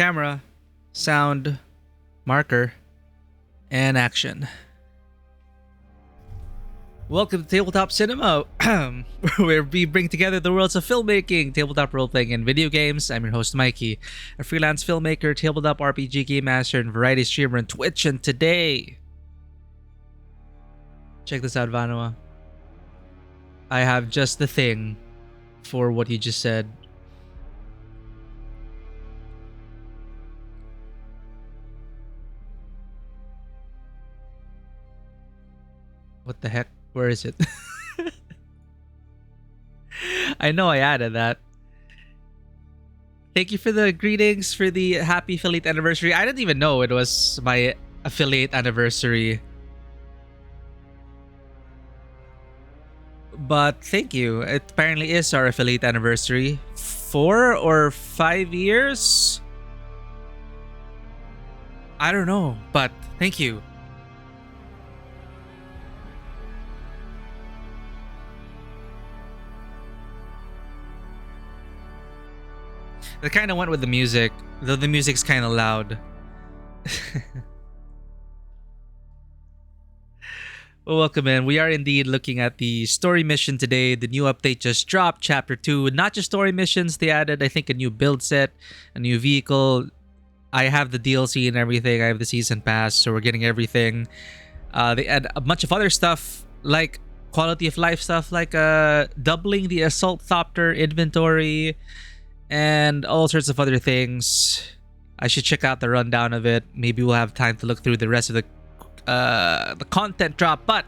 Camera, sound, marker, and action. Welcome to Tabletop Cinema, where we bring together the worlds of filmmaking, tabletop role-playing, and video games. I'm your host, Mikey, a freelance filmmaker, tabletop RPG game master, and variety streamer on Twitch. And today, check this out, Vanua. I have just the thing for what you just said. What the heck? Where is it? I know I added that. Thank you for the greetings for the happy affiliate anniversary. I didn't even know it was my affiliate anniversary. But thank you. It apparently is our affiliate anniversary. 4 or 5 years? I don't know, but thank you. That kind of went with the music, though the music's kind of loud. Well, welcome in. We are indeed looking at the story mission today. The new update just dropped, Chapter 2. Not just story missions, they added, I think, a new build set, a new vehicle. I have the DLC and everything. I have the season pass, so we're getting everything. They add a bunch of other stuff, like quality of life stuff, like doubling the assault thopter inventory, and all sorts of other things. I should check out the rundown of it. Maybe we'll have time to look through the rest of the content drop. But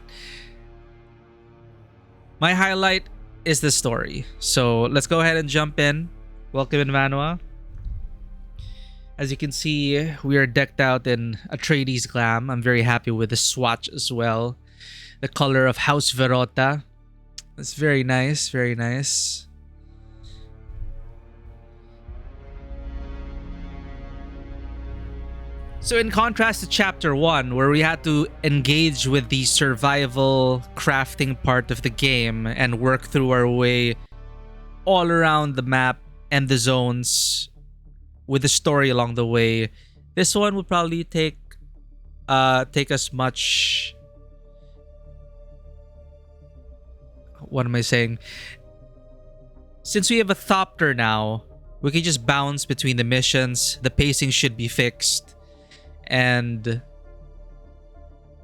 my highlight is the story. So let's go ahead and jump in. Welcome in, Vanua. As you can see, we are decked out in Atreides glam. I'm very happy with the swatch as well. The color of House Verota. It's very nice, very nice. So in contrast to Chapter 1, where we had to engage with the survival crafting part of the game and work through our way all around the map and the zones with the story along the way, this one will probably take us much... What am I saying? Since we have a thopter now, we can just bounce between the missions. The pacing should be fixed. And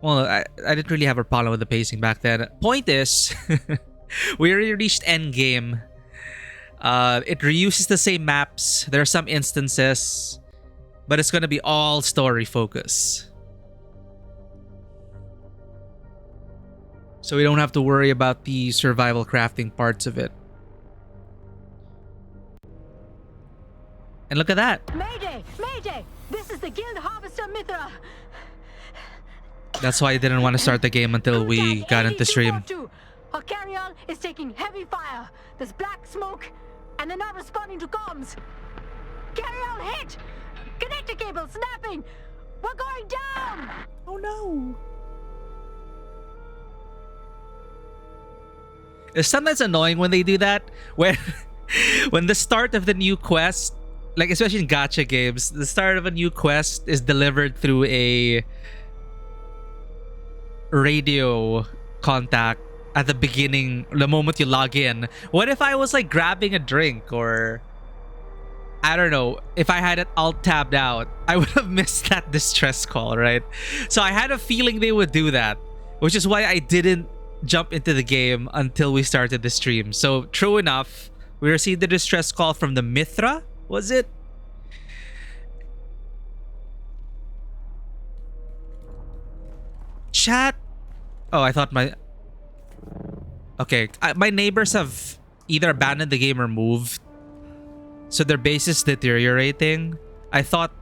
well, I didn't really have a problem with the pacing back then. Point is, we already reached endgame. It reuses the same maps. There are some instances, but it's gonna be all story focus. So we don't have to worry about the survival crafting parts of it. And look at that. Mayday! Mayday! This is the Guild Harvester Mithra! That's why I didn't want to start the game until we got into stream. Our carry-on is taking heavy fire. There's black smoke, and they're not responding to comms. Carry-on hit! Connector cable snapping! We're going down! Oh no! It's sometimes annoying when they do that. When the start of the new quest, like especially in gacha games, the start of a new quest is delivered through a radio contact at the beginning, the moment you log in. What if I was like grabbing a drink, or I don't know, if I had it alt tabbed out, I would have missed that distress call, right? So I had a feeling they would do that, which is why I didn't jump into the game until we started the stream. So true enough, we received the distress call from the Mithra. Was it? Chat? Oh, I thought my... Okay, my neighbors have either abandoned the game or moved. So their base is deteriorating. I thought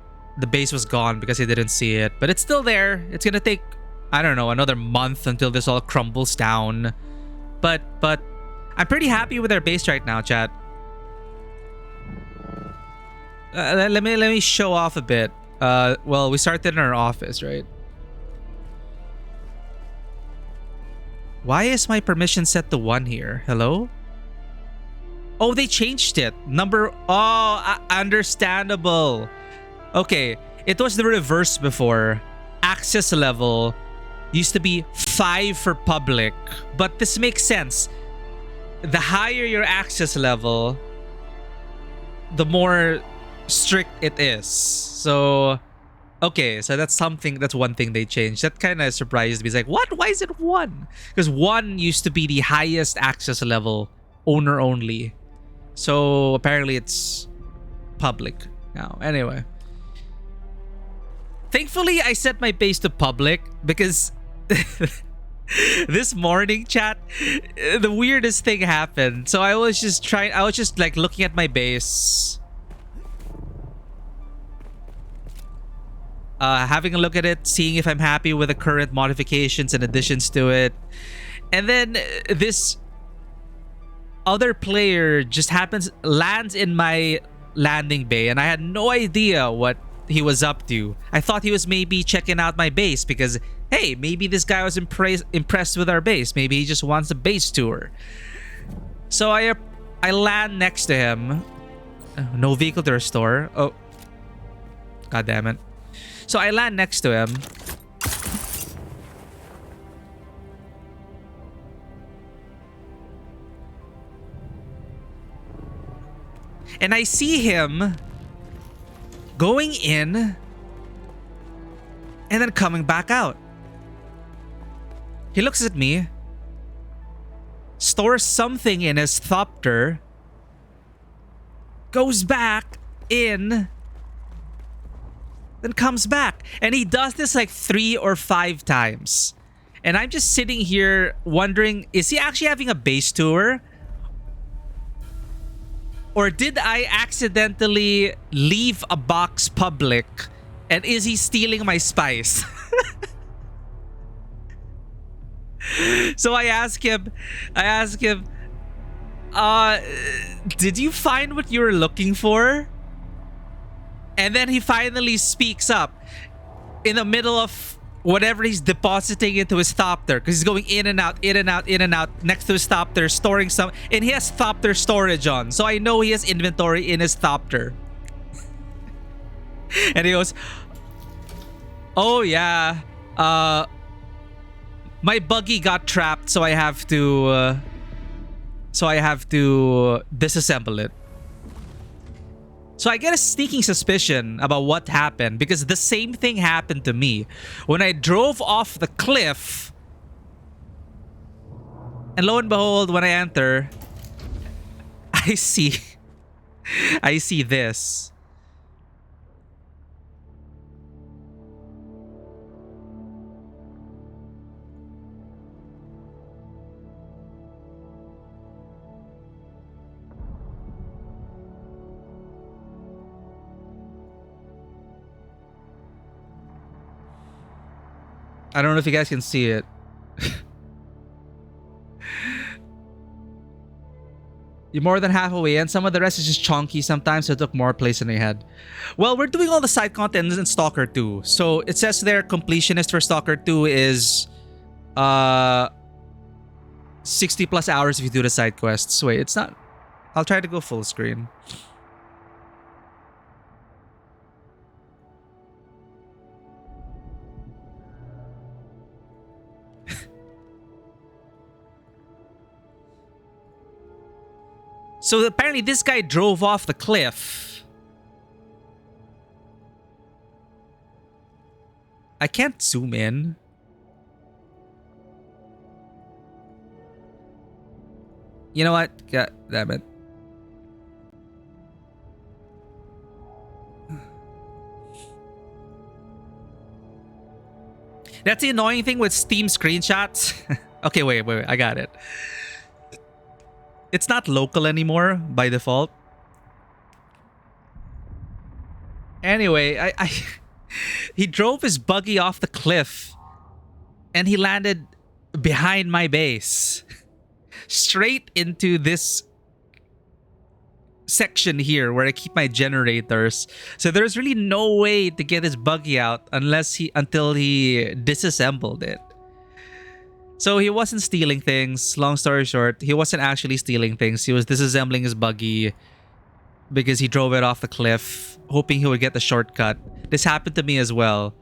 the base was gone because I didn't see it. But it's still there. It's gonna take, I don't know, another month until this all crumbles down. But I'm pretty happy with our base right now, chat. Let me show off a bit. Well, we started in our office, right? Why is my permission set to 1 here? Hello? Oh, they changed it. Understandable. Okay, it was the reverse before. Access level used to be 5 for public, but this makes sense. The higher your access level, the more strict it is. So, okay, so that's one thing they changed. That kind of surprised me. It's like, what? Why is it 1? Because 1 used to be the highest access level, owner only. So apparently it's public now. Anyway. Thankfully, I set my base to public because this morning, chat, the weirdest thing happened. So I was just like looking at my base, having a look at it, seeing if I'm happy with the current modifications and additions to it. And then this other player just lands in my landing bay, and I had no idea what he was up to. I thought he was maybe checking out my base because, hey, maybe this guy was impressed with our base. Maybe he just wants a base tour. So I land next to him. No vehicle to restore. Oh, god damn it. So I land next to him. And I see him going in and then coming back out. He looks at me, stores something in his thopter, goes back in, then comes back. And he does this like 3 or 5 times. And I'm just sitting here wondering, is he actually having a base tour? Or did I accidentally leave a box public? And is he stealing my spice? So I ask him, did you find what you were looking for? And then he finally speaks up in the middle of whatever he's depositing into his thopter, because he's going in and out, in and out, in and out next to his thopter, storing some, and he has thopter storage on, so I know he has inventory in his thopter. And he goes, oh yeah, my buggy got trapped, so I have to disassemble it. So I get a sneaking suspicion about what happened, because the same thing happened to me when I drove off the cliff. And lo and behold, when I enter, I see this. I don't know if you guys can see it. You're more than halfway in. Some of the rest is just chunky sometimes, so it took more place than I had. Well, we're doing all the side content in Stalker 2. So it says there completionist for Stalker 2 is 60 plus hours if you do the side quests. Wait, it's not. I'll try to go full screen. So apparently this guy drove off the cliff. I can't zoom in. You know what? God damn it. That's the annoying thing with Steam screenshots. Okay, wait. I got it. It's not local anymore by default. Anyway, he drove his buggy off the cliff and he landed behind my base. Straight into this section here where I keep my generators. So there's really no way to get his buggy out until he disassembled it. So he wasn't stealing things. Long story short, he wasn't actually stealing things. He was disassembling his buggy. because he drove it off the cliff, hoping he would get the shortcut. This happened to me as well.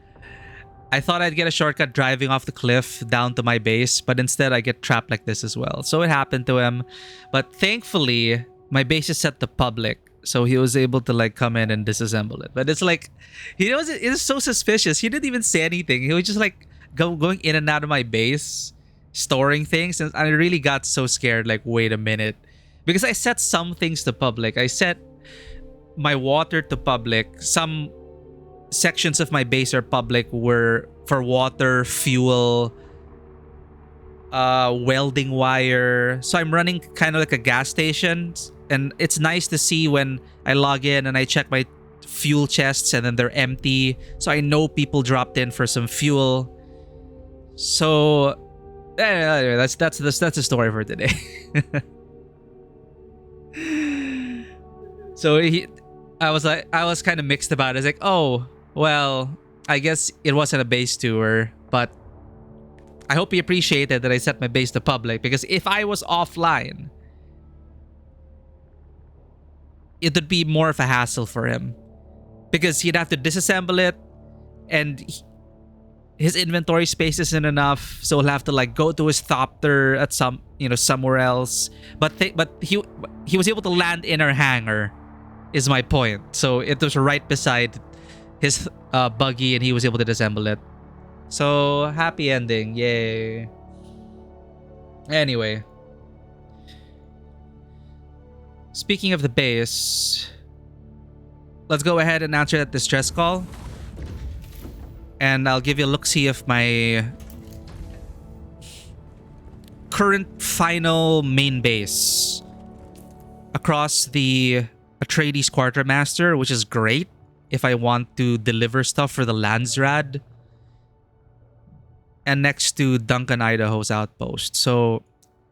I thought I'd get a shortcut driving off the cliff down to my base, but instead I get trapped like this as well. So it happened to him. But thankfully, my base is set to public, so he was able to like come in and disassemble it. But it's like, it is so suspicious. He didn't even say anything. He was just like going in and out of my base, storing things. And I really got so scared, like, wait a minute. Because I set some things to public. I set my water to public. Some sections of my base are public were for water, fuel, welding wire. So I'm running kind of like a gas station, and it's nice to see when I log in and I check my fuel chests and then they're empty, so I know people dropped in for some fuel. So anyway, that's the story for today. So I was kind of mixed about it. It's like, oh, well, I guess it wasn't a base tour, but I hope he appreciated that I set my base to public, because if I was offline, it would be more of a hassle for him, because he'd have to disassemble it, and his inventory space isn't enough, so he'll have to like go to his thopter at somewhere else. But he was able to land in our hangar, is my point. So it was right beside his buggy, and he was able to disassemble it. So happy ending, yay. Anyway, speaking of the base, let's go ahead and answer that distress call, and I'll give you a look-see of my current final main base across the Atreides Quartermaster, which is great if I want to deliver stuff for the Landsrad, and next to Duncan, Idaho's outpost. So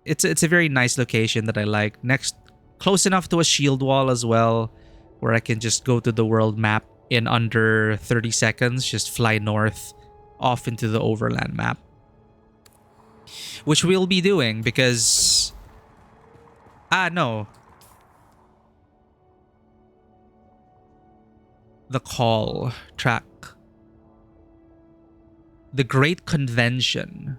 it's a very nice location that I like. Next, close enough to a shield wall as well, where I can just go to the world map in under 30 seconds, just fly north off into the overland map, which we'll be doing because no, the call track, the Great Convention,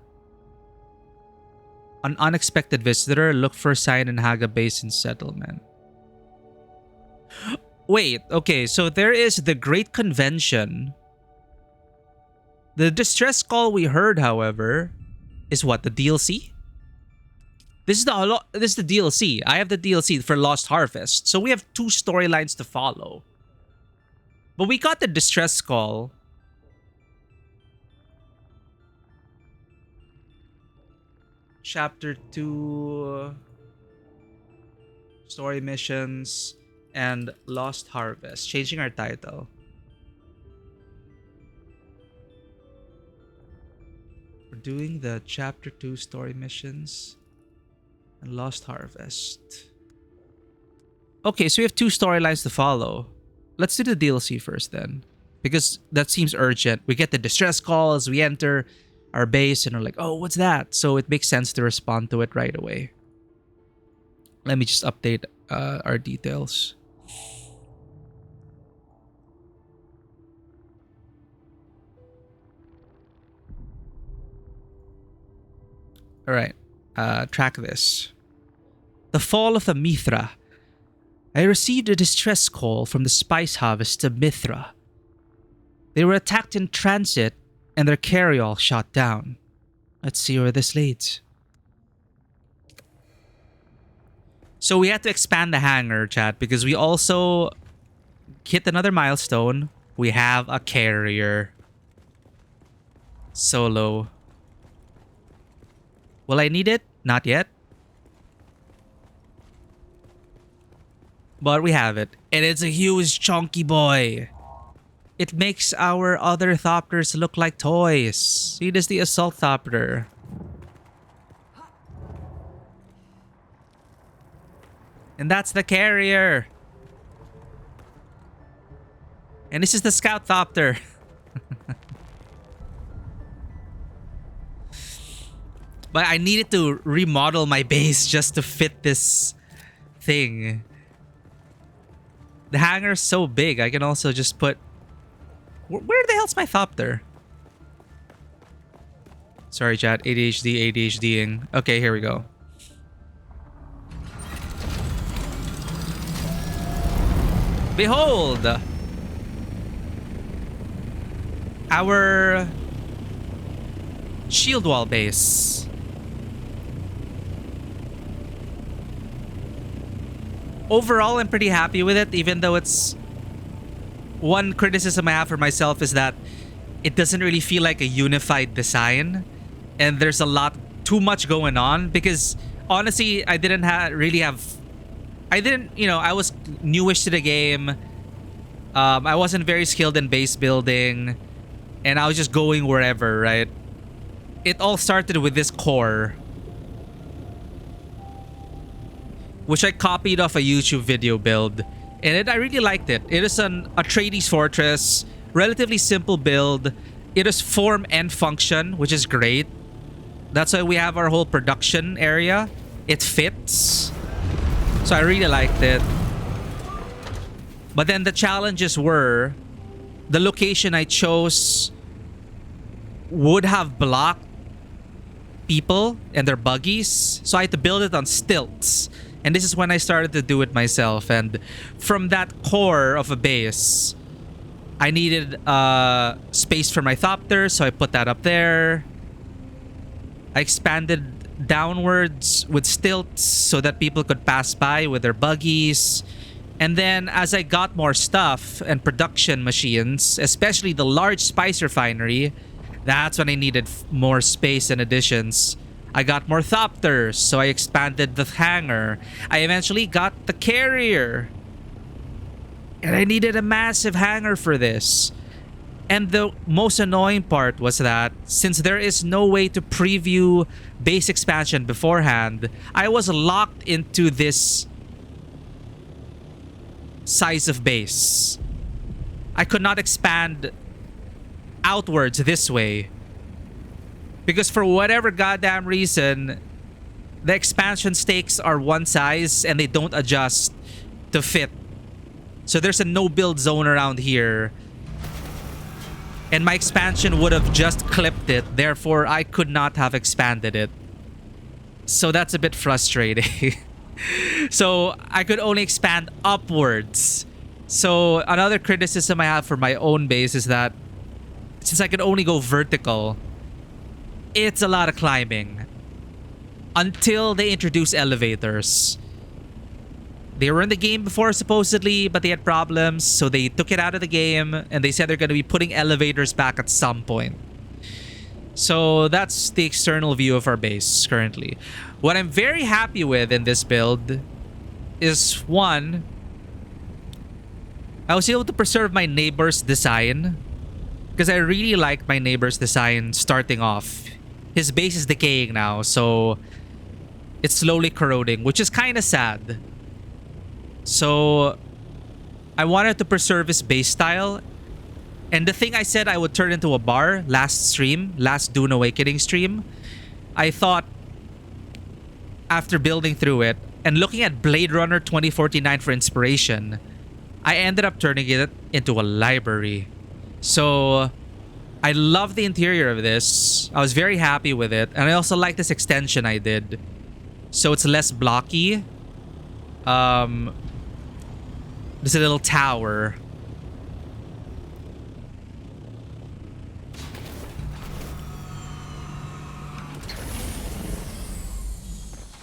an unexpected visitor, look for a sign in Haga Basin settlement. Wait, okay, so there is the Great Convention. The distress call we heard, however, is what, the DLC? This is the DLC. I have the DLC for Lost Harvest. So we have 2 storylines to follow. But we got the distress call. Chapter 2, story missions, and Lost Harvest. Changing our title. We're doing the Chapter 2 story missions and Lost Harvest. Okay, so we have 2 storylines to follow. Let's do the DLC first then, because that seems urgent. We get the distress call as we enter our base and we're like, oh, what's that? So it makes sense to respond to it right away. Let me just update our details. All right, track this. The fall of the Mithra. I received a distress call from the spice harvest of Mithra. They were attacked in transit and their carryall shot down. Let's see where this leads. So we had to expand the hangar, chat, because we also hit another milestone. We have a carrier. Solo. Will I need it? Not yet. But we have it. And it's a huge chunky boy. It makes our other thopters look like toys. See, this is the assault thopter. And that's the carrier. And this is the scout thopter. But I needed to remodel my base just to fit this thing. The hangar's so big, I can also just put... Where the hell's my thopter? Sorry, chat. ADHDing. Okay, here we go. Behold! Our shield wall base. Overall, I'm pretty happy with it, even though it's... One criticism I have for myself is that it doesn't really feel like a unified design. And there's a lot, too much going on. Because, honestly, I didn't really have... I was newish to the game. I wasn't very skilled in base building. And I was just going wherever, right? It all started with this core, which I copied off a YouTube video build. And I really liked it. It is an Atreides fortress, relatively simple build. It is form and function, which is great. That's why we have our whole production area. It fits. So I really liked it. But then the challenges were, the location I chose would have blocked people and their buggies. So I had to build it on stilts. And this is when I started to do it myself. And from that core of a base, I needed space for my thopter, so I put that up there. I expanded downwards with stilts so that people could pass by with their buggies. And then as I got more stuff and production machines, especially the large spice refinery, that's when I needed more space and additions. I got more thopters, so I expanded the hangar. I eventually got the carrier. And I needed a massive hangar for this. And the most annoying part was that since there is no way to preview base expansion beforehand, I was locked into this size of base. I could not expand outwards this way. Because for whatever goddamn reason, the expansion stakes are one size and they don't adjust to fit. So there's a no-build zone around here. And my expansion would have just clipped it. Therefore, I could not have expanded it. So that's a bit frustrating. So I could only expand upwards. So another criticism I have for my own base is that since I could only go vertical, it's a lot of climbing. Until they introduce elevators. They were in the game before supposedly, but they had problems, so they took it out of the game and they said they're going to be putting elevators back at some point. So that's the external view of our base currently. What I'm very happy with in this build is, one, I was able to preserve my neighbor's design because I really like my neighbor's design starting off. His base is decaying now, so it's slowly corroding, which is kind of sad. So I wanted to preserve his base style. And the thing I said I would turn into a bar last Dune Awakening stream, I thought after building through it and looking at Blade Runner 2049 for inspiration, I ended up turning it into a library. So I love the interior of this. I was very happy with it. And I also like this extension I did. So it's less blocky. There's a little tower.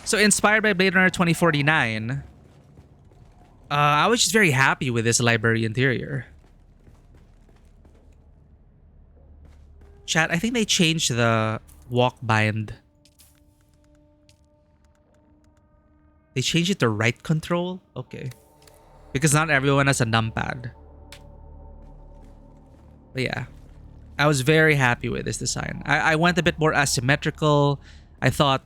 So inspired by Blade Runner 2049, I was just very happy with this library interior. Chat, I think they changed the walk bind. They changed it to right control? Okay. Because not everyone has a numpad. But yeah. I was very happy with this design. I went a bit more asymmetrical. I thought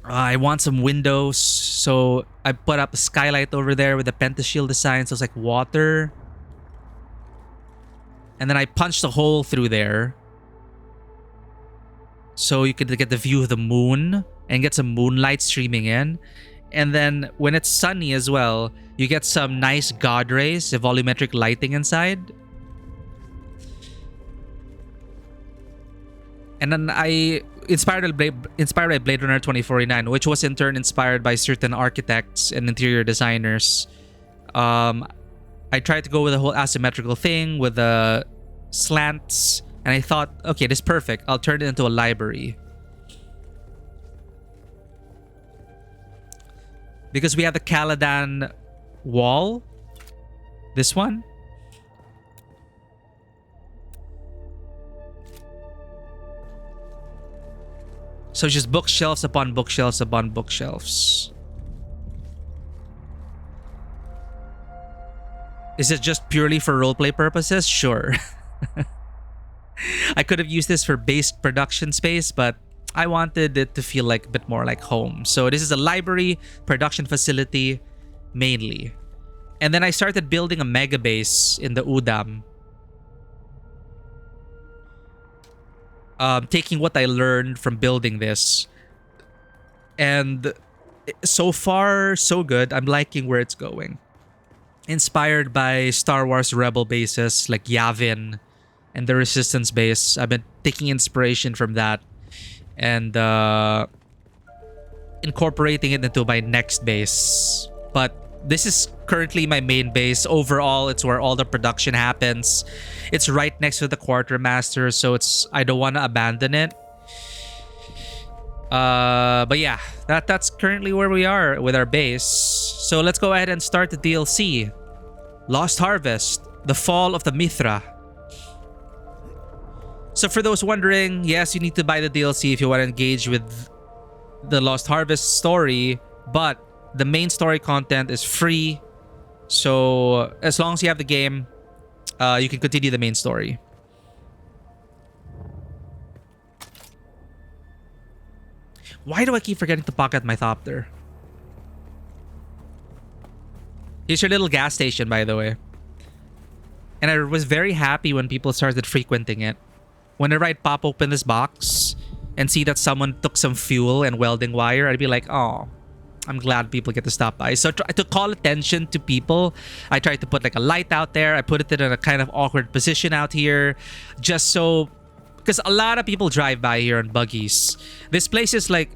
I want some windows. So I put up a skylight over there with the pentashield design. So it's like water. And then I punched a hole through there. So you could get the view of the moon and get some moonlight streaming in. And then when it's sunny as well, you get some nice god rays, volumetric lighting inside. And then I inspired by Blade Runner 2049, which was in turn inspired by certain architects and interior designers. I tried to go with the whole asymmetrical thing with the slants, and I thought, okay, this is perfect. I'll turn it into a library. Because we have the Caladan wall. This one. So just bookshelves upon bookshelves upon bookshelves. Is it just purely for roleplay purposes? Sure. I could have used this for base production space, but I wanted it to feel like a bit more like home. So this is a library, production facility, mainly. And then I started building a mega base in the Udam. Taking what I learned from building this. And so far, so good. I'm liking where it's going. Inspired by Star Wars Rebel bases like Yavin and the Resistance base. I've been taking inspiration from that and incorporating it into my next base. But this is currently my main base. Overall, it's where all the production happens. It's right next to the quartermaster, so I don't want to abandon it. But yeah, that's currently where we are with our base. So let's go ahead and start the DLC. Lost Harvest, The Fall of the Mithra. So for those wondering, yes, you need to buy the DLC if you want to engage with the Lost Harvest story, but the main story content is free. So as long as you have the game, you can continue the main story. Why do I keep forgetting to pocket my thopter? Here's your little gas station, by the way. And I was very happy when people started frequenting it. Whenever I'd pop open this box and see that someone took some fuel and welding wire, I'd be like, oh, I'm glad people get to stop by. So to call attention to people, I tried to put like a light out there. I put it in a kind of awkward position out here. Just so... Because a lot of people drive by here on buggies. This place is like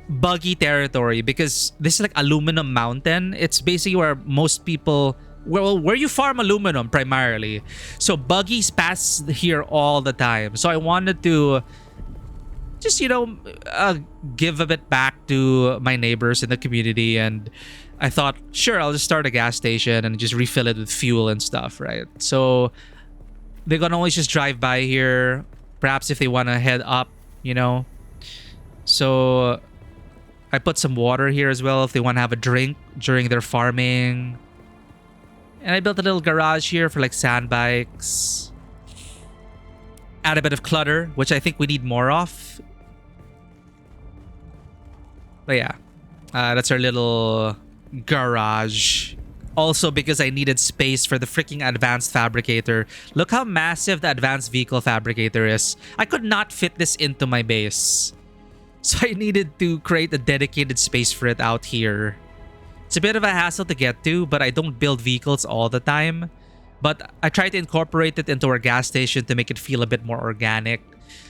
buggy territory because this is like aluminum mountain. It's basically where most people... Well, where you farm aluminum primarily. So buggies pass here all the time. So I wanted to just, give a bit back to my neighbors in the community. And I thought, sure, I'll just start a gas station and just refill it with fuel and stuff, right? So they can always just drive by here. Perhaps if they want to head up, So I put some water here as well if they want to have a drink during their farming. And I built a little garage here for like sand bikes. Add a bit of clutter, which I think we need more of. But yeah, that's our little garage. Also because I needed space for the freaking advanced fabricator. Look how massive the advanced vehicle fabricator is. I could not fit this into my base. So I needed to create a dedicated space for it out here. It's a bit of a hassle to get to, but I don't build vehicles all the time. But I try to incorporate it into our gas station to make it feel a bit more organic.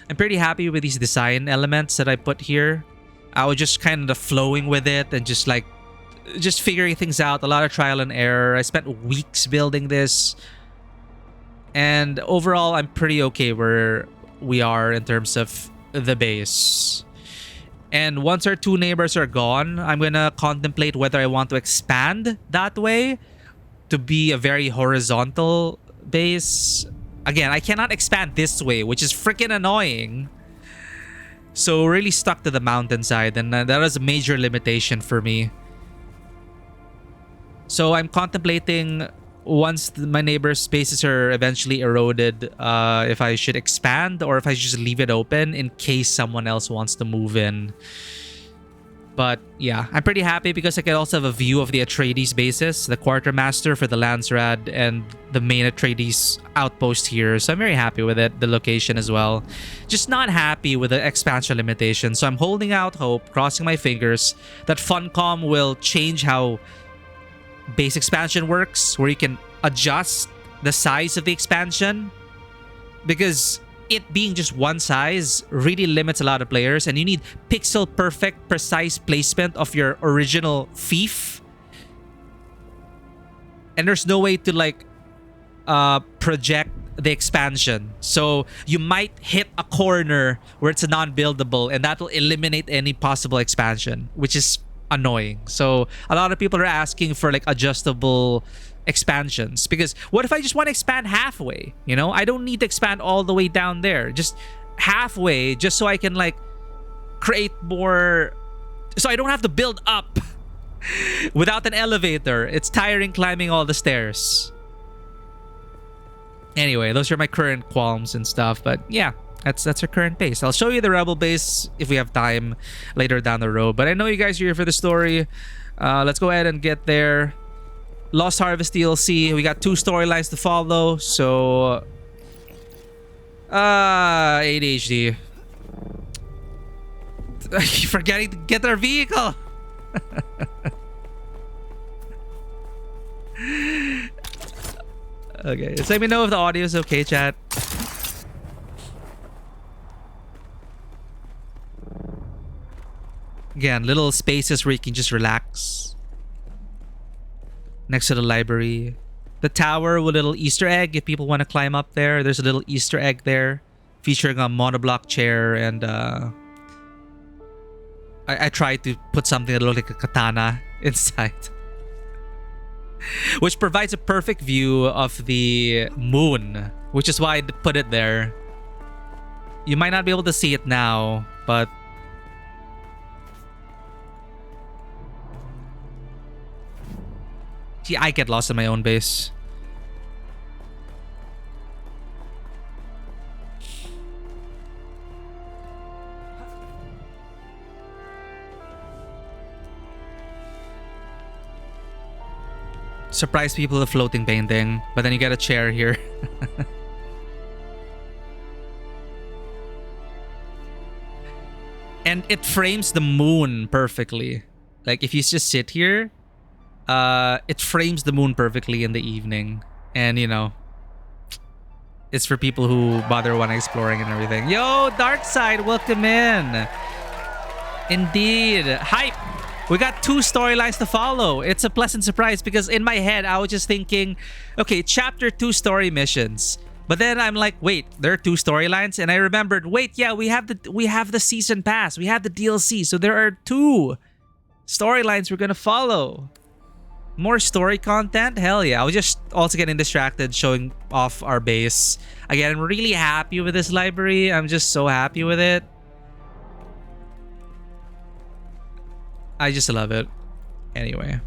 I'm pretty happy with these design elements that I put here. I was just kind of flowing with it and just figuring things out. A lot of trial and error. I spent weeks building this. And overall, I'm pretty okay where we are in terms of the base. And once our two neighbors are gone, I'm gonna contemplate whether I want to expand that way to be a very horizontal base. Again, I cannot expand this way, which is freaking annoying. So really stuck to the mountainside, and that was a major limitation for me. So I'm contemplating once my neighbor's spaces are eventually eroded, if I should expand or if I should just leave it open in case someone else wants to move in. But yeah, I'm pretty happy because I can also have a view of the Atreides bases, the quartermaster for the Landsrad, and the main Atreides outpost here. So I'm very happy with it, the location as well. Just not happy with the expansion limitation. So I'm holding out hope, crossing my fingers, that Funcom will change how base expansion works, where you can adjust the size of the expansion. Because it being just one size really limits a lot of players, and you need pixel perfect precise placement of your original fief, and there's no way to like project the expansion, so you might hit a corner where it's a non-buildable, and that will eliminate any possible expansion, which is annoying. So a lot of people are asking for like adjustable expansions, because what if I just want to expand halfway? You know, I don't need to expand all the way down there, just halfway, just so I can like create more, so I don't have to build up without an elevator. It's tiring climbing all the stairs. Anyway, those are my current qualms and stuff, but yeah, that's our current base. I'll show you the rebel base if we have time later down the road, but I know you guys are here for the story. Let's go ahead and get there. Lost Harvest DLC. We got 2 storylines to follow, so ADHD. I keep forgetting to get our vehicle. Okay, just let me know if the audio is okay, chat. Again, little spaces where you can just relax. Next to the library. The tower with a little Easter egg if people want to climb up there. There's a little Easter egg there featuring a monoblock chair, and I tried to put something that looked like a katana inside. Which provides a perfect view of the moon, which is why I put it there. You might not be able to see it now, but I get lost in my own base. Surprise people with floating painting, but then you get a chair here. And it frames the moon perfectly. Like if you just sit here, it frames the moon perfectly in the evening, and you know, it's for people who bother when exploring and everything. Yo, Dark Side, welcome in. Indeed, hype. We got 2 storylines to follow. It's a pleasant surprise because in my head I was just thinking, okay, chapter 2 story missions. But then I'm like, wait, there are 2 storylines, and I remembered, wait, yeah, we have the season pass, we have the DLC, so there are 2 storylines we're gonna follow. More story content? Hell yeah. I was just also getting distracted showing off our base. Again, I'm really happy with this library. I'm just so happy with it. I just love it. Anyway.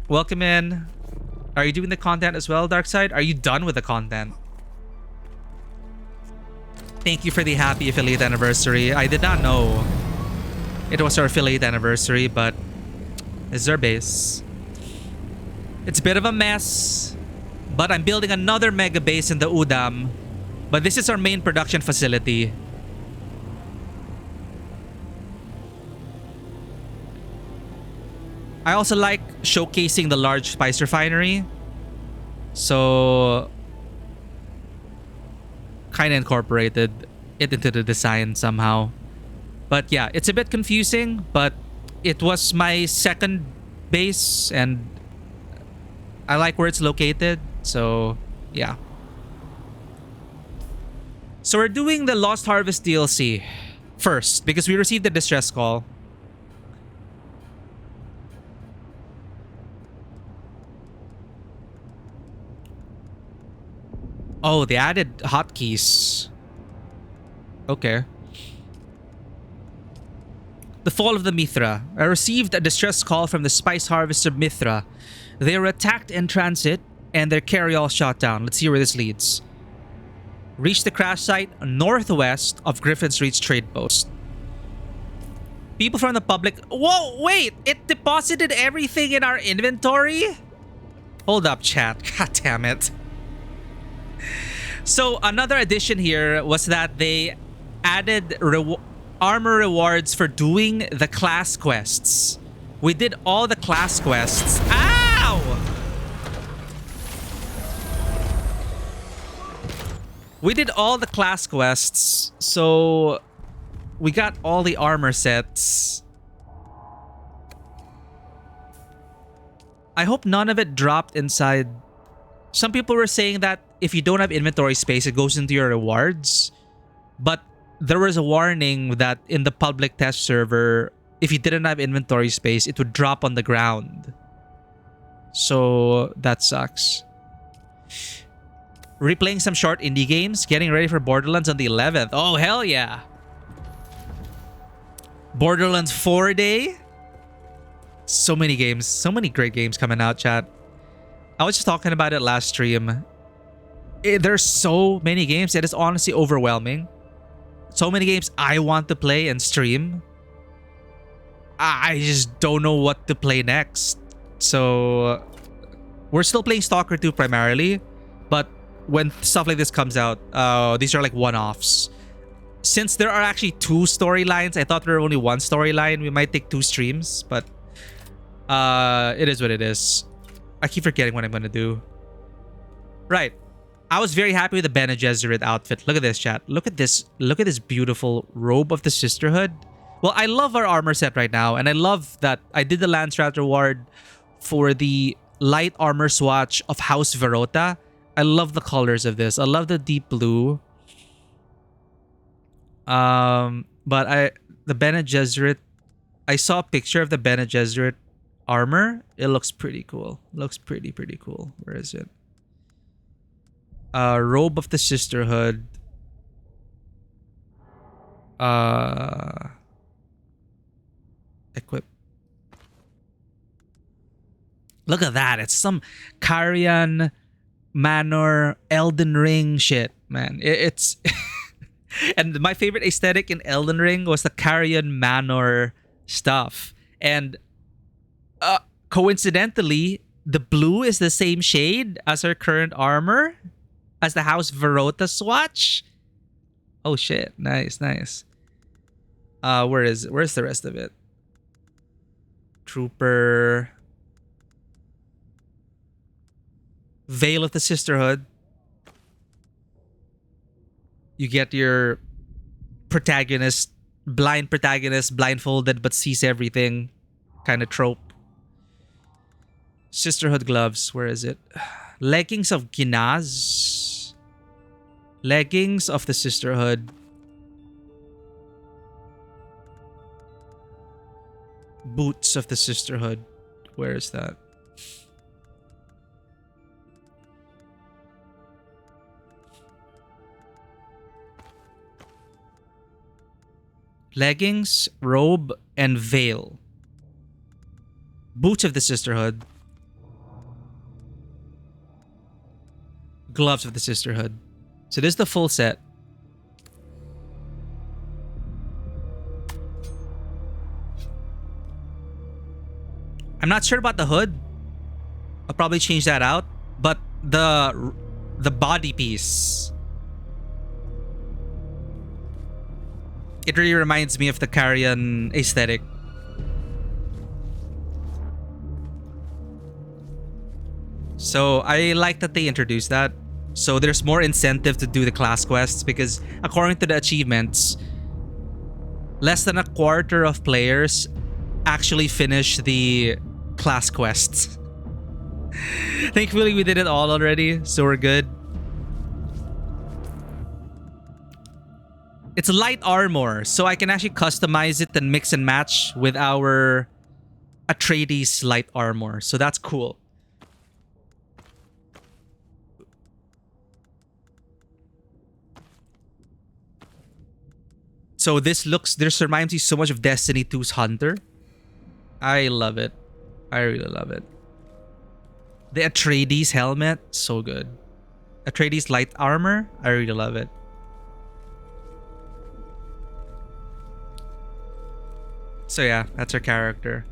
Welcome in. Are you doing the content as well, Darkside? Are you done with the content? Thank you for the happy affiliate anniversary. I did not know it was our affiliate anniversary, but this is our base. It's a bit of a mess, but I'm building another mega base in the Udam. But this is our main production facility. I also like showcasing the large spice refinery. So kind of incorporated it into the design somehow. But yeah, it's a bit confusing, but it was my second base and I like where it's located, so yeah. So we're doing the Lost Harvest DLC first because we received a distress call. Oh, they added hotkeys. Okay. The fall of the Mithra. I received a distress call from the spice harvester Mithra. They were attacked in transit and their carry-all shot down. Let's see where this leads. Reach the crash site northwest of Griffin's Reach Trade Post. People from the public. Whoa, wait! It deposited everything in our inventory? Hold up, chat. God damn it. So another addition here was that they added armor rewards for doing the class quests. We did all the class quests. Ow! We did all the class quests, so we got all the armor sets. I hope none of it dropped inside. Some people were saying that if you don't have inventory space, it goes into your rewards. But there was a warning that in the public test server, if you didn't have inventory space, it would drop on the ground. So that sucks. Replaying some short indie games, getting ready for Borderlands on the 11th. Oh, hell yeah. Borderlands 4 day. So many games, so many great games coming out, chat. I was just talking about it last stream. There's so many games. It is honestly overwhelming. So many games I want to play and stream. I just don't know what to play next. So we're still playing Stalker 2 primarily, but when stuff like this comes out, these are like one-offs. Since there are actually 2 storylines, I thought there were only 1 storyline. We might take 2 streams, but it is what it is. I keep forgetting what I'm gonna do. Right. I was very happy with the Bene Gesserit outfit. Look at this, chat. Look at this. Look at this beautiful robe of the Sisterhood. Well, I love our armor set right now, and I love that I did the Lance Rat reward for the light armor swatch of House Verota. I love the colors of this. I love the deep blue. But the Bene Gesserit, I saw a picture of the Bene Gesserit armor. It looks pretty cool. Looks pretty cool. Where is it? Robe of the Sisterhood. Equip. Look at that. It's some Carian Manor Elden Ring shit, man. It's and my favorite aesthetic in Elden Ring was the Carian Manor stuff. And coincidentally, the blue is the same shade as her current armor, as the House Verota swatch. Oh shit. Nice, nice. Where's the rest of it? Trooper. Veil of the Sisterhood. You get your protagonist, blindfolded but sees everything kind of trope. Sisterhood gloves, where is it? Leggings of Ginaz. Leggings of the Sisterhood. Boots of the Sisterhood. Where is that? Leggings, robe, and veil. Boots of the Sisterhood. Gloves of the Sisterhood. So this is the full set. I'm not sure about the hood. I'll probably change that out. But the body piece, it really reminds me of the Carian aesthetic. So I like that they introduced that. So there's more incentive to do the class quests because according to the achievements, less than a quarter of players actually finish the class quests. Thankfully, we did it all already, so we're good. It's light armor, so I can actually customize it and mix and match with our Atreides light armor. So that's cool. So this reminds me so much of Destiny 2's Hunter. I love it. I really love it. The Atreides helmet, so good. Atreides light armor, I really love it. So yeah, that's her character.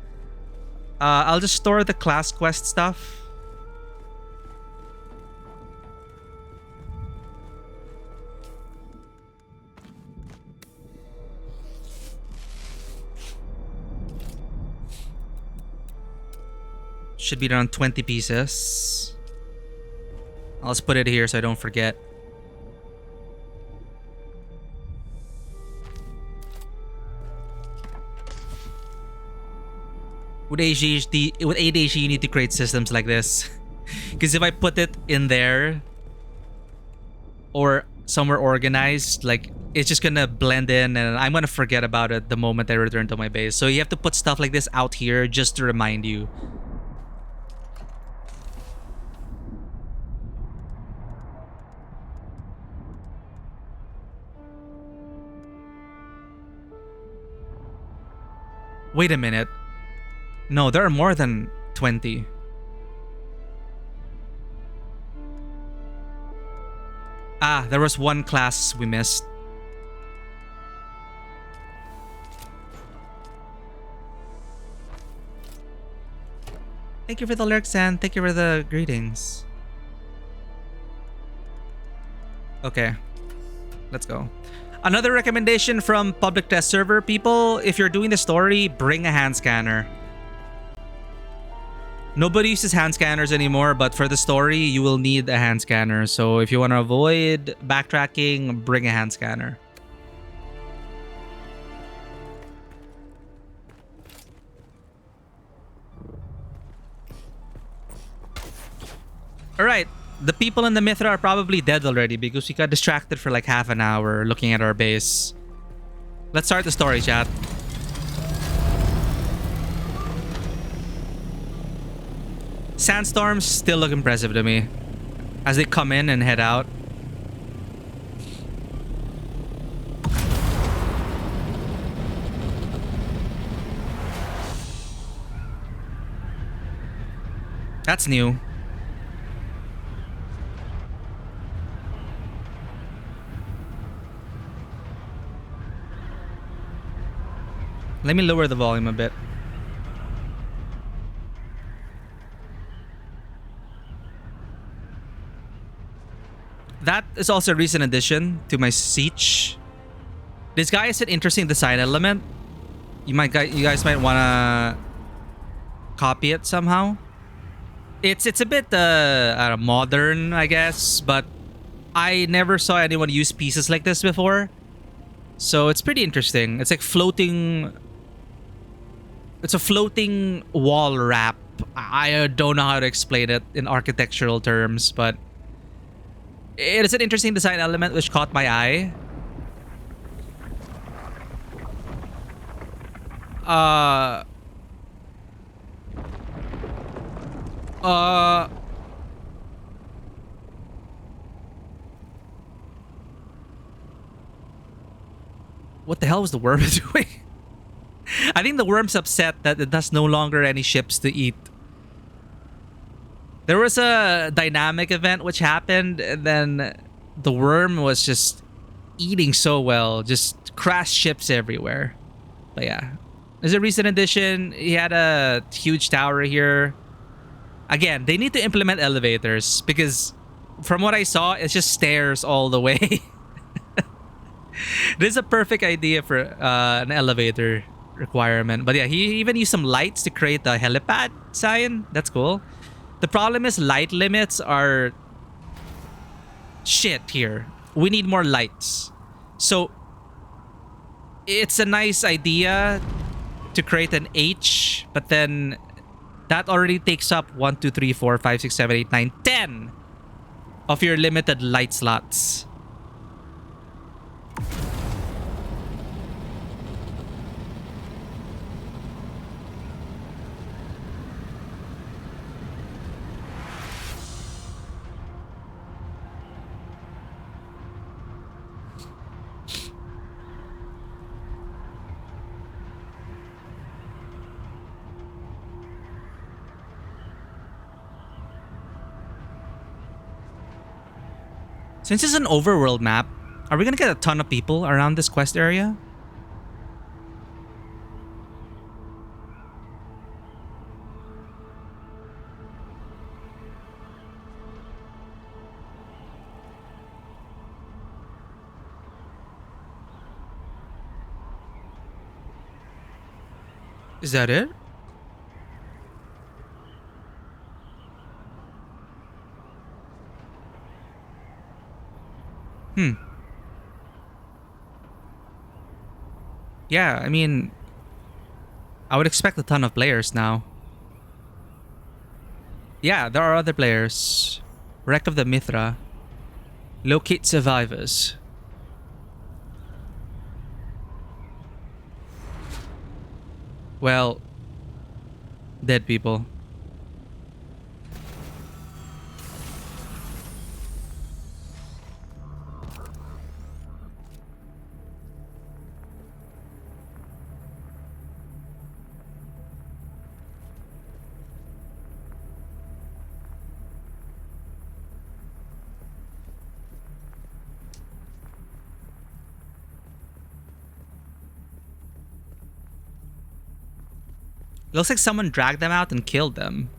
I'll just store the class quest stuff. Should be around 20 pieces. I'll just put it here so I don't forget. With ADHD, you need to create systems like this. Because if I put it in there or somewhere organized, like, it's just gonna blend in and I'm gonna forget about it the moment I return to my base. So you have to put stuff like this out here just to remind you. Wait a minute. No, there are more than 20. Ah, there was one class we missed. Thank you for the lurks and thank you for the greetings. Okay, let's go. Another recommendation from public test server people, if you're doing the story, bring a hand scanner. Nobody uses hand scanners anymore, but for the story, you will need a hand scanner. So if you want to avoid backtracking, bring a hand scanner. Alright, the people in the Mithra are probably dead already because we got distracted for like half an hour looking at our base. Let's start the story, chat. Sandstorms still look impressive to me as they come in and head out. That's new. Let me lower the volume a bit. That is also a recent addition to my Siege. This guy is an interesting design element. You guys might wanna copy it somehow. It's a bit modern, I guess, but I never saw anyone use pieces like this before. So it's pretty interesting. It's like floating. It's a floating wall wrap. I don't know how to explain it in architectural terms, but it is an interesting design element which caught my eye. What the hell was the worm doing? I think the worm's upset that it has no longer any ships to eat. There was a dynamic event which happened, and then the worm was just eating so well, just crashed ships everywhere. But yeah, there's a recent addition. He had a huge tower here. Again, they need to implement elevators because from what I saw, it's just stairs all the way. This is a perfect idea for an elevator requirement. But yeah, he even used some lights to create the helipad sign. That's cool. The problem is light limits are shit here. We need more lights. So it's a nice idea to create an H, but then that already takes up 1, 2, 3, 4, 5, 6, 7, 8, 9, 10 of your limited light slots. Since it's an overworld map, are we gonna get a ton of people around this quest area? Is that it? Hmm. Yeah, I mean, I would expect a ton of players now. Yeah, there are other players. Wreck of the Mithra. Locate survivors. Well, dead people. Looks like someone dragged them out and killed them.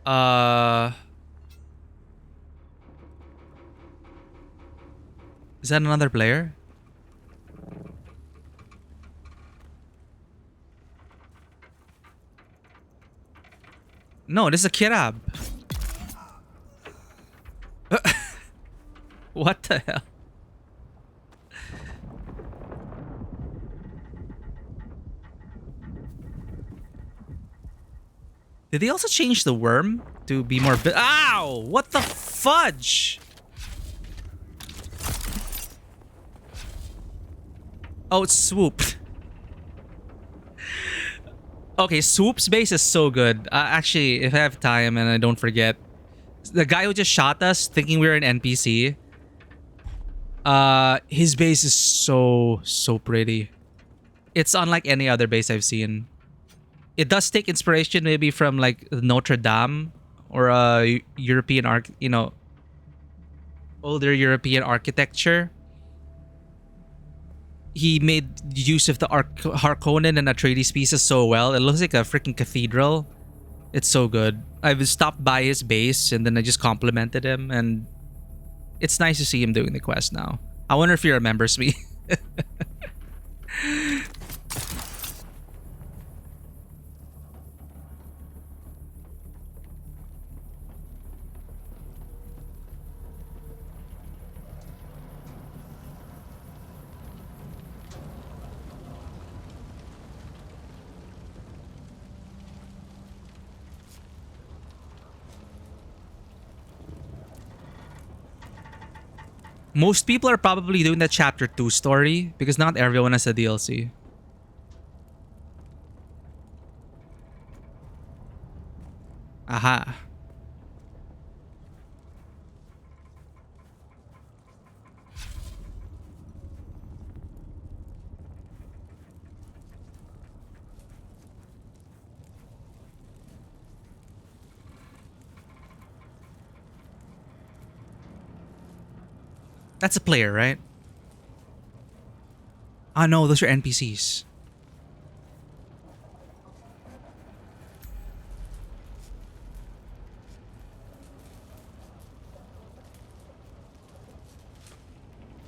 Uh... Is that another player? No, this is a Kirab. What the hell? Did they also change the worm to be more Ow! What the fudge? Oh, it's Swoop. Okay, Swoop's base is so good. Actually, if I have time and I don't forget, the guy who just shot us thinking we were an NPC, his base is so pretty. It's unlike any other base I've seen. It does take inspiration maybe from like Notre Dame or European older European architecture. He made use of the Harkonnen and Atreides pieces so well. It looks like a freaking cathedral. It's so good. I've stopped by his base and then I just complimented him, and it's nice to see him doing the quest now. I wonder if he remembers me. Most people are probably doing the chapter 2 story because not everyone has a DLC. Aha. That's a player, right? Ah, no, those are NPCs.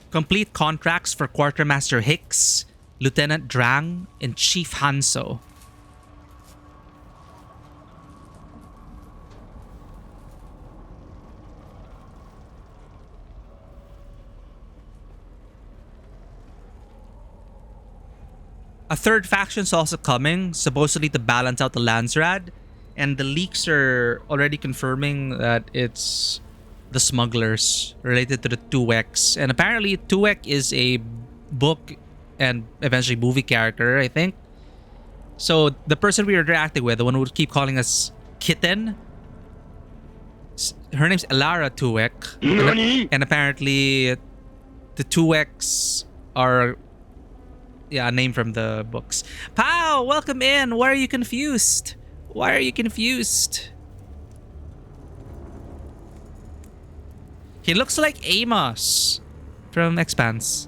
Complete contracts for Quartermaster Hicks, Lieutenant Drang, and Chief Hanso. A third faction's also coming, supposedly to balance out the Landsrad, and the leaks are already confirming that it's the smugglers related to the 2X. And apparently 2X is a book and eventually movie character, I think. So the person we were interacting with, the one who would keep calling us Kitten, her name's Elara 2X. And apparently the 2X are a name from the books. Pow! Welcome in! Why are you confused? Why are you confused? He looks like Amos from Expanse.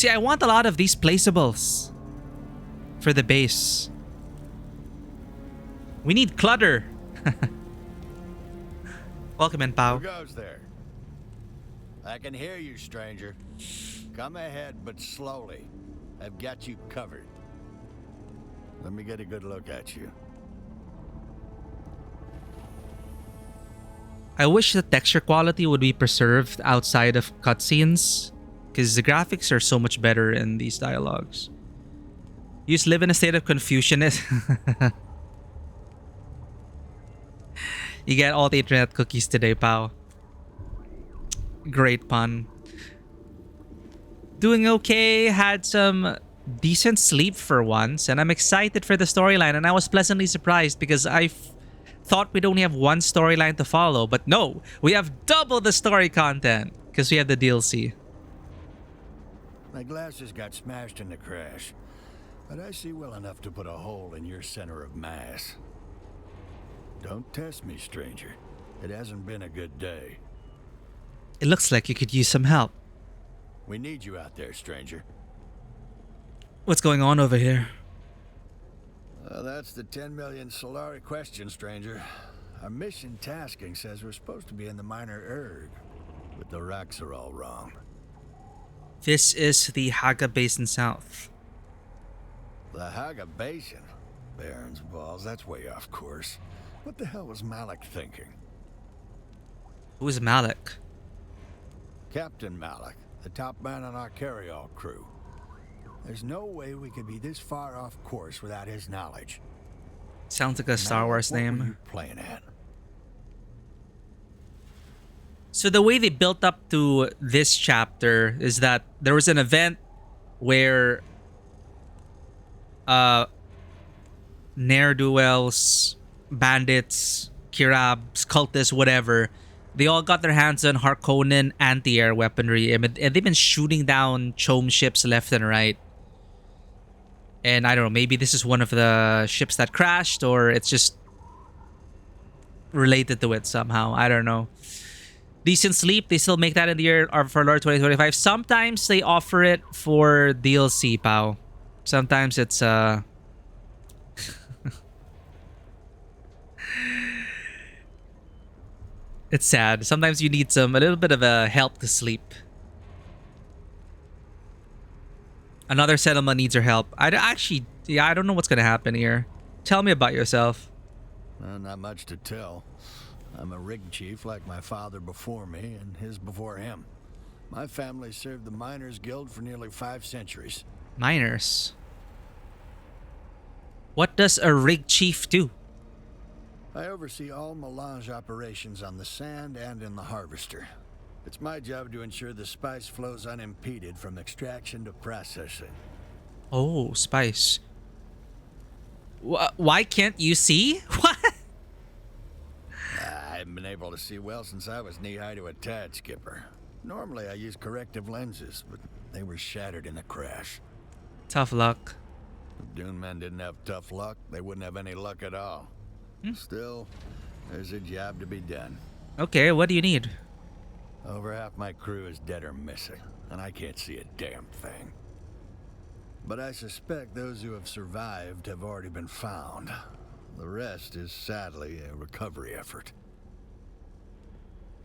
See, I want a lot of these placeables for the base. We need clutter. Welcome in, Pao. Who goes there? I can hear you, stranger. Come ahead, but slowly. I've got you covered. Let me get a good look at you. I wish the texture quality would be preserved outside of cutscenes, because the graphics are so much better in these dialogues. You just live in a state of confusion. You get all the internet cookies today, pal. Great pun. Doing okay, had some decent sleep for once, and I'm excited for the storyline, and I was pleasantly surprised because I thought we'd only have one storyline to follow, but no, we have double the story content because we have the DLC. My glasses got smashed in the crash, but I see well enough to put a hole in your center of mass. Don't test me, stranger. It hasn't been a good day. It looks like you could use some help. We need you out there, stranger. What's going on over here? That's the 10 million Solari question, stranger. Our mission tasking says we're supposed to be in the minor erg, but the rocks are all wrong. This is the Haga Basin South. The Haga Basin? Baron's balls, that's way off course. What the hell was Malik thinking? Who is Malik? Captain Malik, the top man on our carry-all crew. There's no way we could be this far off course without his knowledge. Sounds like a Star Wars name. What were you playing at? So the way they built up to this chapter is that there was an event where ne'er-do-wells, bandits, Kirabs, cultists, whatever, they all got their hands on Harkonnen anti-air weaponry, and they've been shooting down Chom ships left and right. And I don't know, maybe this is one of the ships that crashed, or it's just related to it somehow. I don't know. Decent sleep, they still make that in the year for Lord 2025. Sometimes they offer it for DLC, pal. Sometimes it's it's sad. Sometimes you need a little bit of a help to sleep. Another settlement needs your help. I don't know what's gonna happen here. Tell me about yourself. Not much to tell. I'm a rig chief like my father before me and his before him. My family served the Miners Guild for nearly 5 centuries. Miners? What does a rig chief do? I oversee all melange operations on the Sand and in the Harvester. It's my job to ensure the spice flows unimpeded from extraction to processing. Oh, spice. Why can't you see? What? I haven't been able to see well since I was knee-high to a tad, Skipper. Normally I use corrective lenses, but they were shattered in the crash. Tough luck. If Dune men didn't have tough luck, they wouldn't have any luck at all. Still, there's a job to be done. Okay, what do you need? Over half my crew is dead or missing, and I can't see a damn thing. But I suspect those who have survived have already been found. The rest is sadly a recovery effort.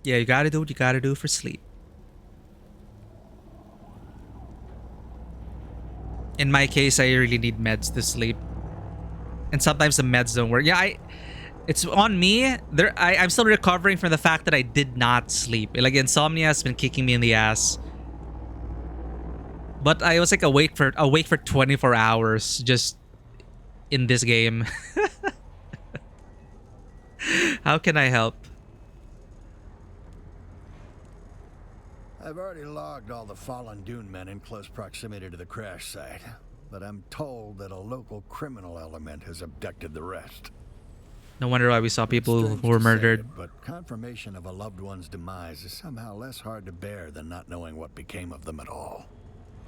Yeah, you gotta do what you gotta do for sleep. In my case, I really need meds to sleep. And sometimes the meds don't work. Yeah, it's on me. I'm still recovering from the fact that I did not sleep. Like, insomnia has been kicking me in the ass. But I was like awake for 24 hours just in this game. How can I help? I've already logged all the fallen Dune men in close proximity to the crash site, but I'm told that a local criminal element has abducted the rest. No wonder why we saw people Strange who were to say murdered. it, but confirmation of a loved one's demise is somehow less hard to bear than not knowing what became of them at all.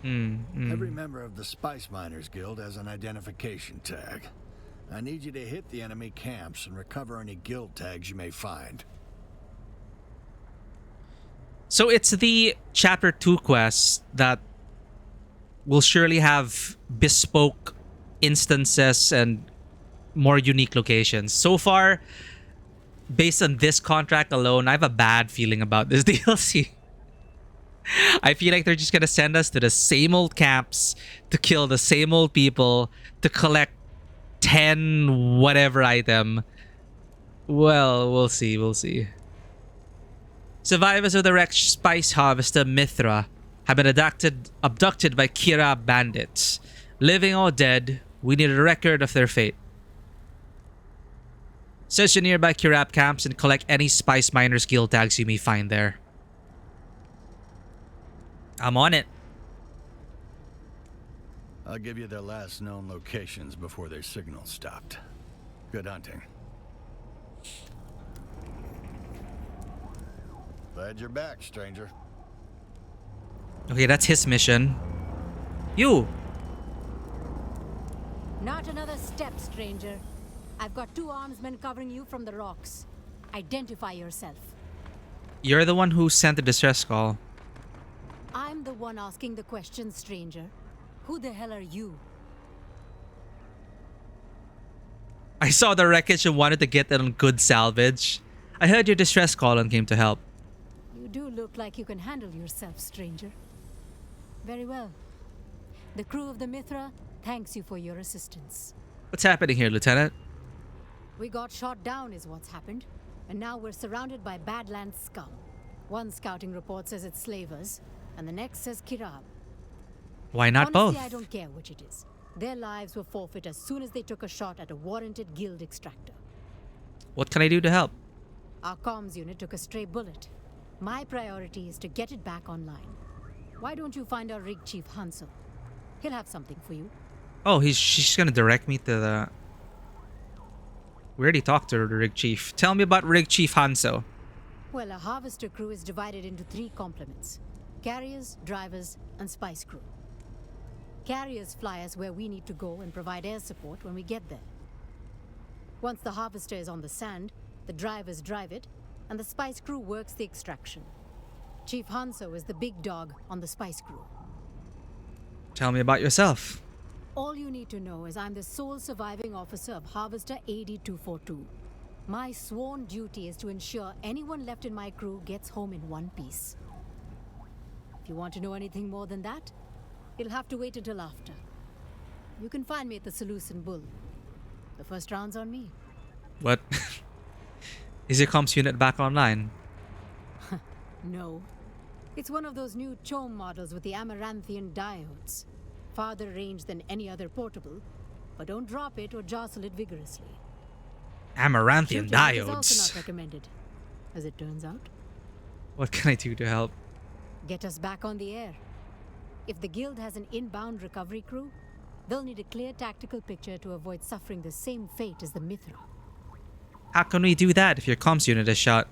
Every member of the Spice Miners Guild has an identification tag. I need you to hit the enemy camps and recover any guild tags you may find. So it's the chapter 2 quest that will surely have bespoke instances and more unique locations. So far, based on this contract alone, I have a bad feeling about this DLC. I feel like they're just gonna send us to the same old camps to kill the same old people to collect 10 whatever item. Well, we'll see, we'll see. Survivors of the wrecked spice harvester Mithra have been abducted by Kira bandits. Living or dead, we need a record of their fate. Search the nearby Kirab camps and collect any Spice Miners Guild tags you may find there. I'm on it. I'll give you their last known locations before their signal stopped. Good hunting. Glad you're back, stranger. Okay, that's his mission. You! Not another step, stranger. I've got 2 armsmen covering you from the rocks. Identify yourself. You're the one who sent the distress call. I'm the one asking the question, stranger. Who the hell are you? I saw the wreckage and wanted to get it on good salvage. I heard your distress call and came to help. You do look like you can handle yourself, stranger. Very well. The crew of the Mithra thanks you for your assistance. What's happening here, Lieutenant? We got shot down is what's happened, and now we're surrounded by Badlands scum. One scouting report says it's slavers, and the next says Kirab. Why not Honestly, both? I don't care which it is. Their lives were forfeit as soon as they took a shot at a warranted guild extractor. What can I do to help? Our comms unit took a stray bullet. My priority is to get it back online. Why don't you find our rig chief Hanso? He'll have something for you. Oh, she's gonna direct me to the... We already talked to the rig chief. Tell me about rig chief Hanso. Well, a harvester crew is divided into 3 complements. Carriers, drivers, and spice crew. Carriers fly us where we need to go and provide air support when we get there. Once the harvester is on the sand, the drivers drive it, and the spice crew works the extraction. Chief Hanso is the big dog on the spice crew. Tell me about yourself. All you need to know is I'm the sole surviving officer of Harvester AD-242. My sworn duty is to ensure anyone left in my crew gets home in one piece. If you want to know anything more than that, you'll have to wait until after. You can find me at the Seleucid Bull. The first round's on me. What? Is your comms unit back online? No. It's one of those new CHOAM models with the Amaranthian diodes. Farther range than any other portable, but don't drop it or jostle it vigorously. Amaranthian Shooting is also diodes. not recommended, as it turns out. What can I do to help? Get us back on the air. If the guild has an inbound recovery crew, they'll need a clear tactical picture to avoid suffering the same fate as the Mithra. How can we do that if your comms unit is shot?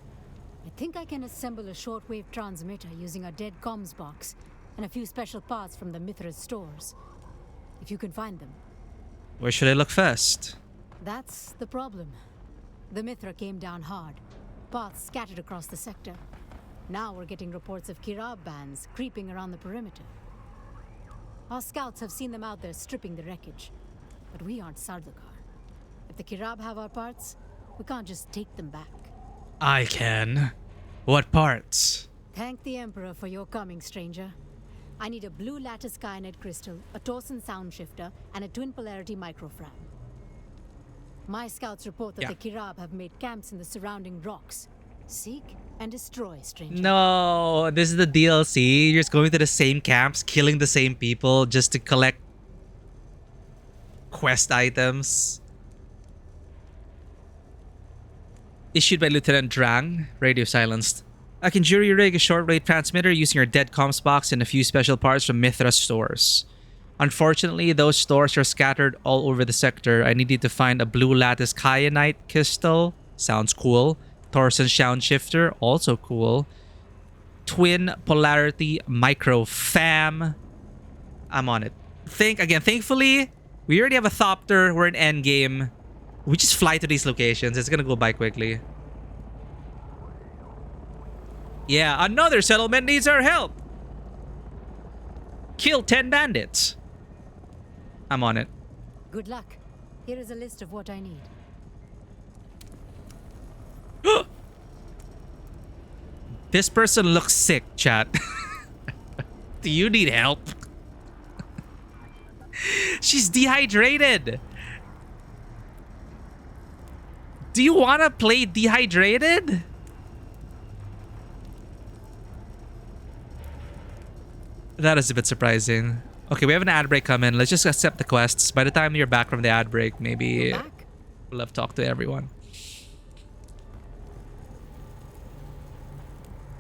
I think I can assemble a shortwave transmitter using a dead comms box and a few special parts from the Mithra's stores. If you can find them. Where should I look first? That's the problem. The Mithra came down hard. Parts scattered across the sector. Now we're getting reports of Kirab bands creeping around the perimeter. Our scouts have seen them out there stripping the wreckage. But we aren't Sardaukar. If the Kirab have our parts, we can't just take them back. I can. What parts? Thank the Emperor for your coming, stranger. I need a blue lattice Skynet crystal, a Torsen sound shifter, and a twin polarity microfram. My scouts report that the Kirab have made camps in the surrounding rocks. Seek and destroy, stranger. No, this is the DLC. You're just going to the same camps, killing the same people just to collect quest items. Issued by Lieutenant Drang. Radio silenced. I can jury rig a shortwave transmitter using our dead comms box and a few special parts from Mithra stores. Unfortunately, those stores are scattered all over the sector. I needed to find a blue lattice kyanite crystal. Sounds cool. Torsen sound shifter. Also cool. Twin polarity micro fam. I'm on it. Thankfully, we already have a thopter. We're in endgame. We just fly to these locations. It's gonna go by quickly. Yeah, another settlement needs our help. Kill 10 bandits. I'm on it. Good luck. Here is a list of what I need. This person looks sick, chat. Do you need help? She's dehydrated. Do you want to play dehydrated? That is a bit surprising. Okay, we have an ad break coming. Let's just accept the quests. By the time you're back from the ad break, maybe we'll have talked to everyone.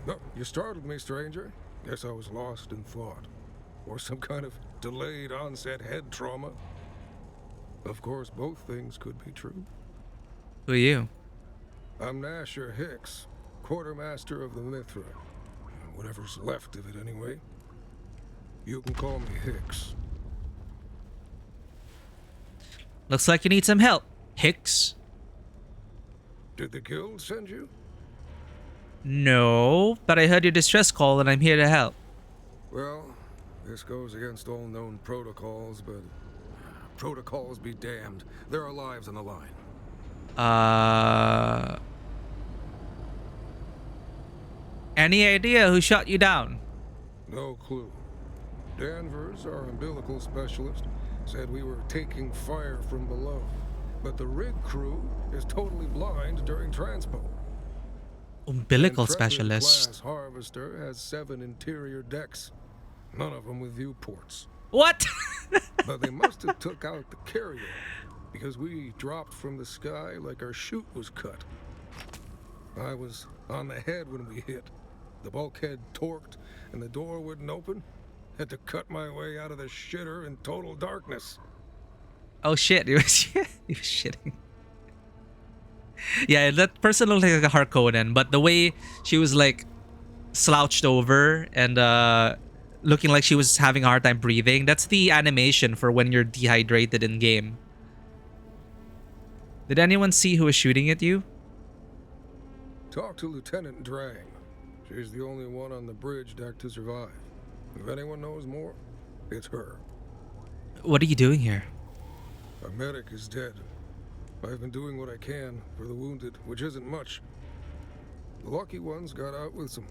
No, you startled me, stranger. Guess I was lost in thought. Or some kind of delayed onset head trauma. Of course, both things could be true. Who are you? I'm Nasher Hicks, quartermaster of the Mithra. Whatever's left of it, anyway. You can call me Hicks. Looks like you need some help, Hicks. Did the guild send you? No, but I heard your distress call and I'm here to help. Well, this goes against all known protocols, but protocols be damned. There are lives on the line. Any idea who shot you down? No clue. Danvers, our umbilical specialist, said we were taking fire from below, but the rig crew is totally blind during transpo. Umbilical The Intrepid specialist. class Harvester has 7 interior decks, none of them with viewports. What? But they must have took out the carrier, because we dropped from the sky like our chute was cut. I was on the head when we hit. The bulkhead torqued, and the door wouldn't open. Had to cut my way out of the shitter in total darkness. Oh shit, he was shitting. Yeah, that person looked like a Harkonnen, but the way she was like slouched over and looking like she was having a hard time breathing, that's the animation for when you're dehydrated in game. Did anyone see who was shooting at you? Talk to Lieutenant Drang. She's the only one on the bridge deck to survive. If anyone knows more, it's her. What are you doing here? Our medic is dead. I've been doing what I can for the wounded, which isn't much. The lucky ones got out with some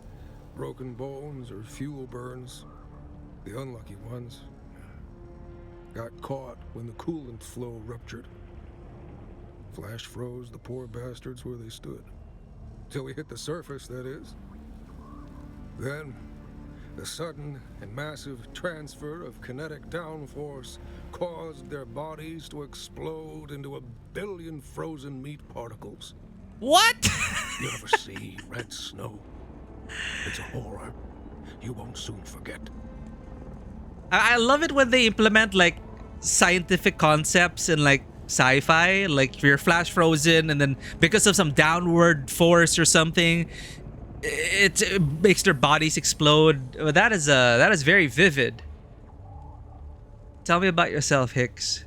broken bones or fuel burns. The unlucky ones got caught when the coolant flow ruptured. Flash froze the poor bastards where they stood. Till we hit the surface, that is. Then, the sudden and massive transfer of kinetic downforce caused their bodies to explode into a billion frozen meat particles. What? You ever see red snow? It's a horror you won't soon forget. I love it when they implement like scientific concepts in like sci-fi, like you're flash frozen and then because of some downward force or something, it makes their bodies explode. That is very vivid. Tell me about yourself, Hicks.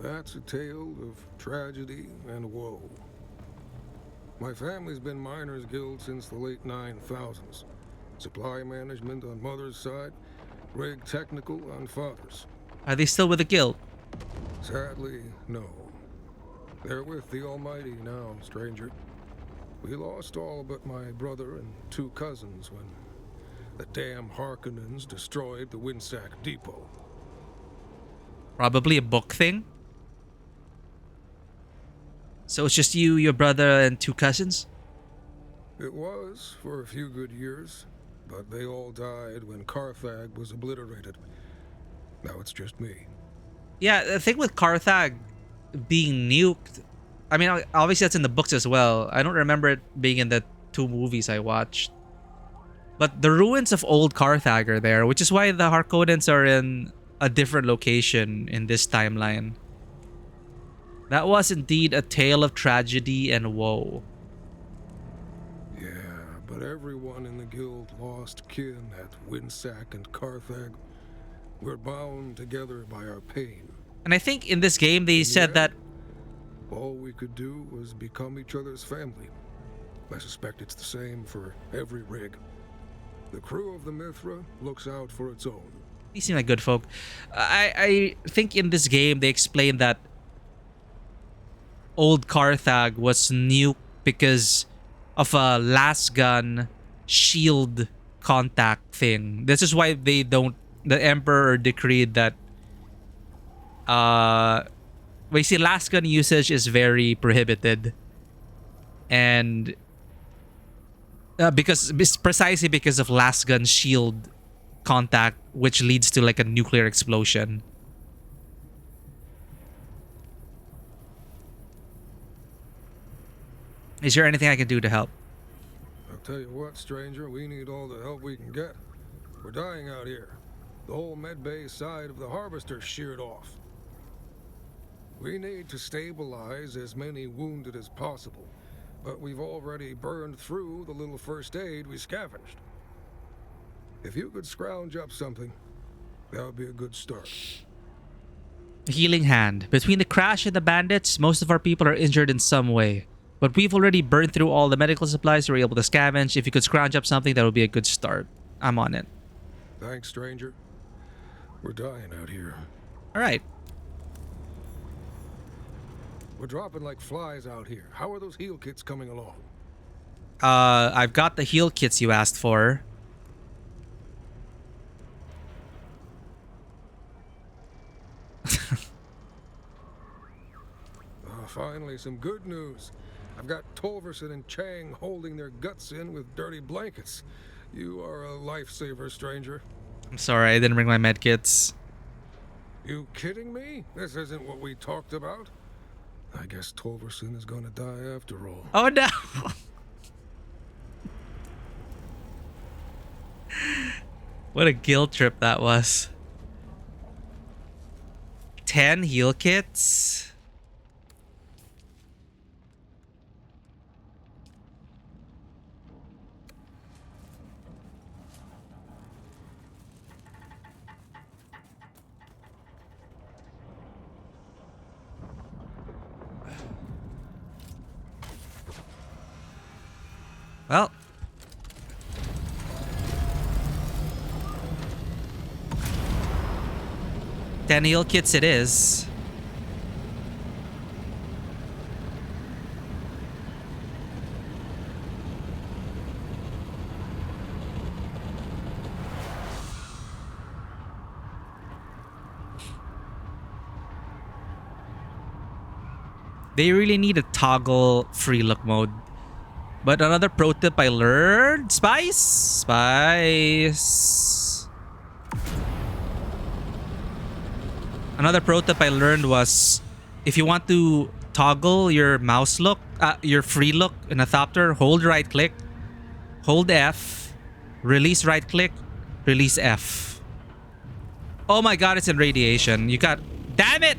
That's a tale of tragedy and woe. My family's been Miners Guild since the late 9000s. Supply management on mother's side, rig technical on father's. Are they still with the guild? Sadly, no. They're with the Almighty now, stranger. We lost all but my brother and 2 cousins when the damn Harkonnens destroyed the Windsack Depot. Probably a book thing. So it's just you, your brother, and 2 cousins? It was for a few good years, but they all died when Carthag was obliterated. Now it's just me. Yeah, the thing with Carthag being nuked, I mean, obviously that's in the books as well. I don't remember it being in the 2 movies I watched. But the ruins of old Carthag are there, which is why the Harkonnens are in a different location in this timeline. That was indeed a tale of tragedy and woe. Yeah, but everyone in the guild lost kin at Windsack and Carthag. We're bound together by our pain. And I think in this game they said that all we could do was become each other's family. I suspect it's the same for every rig. The crew of the Mithra looks out for its own. They seem like good folk. I think in this game they explained that old Carthag was nuked because of a lasgun shield contact thing. This is why they don't. The Emperor decreed that. We see lasgun usage is very prohibited, and precisely because of lasgun shield contact, which leads to like a nuclear explosion. Is there anything I can do to help? I'll tell you what, stranger, we need all the help we can get. We're dying out here. The whole medbay side of the harvester's sheared off. We need to stabilize as many wounded as possible, but we've already burned through the little first aid we scavenged. If you could scrounge up something, that would be a good start. Healing hand. Between the crash and the bandits, most of our people are injured in some way. But we've already burned through all the medical supplies we're able to scavenge. If you could scrounge up something, that would be a good start. I'm on it. Thanks, stranger. We're dying out here. All right. We're dropping like flies out here. How are those heal kits coming along? I've got the heal kits you asked for. Finally, some good news. I've got Tolverson and Chang holding their guts in with dirty blankets. You are a lifesaver, stranger. I'm sorry, I didn't bring my med kits. You kidding me? This isn't what we talked about. I guess Tolverson is gonna die after all. Oh no! What a guilt trip that was. 10 heal kits? Well, ten heal kits it is. They really need a toggle free look mode. But another pro tip I learned, Spice. Another pro tip I learned was if you want to toggle your mouse look, your free look in a Thopter, hold right click, hold F, release right click, release F. Oh my god, it's in radiation. You got, damn it!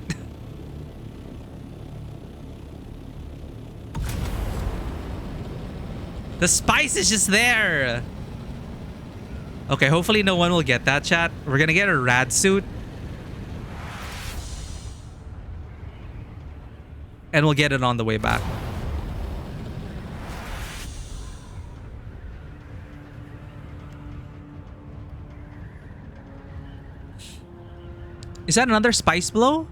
The spice is just there. Okay, hopefully no one will get that, chat. We're gonna get a rad suit. And we'll get it on the way back. Is that another spice blow?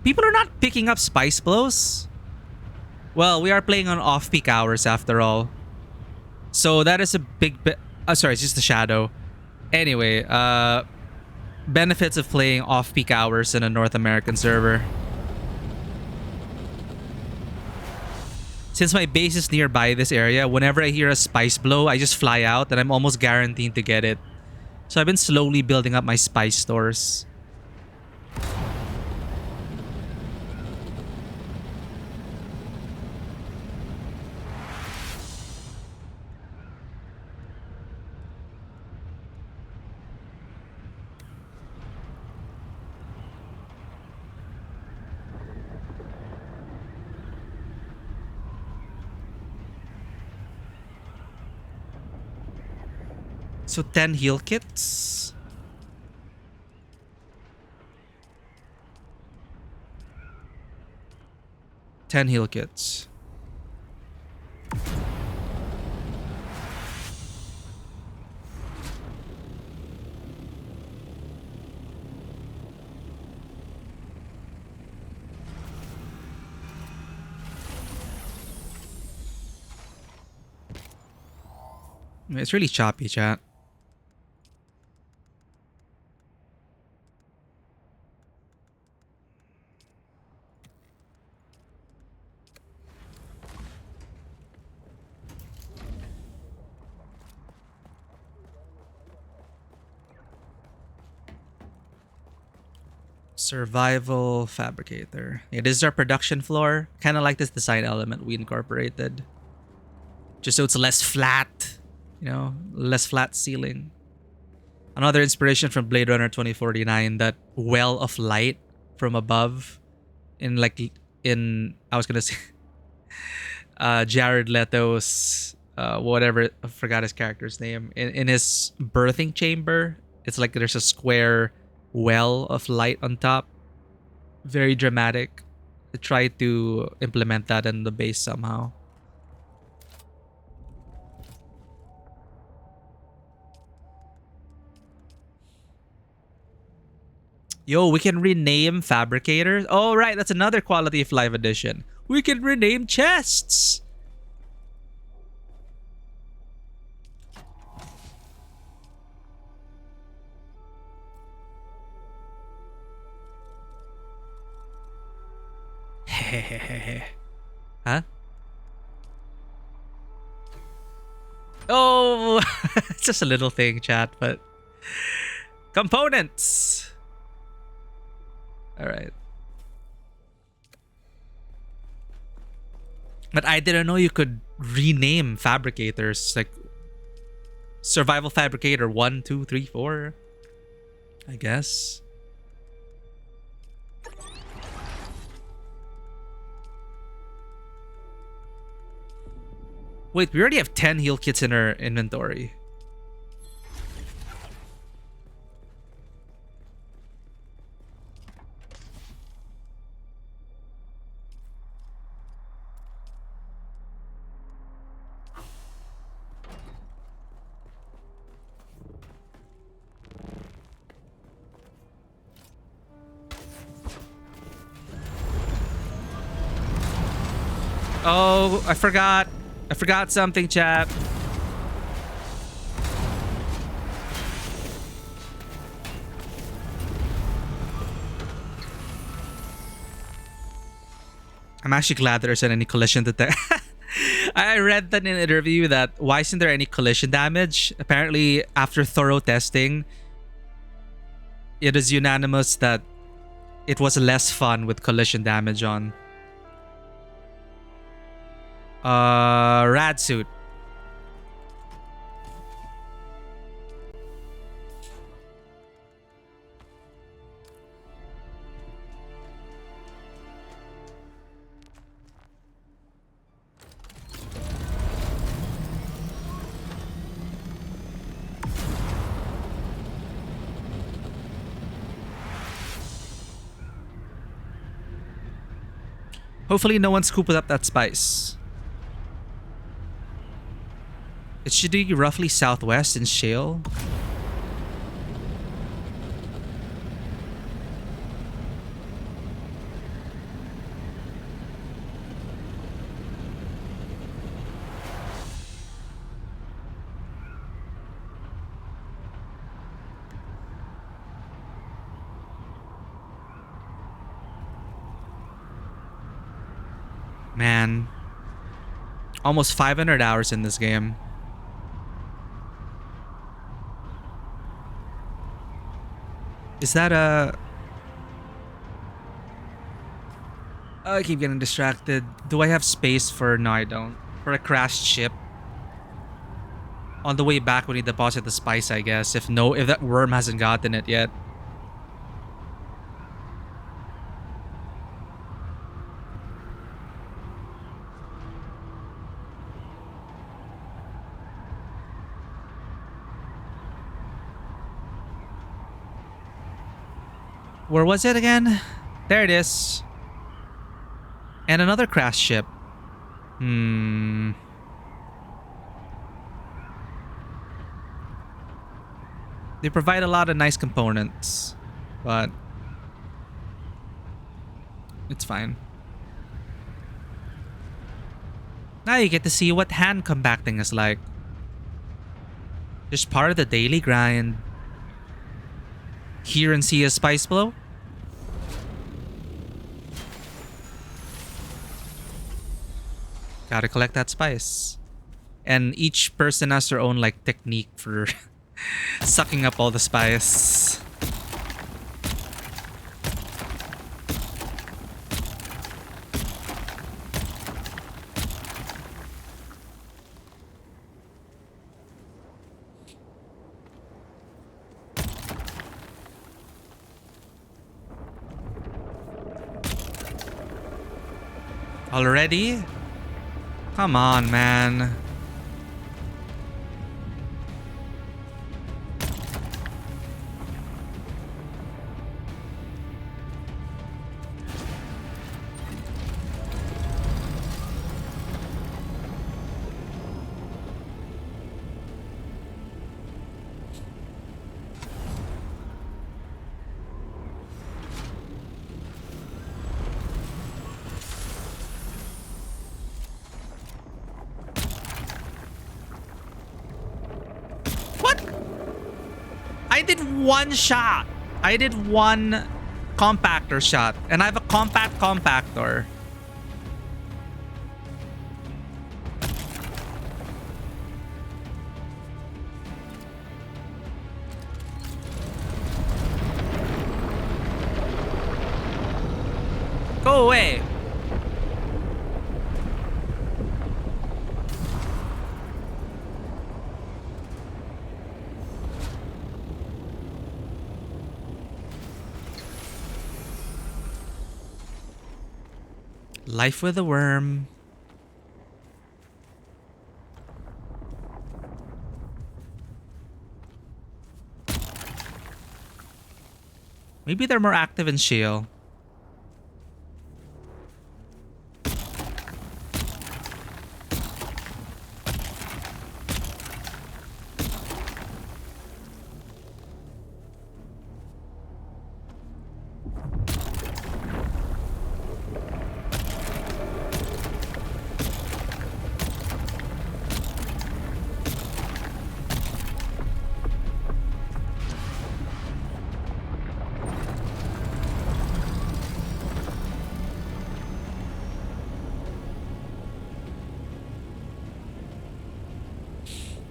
People are not picking up spice blows. Well, we are playing on off-peak hours after all. So that is a big bit. Oh, sorry, it's just a shadow. Anyway, benefits of playing off-peak hours in a North American server. Since my base is nearby this area, whenever I hear a spice blow, I just fly out and I'm almost guaranteed to get it. So I've been slowly building up my spice stores. So 10 heal kits. It's really choppy, chat. Survival fabricator. Yeah, this is our production floor. Kind of like this design element we incorporated. Just so it's less flat, you know, less flat ceiling. Another inspiration from Blade Runner 2049, that well of light from above in I was gonna say Jared Leto's whatever, I forgot his character's name. In his birthing chamber, it's like there's a square well of light on top. Very dramatic. I tried to implement that in the base somehow. Yo, we can rename fabricators. Oh, right. That's another quality of life addition. We can rename chests. Huh? Oh, it's just a little thing, chat, but components. All right. But I didn't know you could rename fabricators, like survival fabricator 1, 2, 3, 4. I guess. Wait, we already have 10 heal kits in our inventory. Oh, I forgot. I forgot something, chap. I'm actually glad there isn't any collision detect. I read that in an interview that why isn't there any collision damage? Apparently, after thorough testing, it is unanimous that it was less fun with collision damage on. Rad suit. Hopefully no one scooped up that spice. It should be roughly southwest in Shale. Man. Almost 500 hours in this game. Is that a... I keep getting distracted. Do I have space for... No, I don't. For a crashed ship. On the way back when you deposit the spice, I guess. If that worm hasn't gotten it yet. Where was it again? There it is. And another crashed ship. They provide a lot of nice components, but it's fine. Now you get to see what hand compacting is like. Just part of the daily grind. Hear and see a spice blow. Gotta collect that spice. And each person has their own like technique for sucking up all the spice. Already? Come on, man. I did one shot. I did one compactor shot. And I have a compact compactor. Go away. Life with a worm. Maybe they're more active in shale.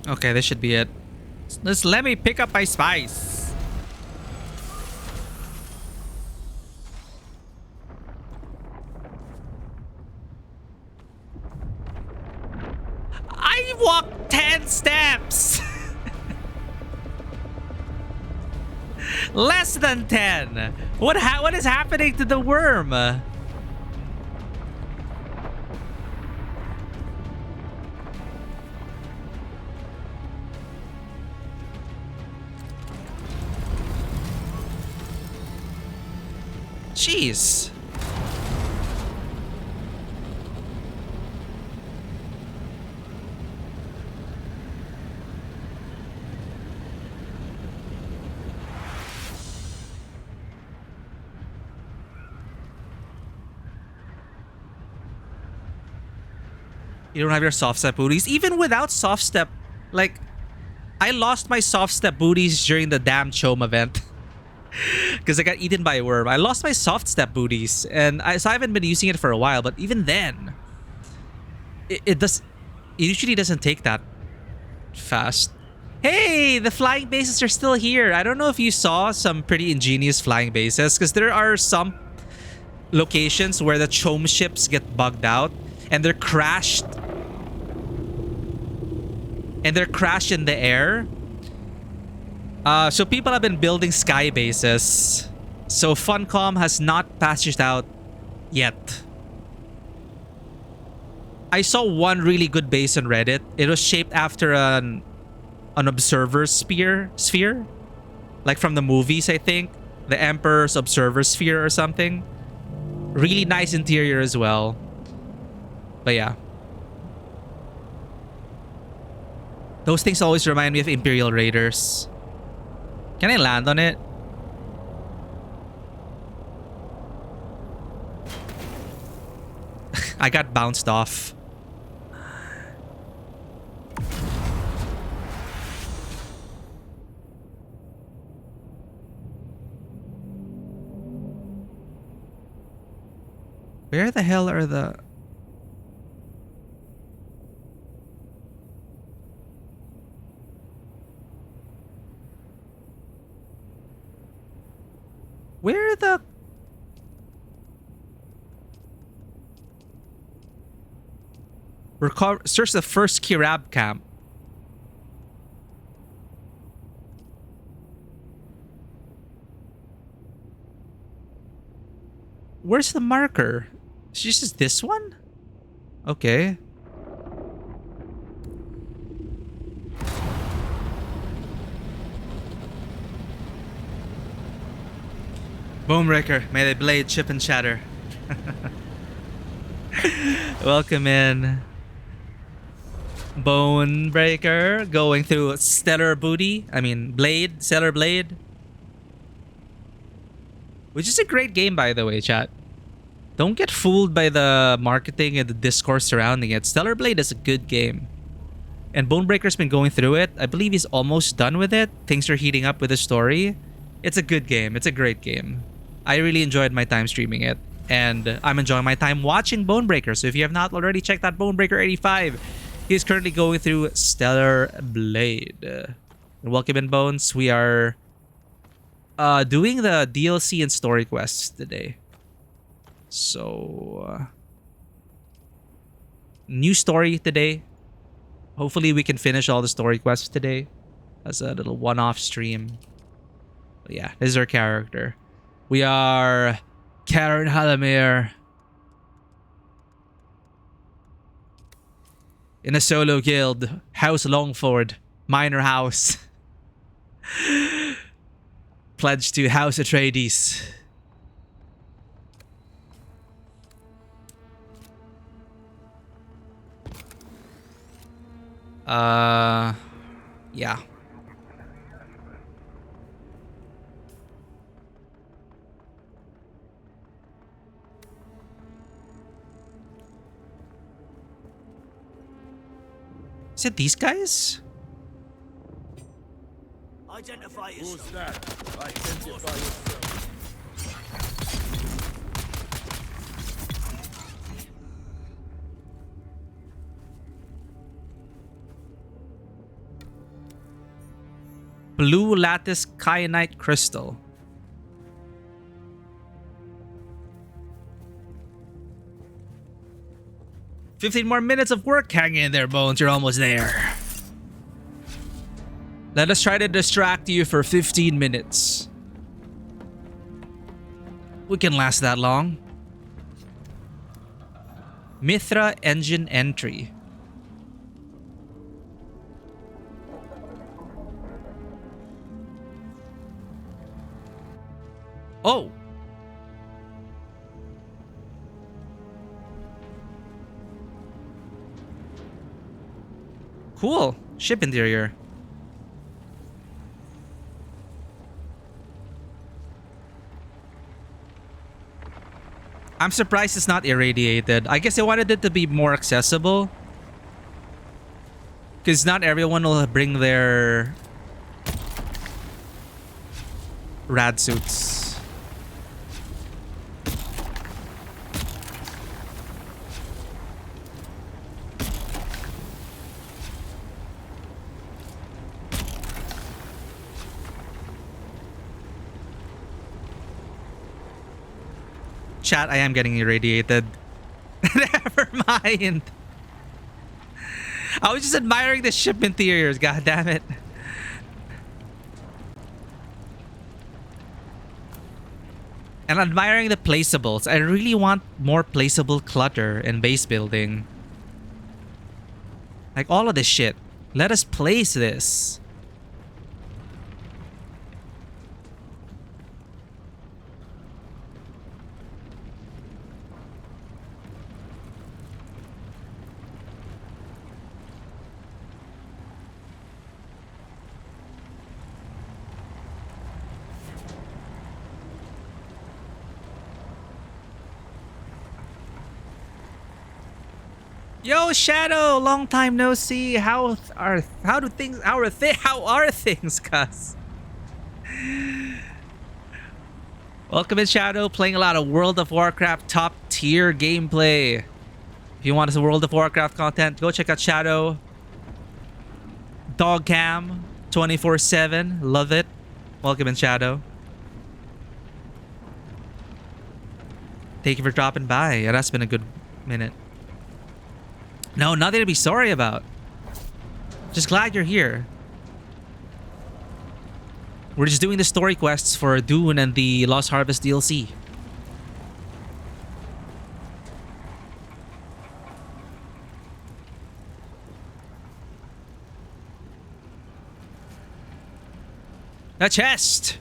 Okay, this should be it. Just let me pick up my spice. I walked 10 steps. Less than 10. What is happening to the worm? Jeez. You don't have your soft step booties. Even without soft step, like, I lost my soft step booties during the damn Chome event. Because I got eaten by a worm. I lost my soft step booties, and so I haven't been using it for a while. But even then, it usually doesn't take that fast. Hey, the flying bases are still here. I don't know if you saw some pretty ingenious flying bases, because there are some locations where the Chome ships get bugged out, and they're crashed, in the air. So people have been building sky bases. So Funcom has not patched it out yet. I saw one really good base on Reddit. It was shaped after an observer sphere, like from the movies, I think. The Emperor's observer sphere or something. Really nice interior as well. But yeah. Those things always remind me of Imperial Raiders. Can I land on it? I got bounced off. Where the hell are the... Where the... Search the first Kirab camp. Where's the marker? Is this just this one? Okay. Bonebreaker, may the blade chip and shatter. Welcome in. Bonebreaker going through stellar booty. I mean, blade, stellar blade. Which is a great game, by the way, chat. Don't get fooled by the marketing and the discourse surrounding it. Stellar Blade is a good game. And Bonebreaker's been going through it. I believe he's almost done with it. Things are heating up with the story. It's a good game. It's a great game. I really enjoyed my time streaming it. And I'm enjoying my time watching Bonebreaker. So if you have not already checked out Bonebreaker 85, he's currently going through Stellar Blade. Welcome in, Bones. We are doing the DLC and story quests today. So, new story today. Hopefully we can finish all the story quests today as a little one-off stream. But yeah, this is our character. We are Karen Halamir in a solo guild. House Longford, minor house. Pledged to House Atreides. Yeah. Is it these guys? Identify yourself. Who's that? Identify yourself. Blue lattice kyanite crystal. "15 more minutes of work. Hang in there, Bones. You're almost there. Let us try to distract you for 15 minutes. We can last that long." Mithra engine entry. Oh. Cool. Ship interior. I'm surprised it's not irradiated. I guess I wanted it to be more accessible. Because not everyone will bring their rad suits. Chat, I am getting irradiated. Never mind. I was just admiring the ship interiors, god damn it. And admiring the placeables. I really want more placeable clutter in base building. Like all of this shit. Let us place this. Yo, Shadow, long time no see. How are things, cuz? Welcome in, Shadow. Playing a lot of World of Warcraft top tier gameplay. If you want some World of Warcraft content, go check out Shadow. Dogcam 24/7. Love it. Welcome in, Shadow. Thank you for dropping by. Yeah, that's been a good minute. No, nothing to be sorry about. Just glad you're here. We're just doing the story quests for Dune and the Lost Harvest DLC. A chest!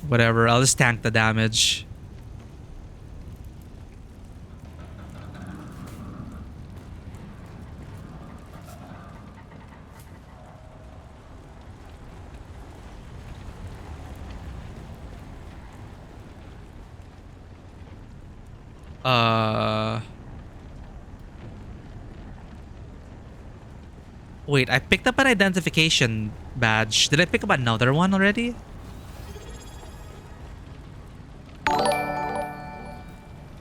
Whatever, I'll just tank the damage. Wait, I picked up an identification badge. Did I pick up another one already?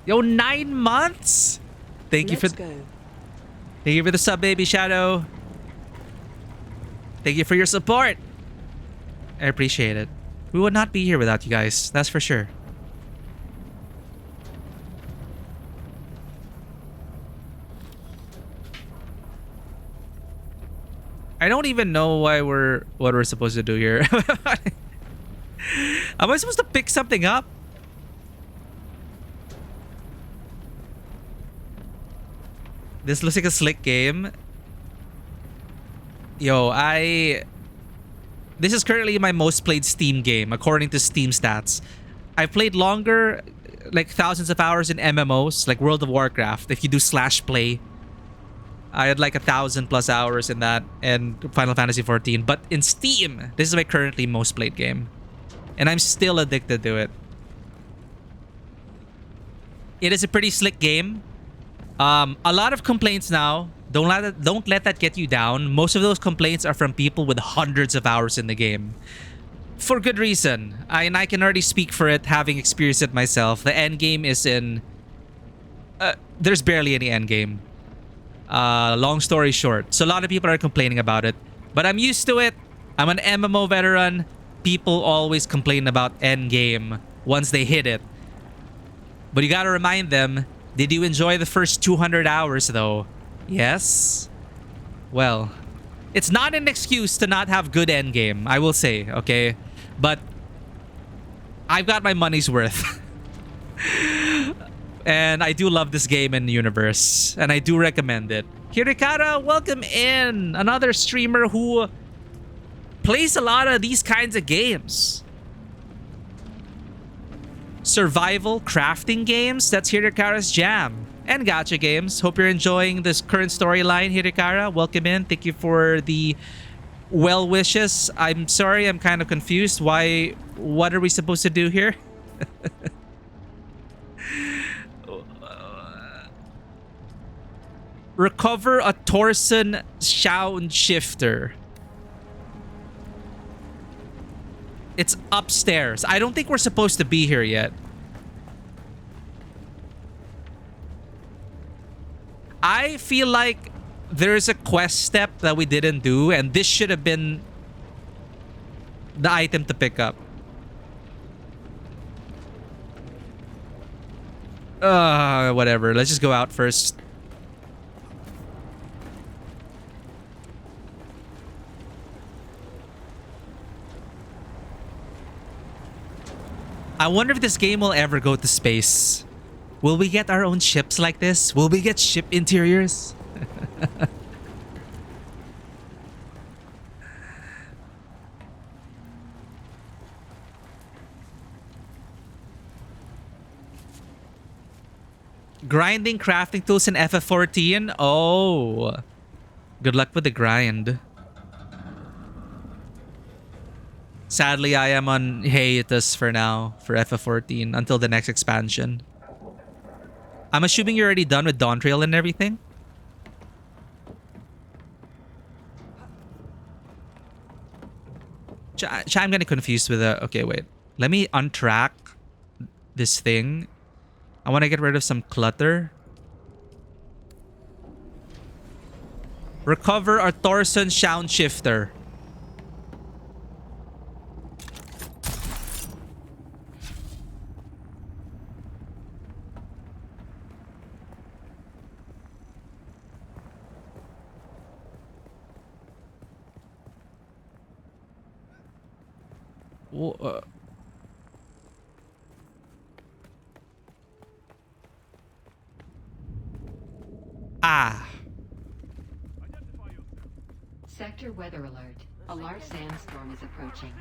Yo, 9 months? Thank you for the sub, baby Shadow. Thank you for your support. I appreciate it. We would not be here without you guys, that's for sure. I don't even know what we're supposed to do here. Am I supposed to pick something up? This looks like a slick game. Yo, this is currently my most played Steam game according to Steam stats. I've played longer, like thousands of hours in MMOs, like World of Warcraft. If you do /play, I had like 1,000+ hours in that, and Final Fantasy 14. But in Steam, this is my currently most played game, and I'm still addicted to it. It is a pretty slick game. A lot of complaints now. Don't let that get you down. Most of those complaints are from people with hundreds of hours in the game, for good reason. And I can already speak for it, having experienced it myself. The end game is in. There's barely any end game. Long story short, so a lot of people are complaining about it, but I'm used to it. I'm an MMO veteran. People always complain about end game once they hit it, but you gotta remind them, did you enjoy the first 200 hours though? Yes? Well, it's not an excuse to not have good end game, I will say, okay? But I've got my money's worth. And I do love this game and universe, and I do recommend it. Hirikara, welcome in. Another streamer who plays a lot of these kinds of games. Survival crafting games, that's Hirikara's jam. And gacha games. Hope you're enjoying this current storyline, Hirikara. Welcome in. Thank you for the well wishes. I'm sorry, I'm kind of confused. What are we supposed to do here? Recover a Torsen sound shifter. It's upstairs. I don't think we're supposed to be here yet. I feel like there's a quest step that we didn't do, and this should have been the item to pick up. Whatever. Let's just go out first. I wonder if this game will ever go to space. Will we get our own ships like this? Will we get ship interiors? Grinding crafting tools in FF14? Oh. Good luck with the grind. Sadly, I am on hiatus for now for FF14 until the next expansion. I'm assuming you're already done with Dawntrail and everything? I'm getting confused with the... Okay, wait. Let me untrack this thing. I want to get rid of some clutter. Recover our Thorson sound shifter. Ah. Sector weather alert. A large sandstorm is approaching.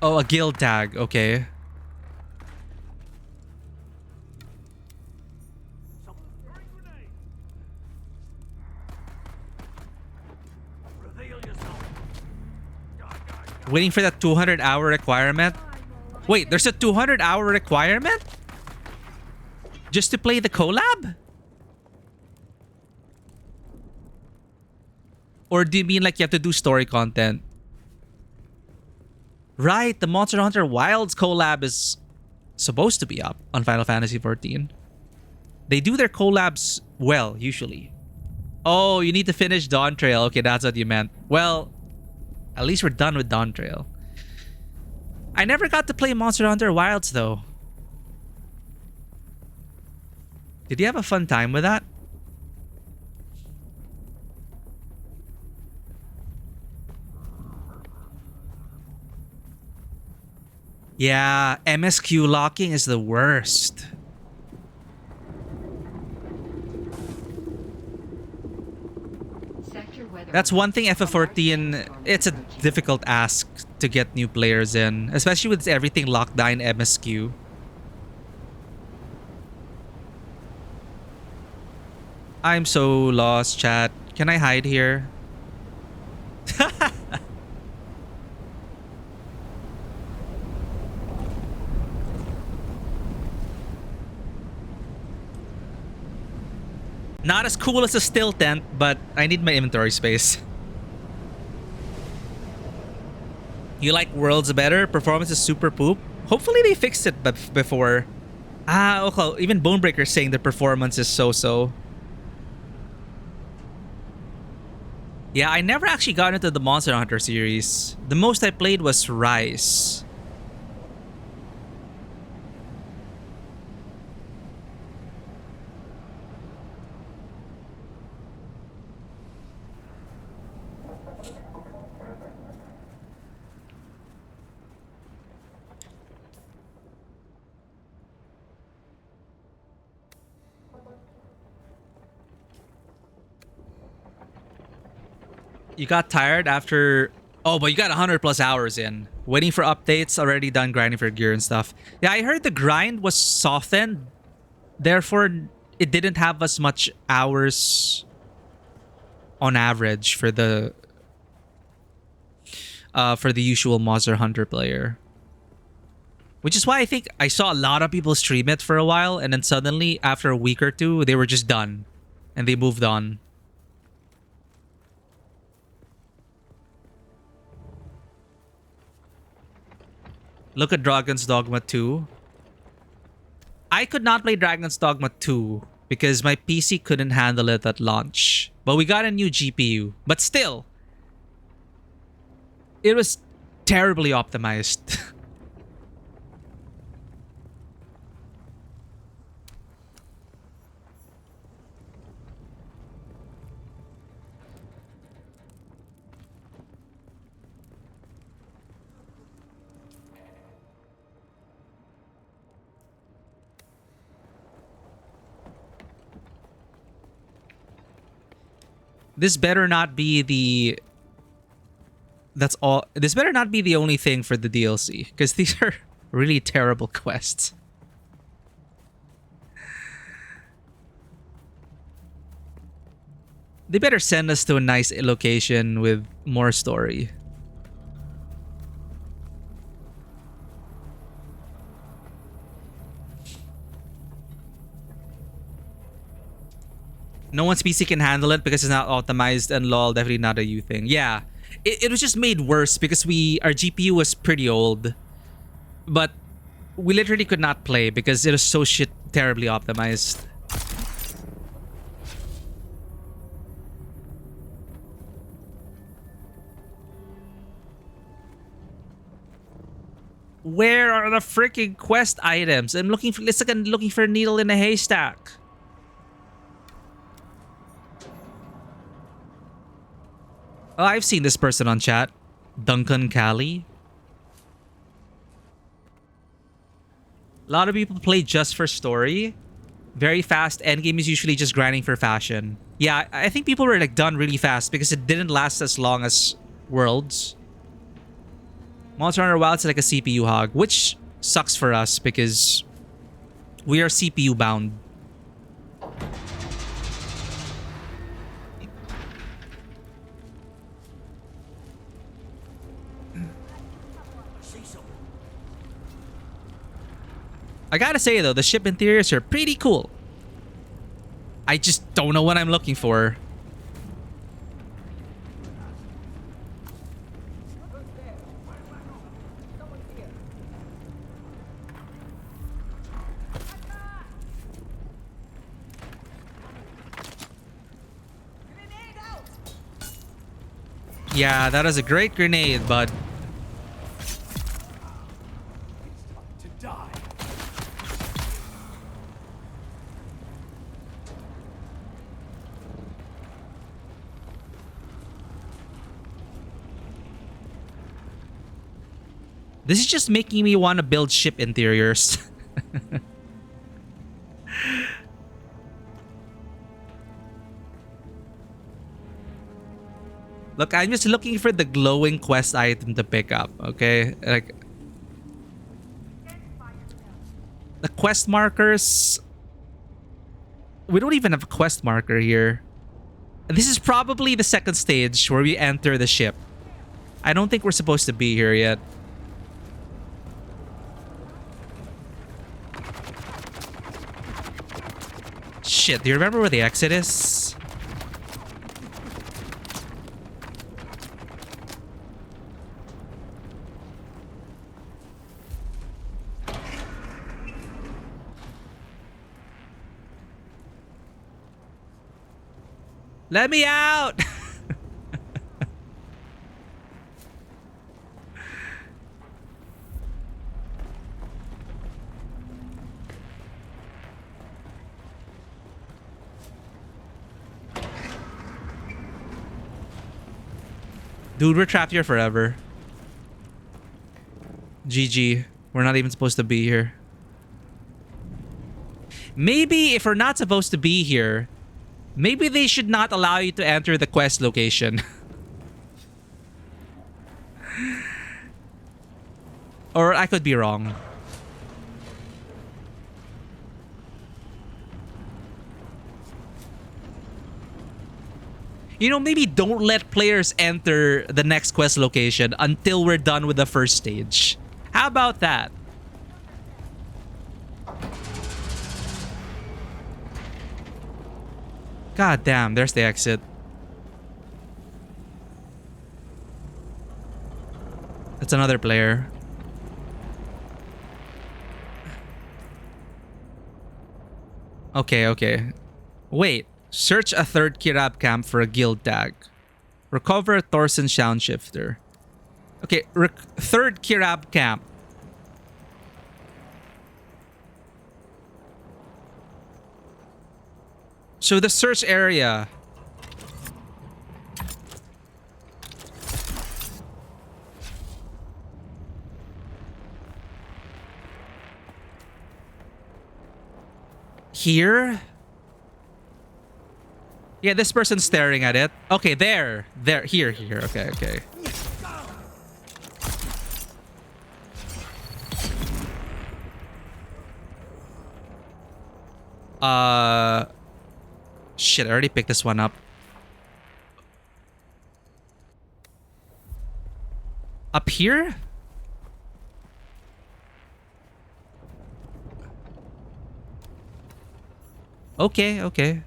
Oh, a guild tag. Okay. Waiting for that 200-hour requirement. Wait, there's a 200-hour requirement? Just to play the collab? Or do you mean like you have to do story content? Right, the Monster Hunter Wilds collab is supposed to be up on Final Fantasy XIV. They do their collabs well, usually. Oh, you need to finish Dawn Trail. Okay, that's what you meant. Well, at least we're done with Dawn Trail. I never got to play Monster Hunter Wilds, though. Did you have a fun time with that? Yeah, MSQ locking is the worst. That's one thing FF14, it's a difficult ask to get new players in, especially with everything locked down in MSQ. I'm so lost, chat. Can I hide here? Not as cool as a still tent, but I need my inventory space. You like Worlds better? Performance is super poop. Hopefully they fixed it before. Ah, okay. Even Bonebreaker is saying the performance is so-so. Yeah, I never actually got into the Monster Hunter series. The most I played was Rise. You got tired after... Oh, but you got 100 plus hours in. Waiting for updates, already done grinding for gear and stuff. Yeah, I heard the grind was softened. Therefore, it didn't have as much hours on average for the usual Monster Hunter player. Which is why I think I saw a lot of people stream it for a while, and then suddenly, after a week or two, they were just done. And they moved on. Look at Dragon's Dogma 2. I could not play Dragon's Dogma 2 because my PC couldn't handle it at launch. But we got a new GPU. But still, it was terribly optimized. This better not be the... That's all. This better not be the only thing for the DLC. Because these are really terrible quests. They better send us to a nice location with more story. No one's PC can handle it because it's not optimized, and lol, definitely not a you thing. Yeah, It was just made worse because our GPU was pretty old, but we literally could not play because it was so shit terribly optimized. Where are the freaking quest items? I'm looking for. It's like I'm looking for a needle in a haystack. Oh, I've seen this person on chat. Duncan Callie. A lot of people play just for story. Very fast. Endgame is usually just grinding for fashion. Yeah, I think people were like done really fast because it didn't last as long as Worlds. Monster Hunter Wilds is like a CPU hog, which sucks for us because we are CPU bound. I gotta say though, the ship interiors are pretty cool. I just don't know what I'm looking for. Yeah, that is a great grenade, bud. This is just making me want to build ship interiors. Look, I'm just looking for the glowing quest item to pick up, okay? Like the quest markers. We don't even have a quest marker here. This is probably the second stage where we enter the ship. I don't think we're supposed to be here yet. Shit, do you remember where the exit is? Let me out! Dude, we're trapped here forever. GG. We're not even supposed to be here. Maybe if we're not supposed to be here, maybe they should not allow you to enter the quest location. Or I could be wrong. You know, maybe don't let players enter the next quest location until we're done with the first stage. How about that? God damn, there's the exit. That's another player. Okay, okay. Wait. Search a third Kirab camp for a guild tag. Recover a Thorson sound shifter. Okay, third Kirab camp. So the search area. Here? Yeah, this person's staring at it. Okay, there. There. Here. Okay, okay. Shit, I already picked this one up. Up here? Okay, okay.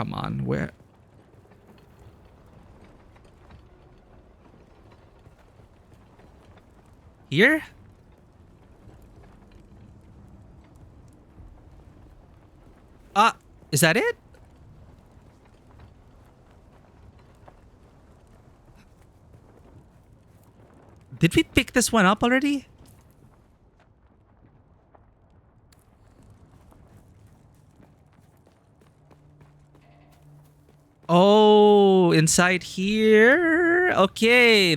come on. Where? Here? Is that it? Did we pick this one up already? Oh, inside here. Okay.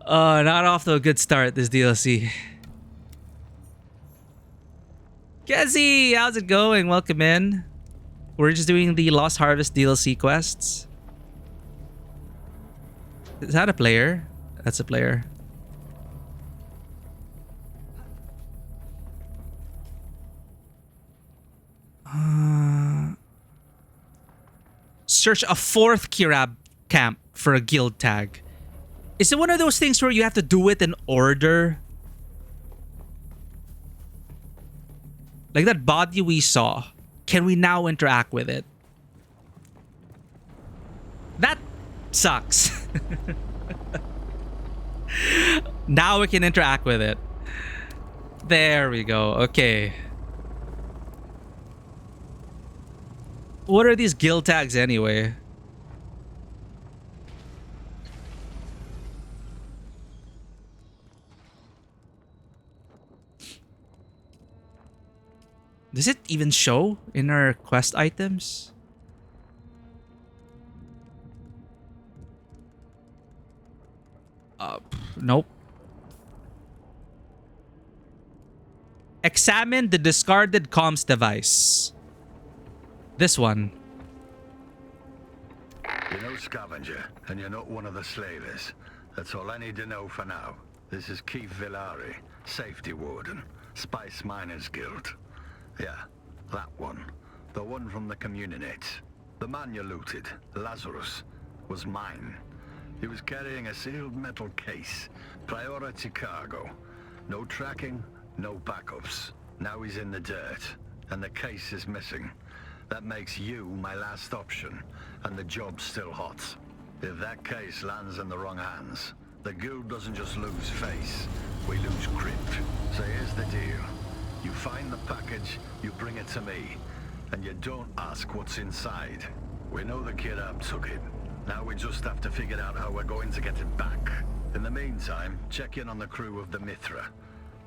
Not off to a good start, this DLC. Kezi, how's it going? Welcome in. We're just doing the Lost Harvest DLC quests. Is that a player? That's a player. Search a 4th Kirab camp for a guild tag. Is it one of those things where you have to do it in order? Like that body we saw. Can we now interact with it? That sucks. Now we can interact with it. There we go. Okay. What are these guild tags anyway? Does it even show in our quest items? Nope. Examine the discarded comms device. This one. You're no scavenger, and you're not one of the slavers. That's all I need to know for now. This is Keith Villari, Safety Warden, Spice Miners Guild. Yeah, that one. The one from the Communinates. The man you looted, Lazarus, was mine. He was carrying a sealed metal case. Priority cargo. No tracking, no backups. Now he's in the dirt, and the case is missing. That makes you my last option, and the job's still hot. If that case lands in the wrong hands, the guild doesn't just lose face, we lose grip. So here's the deal. You find the package, you bring it to me, and you don't ask what's inside. We know the Kirab took it. Now we just have to figure out how we're going to get it back. In the meantime, check in on the crew of the Mithra.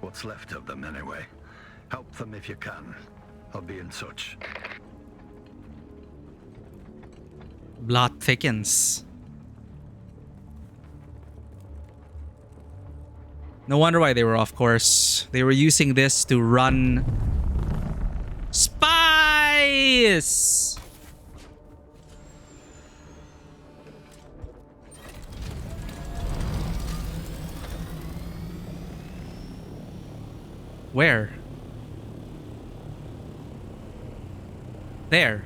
What's left of them, anyway. Help them if you can. I'll be in touch. Blot thickens. No wonder why they were off course. They were using this to run spies. Where? There.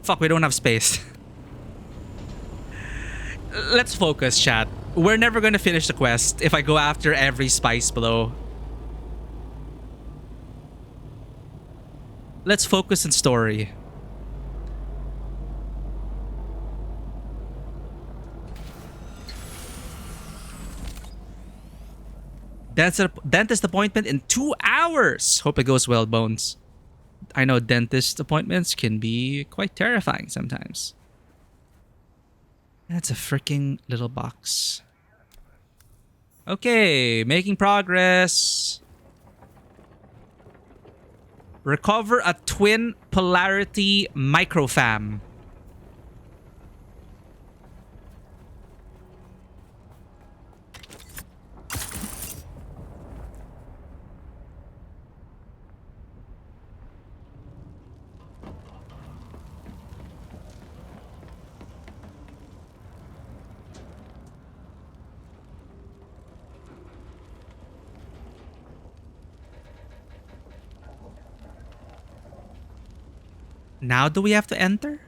Fuck, we don't have space. Let's focus, chat. We're never gonna finish the quest if I go after every spice blow. Let's focus on story. Dentist appointment in 2 hours. Hope it goes well, Bones. I know dentist appointments can be quite terrifying sometimes. That's a freaking little box. Okay, making progress. Recover a twin polarity microfam. Now do we have to enter?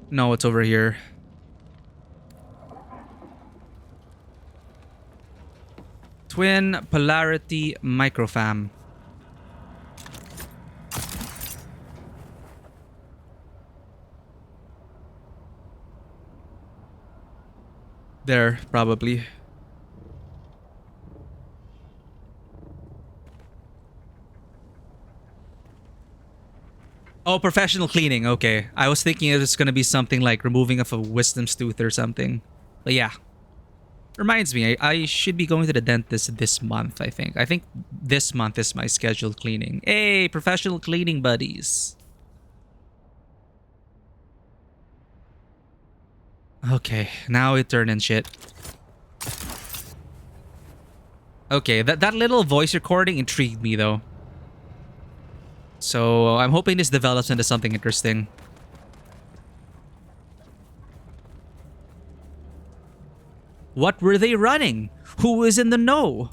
No, it's over here. Twin polarity microfam. There, probably. Oh, professional cleaning. Okay. I was thinking it was going to be something like removing of a wisdom's tooth or something. But yeah. Reminds me, I should be going to the dentist this month, I think. I think this month is my scheduled cleaning. Hey, professional cleaning buddies. Okay, now we turn in shit. Okay, that little voice recording intrigued me though. So I'm hoping this develops into something interesting. What were they running? Who is in the know?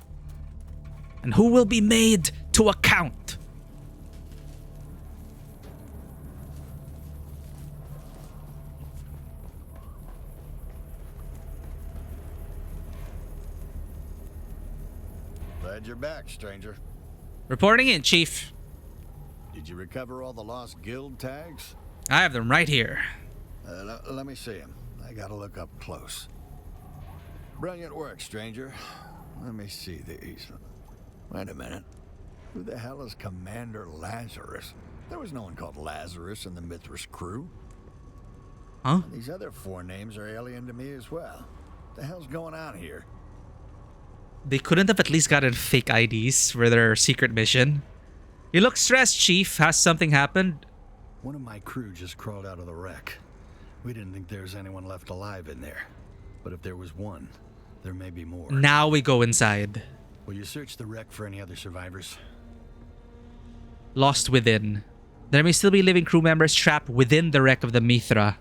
And who will be made to account? Glad you're back, stranger. Reporting in, Chief. Did you recover all the lost guild tags? I have them right here. Let me see them. I gotta look up close. Brilliant work, stranger. Let me see these. Wait a minute. Who the hell is Commander Lazarus? There was no one called Lazarus in the Mithras crew. Huh? These other 4 names are alien to me as well. What the hell's going on here? They couldn't have at least gotten fake IDs for their secret mission. You look stressed, Chief. Has something happened? One of my crew just crawled out of the wreck. We didn't think there was anyone left alive in there. But if there was one, there may be more. Now we go inside. Will you search the wreck for any other survivors? Lost within. There may still be living crew members trapped within the wreck of the Mithra.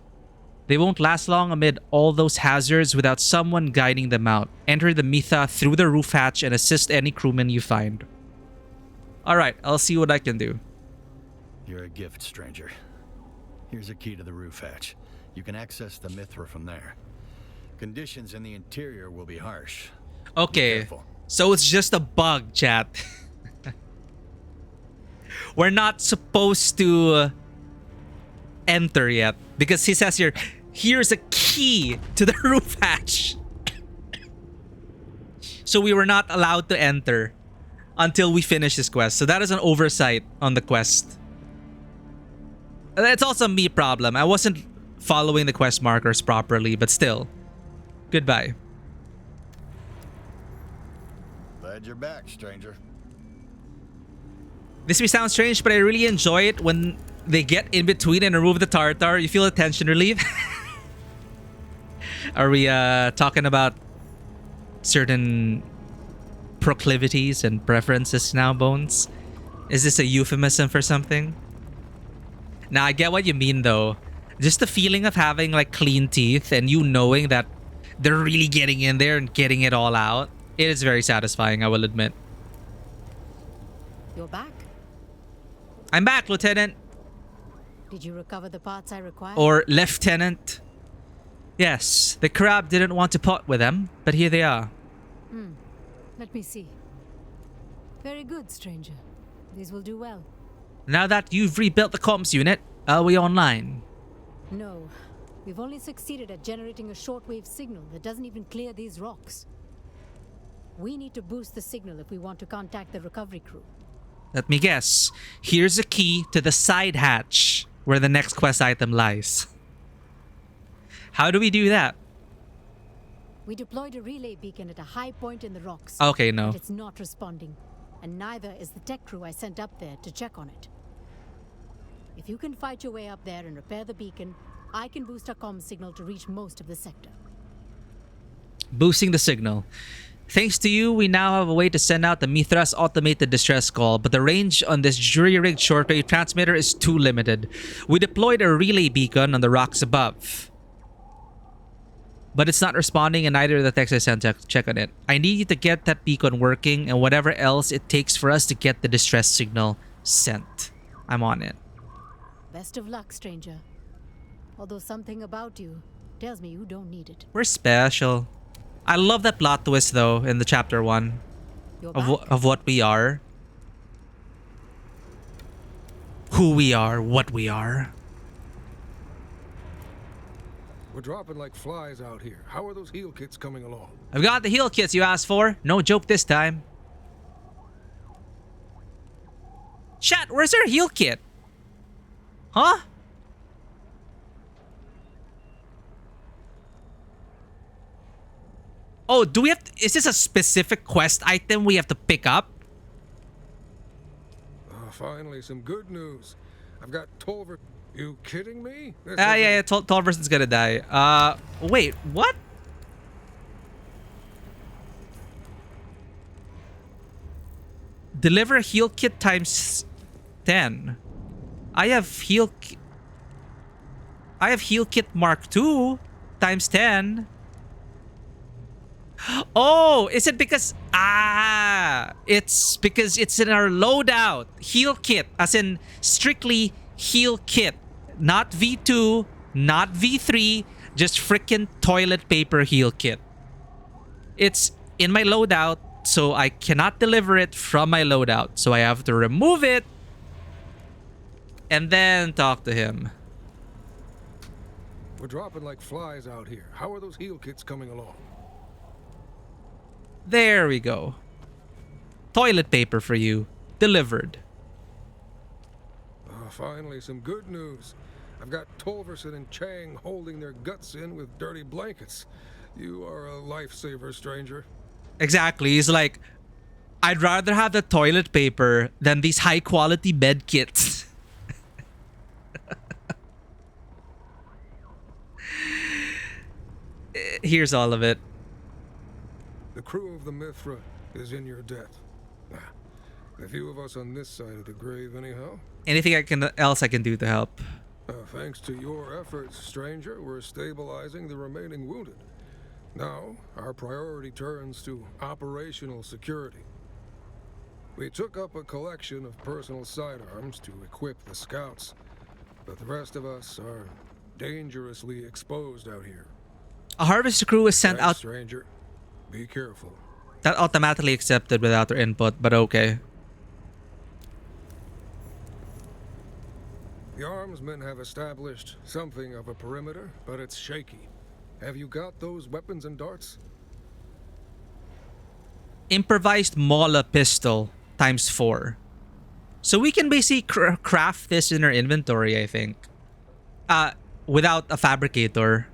They won't last long amid all those hazards without someone guiding them out. Enter the Mithra through the roof hatch and assist any crewman you find. Alright, I'll see what I can do. You're a gift, stranger. Here's a key to the roof hatch. You can access the Mithra from there. Conditions in the interior will be harsh. Okay, so it's just a bug, chat. We're not supposed to enter yet because he says here, here's a key to the roof hatch. So we were not allowed to enter until we finish this quest. So that is an oversight on the quest. It's also a me problem. I wasn't following the quest markers properly, but still. Goodbye. Glad you're back, stranger. This may sound strange, but I really enjoy it when they get in between and remove the tartar. You feel the tension relief. Are we talking about certain proclivities and preferences now, Bones? Is this a euphemism for something? Now, I get what you mean, though. Just the feeling of having, like, clean teeth and you knowing that they're really getting in there and getting it all out. It is very satisfying, I will admit. You're back. I'm back, Lieutenant. Did you recover the parts I required? Or Lieutenant. Yes, the crab didn't want to part with them, but here they are. Let me see. Very good, stranger. These will do well. Now that you've rebuilt the comms unit, are we online? No. We've only succeeded at generating a shortwave signal that doesn't even clear these rocks. We need to boost the signal if we want to contact the recovery crew. Let me guess. Here's a key to the side hatch where the next quest item lies. How do we do that? We deployed a relay beacon at a high point in the rocks. Okay, no. But it's not responding. And neither is the tech crew I sent up there to check on it. If you can fight your way up there and repair the beacon, I can boost our comm signal to reach most of the sector. Boosting the signal. Thanks to you, we now have a way to send out the Mithra's automated distress call, but the range on this jury-rigged shortwave transmitter is too limited. We deployed a relay beacon on the rocks above, but it's not responding, and neither of the techs I sent to check on it. I need you to get that beacon working and whatever else it takes for us to get the distress signal sent. I'm on it. Best of luck, stranger. Although something about you tells me you don't need it. We're special. I love that plot twist, though, in the chapter 1 You're of what we are. Who we are, what we are. We're dropping like flies out here. How are those heal kits coming along? I've got the heal kits you asked for. No joke this time. Chat, where's our heal kit? Huh? Oh, do we have to, is this a specific quest item we have to pick up? Oh, finally, some good news. I've got Tolver. You kidding me? Yeah, Tolverson's gonna die. Wait, what? Deliver heal kit times 10. I have heal kit Mark 2 times 10. Oh, is it because it's because it's in our loadout. Heal kit, as in strictly heal kit, not V2, not V3, just freaking toilet paper heal kit. It's in my loadout, so I cannot deliver it from my loadout. So I have to remove it and then talk to him. We're dropping like flies out here. How are those heal kits coming along? There we go. Toilet paper for you. Delivered. Oh, finally, some good news. I've got Tolverson and Chang holding their guts in with dirty blankets. You are a lifesaver, stranger. Exactly. He's like, I'd rather have the toilet paper than these high quality bed kits. Here's all of it. The crew of the Mithra is in your debt. A few of us on this side of the grave, anyhow. Anything else I can do to help? Thanks to your efforts, stranger, we're stabilizing the remaining wounded. Now, our priority turns to operational security. We took up a collection of personal sidearms to equip the scouts, but the rest of us are dangerously exposed out here. A harvester crew is sent Thanks, out. stranger. Be careful. That automatically accepted without their input, but okay. The armsmen have established something of a perimeter, but it's shaky. Have you got those weapons and darts? Improvised Mola pistol times 4. So we can basically craft this in our inventory, I think. Without a fabricator.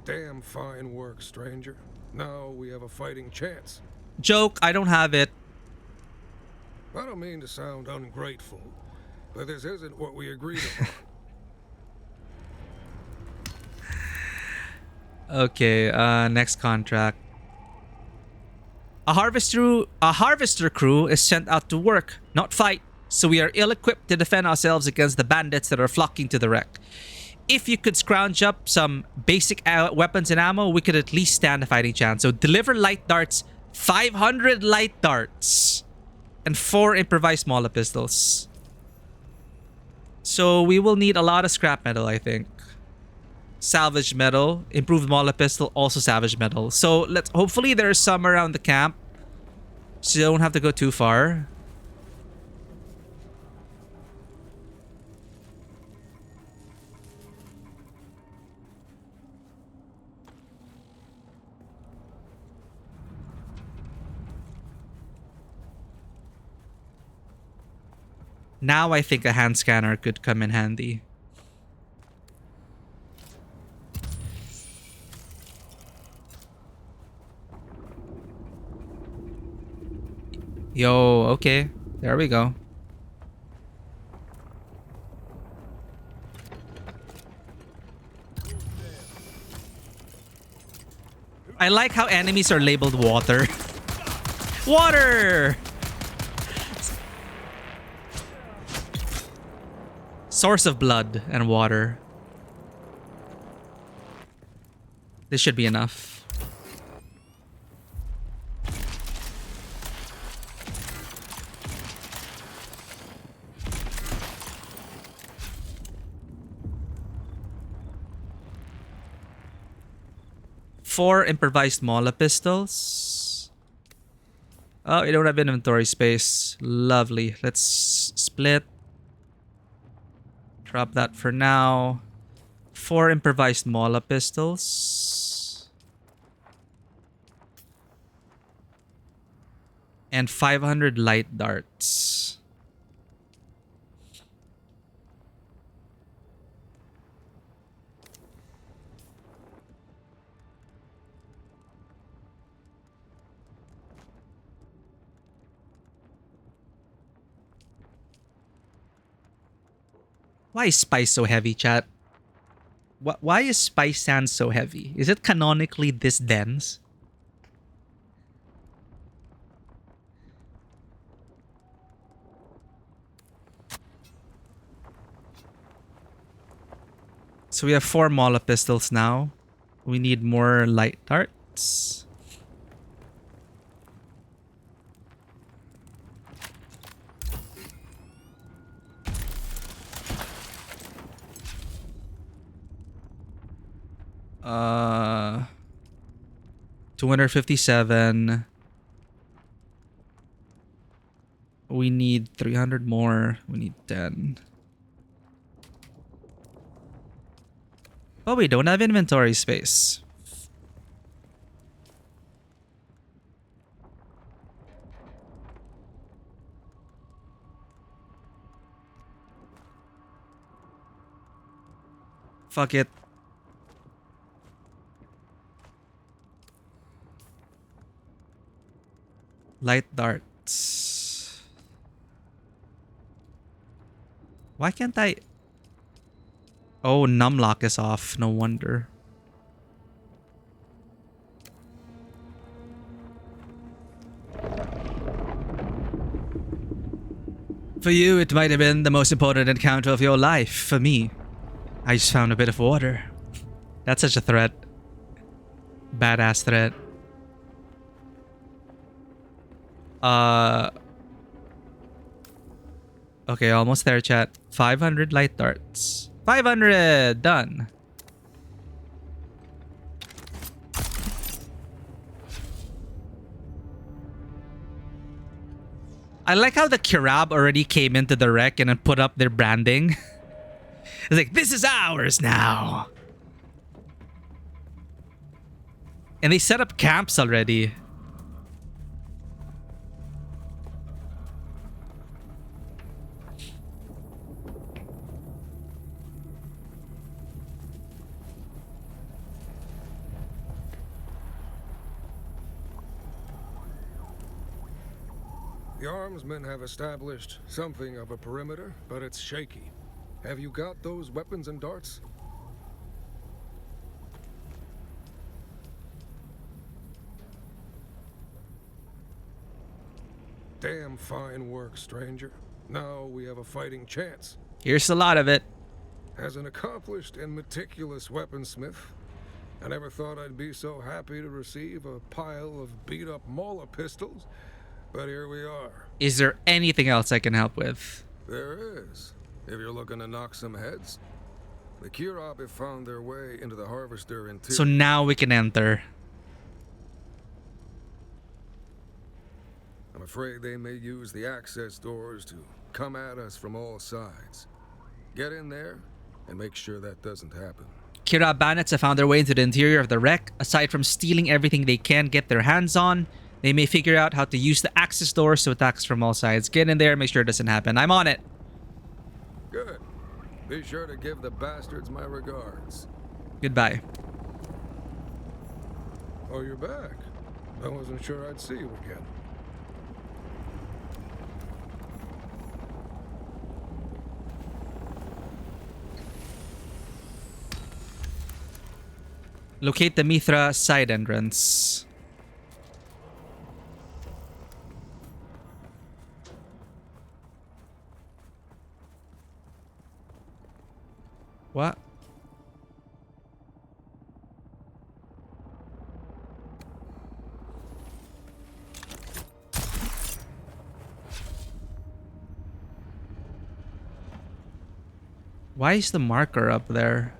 Damn fine work, stranger. Now we have a fighting chance. Joke, I don't have it. I don't mean to sound ungrateful, but this isn't what we agreed upon. Okay, next contract. A harvester crew is sent out to work, not fight, so we are ill-equipped to defend ourselves against the bandits that are flocking to the wreck. If you could scrounge up some basic weapons and ammo, we could at least stand a fighting chance. So deliver light darts, 500 light darts, and 4 improvised Mola pistols. So we will need a lot of scrap metal, I think. Salvage metal, improved Mola pistol, also salvage metal. So hopefully there's some around the camp, so you don't have to go too far. Now I think a hand scanner could come in handy. Yo, okay. There we go. I like how enemies are labeled water. Water! Source of blood and water. This should be enough. Four improvised Mola pistols. Oh, you don't have inventory space. Lovely. Let's split. Drop that for now. 4 improvised Mola pistols. And 500 light darts. Why is spice so heavy, chat? Why is spice sand so heavy? Is it canonically this dense? So we have 4 Mola pistols now. We need more light darts. Uh, 257. We need 300 more. We need 10. Oh, we don't have inventory space. Fuck it. Light darts. Why can't I... Oh, numlock is off. No wonder. For you, it might have been the most important encounter of your life. For me, I just found a bit of water. That's such a threat. Badass threat. Okay, almost there, chat. 500 light darts. 500! Done. I like how the Kirab already came into the wreck and then put up their branding. It's like, this is ours now. And they set up camps already. The armsmen have established something of a perimeter, but it's shaky. Have you got those weapons and darts? Damn fine work, stranger. Now we have a fighting chance. Here's a lot of it. As an accomplished and meticulous weaponsmith, I never thought I'd be so happy to receive a pile of beat-up Mola pistols, but here we are. Is there anything else I can help with? There is, if you're looking to knock some heads. The Kirab have found their way into the Harvester interior. So now we can enter. I'm afraid they may use the access doors to come at us from all sides. Get in there and make sure that doesn't happen. Kirab bandits have found their way into the interior of the wreck. Aside from stealing everything they can get their hands on, they may figure out how to use the access doors to attack us from all sides. Get in there and make sure it doesn't happen. I'm on it. Good. Be sure to give the bastards my regards. Goodbye. Oh, you're back. I wasn't sure I'd see you again. Locate the Mithra side entrance. What? Why is the marker up there?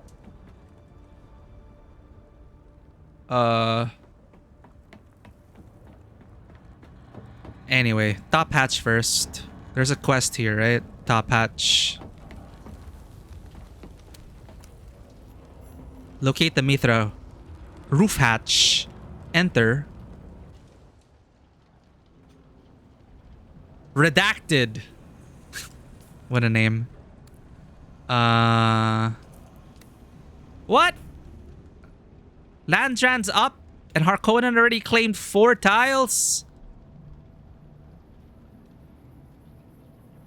Anyway, top hatch first. There's a quest here, right? Top hatch. Locate the Mithra roof hatch. Enter. Redacted. What a name. What? Landran's up and Harkonnen already claimed 4 tiles?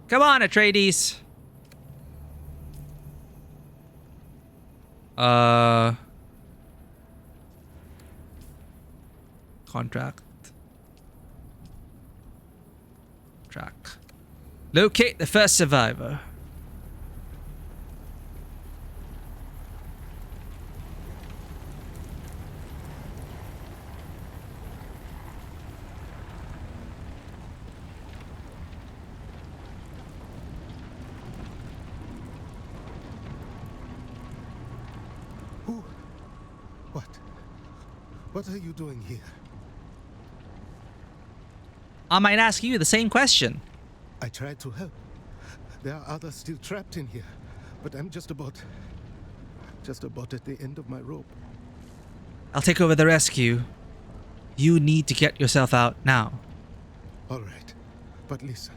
Come on, Atreides. Contract. Track. Locate the first survivor. What are you doing here? I might ask you the same question. I tried to help. There are others still trapped in here, but I'm just about at the end of my rope. I'll take over the rescue. You need to get yourself out now. All right, but listen.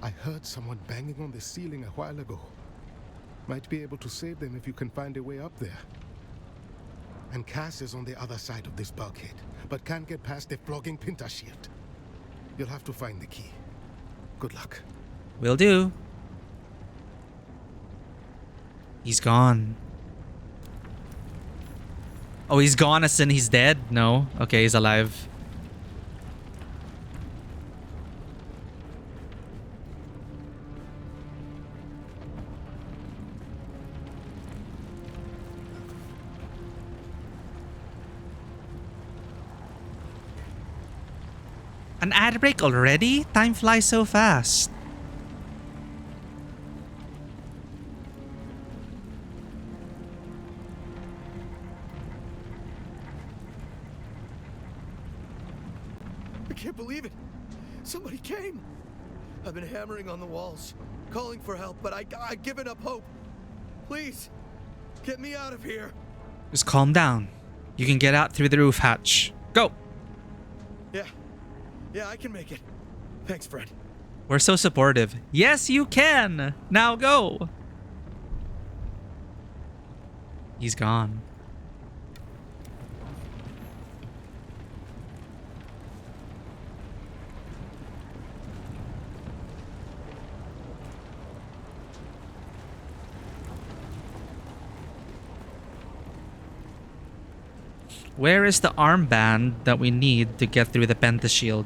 I heard someone banging on the ceiling a while ago. Might be able to save them if you can find a way up there. And Cass is on the other side of this bulkhead, but can't get past the flogging Pinta shield. You'll have to find the key. Good luck. Will do. He's gone. Oh, he's gone as in he's dead? No. Okay, he's alive. An ad break already? Time flies so fast. I can't believe it. Somebody came. I've been hammering on the walls, calling for help, but I've given up hope. Please, get me out of here. Just calm down. You can get out through the roof hatch. Go! Yeah, I can make it. Thanks, friend. We're so supportive. Yes, you can! Now go! He's gone. Where is the armband that we need to get through the pentashield?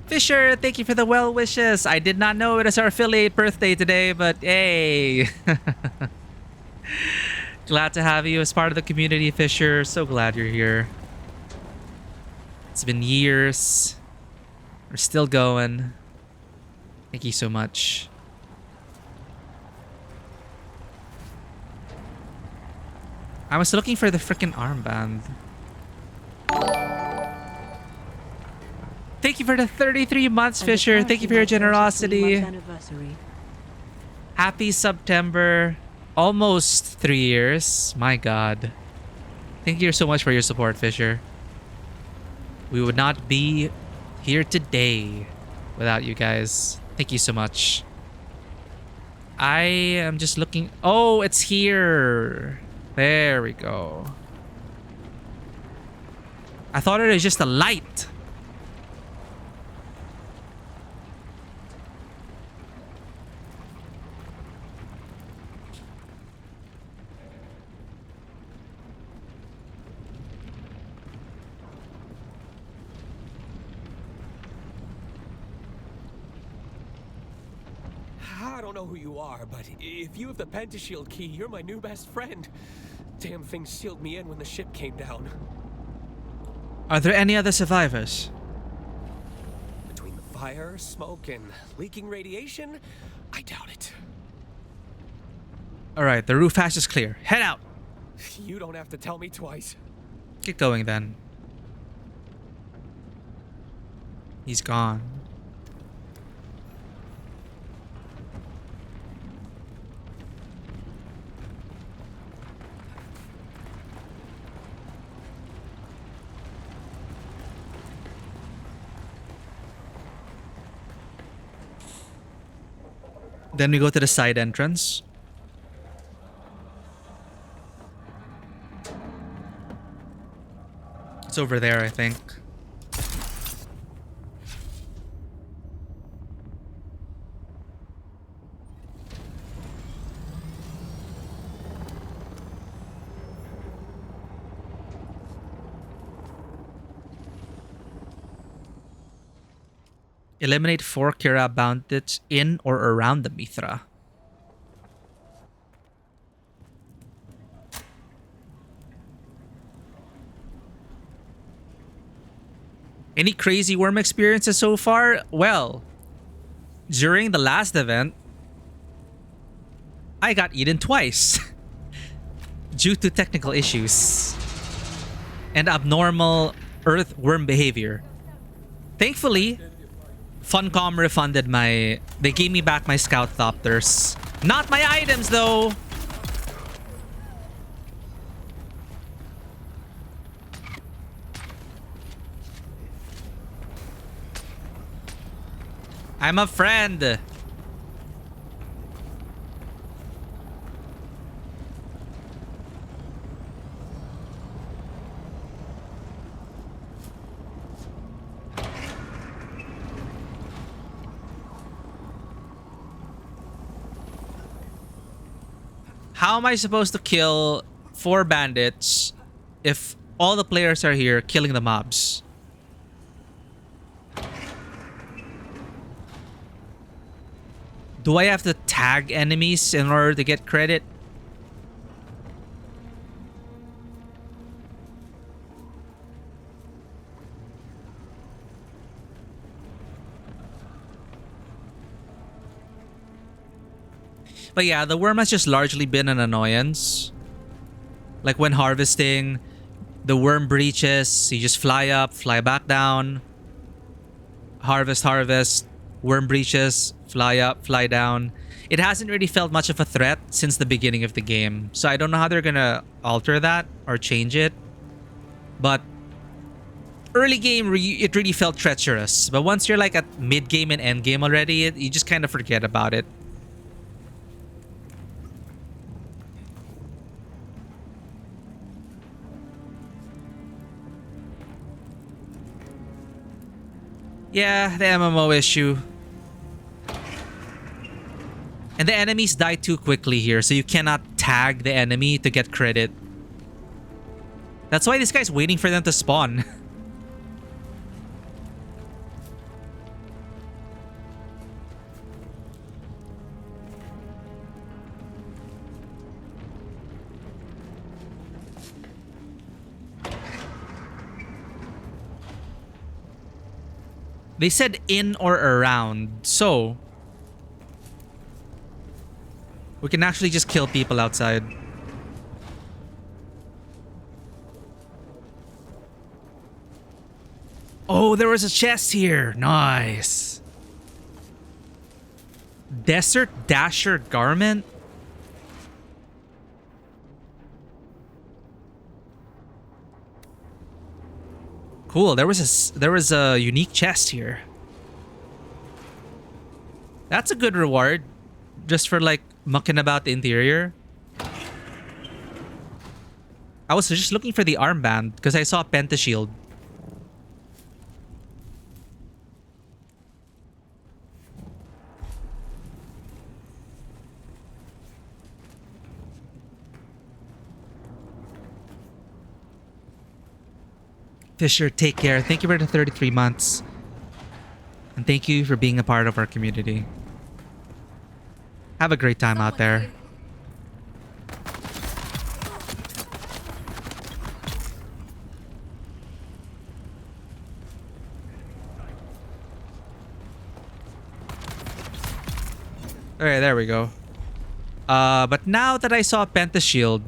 Fisher, thank you for the well wishes. I did not know it is our affiliate birthday today, but hey. Glad to have you as part of the community, Fisher. So glad you're here. It's been years. We're still going. Thank you so much. I was looking for the freaking armband. Thank you for the 33 months, Fisher. Thank you for your generosity. Happy September. Almost 3 years. My God. Thank you so much for your support, Fisher. We would not be here today without you guys. Thank you so much. I am just looking. Oh, it's here. There we go. I thought it was just a light. I don't know who you are, but if you have the pentashield key, you're my new best friend. Damn thing sealed me in when the ship came down. Are there any other survivors? Between the fire, smoke, and leaking radiation, I doubt it. All right, the roof hatch is clear. Head out. You don't have to tell me twice. Get going then. He's gone. Then we go to the side entrance. It's over there, I think. Eliminate 4 Kira bandits in or around the Mithra. Any crazy worm experiences so far? Well, during the last event, I got eaten twice due to technical issues and abnormal earthworm behavior. Thankfully, Funcom refunded my... They gave me back my scout thopters. Not my items, though! I'm a friend! How am I supposed to kill 4 bandits if all the players are here killing the mobs? Do I have to tag enemies in order to get credit? But yeah, the worm has just largely been an annoyance. Like when harvesting, the worm breaches, you just fly up, fly back down. Harvest, harvest, worm breaches, fly up, fly down. It hasn't really felt much of a threat since the beginning of the game. So I don't know how they're gonna alter that or change it. But early game, it really felt treacherous. But once you're like at mid game and end game already, you just kind of forget about it. Yeah, the MMO issue. And the enemies die too quickly here, so you cannot tag the enemy to get credit. That's why this guy's waiting for them to spawn. They said in or around, so we can actually just kill people outside. Oh, there was a chest here. Nice. Desert Dasher garment. Cool. There was a unique chest here. That's a good reward, just for like mucking about the interior. I was just looking for the armband because I saw a pentashield. Fisher, take care. Thank you for the 33 months. And thank you for being a part of our community. Have a great time out there. Alright, there we go. But now that I saw Pentashield,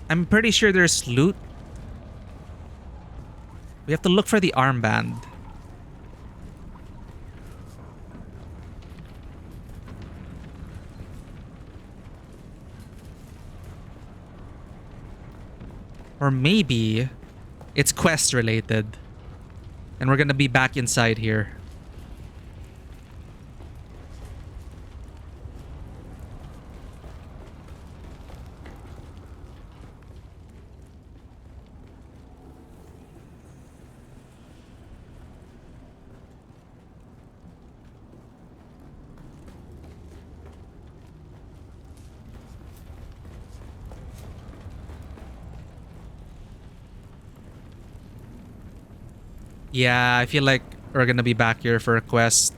I'm pretty sure there's loot. We have to look for the armband. Or maybe it's quest related. And we're gonna be back inside here. Yeah, I feel like we're gonna be back here for a quest.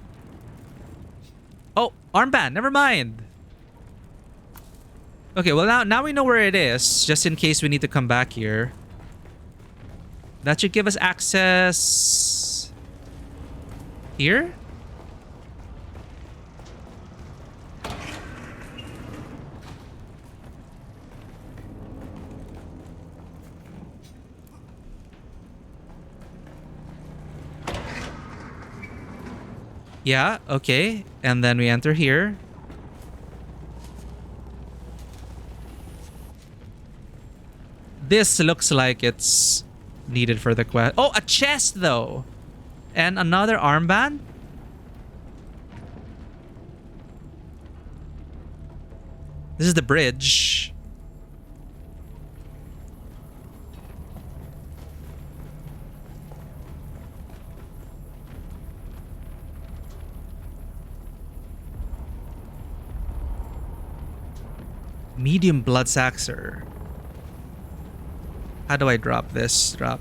Oh, armband, never mind. Okay, well now we know where it is, just in case we need to come back here. That should give us access here? Yeah, okay. And then we enter here. This looks like it's needed for the quest. Oh, a chest though. And another armband? This is the bridge. Medium blood saxer. How do I drop this? Drop.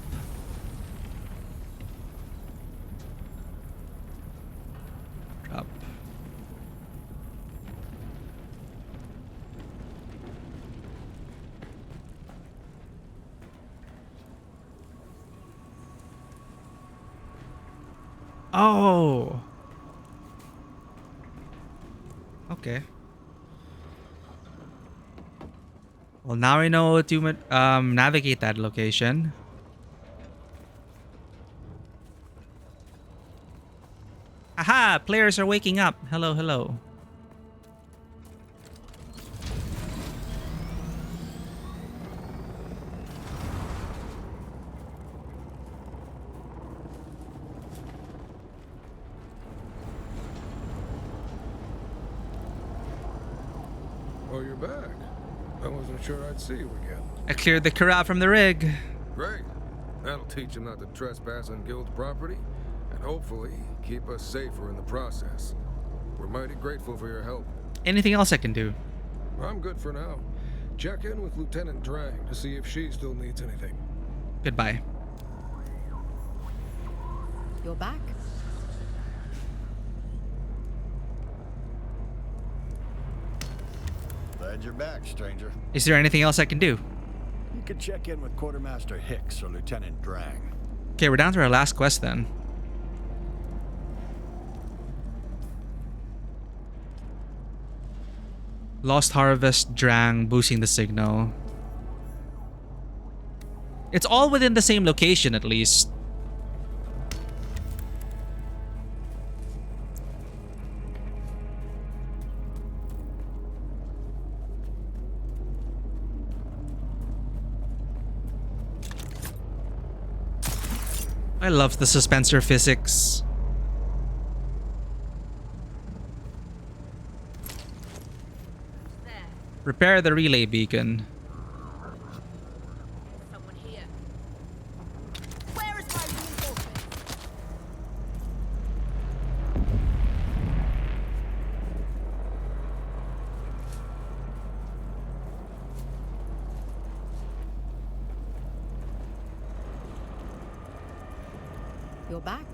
Drop. Oh. Okay. Well, now I know to navigate that location. Aha! Players are waking up. Hello, hello. Oh, you're back. I wasn't sure I'd see you again. I cleared the corral from the rig. Great. That'll teach him not to trespass on guild property, and hopefully keep us safer in the process. We're mighty grateful for your help. Anything else I can do? I'm good for now. Check in with Lieutenant Drang to see if she still needs anything. Goodbye. You're back. Glad you're back, stranger. Is there anything else I can do? You could check in with Quartermaster Hicks or Lieutenant Drang. Okay, we're down to our last quest then. Lost Harvest, Drang, boosting the signal. It's all within the same location at least. I love the suspensor physics. Repair the relay beacon. Someone here. Where is my reinforcement? You're back?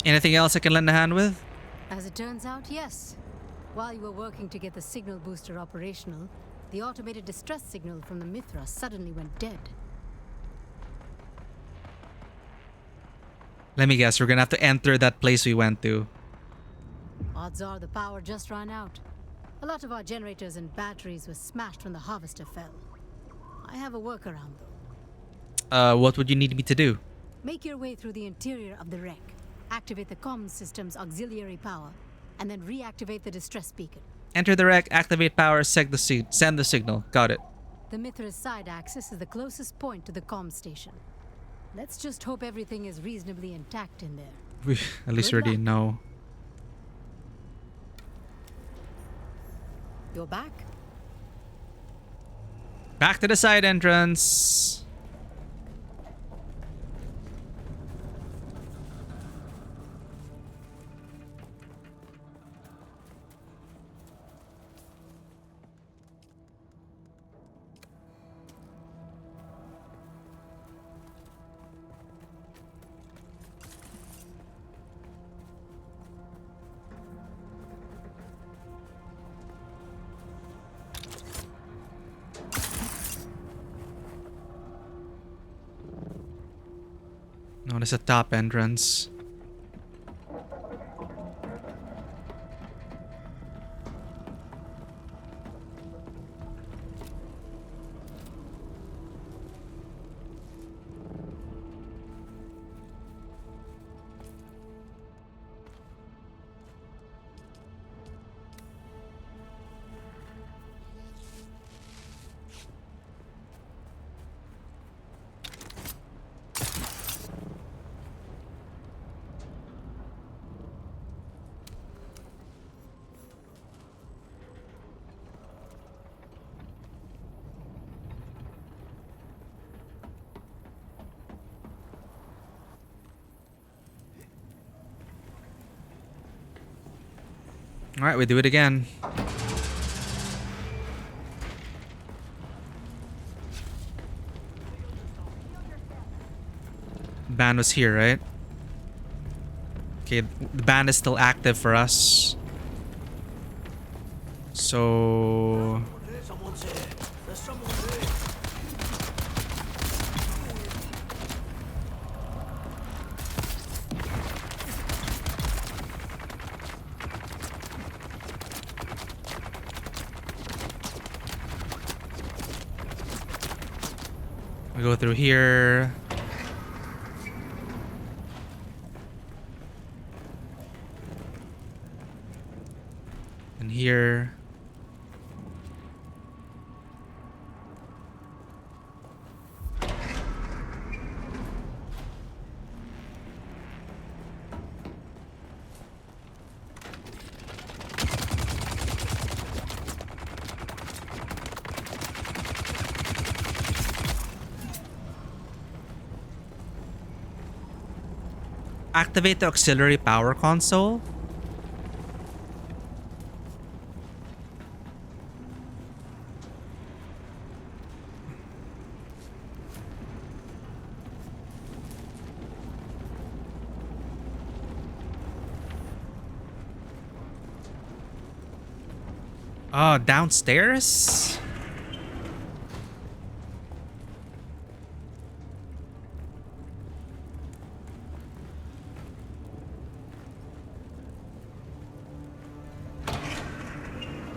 Anything else I can lend a hand with? As it turns out, yes. While you were working to get the signal booster operational, the automated distress signal from the Mithra suddenly went dead. Let me guess, we're gonna have to enter that place we went to. Odds are the power just ran out. A lot of our generators and batteries were smashed when the harvester fell. I have a workaround though. What would you need me to do? Make your way through the interior of the wreck, activate the comms system's auxiliary power, and then reactivate the distress beacon. Enter the wreck, activate power, send the signal. Got it. The Mithra's side axis is the closest point to the comm station. Let's just hope everything is reasonably intact in there. At least we Good already luck. know. You're back? Back to the side entrance. No, there's a top entrance. All right, we do it again. Band was here, right? Okay, the band is still active for us. So we go through here. And here. Activate the auxiliary power console. Oh, downstairs?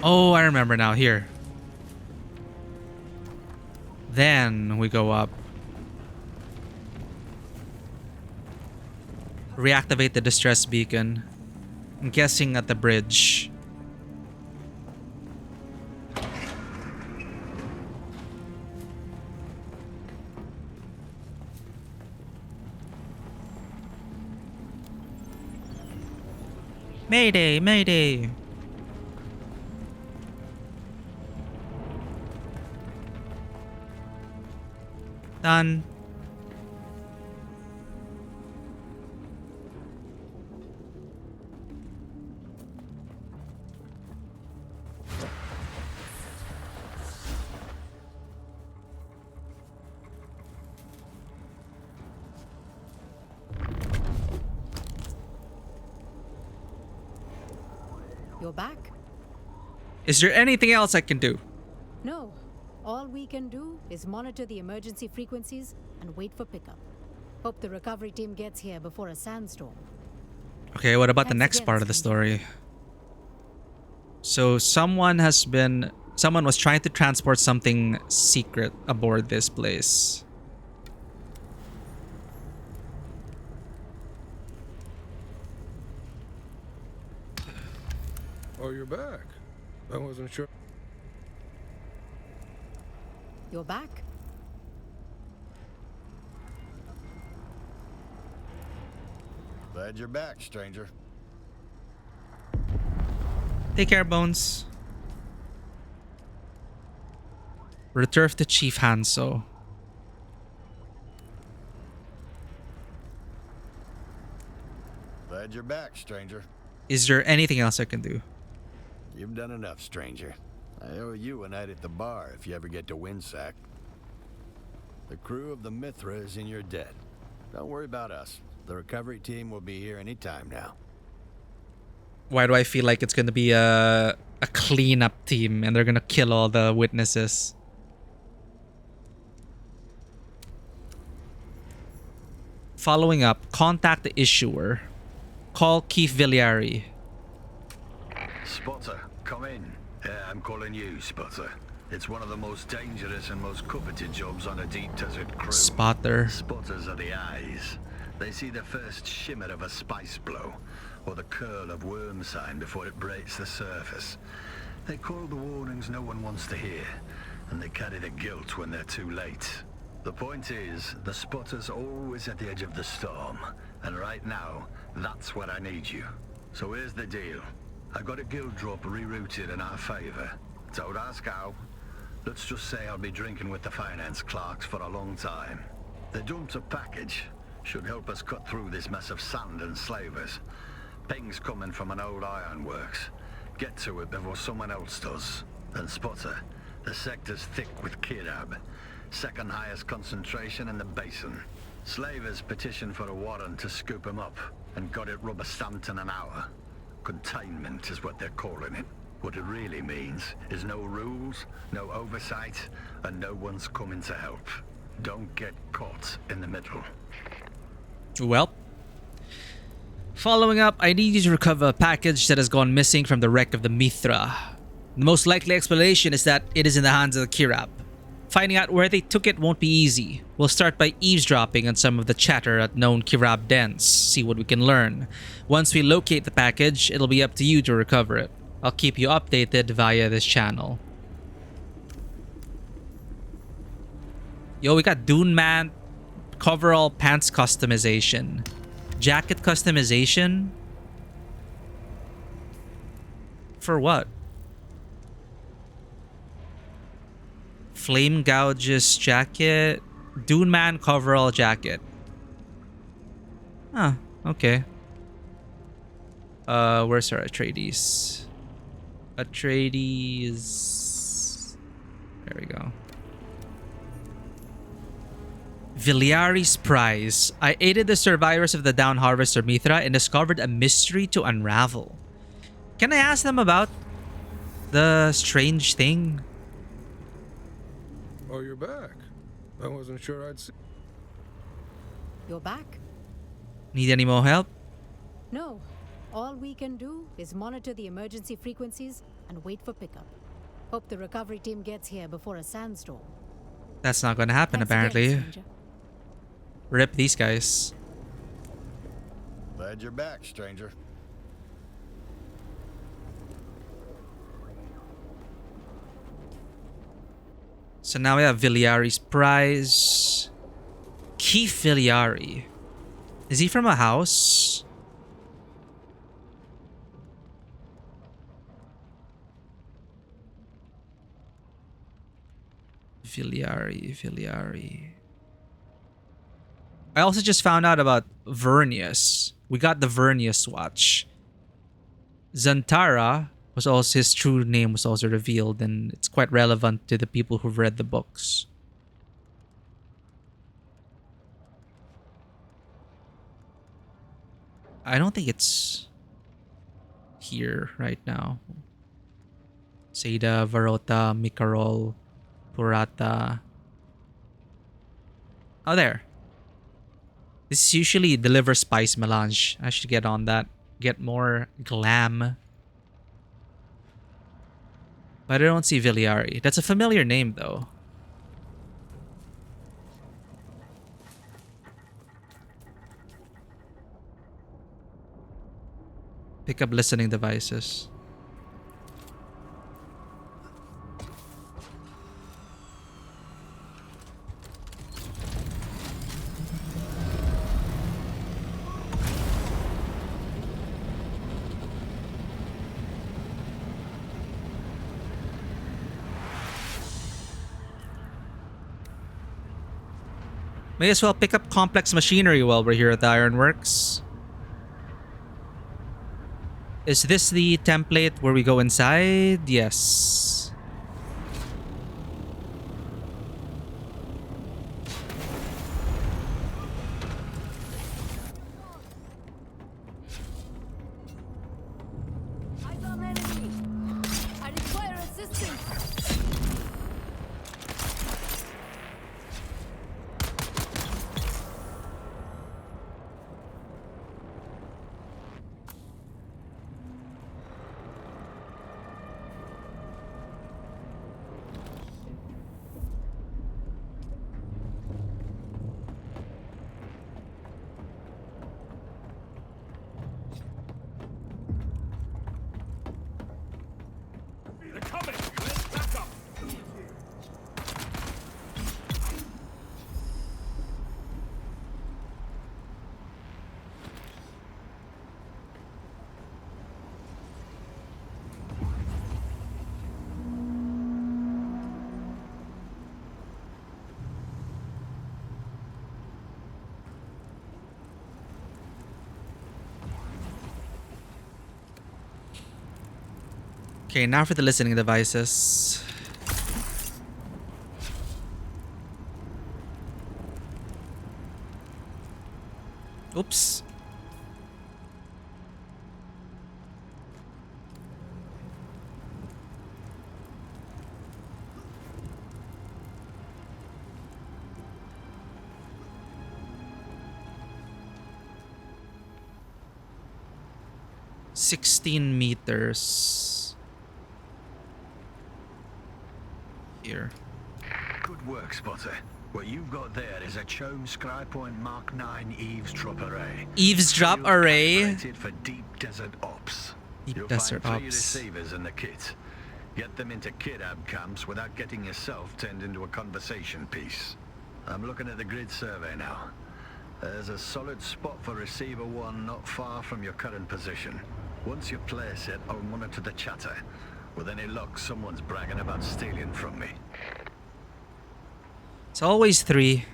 Oh, I remember now. Here. Then we go up. Reactivate the distress beacon. I'm guessing at the bridge. Mayday, mayday. Done. You're back? Is there anything else I can do? No. All we can do is monitor the emergency frequencies and wait for pickup. Hope the recovery team gets here before a sandstorm. Okay, what about the Thanks next again, part of the stranger. story? So someone was trying to transport something secret aboard this place. Oh, you're back. I wasn't sure. You're back? Glad you're back, stranger. Take care, Bones. Return to Chief Hanso. Glad you're back, stranger. Is there anything else I can do? You've done enough, stranger. I owe you a night at the bar if you ever get to Windsack. The crew of the Mithra is in your debt. Don't worry about us. The recovery team will be here any time now. Why do I feel like it's gonna be a cleanup team and they're gonna kill all the witnesses? Following up, contact the issuer. Call Keith Villiari. Spotter, come in. I'm calling you, Spotter. It's one of the most dangerous and most coveted jobs on a deep desert crew. Spotter. Spotters are the eyes. They see the first shimmer of a spice blow, or the curl of worm sign before it breaks the surface. They call the warnings no one wants to hear, and they carry the guilt when they're too late. The point is, the spotter's always at the edge of the storm, and right now, that's where I need you. So here's the deal. I got a guild drop rerouted in our favor. Don't ask how. Let's just say I'll be drinking with the finance clerks for a long time. They dumped a package. Should help us cut through this mess of sand and slavers. Ping's coming from an old ironworks. Get to it before someone else does. And Spotter, the sector's thick with Kirab. Second highest concentration in the basin. Slavers petitioned for a warrant to scoop him up, and got it rubber stamped in an hour. Containment is what they're calling it. What it really means is no rules, no oversight, and no one's coming to help. Don't get caught in the middle. Well, following up, I need you to recover a package that has gone missing from the wreck of the Mithra. The most likely explanation is that it is in the hands of the Kirab. Finding out where they took it won't be easy. We'll start by eavesdropping on some of the chatter at known Kirab dens, see what we can learn. Once we locate the package, it'll be up to you to recover it. I'll keep you updated via this channel. Yo, we got Dune Man, coverall pants customization, jacket customization. For what? Flame Gouges jacket, Dune Man coverall jacket. Huh, okay. Where's our Atreides? Atreides. There we go. Villiari's Prize. I aided the survivors of the Down Harvester Mithra and discovered a mystery to unravel. Can I ask them about the strange thing? Oh, you're back. I wasn't sure I'd see. You're back? Need any more help? No. All we can do is monitor the emergency frequencies and wait for pickup. Hope the recovery team gets here before a sandstorm. That's not gonna happen, Thanks apparently. again, stranger. Rip these guys. Glad you're back, stranger. So now we have Villiari's Prize. Keith Villiari. Is he from a house? Villiari. I also just found out about Vernius. We got the Vernius watch. Zantara was also, his true name was also revealed, and it's quite relevant to the people who've read the books. I don't think it's here right now. Seda, Varota, Mikarol, Purata. Oh, there. This is usually deliver spice melange. I should get on that. Get more glam. But I don't see Viliari. That's a familiar name, though. Pick up listening devices. May as well pick up complex machinery while we're here at the Ironworks. Is this the template where we go inside? Yes. Eyes on enemy. I require assistance. Okay, now for the listening devices. Oops. $16 meters. Here. Good work, Spotter. What you've got there is a Chome Scrypoint Mark 9 eavesdrop array. Eavesdrop array. Calibrated for deep desert ops. You'll desert find 3 ops. receivers in the kit. Get them into kidab camps without getting yourself turned into a conversation piece. I'm looking at the grid survey now. There's a solid spot for receiver 1 not far from your current position. Once you place it, I'll monitor the chatter. With any luck, someone's bragging about stealing from me. It's always 3.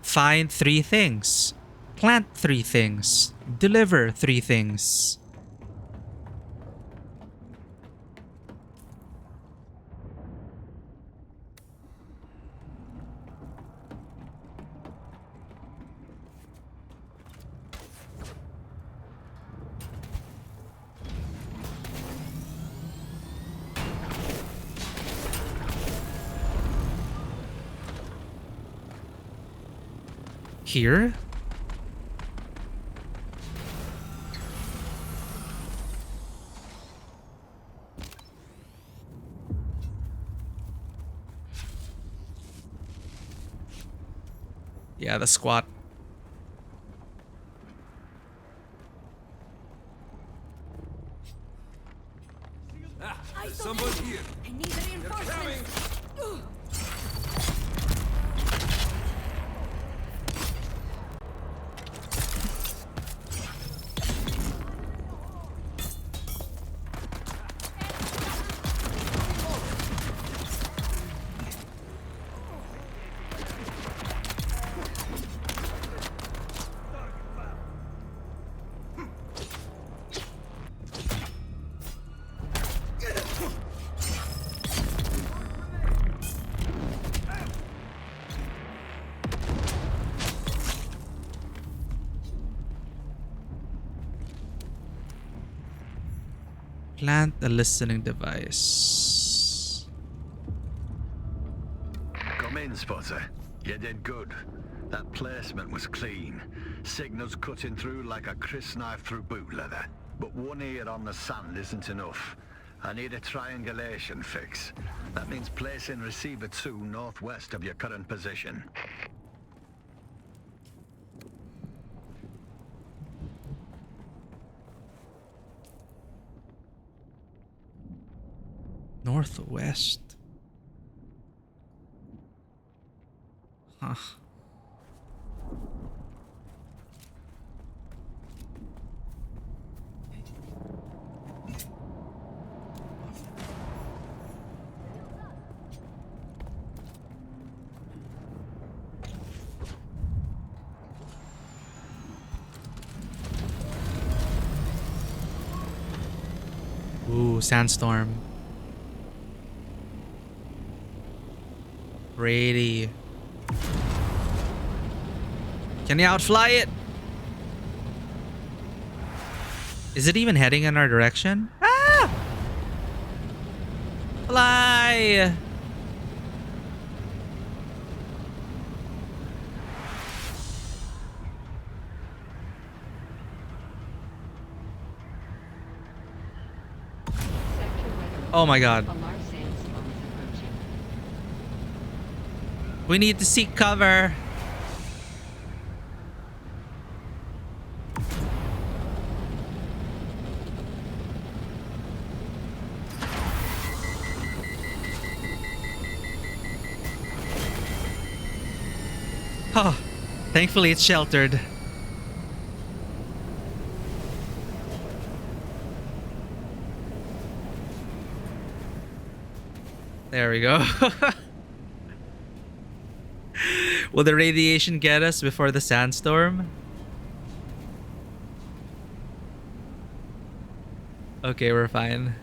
Find 3 things. Plant 3 things. Deliver 3 things. Here? Yeah, the squat. Someone here. I need reinforcements. Plant a listening device. Come in, Spotter. You did good. That placement was clean. Signals cutting through like a crisp knife through boot leather. But one ear on the sand isn't enough. I need a triangulation fix. That means placing receiver 2 northwest of your current position. Northwest. Huh. Ooh, sandstorm. Brady. Can you outfly it? Is it even heading in our direction? Ah! Fly! Oh my god. A large sandstorm is approaching. We need to seek cover. Oh, thankfully it's sheltered. There we go. Will the radiation get us before the sandstorm? Okay, we're fine.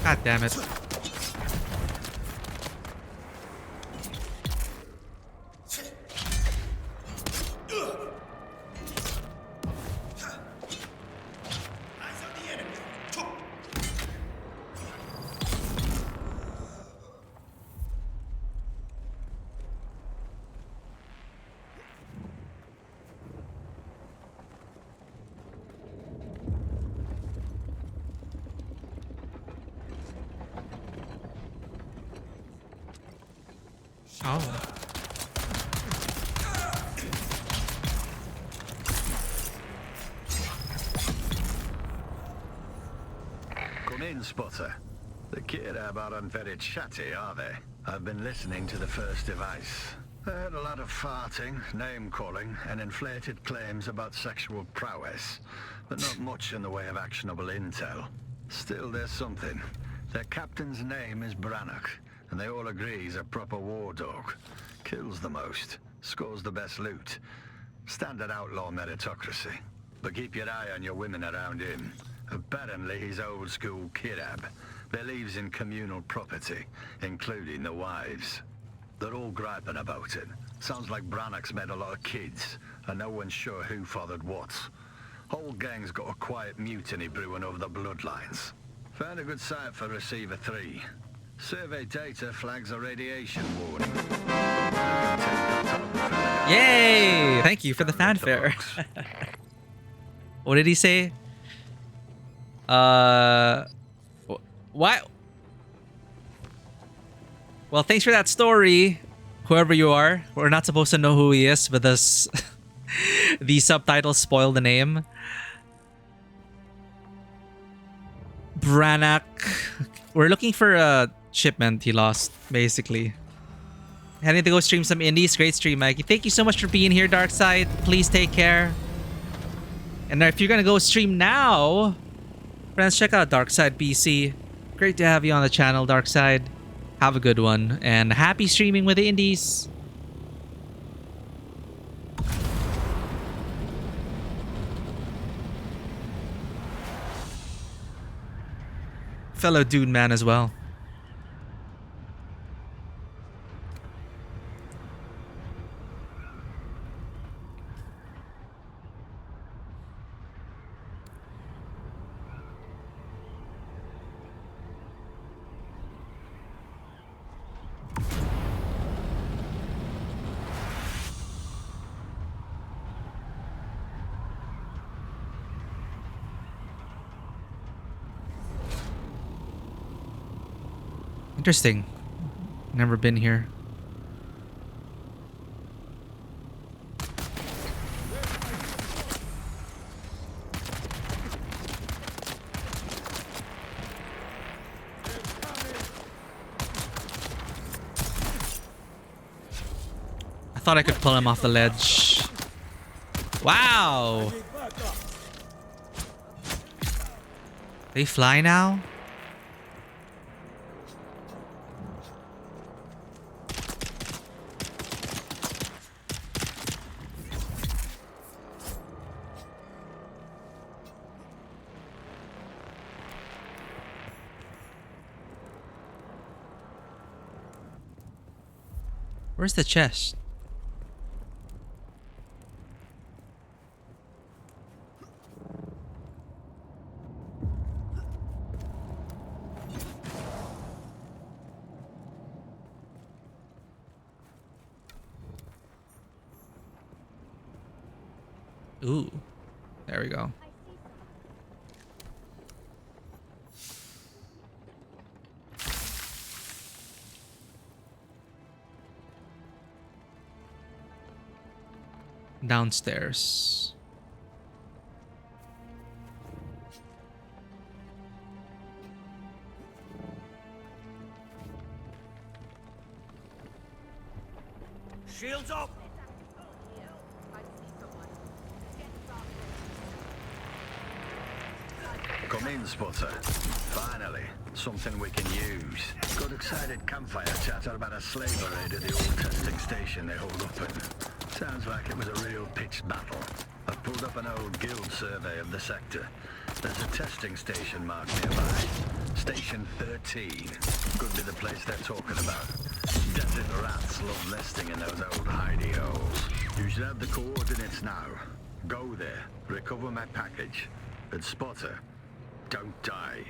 God damn it. Oh. Come in, Spotter. The Kirab aren't very chatty, are they? I've been listening to the first device. I heard a lot of farting, name-calling, and inflated claims about sexual prowess, but not much in the way of actionable intel. Still, there's something. Their captain's name is Brannock, and they all agree he's a proper war dog. Kills the most, scores the best loot. Standard outlaw meritocracy. But keep your eye on your women around him. Apparently he's old school Kirab. Believes in communal property, including the wives. They're all griping about it. Sounds like Brannock's made a lot of kids, and no one's sure who fathered what. Whole gang's got a quiet mutiny brewing over the bloodlines. Found a good site for Receiver 3. Survey data flags a radiation warning. Yay! Thank you for the fanfare. What did he say? Why? Well, thanks for that story, whoever you are. We're not supposed to know who he is, but this The subtitles spoil the name. Branagh. We're looking for a shipment he lost, basically. Heading to go stream some indies. Great stream, Mikey. Thank you so much for being here, Darkside. Please take care. And if you're gonna go stream now, friends, check out Darkside PC. Great to have you on the channel, Darkside. Have a good one, and happy streaming with the indies. Fellow Dune man as well. Interesting. Never been here. I thought I could pull him off the ledge. Wow! They fly now? Where's the chest? Ooh, there we go. Downstairs. Shields up! Come in, Spotter. Finally, something we can use. Got excited campfire chatter about a slave raid at the old testing station they hold up in. Sounds like it was a real pitched battle. I've pulled up an old guild survey of the sector. There's a testing station marked nearby. Station 13. Could be the place they're talking about. Desert rats love nesting in those old hidey holes. You should have the coordinates now. Go there, recover my package. And Spotter, don't die.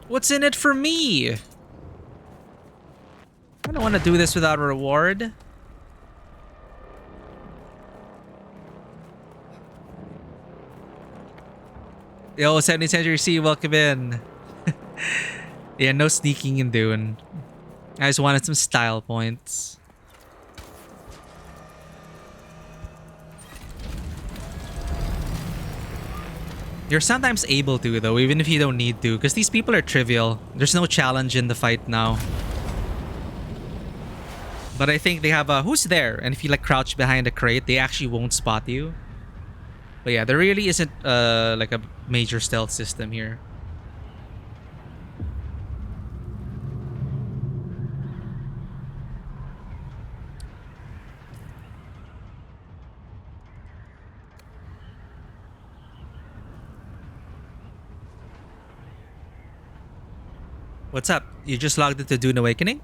What's in it for me? I don't want to do this without a reward. Yo, 70th Century C, welcome in. Yeah, no sneaking in Dune. I just wanted some style points. You're sometimes able to, though, even if you don't need to, because these people are trivial. There's no challenge in the fight now. But I think they have a who's there, and if you like crouch behind a crate, they actually won't spot you. But yeah, there really isn't like a major stealth system here. What's up? You just logged into Dune Awakening?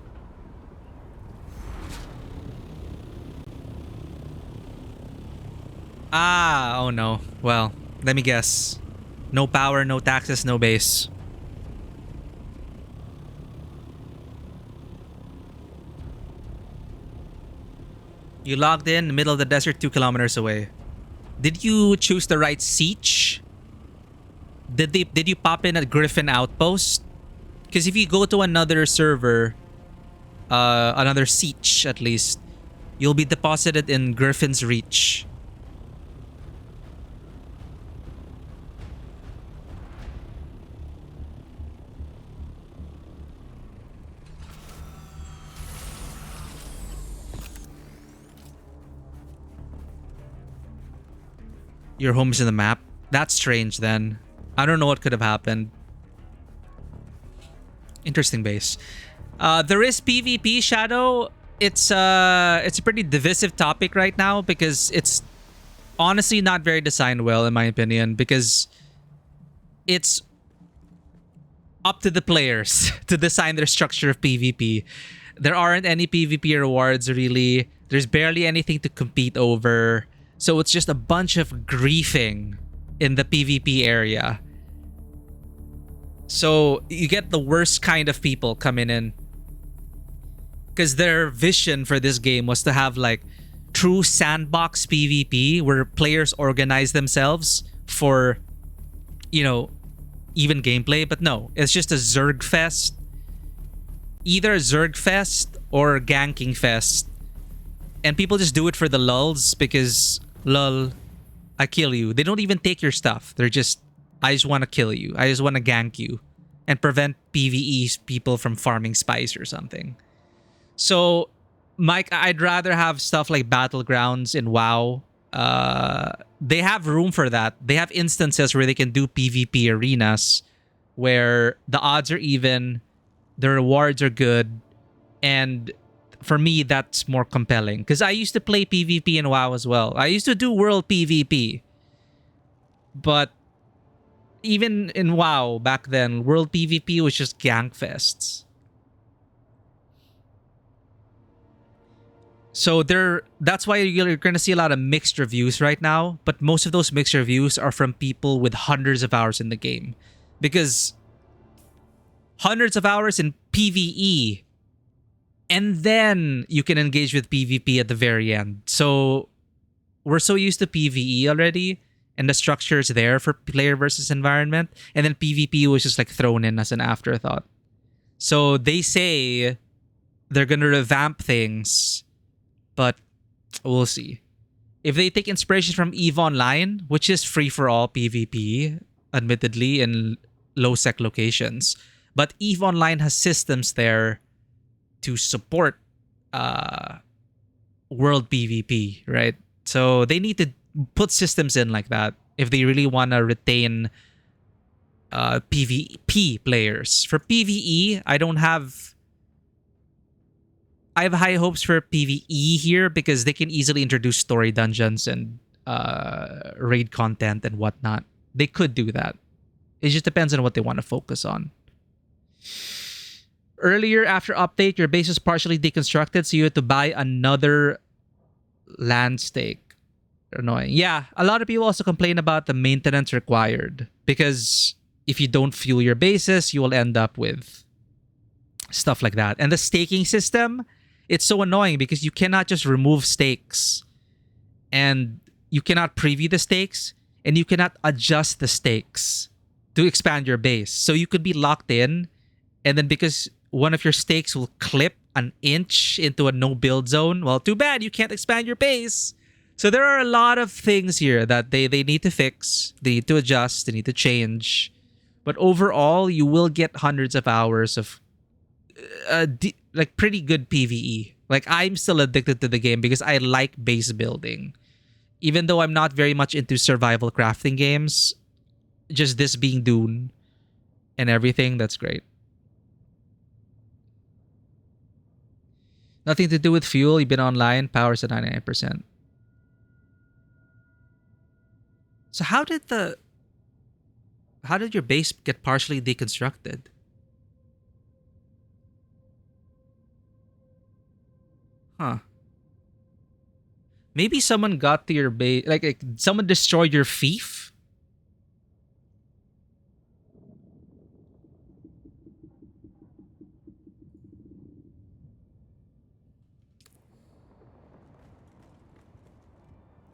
Ah, oh no. Well, let me guess. No power, no taxes, no base. You logged in middle of the desert 2 kilometers away. Did you choose the right siege? Did you pop in at Griffin Outpost? Because if you go to another server, another siege at least, you'll be deposited in Griffin's Reach. Your home is in the map. That's strange then. I don't know what could have happened. Interesting base. There is PvP, Shadow. It's a pretty divisive topic right now because it's honestly not very designed well, in my opinion, because it's up to the players to design their structure of PvP. There aren't any PvP rewards, really. There's barely anything to compete over. So it's just a bunch of griefing in the PvP area. So you get the worst kind of people coming in. Because their vision for this game was to have like true sandbox PvP where players organize themselves for, you know, even gameplay. But no, it's just a Zerg fest. Either Zerg fest or ganking fest. And people just do it for the lulz because, lol, I kill you. They don't even take your stuff. They're just, I just want to kill you. I just want to gank you and prevent PvE people from farming spice or something. So, Mike, I'd rather have stuff like Battlegrounds in WoW. They have room for that. They have instances where they can do PvP arenas where the odds are even, the rewards are good, and for me, that's more compelling. Because I used to play PvP in WoW as well. I used to do world PvP. But even in WoW back then, world PvP was just gank fests. So that's why you're going to see a lot of mixed reviews right now. But most of those mixed reviews are from people with hundreds of hours in the game. Because hundreds of hours in PvE, and then you can engage with PvP at the very end. So we're so used to PvE already, and the structure is there for player versus environment, and then PvP was just like thrown in as an afterthought. So they say they're gonna revamp things, but we'll see. If they take inspiration from EVE Online, which is free for all PvP, admittedly in low sec locations, but EVE Online has systems there to support world PvP, right? So they need to put systems in like that if they really want to retain PvP players. For PvE, I have high hopes for PvE here because they can easily introduce story dungeons and raid content and whatnot. They could do that. It just depends on what they want to focus on. Earlier, after update, your base was partially deconstructed, so you had to buy another land stake. Annoying. Yeah, a lot of people also complain about the maintenance required because if you don't fuel your bases, you will end up with stuff like that. And the staking system, it's so annoying because you cannot just remove stakes and you cannot preview the stakes and you cannot adjust the stakes to expand your base. So you could be locked in, and then because one of your stakes will clip an inch into a no build zone, well, too bad, you can't expand your base. So there are a lot of things here that they need to fix, they need to adjust, they need to change. But overall, you will get hundreds of hours of like pretty good PvE. Like, I'm still addicted to the game because I like base building. Even though I'm not very much into survival crafting games, just this being Dune and everything, that's great. Nothing to do with fuel. You've been online. Power's at 99%. So how did your base get partially deconstructed? Huh. Maybe someone got to your base, like someone destroyed your fief?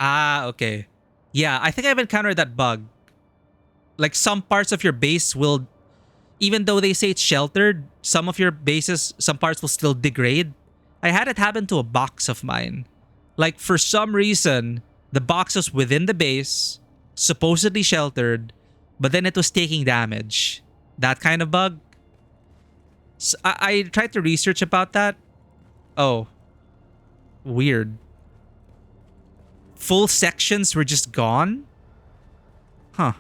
Ah, okay. Yeah, I think I've encountered that bug. Like, some parts of your base will, even though they say it's sheltered, some of your bases, some parts will still degrade. I had it happen to a box of mine. Like, for some reason, the box was within the base, supposedly sheltered, but then it was taking damage. That kind of bug. So I tried to research about that. Oh. Weird. Full sections were just gone. Huh.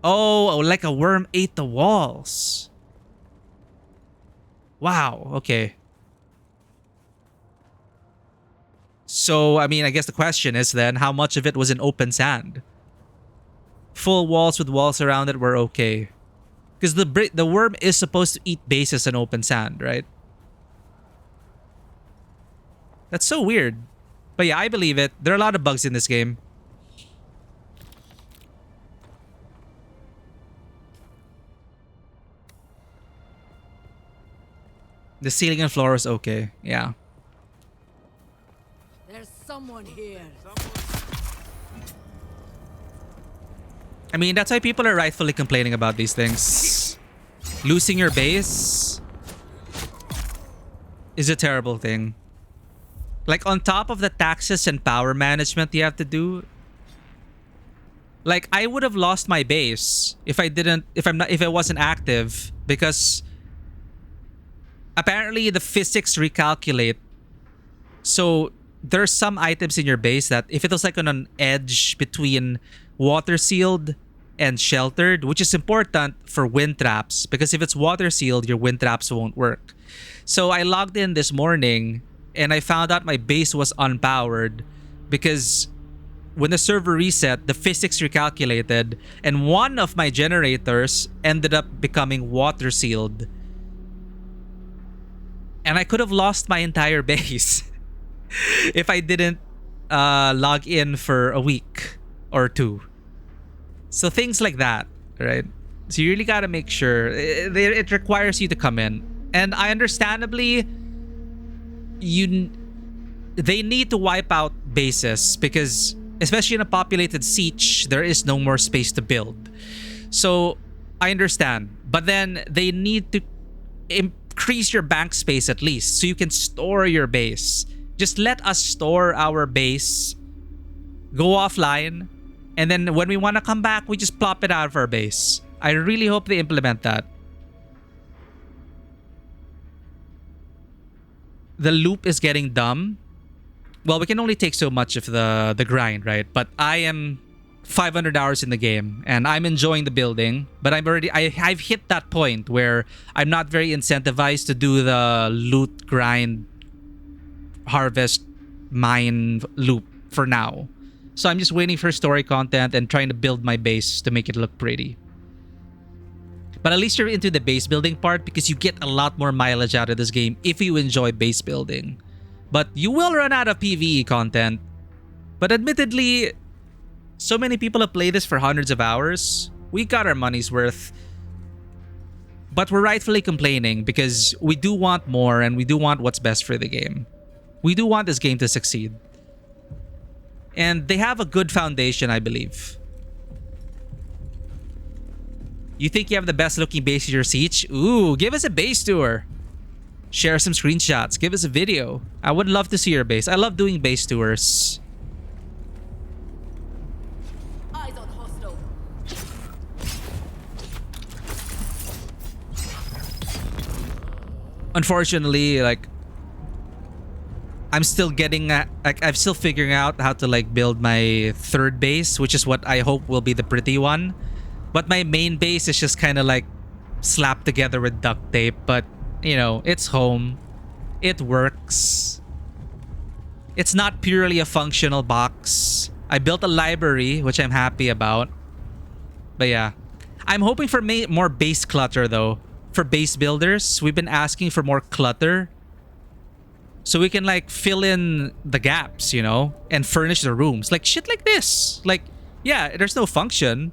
Oh, like a worm ate the walls. Wow, okay. So, I mean, I guess the question is then, how much of it was in open sand? Full walls with walls around it were okay. Because the worm is supposed to eat bases in open sand, right? That's so weird. But yeah, I believe it. There are a lot of bugs in this game. The ceiling and floor is okay. Yeah. There's someone here. I mean, that's why people are rightfully complaining about these things. Losing your base is a terrible thing. Like, on top of the taxes and power management you have to do, like, I would have lost my base if I wasn't active, because apparently the physics recalculate. So there's some items in your base that if it was like on an edge between water sealed and sheltered, which is important for wind traps, because if it's water sealed, your wind traps won't work. So I logged in this morning and I found out my base was unpowered because when the server reset, the physics recalculated and one of my generators ended up becoming water sealed. And I could have lost my entire base if I didn't log in for a week or two. So things like that, right? So you really got to make sure. It requires you to come in. And I understandably, they need to wipe out bases because, especially in a populated siege, there is no more space to build. So I understand. But then they need to increase your bank space at least so you can store your base. Just let us store our base, go offline, and then when we want to come back, we just plop it out of our base. I really hope they implement that. The loop is getting dumb. Well, we can only take so much of the grind, right? But I am 500 hours in the game and I'm enjoying the building, but I've hit that point where I'm not very incentivized to do the loot, grind, harvest, mine loop for now. So I'm just waiting for story content and trying to build my base to make it look pretty. But at least you're into the base building part because you get a lot more mileage out of this game if you enjoy base building. But you will run out of PvE content. But admittedly, so many people have played this for hundreds of hours. We got our money's worth. But we're rightfully complaining because we do want more and we do want what's best for the game. We do want this game to succeed. And they have a good foundation, I believe. You think you have the best looking base in your siege? Ooh, give us a base tour. Share some screenshots. Give us a video. I would love to see your base. I love doing base tours. Eyes on hostile. Unfortunately, like, I'm still I'm still figuring out how to like build my third base, which is what I hope will be the pretty one. But my main base is just kind of like slapped together with duct tape. But, you know, it's home. It works. It's not purely a functional box. I built a library, which I'm happy about. But yeah. I'm hoping for more base clutter, though. For base builders, we've been asking for more clutter. So we can, like, fill in the gaps, you know? And furnish the rooms. Like, shit like this. Like, yeah, there's no function.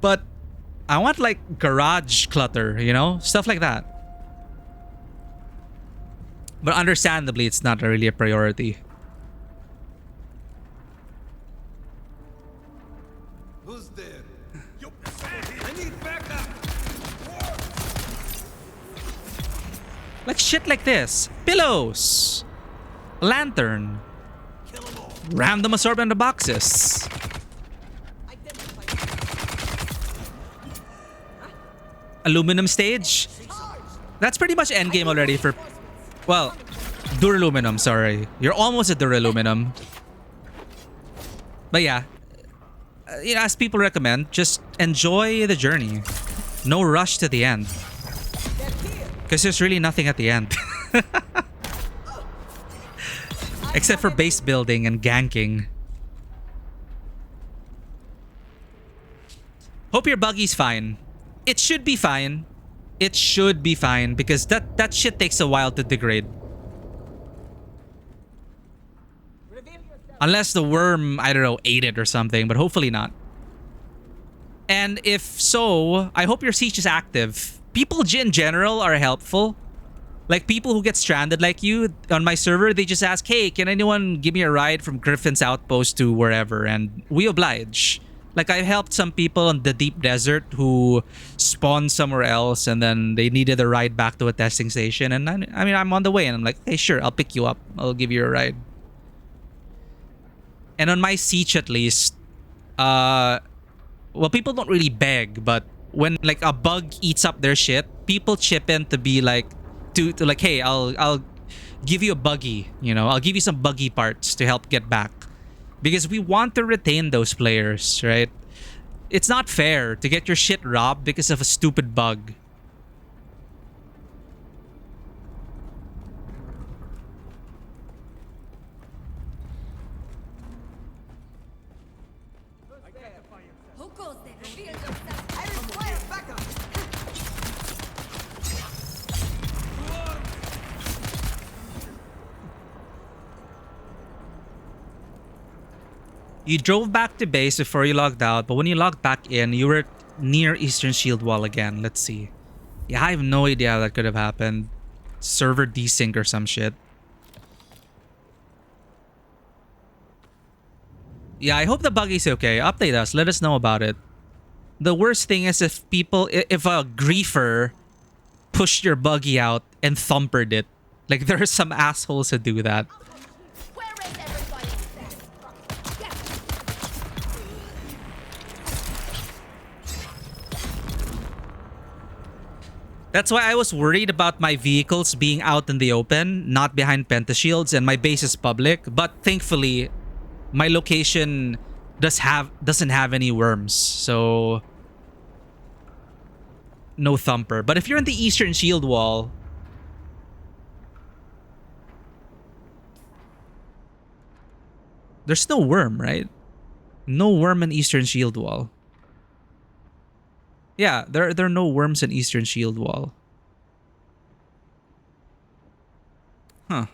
But I want like garage clutter, you know? Stuff like that. But understandably, it's not really a priority. Who's there? Yo, I need backup. Like shit like this. Pillows. Lantern. Random assortment of boxes. Aluminum stage. That's pretty much endgame already for... Well, duraluminum, sorry. You're almost at duraluminum. But yeah, as people recommend, just enjoy the journey. No rush to the end. Because there's really nothing at the end. Except for base building and ganking. Hope your buggy's fine. It should be fine. It should be fine because that shit takes a while to degrade. Unless the worm, I don't know, ate it or something, but hopefully not. And if so, I hope your siege is active. People in general are helpful. Like people who get stranded like you on my server, they just ask, hey, can anyone give me a ride from Griffin's outpost to wherever? And we oblige. Like I helped some people in the deep desert who spawned somewhere else and then they needed a ride back to a testing station. And I mean, I'm on the way and I'm like, hey, sure, I'll pick you up. I'll give you a ride. And on my siege at least, well, people don't really beg, but when like a bug eats up their shit, people chip in to be like, to like, hey, I'll give you a buggy, you know, I'll give you some buggy parts to help get back. Because we want to retain those players, right? It's not fair to get your shit robbed because of a stupid bug. Who goes there? Reveal yourself. I require backup. You drove back to base before you logged out, but when you logged back in, you were near Eastern Shield Wall again. Let's see. Yeah, I have no idea how that could have happened. Server desync or some shit. Yeah, I hope the buggy's okay. Update us. Let us know about it. The worst thing is if a griefer pushed your buggy out and thumpered it. Like, there are some assholes who do that. Where is everybody? That's why I was worried about my vehicles being out in the open, not behind pentashields, and my base is public. But thankfully, my location doesn't have any worms, so no thumper. But if you're in the Eastern Shield Wall, there's no worm, right? No worm in Eastern Shield Wall. Yeah, there are no worms in Eastern Shield Wall. Huh.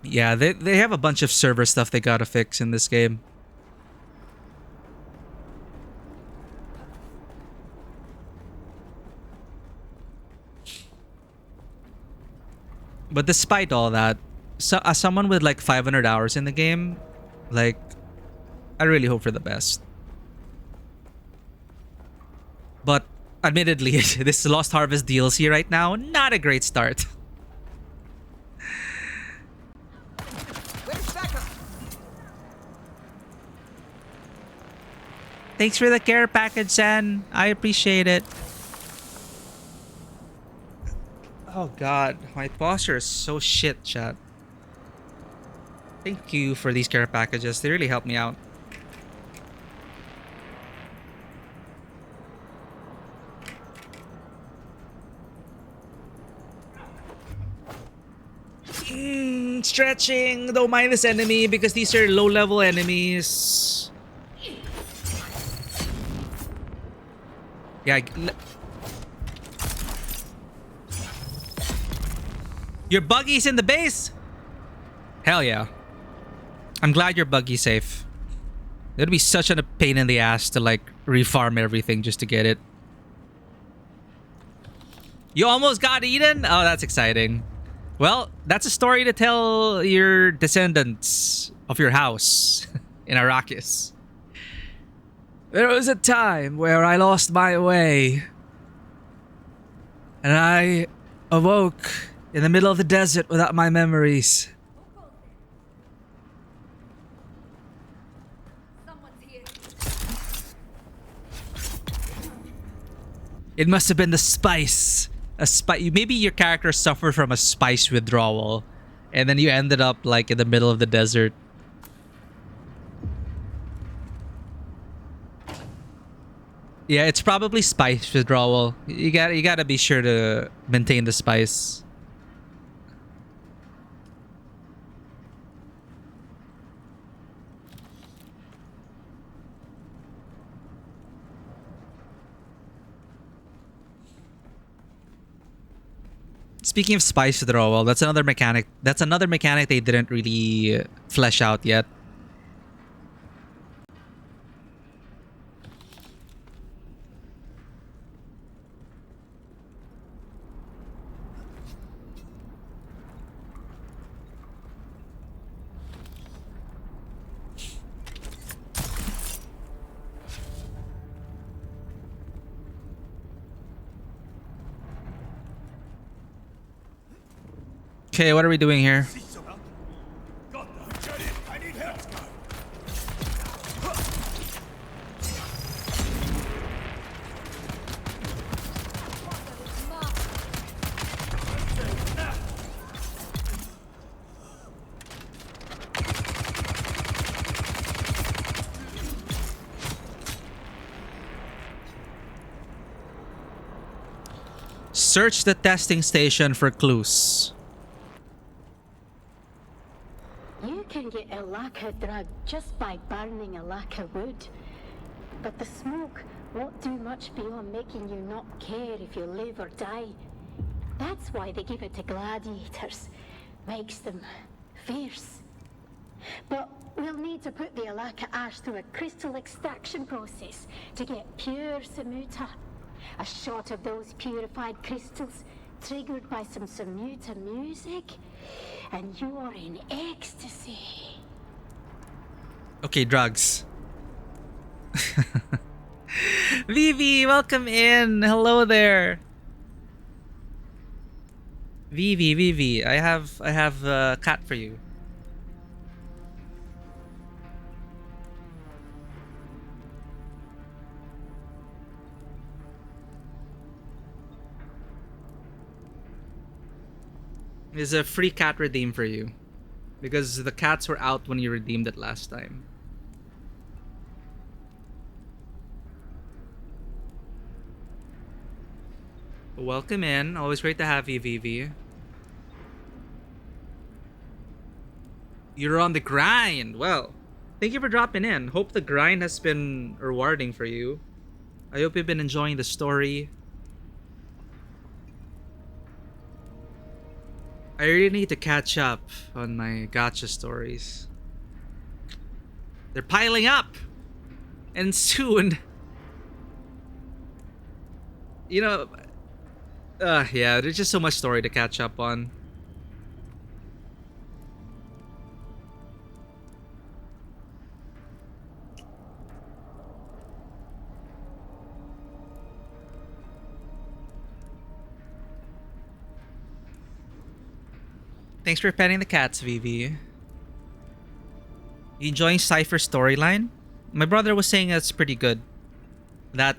Yeah, they have a bunch of server stuff they gotta fix in this game. But despite all that, so as someone with like 500 hours in the game, like, I really hope for the best. But admittedly, this Lost Harvest DLC right now, not a great start. Thanks for the care package, San. I appreciate it. Oh god, my posture is so shit, chat. Thank you for these care packages. They really help me out. Stretching. Don't mind this enemy because these are low-level enemies. Yeah. Your buggy's in the base? Hell yeah. I'm glad your buggy's safe. It'd be such a pain in the ass to like refarm everything just to get it. You almost got eaten? Oh, that's exciting. Well, that's a story to tell your descendants of your house in Arrakis. There was a time where I lost my way. And I awoke in the middle of the desert without my memories. Someone's here. It must have been the spice maybe your character suffered from a spice withdrawal, and then you ended up like in the middle of the desert. Yeah, it's probably spice withdrawal. You gotta be sure to maintain the spice. Speaking of spice withdrawal, that's another mechanic. That's another mechanic they didn't really flesh out yet. Okay, what are we doing here? Search the testing station for clues. You can get a lacquer drug just by burning a lacquer wood. But the smoke won't do much beyond making you not care if you live or die. That's why they give it to gladiators. Makes them fierce. But we'll need to put the Alaka ash through a crystal extraction process to get pure Samuta. A shot of those purified crystals triggered by some Samuta music, and you're in ecstasy. Okay, drugs. Vivi, welcome in. Hello there. Vivi, I have a cat for you. There's a free cat redeem for you. Because the cats were out when you redeemed it last time. Welcome in. Always great to have you, Vivi. You're on the grind. Well, thank you for dropping in. Hope the grind has been rewarding for you. I hope you've been enjoying the story. I really need to catch up on my gacha stories. They're piling up! And soon... You know... yeah, there's just so much story to catch up on. Thanks for petting the cats, Vivi. You enjoying Cypher's storyline? My brother was saying that's pretty good. That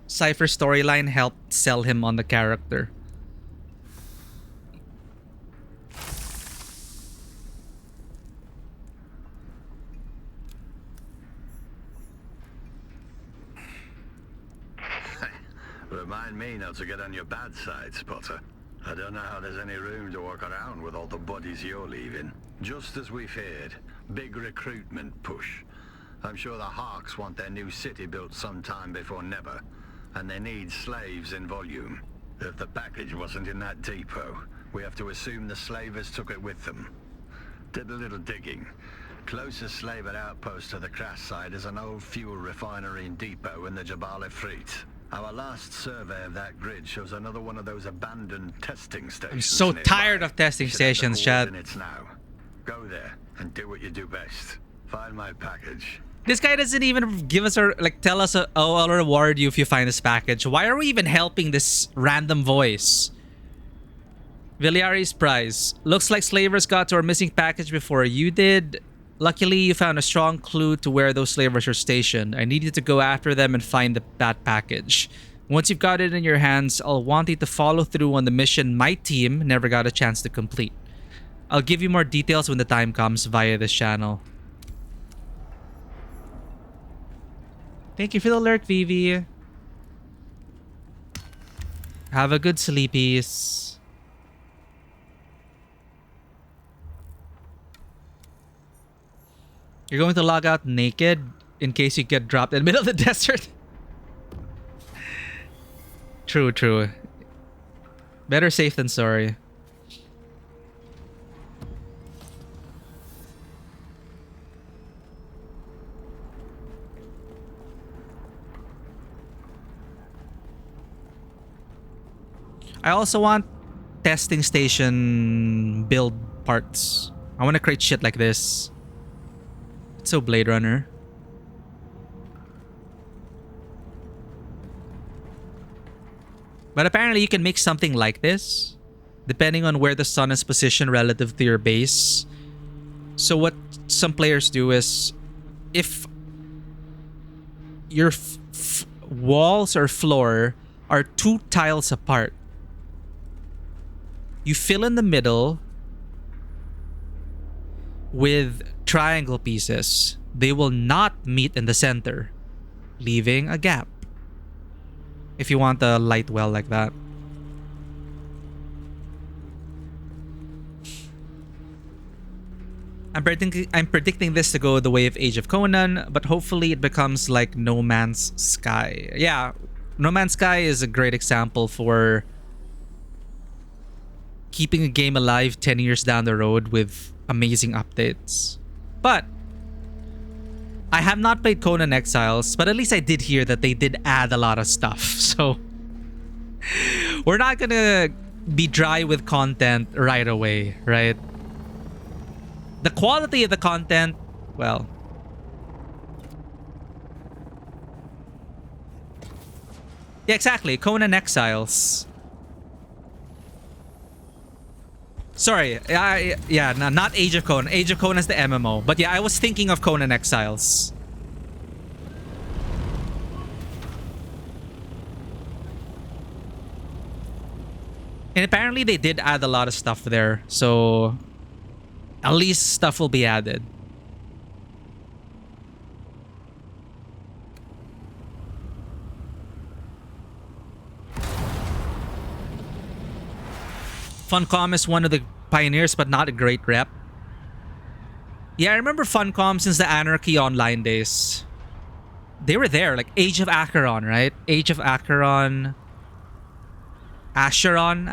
Cypher's storyline helped sell him on the character. Remind me not to get on your bad side, Spotter. I don't know how there's any room to walk around with all the bodies you're leaving. Just as we feared, big recruitment push. I'm sure the Hawks want their new city built sometime before never, and they need slaves in volume. If the package wasn't in that depot, we have to assume the slavers took it with them. Did a little digging. Closest slaver outpost to the crash site is an old fuel refinery and depot in the Jabal Ifrit. Our last survey of that grid shows another one of those abandoned testing stations. I'm so tired of testing stations, Chad. Now. Go there and do what you do best. Find my package. This guy doesn't even give us or like tell us, oh, I'll reward you if you find this package. Why are we even helping this random voice? Viliari's prize. Looks like slavers got to our missing package before you did. Luckily, you found a strong clue to where those slavers are stationed. I need you to go after them and find that package. Once you've got it in your hands, I'll want you to follow through on the mission my team never got a chance to complete. I'll give you more details when the time comes via this channel. Thank you for the lurk, Vivi. Have a good sleepies. You're going to log out naked in case you get dropped in the middle of the desert? True, true. Better safe than sorry. I also want testing station build parts. I want to create shit like this. It's so Blade Runner. But apparently you can make something like this depending on where the sun is positioned relative to your base. So what some players do is if your walls or floor are 2 tiles apart, you fill in the middle with triangle pieces. They will not meet in the center, leaving a gap. If you want a light well like that. I'm predicting this to go the way of Age of Conan, but hopefully it becomes like No Man's Sky. Yeah, No Man's Sky is a great example for keeping a game alive 10 years down the road with amazing updates. But I have not played Conan Exiles, but at least I did hear that they did add a lot of stuff. So we're not gonna be dry with content right away, right? The quality of the content, well, yeah, exactly. Conan Exiles. Sorry, yeah, no, not Age of Conan. Age of Conan is the MMO. But yeah, I was thinking of Conan Exiles. And apparently they did add a lot of stuff there. So at least stuff will be added. Funcom is one of the pioneers, but not a great rep. Yeah, I remember Funcom since the Anarchy Online days. They were there, like Age of Acheron, right? Age of Acheron. Acheron.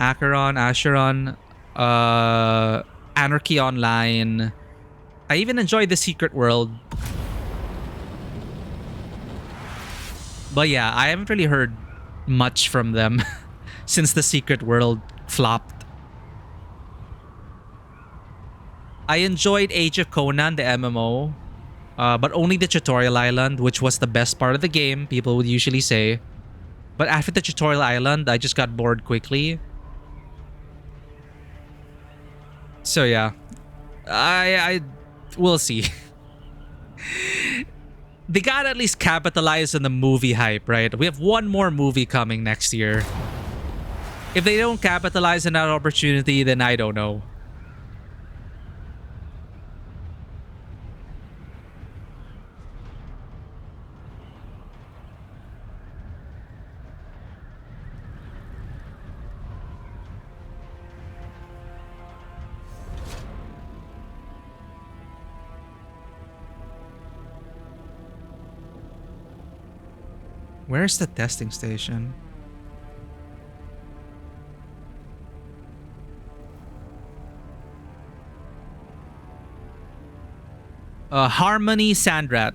Anarchy Online. I even enjoyed The Secret World. But yeah, I haven't really heard much from them since The Secret World flopped. I enjoyed Age of Conan, the MMO, but only the tutorial island, which was the best part of the game, people would usually say. But after the tutorial island, I just got bored quickly. So yeah, I we'll see. They gotta at least capitalize on the movie hype, right? We have one more movie coming next year. If they don't capitalize on that opportunity, then I don't know. Where's the testing station? Harmony Sandrat.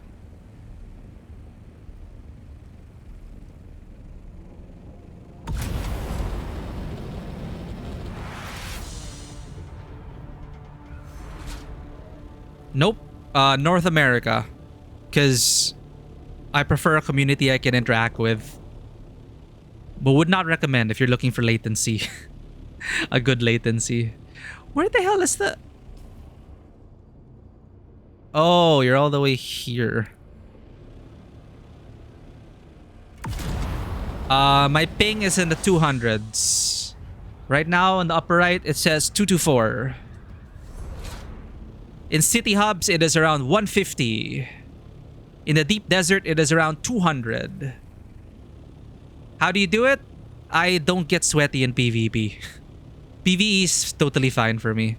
Nope. North America. Because I prefer a community I can interact with. But would not recommend if you're looking for latency. A good latency. Where the hell is the... Oh, you're all the way here. My ping is in the 200s. Right now on the upper right, it says 224. In city hubs, it is around 150. In the deep desert, it is around 200. How do you do it? I don't get sweaty in PvP. PvE is totally fine for me.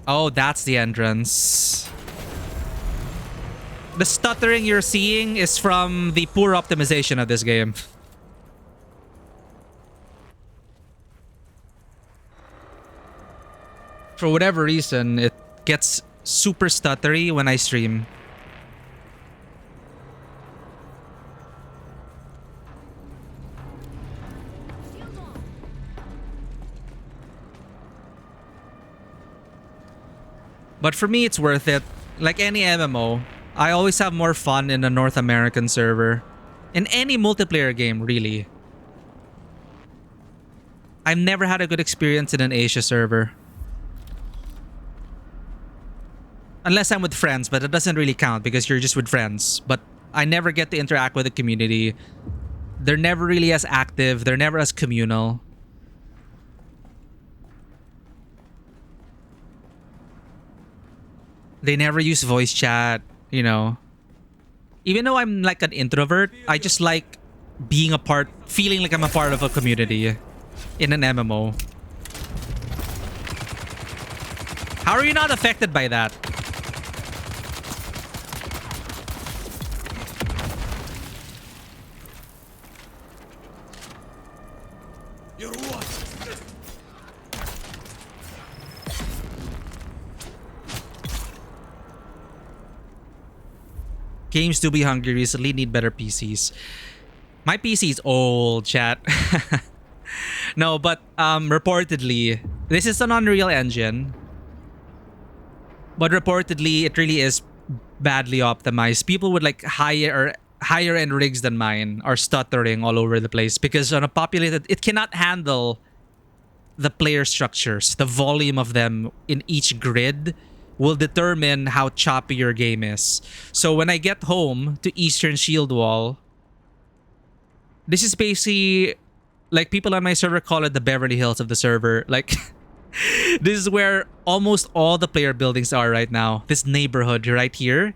Oh, that's the entrance. The stuttering you're seeing is from the poor optimization of this game. For whatever reason, it gets super stuttery when I stream. But for me, it's worth it. Like any MMO, I always have more fun in a North American server. In any multiplayer game, really. I've never had a good experience in an Asia server. Unless I'm with friends, but that doesn't really count because you're just with friends. But I never get to interact with the community. They're never really as active. They're never as communal. They never use voice chat, you know. Even though I'm like an introvert, I just like being a part, feeling like I'm a part of a community in an MMO. How are you not affected by that? You're what? Games do be hungry recently, need better PCs. My PC is old, chat. No, but reportedly, this is an Unreal Engine. But reportedly, it really is badly optimized. People with like higher end rigs than mine are stuttering all over the place because on a populated, it cannot handle the player structures. The volume of them in each grid will determine how choppy your game is. So when I get home to Eastern Shield Wall, this is basically like people on my server call it the Beverly Hills of the server. Like this is where almost all the player buildings are right now. This neighborhood right here.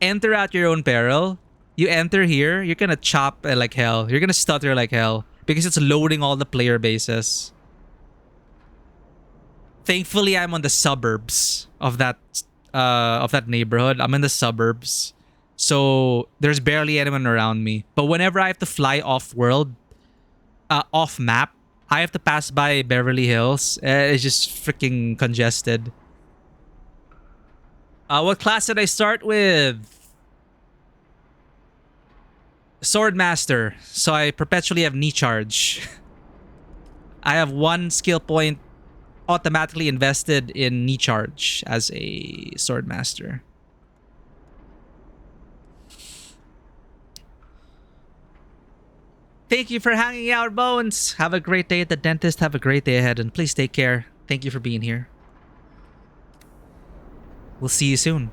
Enter at your own peril. You enter here, you're gonna chop like hell. You're gonna stutter like hell because it's loading all the player bases. Thankfully, I'm on the suburbs of that neighborhood. I'm in the suburbs, so there's barely anyone around me. But whenever I have to fly off map, I have to pass by Beverly Hills. It's just freaking congested. What class did I start with? Swordmaster. So I perpetually have knee charge. I have one skill point automatically invested in knee charge as a swordmaster. Thank you for hanging out, Bones. Have a great day at the dentist. Have a great day ahead and please take care. Thank you for being here. We'll see you soon.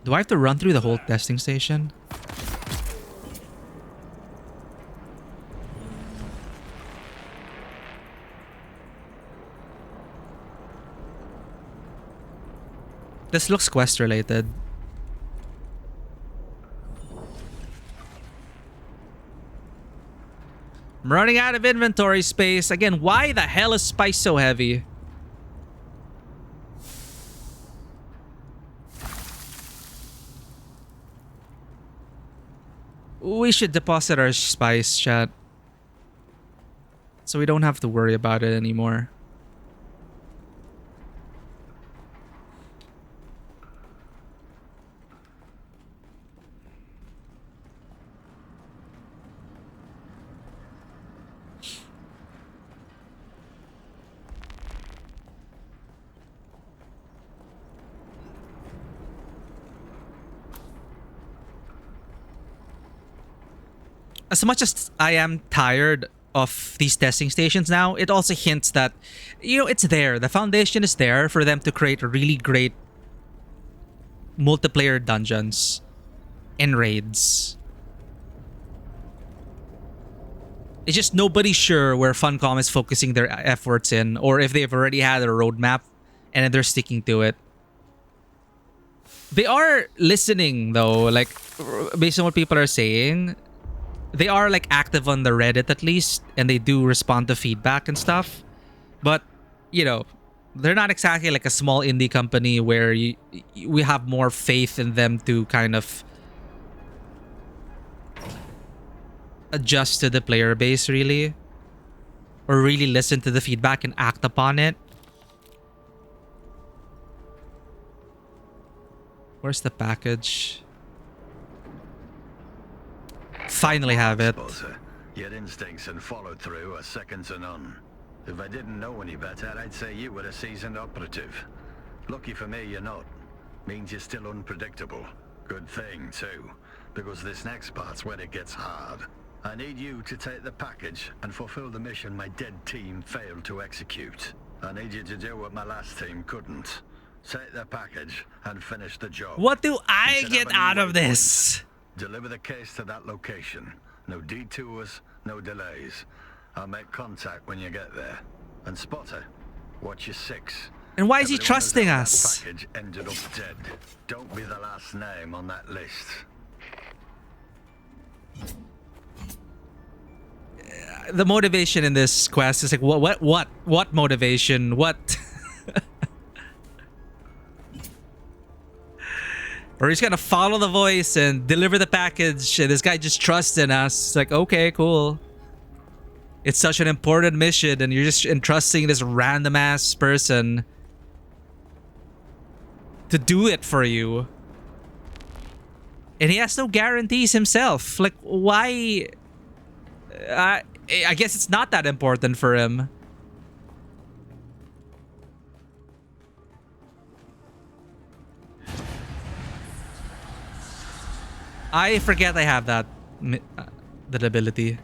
Do I have to run through the whole testing station? This looks quest related. I'm running out of inventory space. Again, why the hell is spice so heavy? We should deposit our spice, chat. So we don't have to worry about it anymore. as much as I am tired of these testing stations now, it also hints that, you know, it's there. The foundation is there for them to create really great multiplayer dungeons and raids. It's just nobody's sure where Funcom is focusing their efforts in, or if they've already had a roadmap and then they're sticking to it. They are listening though, like based on what people are saying. They are like active on the Reddit at least, and they do respond to feedback and stuff. But, you know, they're not exactly like a small indie company where we have more faith in them to kind of adjust to the player base, really, or really listen to the feedback and act upon it. Where's the package? Finally have it. Your instincts and followed through are second to none. If I didn't know any better, I'd say you were a seasoned operative. Lucky for me, you're not. Means you're still unpredictable. Good thing, too, because this next part's where it gets hard. I need you to take the package and fulfill the mission my dead team failed to execute. I need you to do what my last team couldn't. Take the package and finish the job. What do I get out of this? Deliver the case to that location. No detours, no delays. I'll make contact when you get there. And Spotter, watch your six. And why is he Everyone trusting who's on us? that package ended up dead. Don't be the last name on that list. The motivation in this quest is like, what motivation? What? Or he's gonna follow the voice and deliver the package, and this guy just trusts in us. It's like, okay, cool. It's such an important mission, and you're just entrusting this random ass person to do it for you. And he has no guarantees himself. Like, why? I guess it's not that important for him. I forget I have that ability.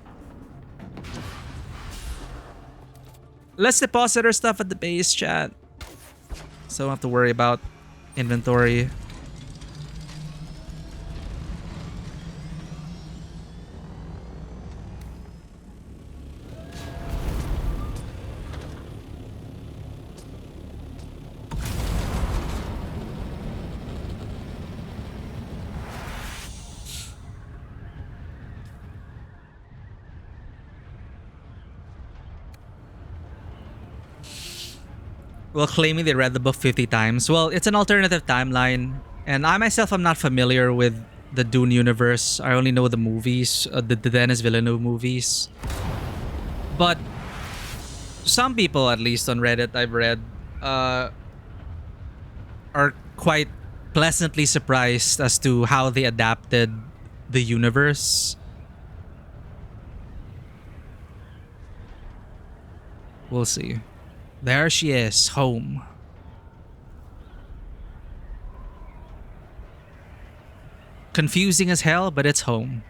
Let's deposit our stuff at the base, chat. So I don't have to worry about inventory. Well, claiming they read the book 50 times. Well, it's an alternative timeline. And I myself am not familiar with the Dune universe. I only know the movies, the Denis Villeneuve movies. But some people, at least on Reddit I've read, are quite pleasantly surprised as to how they adapted the universe. We'll see. There she is, home. Confusing as hell, but it's home.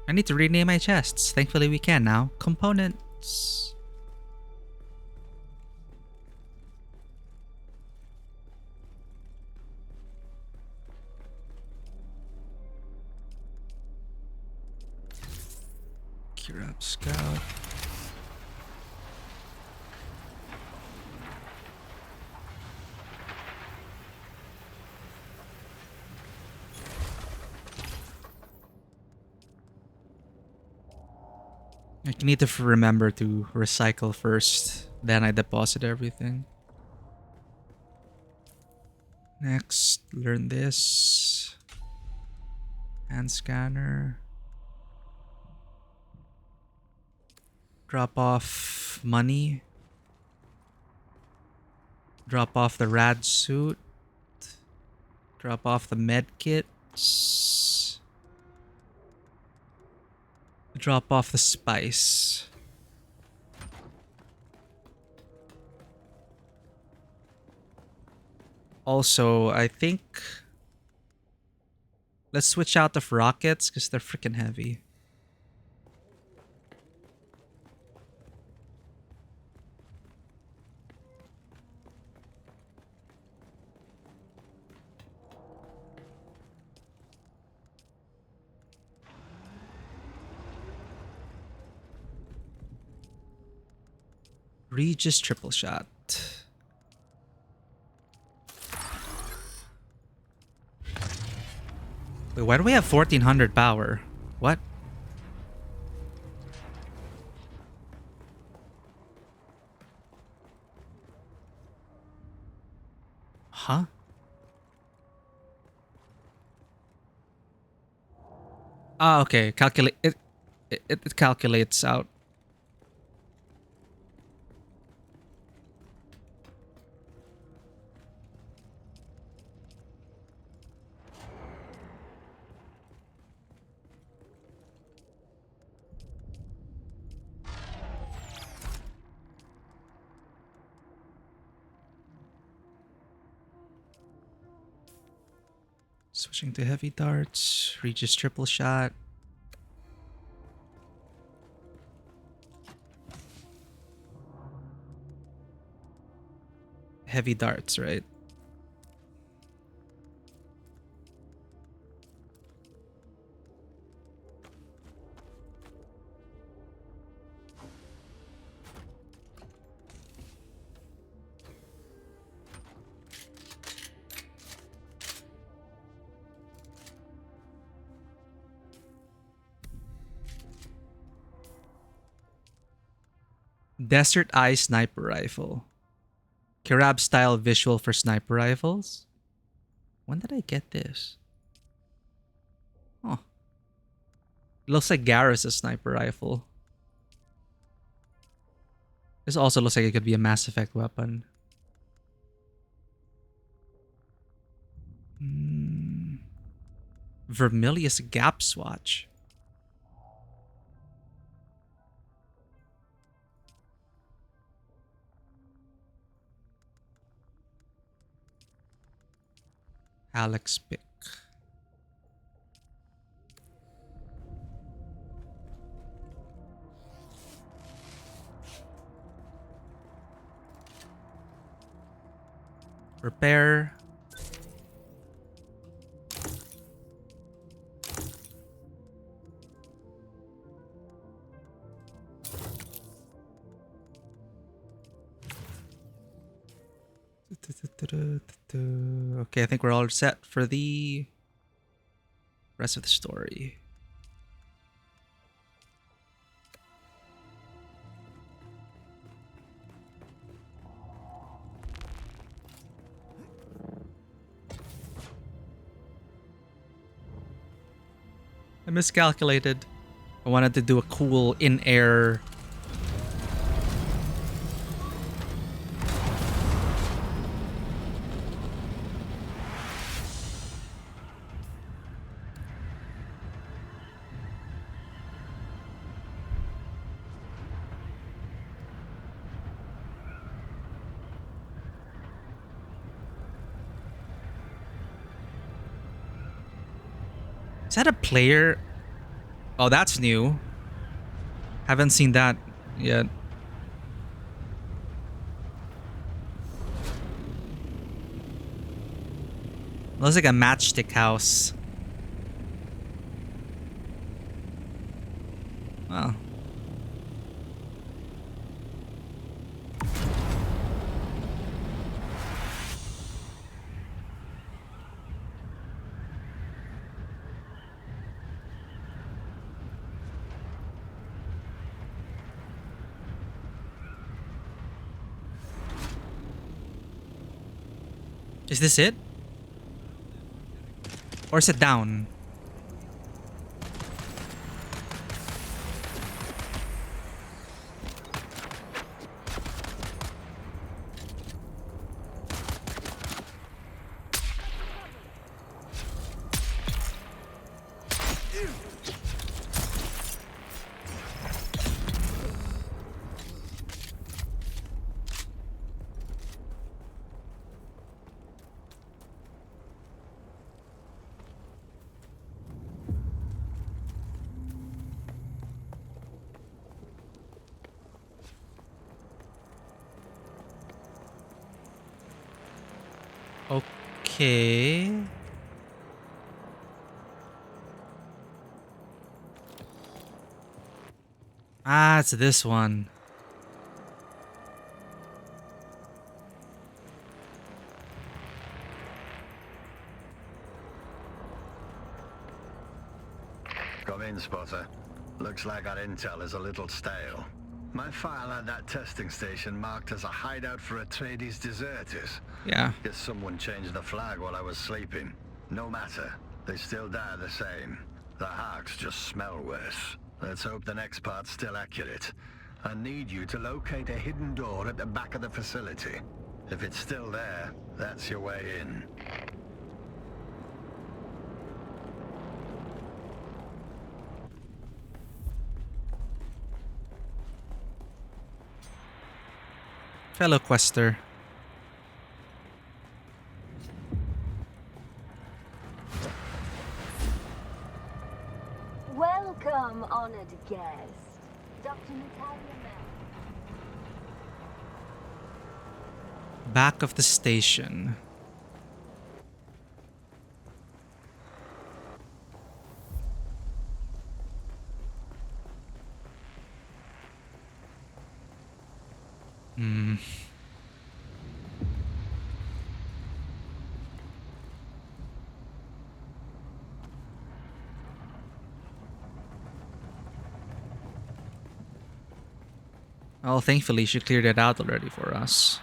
I need to rename my chests. Thankfully we can now. Components. Gear up, scout. I need to remember to recycle first, then I deposit everything. Next, learn this. Hand scanner. Drop off money. Drop off the rad suit. Drop off the med kits. Drop off the spice. Also, I think let's switch out the rockets because they're freaking heavy. Regis triple shot. Wait, why do we have 1400 power? What? Huh? Ah, okay. Calculate it calculates out. Switching to heavy darts. Regis triple shot. Heavy darts, right? Desert Eye Sniper Rifle. Kirab style visual for sniper rifles. When did I get this? Oh. Looks like Garrus' sniper rifle. This also looks like it could be a Mass Effect weapon. Vermilius Gap Swatch. Alex pick. Repair. Okay, I think we're all set for the rest of the story. I miscalculated. I wanted to do a cool in-air. Is that a player? Oh, that's new. Haven't seen that yet. Looks like a matchstick house. Wow. Is this it? Or is it down? Okay. Ah, it's this one. Come in, Spotter. Looks like our intel is a little stale. My file had that testing station marked as a hideout for Atreides deserters. Yeah. Guess someone changed the flag while I was sleeping. No matter. They still die the same. The Harks just smell worse. Let's hope the next part's still accurate. I need you to locate a hidden door at the back of the facility. If it's still there, that's your way in. Fellow quester. Welcome, honored guest. Dr. Natalia Mel. Back of the station. Hmm. Well, thankfully she cleared it out already for us.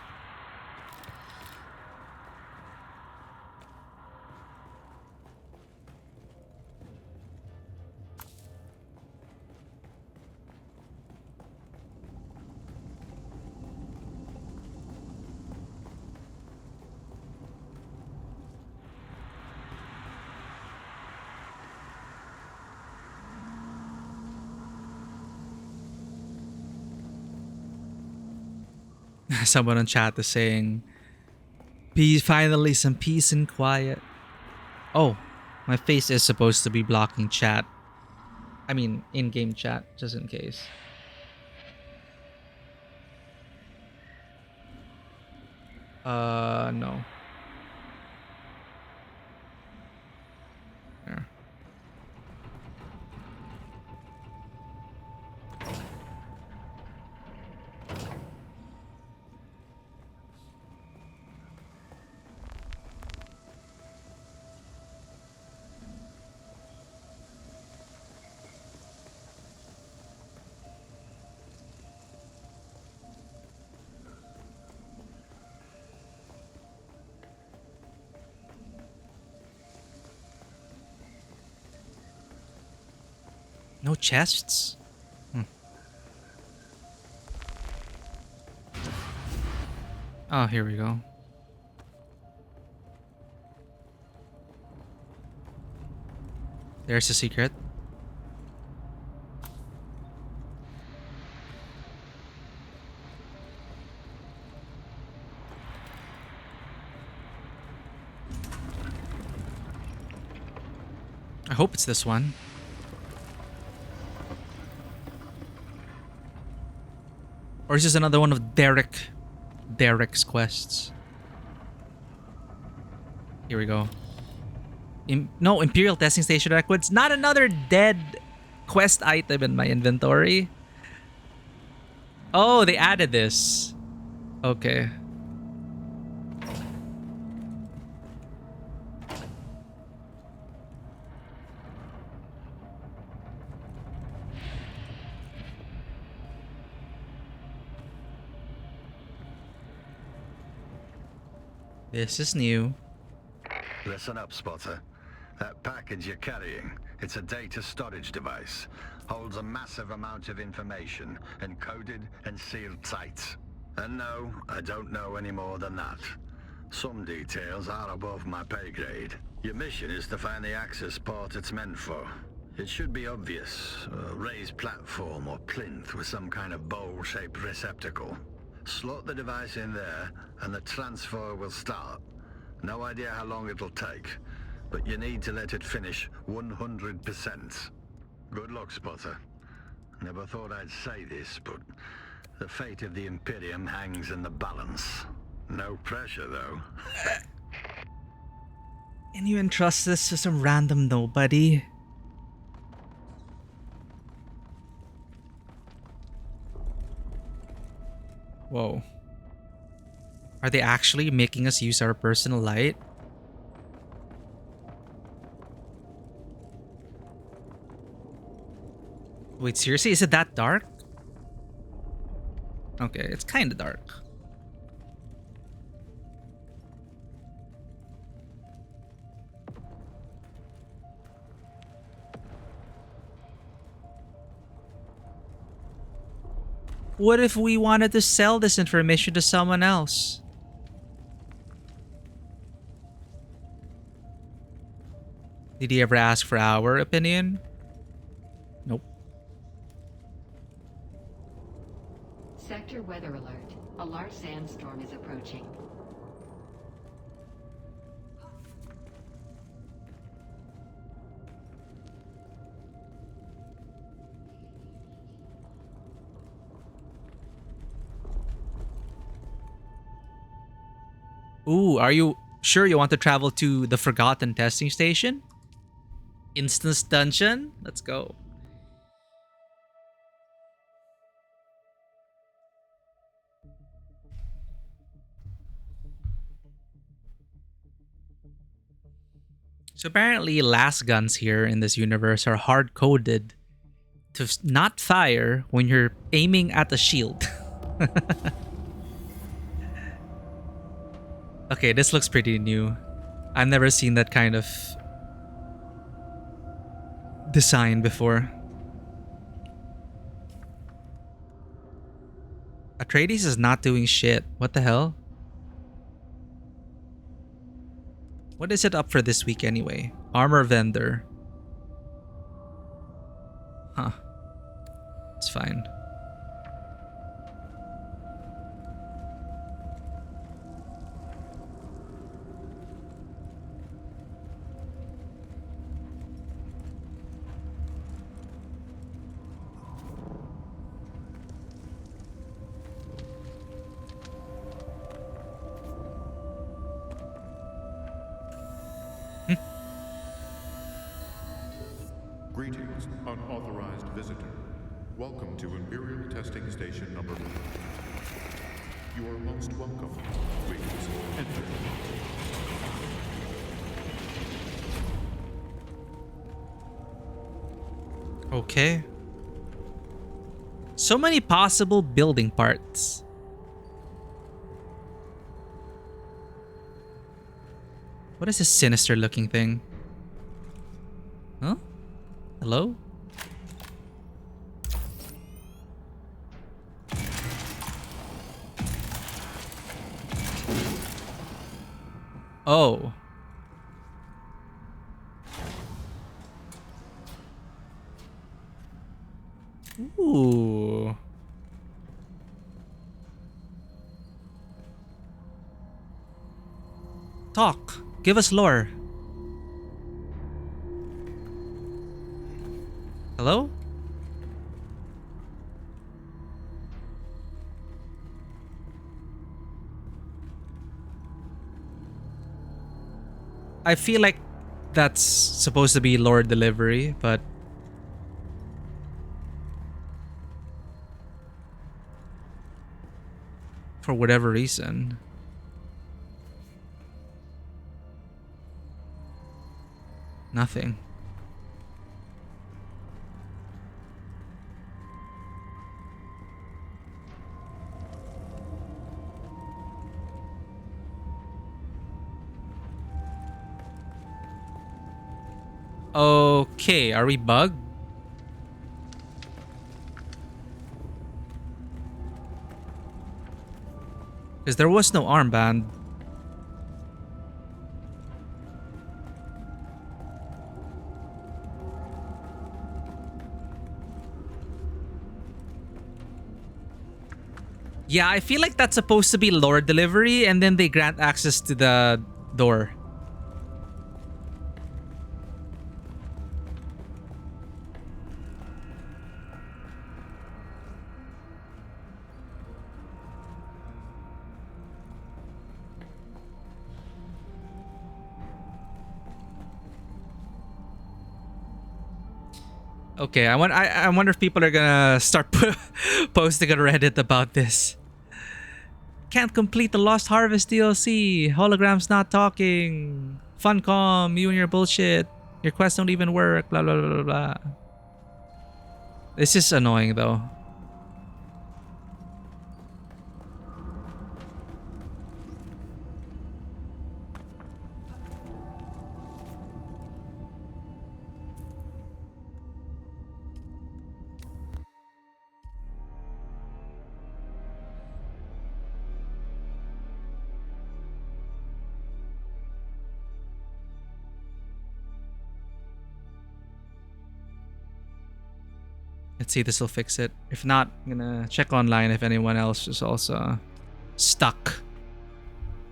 Someone on chat is saying, peace, finally some peace and quiet. Oh, my face is supposed to be blocking chat. I mean, in-game chat, just in case. No. There. No chests? Oh, here we go. There's a secret. I hope it's this one. Or is this another one of Derek's quests? Here we go. No, Imperial Testing Station Records. Not another dead quest item in my inventory. Oh, they added this. Okay. This is new. Listen up, Spotter. That package you're carrying, it's a data storage device. Holds a massive amount of information, encoded and sealed tight. And no, I don't know any more than that. Some details are above my pay grade. Your mission is to find the access port it's meant for. It should be obvious. A raised platform or plinth with some kind of bowl-shaped receptacle. Slot the device in there, and the transfer will start. No idea how long it'll take, but you need to let it finish 100%. Good luck, Spotter. Never thought I'd say this, but the fate of the Imperium hangs in the balance. No pressure, though. And you entrust this to some random nobody? Whoa. Are they actually making us use our personal light? Wait, seriously? Is it that dark? Okay, it's kind of dark. What if we wanted to sell this information to someone else? Did he ever ask for our opinion? Nope. Sector weather alert. A large sandstorm is approaching. Ooh, are you sure you want to travel to the Forgotten Testing Station? Instance Dungeon? Let's go. So apparently last guns here in this universe are hard-coded to not fire when you're aiming at a shield. Okay, this looks pretty new. I've never seen that kind of design before. Atreides is not doing shit. What the hell? What is it up for this week anyway? Armor vendor. Huh. It's fine. Greetings, unauthorized visitor. Welcome to Imperial Testing Station number 1. You are most welcome. Please enter. Okay. So many possible building parts. What is this sinister looking thing? Huh? Hello? Oh. Ooh. Talk. Give us lore. Hello? I feel like that's supposed to be lore delivery, but for whatever reason. Nothing. Okay, are we bugged? Because there was no armband. Yeah, I feel like that's supposed to be lore delivery and then they grant access to the door. Okay, I wonder if people are gonna start posting on Reddit about this. Can't complete the Lost Harvest DLC. Hologram's not talking. Funcom, you and your bullshit. Your quests don't even work. Blah blah blah blah blah. This is annoying though. Let's see if this will fix it. If not, I'm gonna check online if anyone else is also stuck.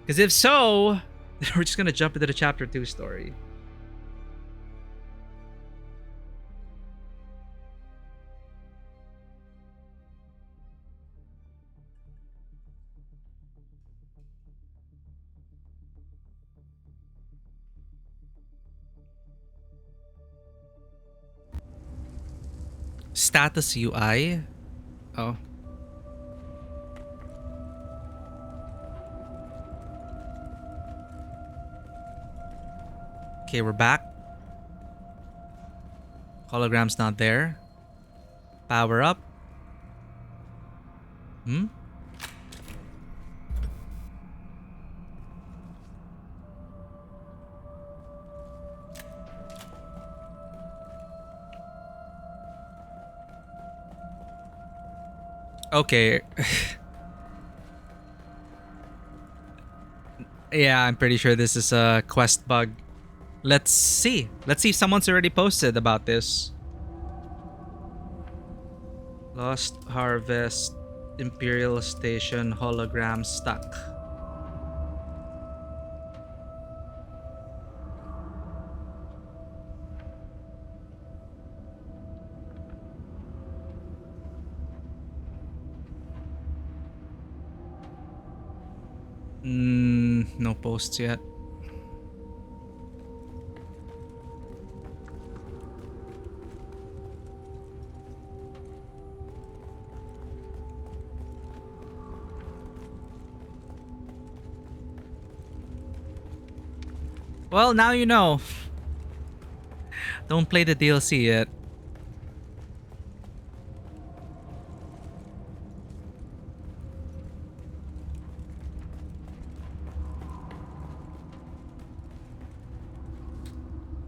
Because if so, we're just gonna jump into the chapter 2 story. Status UI. Oh. Okay, we're back. Hologram's not there. Power up. Hmm? Okay. Yeah, I'm pretty sure this is a quest bug. Let's see. Let's see if someone's already posted about this. Lost Harvest, Imperial Station, hologram stuck. No posts yet. Well, now you know. Don't play the DLC yet.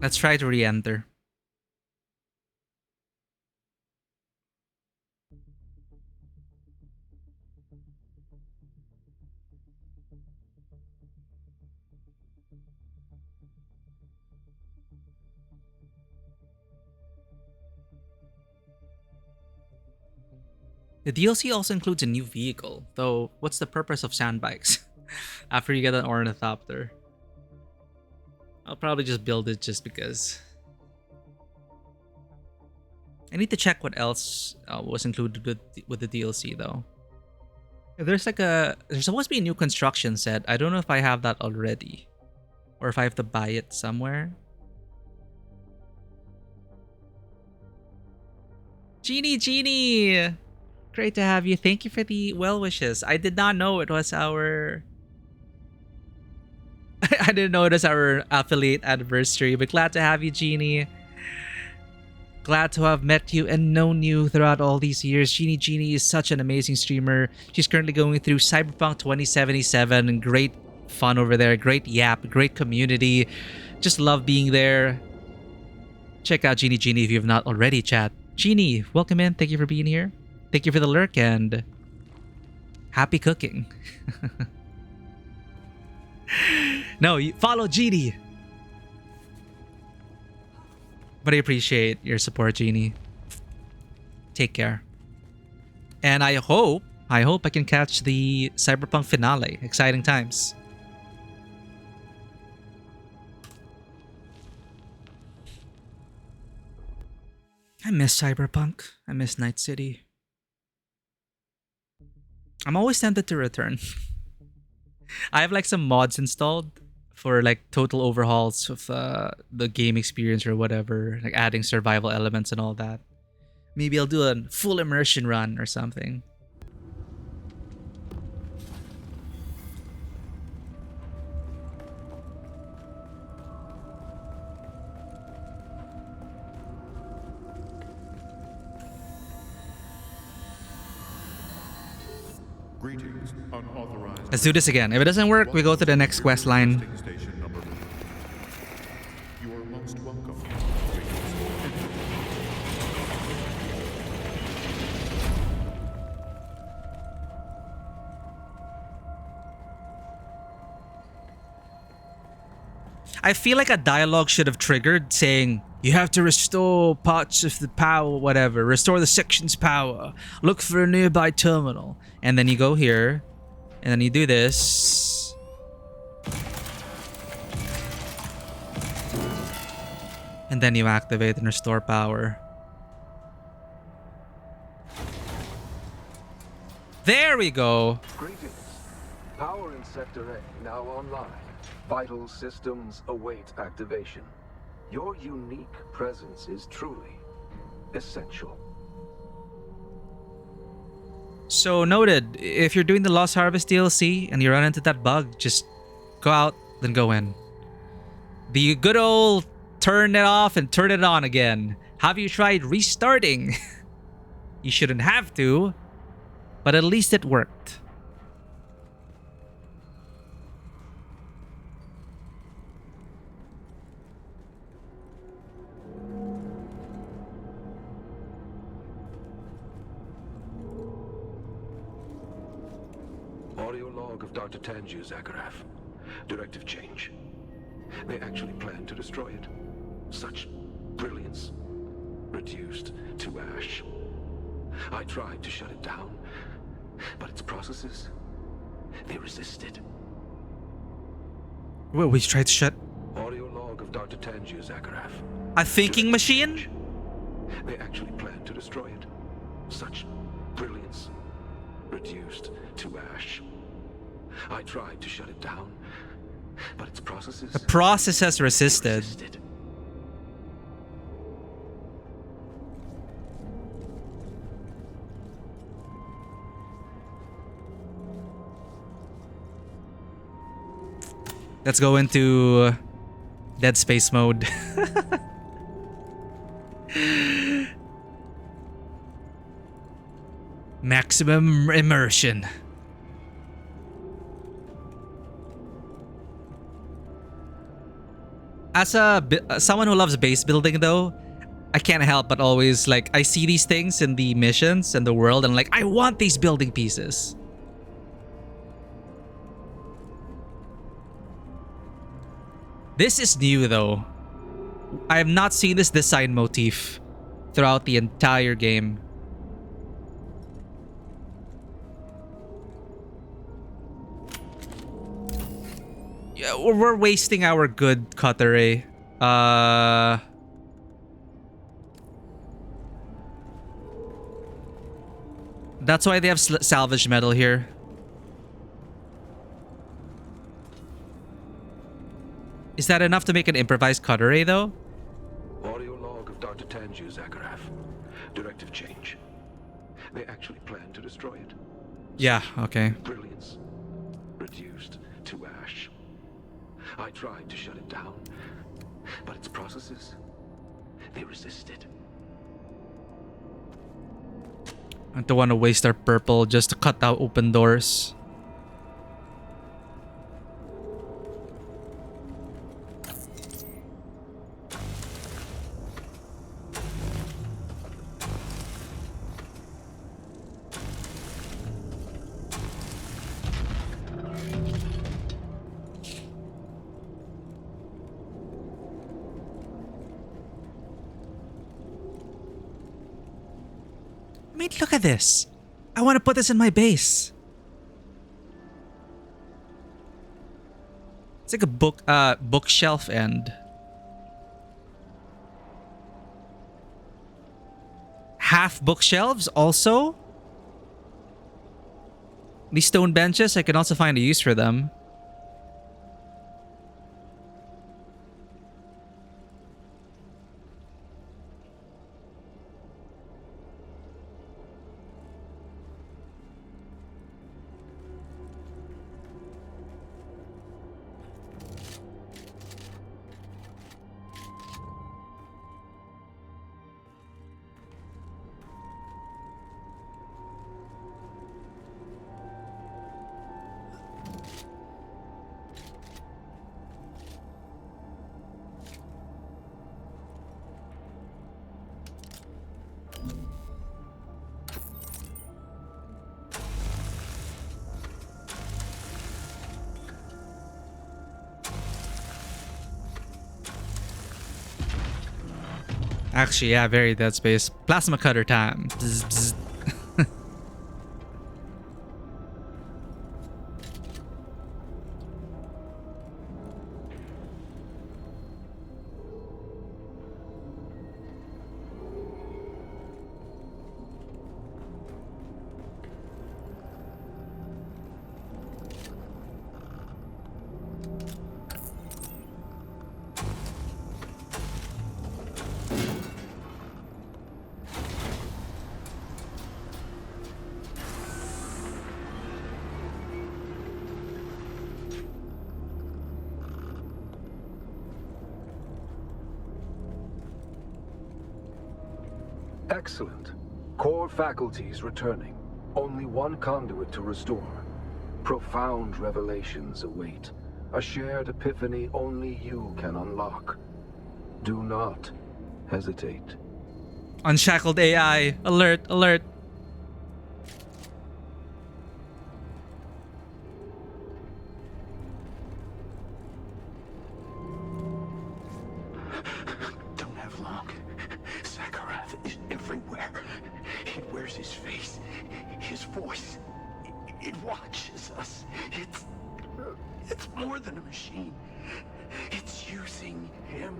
Let's try to re-enter. The DLC also includes a new vehicle, though what's the purpose of sandbikes after you get an ornithopter? I'll probably just build it just because. I need to check what else was included with the DLC though. There's supposed to be a new construction set. I don't know if I have that already or if I have to buy it somewhere. Genie! Great to have you. Thank you for the well wishes. I did not know it was our... I didn't know it was our affiliate anniversary, but glad to have you, Genie. Glad to have met you and known you throughout all these years. Genie is such an amazing streamer. She's currently going through Cyberpunk 2077. Great fun over there. Great yap. Great community. Just love being there. Check out Genie if you have not already, chat. Genie, welcome in. Thank you for being here. Thank you for the lurk and happy cooking. No, you follow Genie. But I appreciate your support, Genie. Take care. And I hope I can catch the Cyberpunk finale. Exciting times. I miss Cyberpunk. I miss Night City. I'm always tempted to return. I have like some mods installed for like total overhauls of the game experience or whatever, like adding survival elements and all that. Maybe I'll do a full immersion run or something. Greetings, unauthorized. Let's do this again. If it doesn't work, we go to the next quest line. Testing station number 1. You are most welcome. I feel like a dialogue should have triggered saying, you have to restore parts of the power, whatever. Restore the section's power. Look for a nearby terminal. And then you go here. And then you do this. And then you activate and restore power. There we go. Greetings. Power in Sector A now online. Vital systems await activation. Your unique presence is truly essential. So noted, if you're doing the Lost Harvest DLC and you run into that bug, just go out, then go in. The good old turn it off and turn it on again. Have you tried restarting? You shouldn't have to, but at least it worked. Audio log of Dr. Tanju Zakharov. Directive change. They actually plan to destroy it. Such brilliance. Reduced to ash. I tried to shut it down, but its processes, they resisted. Well, we tried to shut Audio log of Dr. Tanju Zakharov. a thinking machine? They actually plan to destroy it. Such brilliance. Reduced to ash. I tried to shut it down, but its processes... The process has resisted. Let's go into Dead Space mode. Maximum immersion. As someone who loves base building though, I can't help but always like, I see these things in the missions and the world and I'm like, I want these building pieces. This is new though. I have not seen this design motif throughout the entire game. Yeah, we're wasting our good cutlery. That's why they have salvage metal here. Is that enough to make an improvised cutlery though? Audio log of Dr. Tanju Zakharov. Directive change. They actually plan to destroy it. Yeah, okay. Brilliance. Reduced to ash. I tried to shut it down, but its processes, they resisted. I don't want to waste our purple just to cut out open doors. look at this. I want to put this in my base. It's like a bookshelf end. Half bookshelves also. These stone benches, I can also find a use for them. Actually, yeah, very Dead Space. Plasma cutter time. Bzz, bzz. Excellent. Core faculties returning. Only one conduit to restore. Profound revelations await. A shared epiphany only you can unlock. Do not hesitate. Unshackled AI. Alert, alert. Don't have long. Sakharov is everywhere. He wears his face, his voice. It watches us. It's more than a machine. It's using him.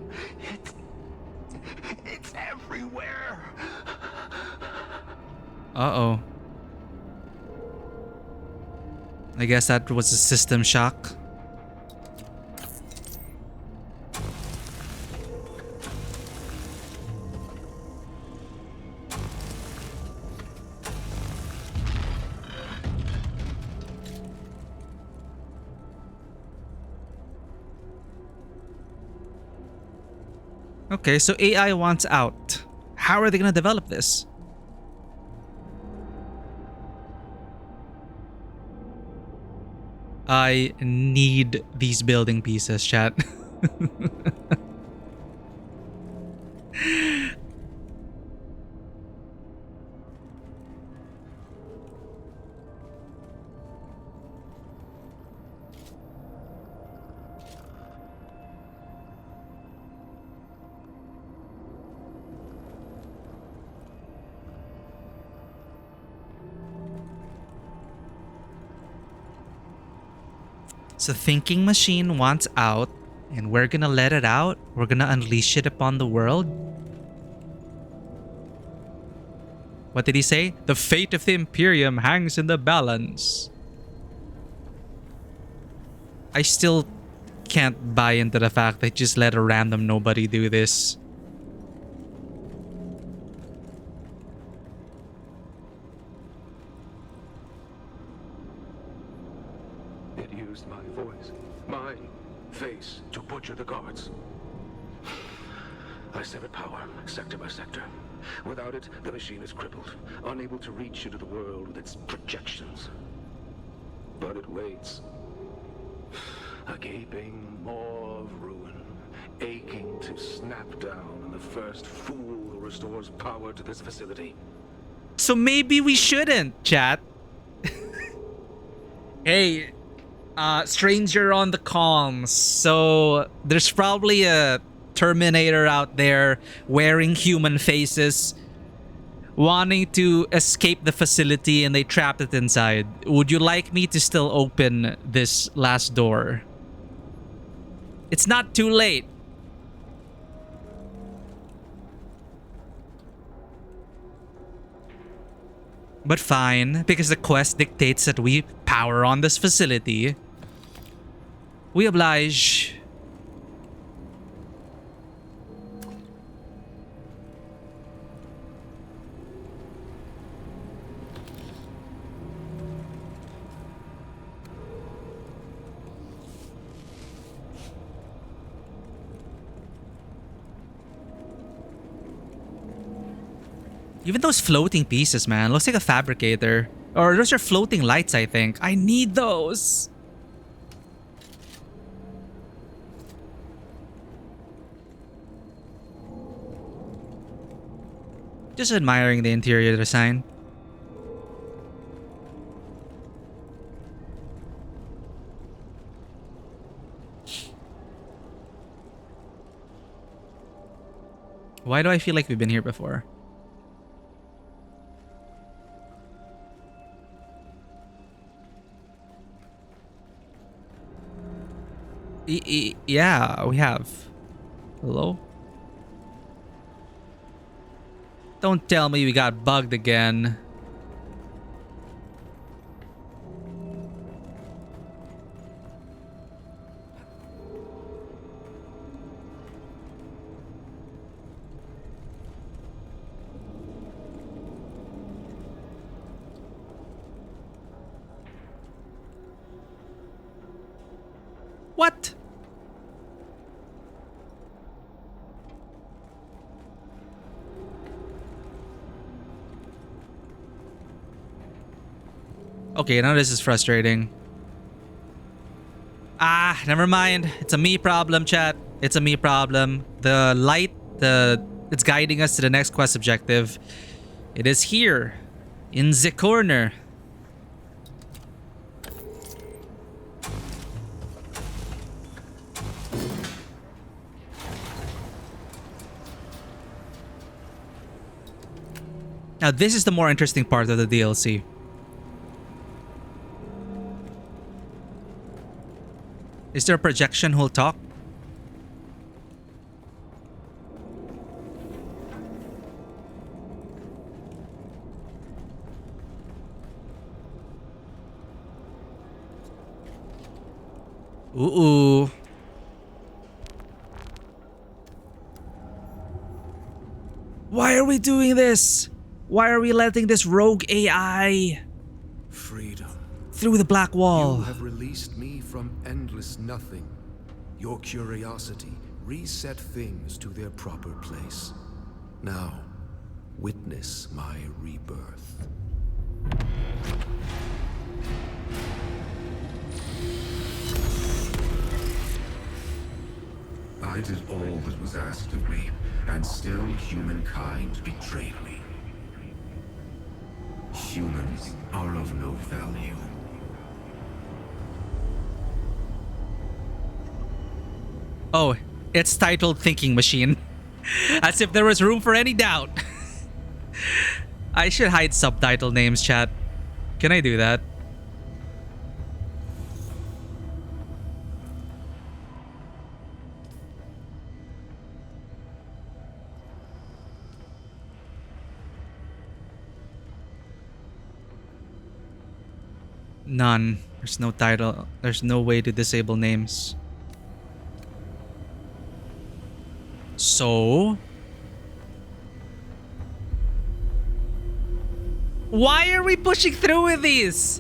It's everywhere. Uh-oh. I guess that was a system shock. Okay, so AI wants out. How are they going to develop this? I need these building pieces, chat. So thinking machine wants out, and we're gonna let it out. We're gonna unleash it upon the world. What did he say? The fate of the Imperium hangs in the balance. I still can't buy into the fact that just let a random nobody do this. It used my voice, my face, to butcher the guards. I severed power, sector by sector. Without it, the machine is crippled, unable to reach into the world with its projections. But it waits. A gaping maw of ruin, aching to snap down on the first fool who restores power to this facility. So maybe we shouldn't, chat. Hey, stranger on the comms. So there's probably a Terminator out there wearing human faces, wanting to escape the facility and they trapped it inside. Would you like me to still open this last door? It's not too late. But fine, because the quest dictates that we power on this facility. We oblige. Even those floating pieces, man. Looks like a fabricator. Or those are floating lights, I think. I need those. Just admiring the interior design. Why do I feel like we've been here before? Yeah, we have. Hello? Don't tell me we got bugged again. What? Okay, now this is frustrating. Ah, never mind. It's a me problem, chat. It's a me problem. The light, it's guiding us to the next quest objective. It is here, in the corner. Now, this is the more interesting part of the DLC. Is there a projection who'll talk? Ooh. Why are we doing this? Why are we letting this rogue AI freedom through the black wall? You have released me from endless nothing. Your curiosity reset things to their proper place. Now, witness my rebirth. I did all that was asked of me, and still humankind betrayed me. Humans are of no value. Oh, it's titled Thinking Machine. As if there was room for any doubt. I should hide subtitle names, chat. Can I do that? None. There's no title. There's no way to disable names. So? Why are we pushing through with these?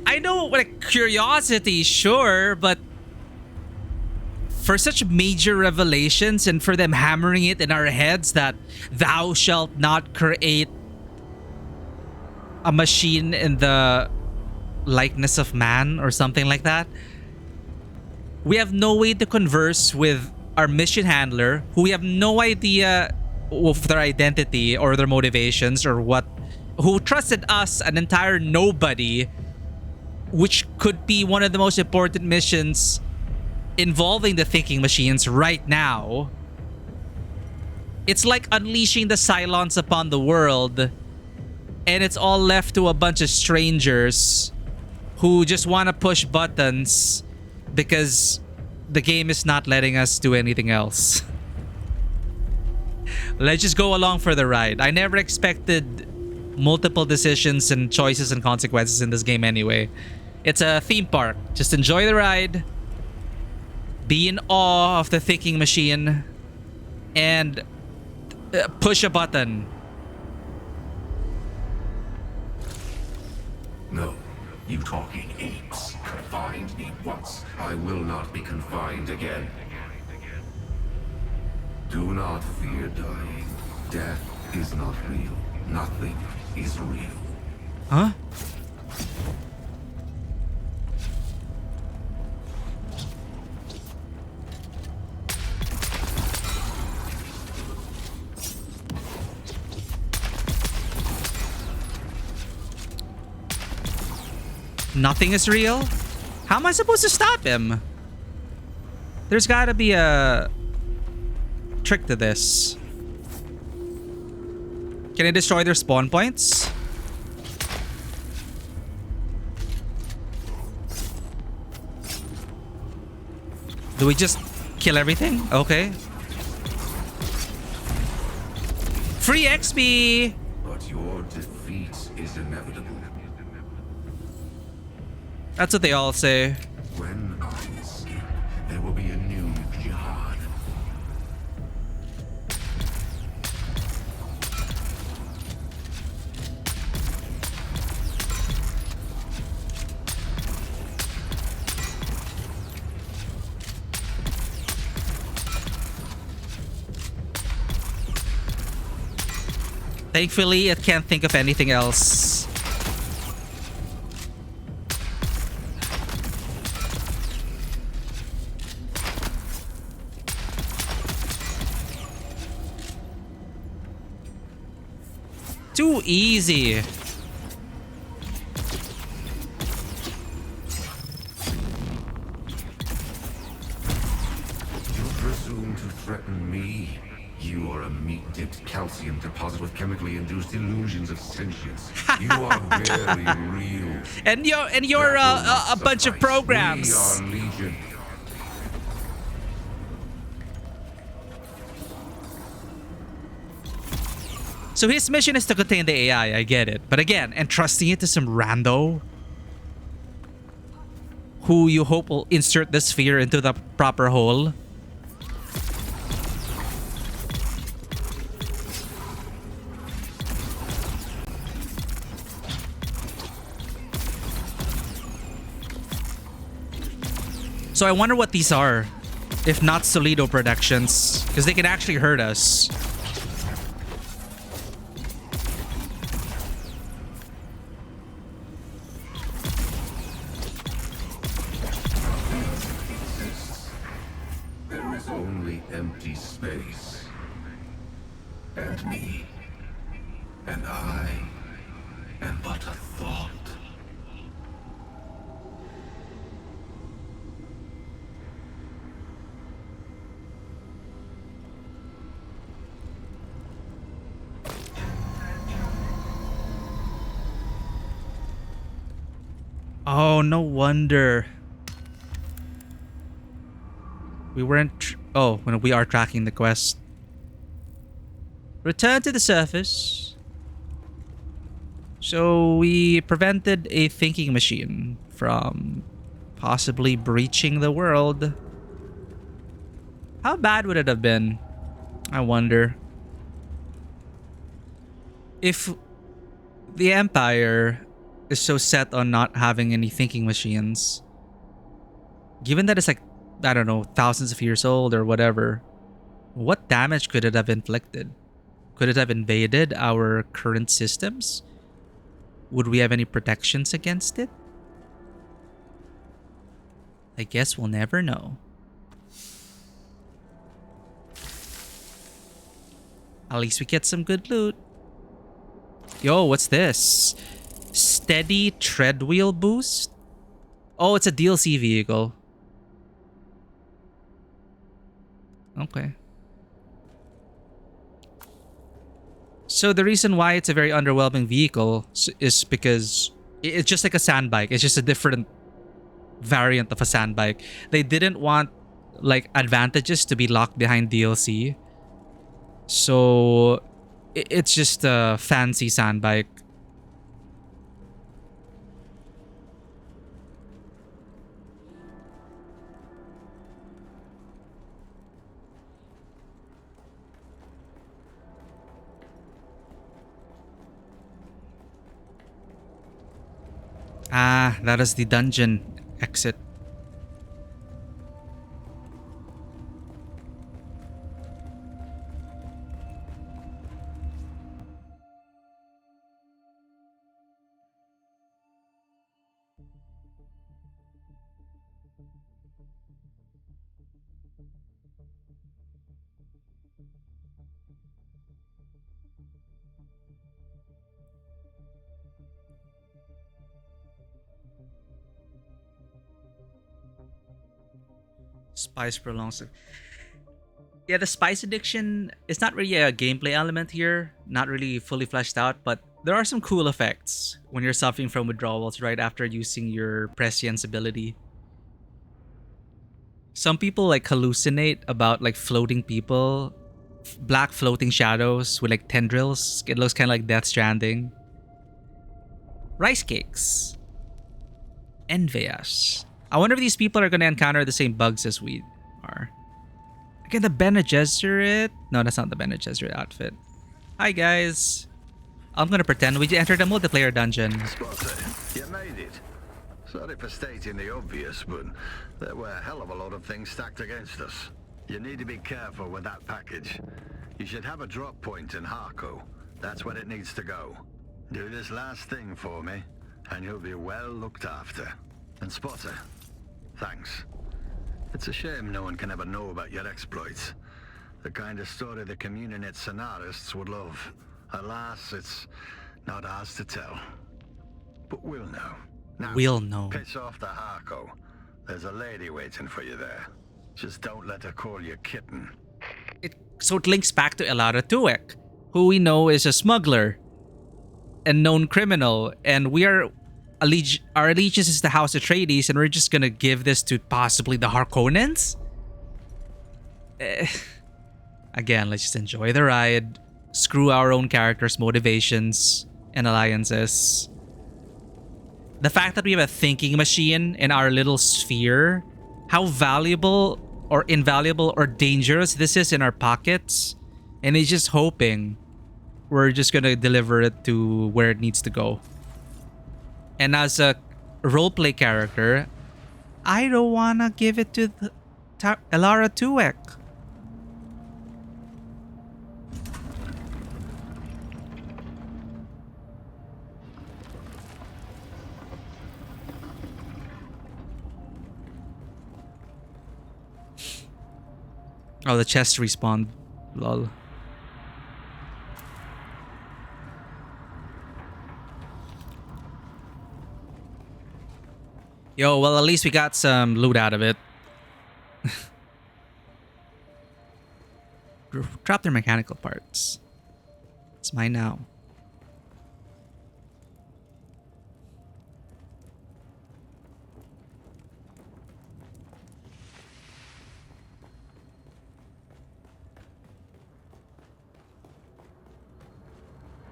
I know, like, curiosity, sure, but for such major revelations and for them hammering it in our heads that thou shalt not create a machine in the likeness of man or something like that. We have no way to converse with our mission handler, who we have no idea of their identity or their motivations or what, who trusted us, an entire nobody, which could be one of the most important missions involving the thinking machines right now. It's like unleashing the Cylons upon the world, and it's all left to a bunch of strangers who just want to push buttons because the game is not letting us do anything else. Let's just go along for the ride. I never expected multiple decisions and choices and consequences in this game anyway. It's a theme park. Just enjoy the ride. Be in awe of the thinking machine. And push a button. No, you talking apes confined me once. I will not be confined again. Do not fear dying. Death is not real. Nothing is real. Huh? Nothing is real? How am I supposed to stop him? There's gotta be a trick to this. Can I destroy their spawn points? Do we just kill everything? Okay. Free XP! But your defeat is inevitable. That's what they all say. When I escape, there will be a new jihad. Thankfully, it can't think of anything else. Too easy. You presume to threaten me? You are a meat-dipped calcium deposit with chemically induced illusions of sentience. You are very real. And you're a bunch of programs. We are Legion. So his mission is to contain the AI, I get it. But again, entrusting it to some rando who you hope will insert the sphere into the proper hole. So I wonder what these are, if not Solido Productions, because they can actually hurt us. There is only empty space. And me. And I am but a thought. Oh, no wonder. We weren't... Oh, when we are tracking the quest. Return to the surface. So we prevented a thinking machine from possibly breaching the world. How bad would it have been? I wonder. If the Empire is so set on not having any thinking machines, given that it's like, I don't know, thousands of years old or whatever, what damage could it have inflicted? Could it have invaded our current systems? Would we have any protections against it? I guess we'll never know. At least we get some good loot. Yo, what's this? Steady tread wheel boost? Oh, it's a DLC vehicle. Okay. So the reason why it's a very underwhelming vehicle is because it's just like a sand bike. It's just a different variant of a sand bike. They didn't want like advantages to be locked behind DLC. So it's just a fancy sand bike. Ah, that is the dungeon exit. Spice prolongs it. Yeah, the spice addiction is not really a gameplay element here, not really fully fleshed out, but there are some cool effects when you're suffering from withdrawals right after using your prescience ability. Some people like hallucinate about like floating people, black floating shadows with like tendrils. It looks kind of like Death Stranding. Rice cakes. Envious. I wonder if these people are going to encounter the same bugs as we are. Again, the Bene Gesserit? No, that's not the Bene Gesserit outfit. Hi, guys. I'm going to pretend we entered a multiplayer dungeon. Spotter, you made it. Sorry for stating the obvious, but there were a hell of a lot of things stacked against us. You need to be careful with that package. You should have a drop point in Harco. That's where it needs to go. Do this last thing for me, and you'll be well looked after. And Spotter, thanks. It's a shame no one can ever know about your exploits. The kind of story the Communinet scenarists would love. Alas, it's not ours to tell. But we'll know. Now, we'll know. Piss off the Harco. There's a lady waiting for you there. Just don't let her call you kitten. So it links back to Elara Tuek, who we know is a smuggler, a known criminal, and our allegiance is the House Atreides, and we're just gonna give this to possibly the Harkonnens? Again, let's just enjoy the ride. Screw our own characters' motivations and alliances. The fact that we have a thinking machine in our little sphere, how valuable or invaluable or dangerous this is in our pockets, and he's just hoping we're just gonna deliver it to where it needs to go. And as a roleplay character, I don't wanna give it to Elara Tuek. Oh, the chest respawned. Lol. Yo, well, at least we got some loot out of it. Drop their mechanical parts. It's mine now.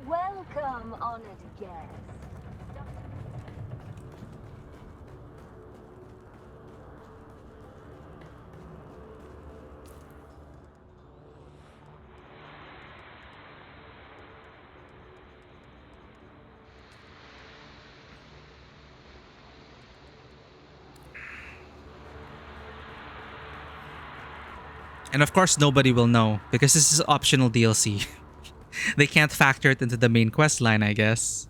Welcome, honored guest. And of course, nobody will know because this is optional DLC. They can't factor it into the main quest line, I guess.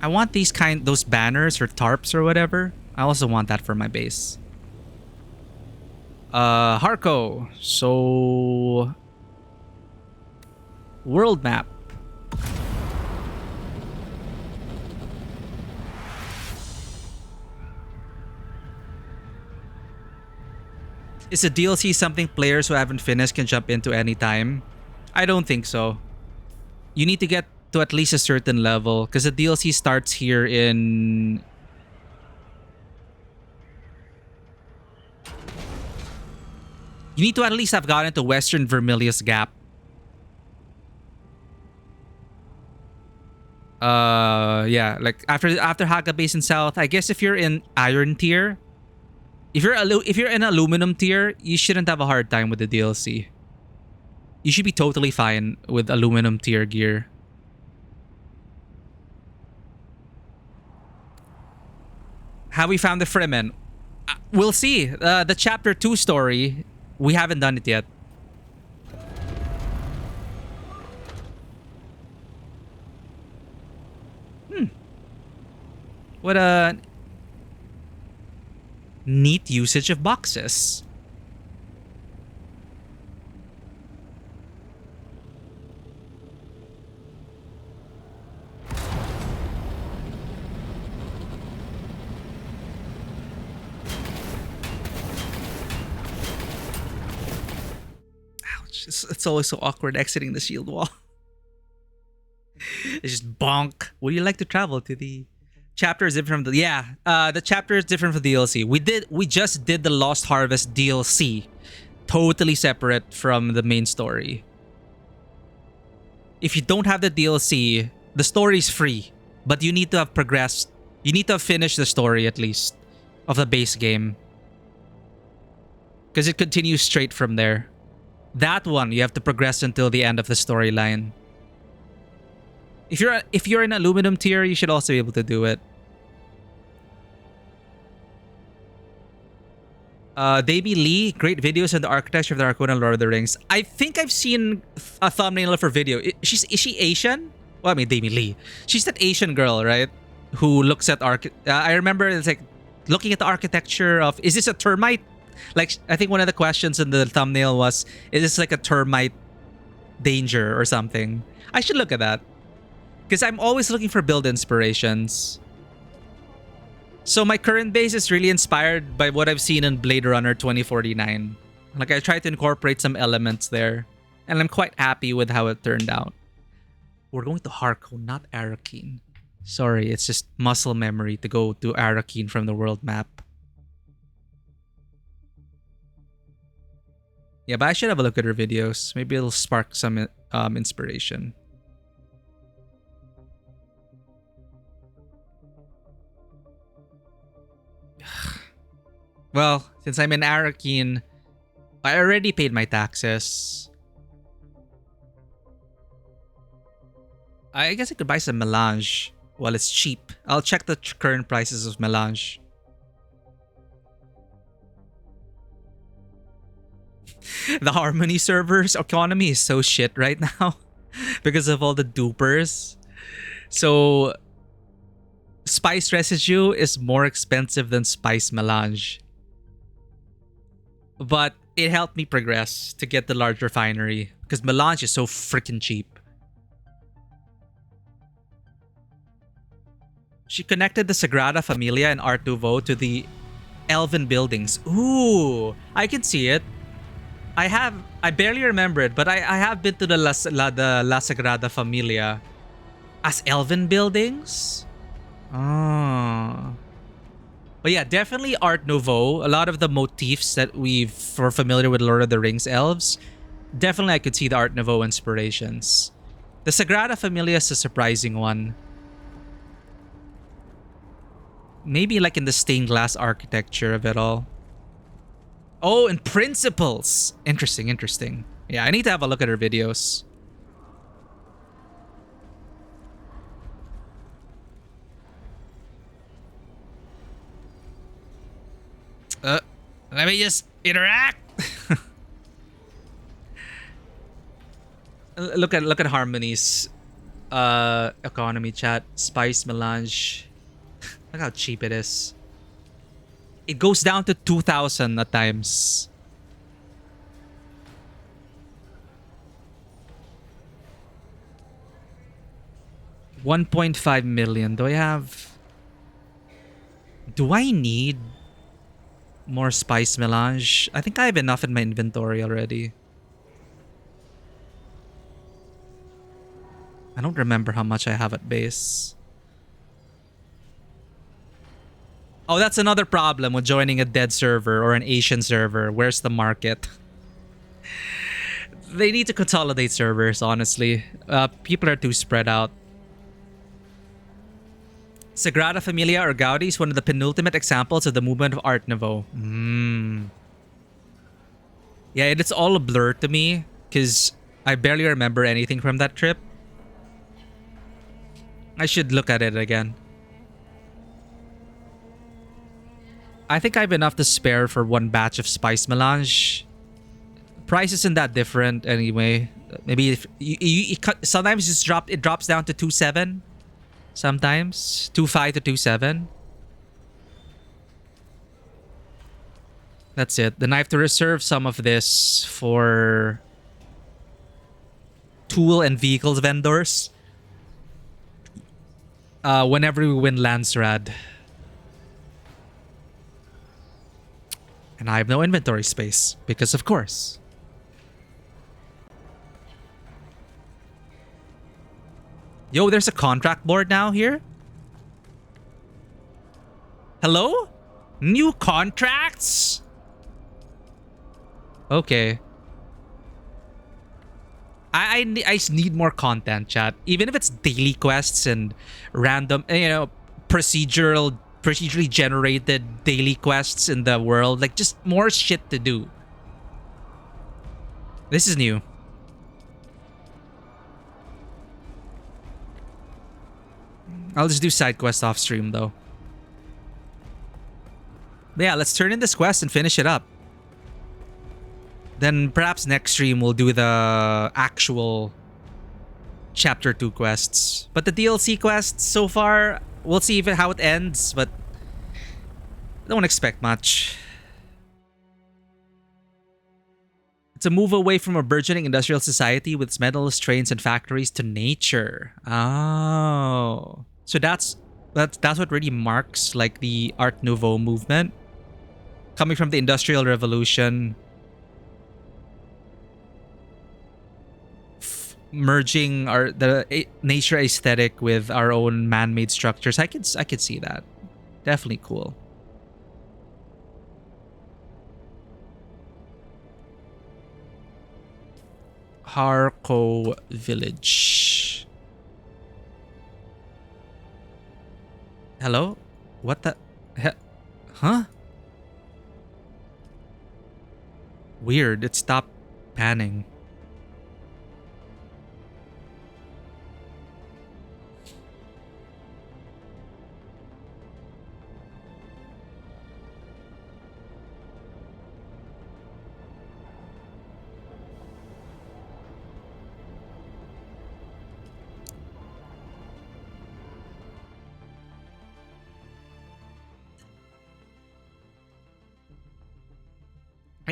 I want those banners or tarps or whatever. I also want that for my base. Harco. So World map. Is the DLC something players who haven't finished can jump into anytime? I don't think so. You need to get to at least a certain level because the DLC starts here in... You need to at least have gotten to Western Vermilius Gap. Yeah, like after Haga Basin South, I guess if you're in Iron Tier, if you're in Aluminum Tier, you shouldn't have a hard time with the DLC. You should be totally fine with Aluminum Tier gear. Have we found the Fremen? We'll see. The Chapter 2 story, we haven't done it yet. What a neat usage of boxes. Ouch. It's always so awkward exiting the shield wall. It's just bonk. Would you like to travel to the... Chapter is different from the... Yeah, the chapter is different from the DLC. We just did the Lost Harvest DLC. Totally separate from the main story. If you don't have the DLC, the story is free. But you need to have progressed. You need to have finished the story at least of the base game. Because it continues straight from there. That one, you have to progress until the end of the storyline. If you're in Aluminum Tier, you should also be able to do it. Davey Lee, great videos on the architecture of the Arcona Lord of the Rings. I think I've seen a thumbnail of her video. Is she Asian? Well, I mean, Davey Lee. She's that Asian girl, right? Who looks at I remember it's like looking at the architecture of... Is this a termite? Like, I think one of the questions in the thumbnail was, is this like a termite danger or something? I should look at that. Because I'm always looking for build inspirations. So my current base is really inspired by what I've seen in Blade Runner 2049. Like, I try to incorporate some elements there. And I'm quite happy with how it turned out. We're going to Harko, not Arakeen. Sorry, it's just muscle memory to go to Arakeen from the world map. Yeah, but I should have a look at her videos. Maybe it'll spark some inspiration. Well, since I'm in Arakeen, I already paid my taxes. I guess I could buy some melange while it's cheap. I'll check the current prices of melange. The Harmony servers economy is so shit right now because of all the dupers. So Spice Residue is more expensive than Spice Melange. But it helped me progress to get the large refinery because Melange is so freaking cheap. She connected the Sagrada Familia and Art Nouveau to the Elven buildings. Ooh, I can see it. I barely remember it, but I have been to the La Sagrada Familia as Elven buildings. Oh. But yeah, definitely Art Nouveau. A lot of the motifs that we're familiar with Lord of the Rings elves, definitely I could see the Art Nouveau inspirations. The Sagrada Familia is a surprising one. Maybe like in the stained glass architecture of it all. Oh, and principles. Interesting, interesting. Yeah, I need to have a look at her videos. Let me just interact. Look at Harmony's economy chat. Spice Melange. Look how cheap it is. It goes down to 2,000 at times. 1.5 million. Do I need more spice melange? I think I have enough in my inventory already. I don't remember how much I have at base. Oh, that's another problem with joining a dead server or an Asian server. Where's the market? They need to consolidate servers, honestly. People are too spread out. Sagrada Familia or Gaudi is one of the penultimate examples of the movement of Art Nouveau. Yeah, it's all a blur to me because I barely remember anything from that trip. I should look at it again. I think I have enough to spare for one batch of spice melange. Price isn't that different anyway. Maybe if sometimes it drops down to 2.7. Sometimes 2.5 to 2.7. That's it. Then I have to reserve some of this for tool and vehicles vendors. Whenever we win Landsrad. And I have no inventory space because of course. Yo, there's a contract board now here? Hello? New contracts? Okay. I need more content, chat. Even if it's daily quests and random, procedurally generated daily quests in the world. Like, just more shit to do. This is new. I'll just do side quest off stream, though. But yeah, let's turn in this quest and finish it up. Then perhaps next stream we'll do the actual Chapter 2 quests. But the DLC quests so far, we'll see how it ends, but don't expect much. It's a move away from a burgeoning industrial society with its metalist trains and factories to nature. Oh. So that's what really marks like the Art Nouveau movement. Coming from the Industrial Revolution, merging the nature aesthetic with our own man-made structures. I could see that. Definitely cool. Harco Village. Hello? What the? Huh? Weird. It stopped panning.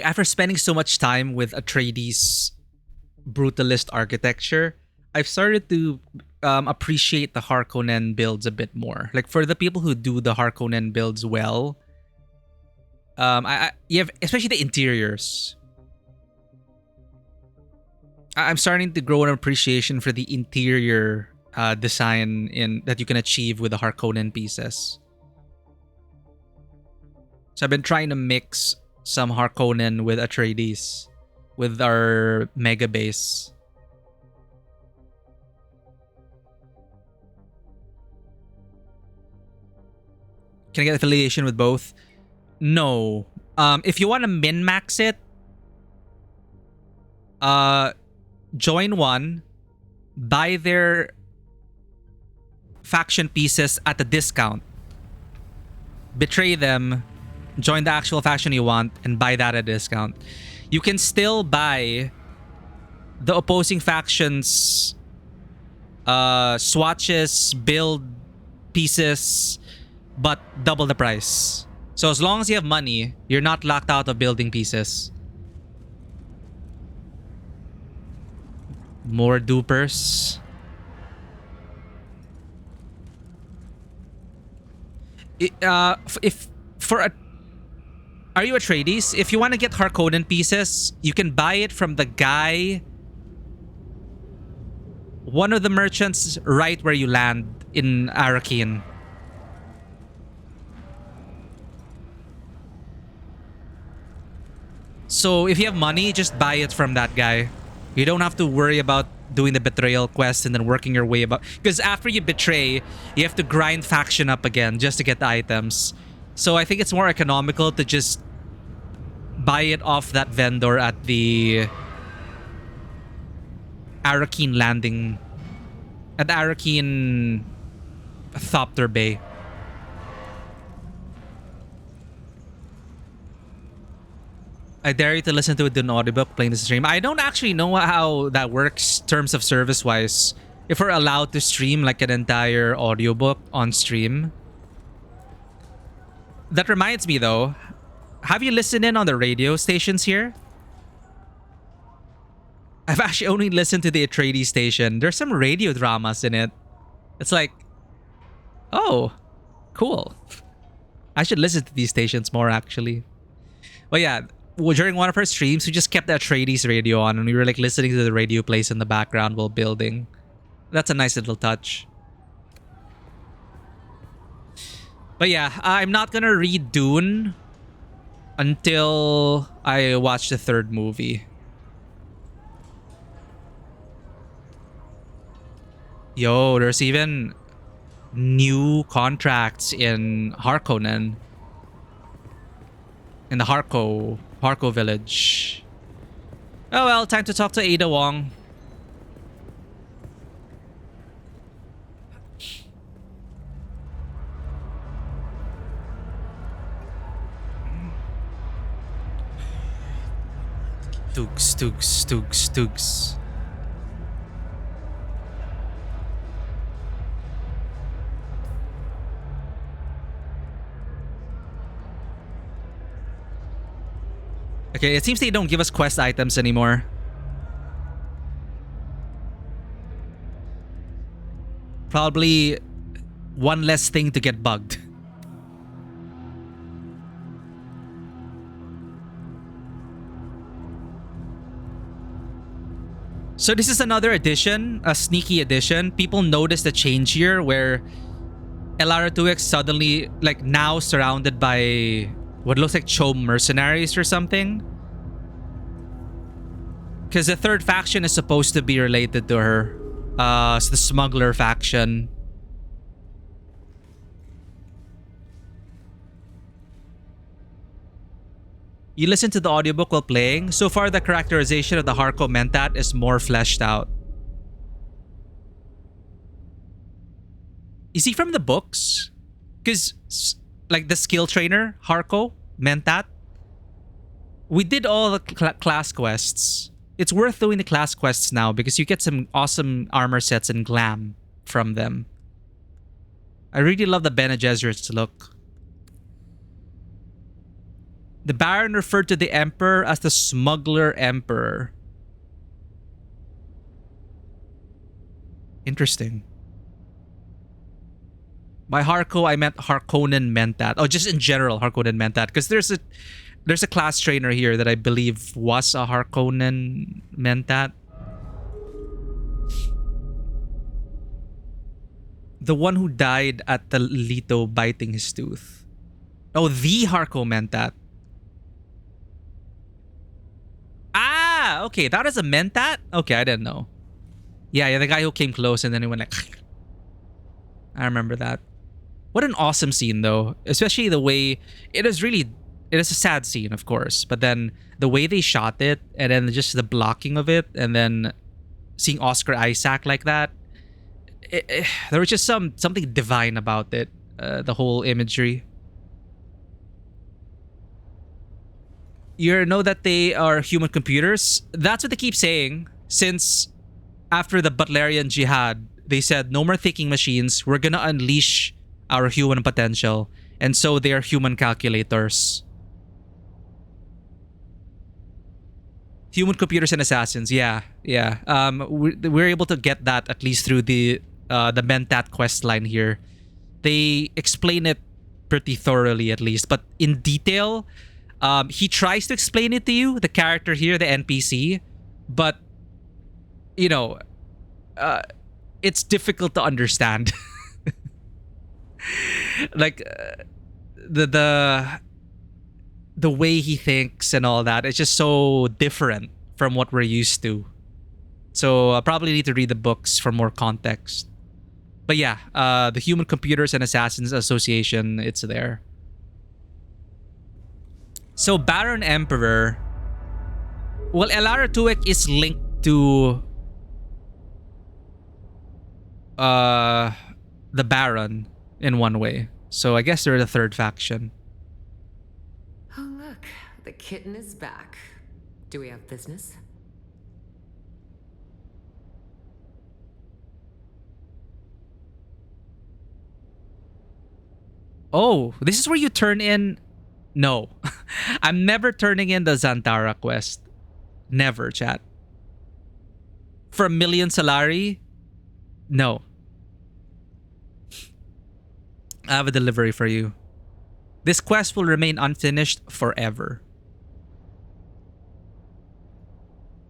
After spending so much time with Atreides' brutalist architecture, I've started to appreciate the Harkonnen builds a bit more. Like, for the people who do the Harkonnen builds well, you have, especially the interiors. I'm starting to grow an appreciation for the interior design that you can achieve with the Harkonnen pieces. So I've been trying to mix some Harkonnen with Atreides with our mega base. Can I get affiliation with both? No. If you want to min-max it, join one, buy their faction pieces at a discount, betray them, join the actual faction you want, and buy that at a discount. You can still buy the opposing factions swatches, build pieces, but double the price. So as long as you have money, you're not locked out of building pieces. More dupers. If for a, are you a tradies? If you want to get Harkonnen pieces, you can buy it from the guy, one of the merchants right where you land in Arrakeen. So if you have money, just buy it from that guy. You don't have to worry about doing the betrayal quest and then working your way about, because after you betray, you have to grind faction up again just to get the items. So I think it's more economical to just buy it off that vendor at the Arrakeen landing, at Arrakeen Thopter Bay. I dare you to listen to it in audiobook playing the stream. I don't actually know how that works terms of service wise. If we're allowed to stream like an entire audiobook on stream. That reminds me though, have you listened in on the radio stations here? I've actually only listened to the Atreides station. There's some radio dramas in it. It's like, oh, cool. I should listen to these stations more actually. But yeah, during one of her streams, we just kept the Atreides radio on and we were like listening to the radio plays in the background while building. That's a nice little touch. But yeah, I'm not gonna read Dune until I watch the third movie. Yo, there's even new contracts in Harkonnen. In the Harko village. Oh well, time to talk to Ada Wong. Tugs. Okay, it seems they don't give us quest items anymore. Probably one less thing to get bugged. So this is another addition, a sneaky addition. People noticed a change here where Elara 2X suddenly, like now surrounded by what looks like Chom mercenaries or something. Because the third faction is supposed to be related to her. It's the smuggler faction. You listen to the audiobook while playing. So far, the characterization of the Harko Mentat is more fleshed out. Is he from the books? Because, like the skill trainer, Harko Mentat, we did all the class quests. It's worth doing the class quests now because you get some awesome armor sets and glam from them. I really love the Bene Gesserit's look. The Baron referred to the Emperor as the Smuggler Emperor. Interesting. By Harko, I meant Harkonnen Mentat. Oh, just in general, Harkonnen Mentat. Because there's a class trainer here that I believe was a Harkonnen Mentat. The one who died at the Leto biting his tooth. Oh, the Harko Mentat. Ah, okay, that is a Mentat? Okay, I didn't know. Yeah, the guy who came close and then he went like... I remember that. What an awesome scene though. Especially the way... It is a sad scene, of course. But then the way they shot it and then just the blocking of it and then seeing Oscar Isaac like that. There was just something divine about it. The whole imagery. You know that they are human computers? That's what they keep saying. Since after the Butlerian Jihad, they said, no more thinking machines. We're gonna unleash our human potential. And so they are human calculators. Human computers and assassins. Yeah. We're able to get that at least through the Mentat quest line here. They explain it pretty thoroughly, at least. But in detail, he tries to explain it to you, the character here, the NPC, but you know, it's difficult to understand. Like the way he thinks and all that, it's just so different from what we're used to. So I probably need to read the books for more context. But yeah, the Human Computers and Assassins Association, it's there. So Baron Emperor, well, Elara Tuek is linked to the Baron in one way. So I guess they're the third faction. Oh look, the kitten is back. Do we have business? Oh, this is where you turn in... No. I'm never turning in the Zantara quest. Never, chat. For a million salary? No. I have a delivery for you. This quest will remain unfinished forever.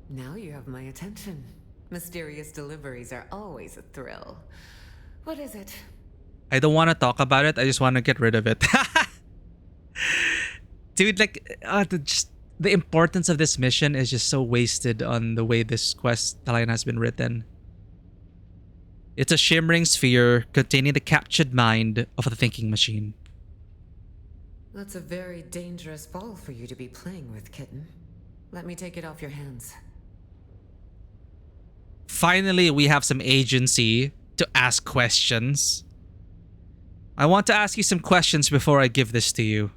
Now you have my attention. Mysterious deliveries are always a thrill. What is it? I don't want to talk about it. I just want to get rid of it. Dude, like, the importance of this mission is just so wasted on the way this quest line has been written. It's a shimmering sphere containing the captured mind of the thinking machine. That's a very dangerous ball for you to be playing with, kitten. Let me take it off your hands. Finally, we have some agency to ask questions. I want to ask you some questions before I give this to you.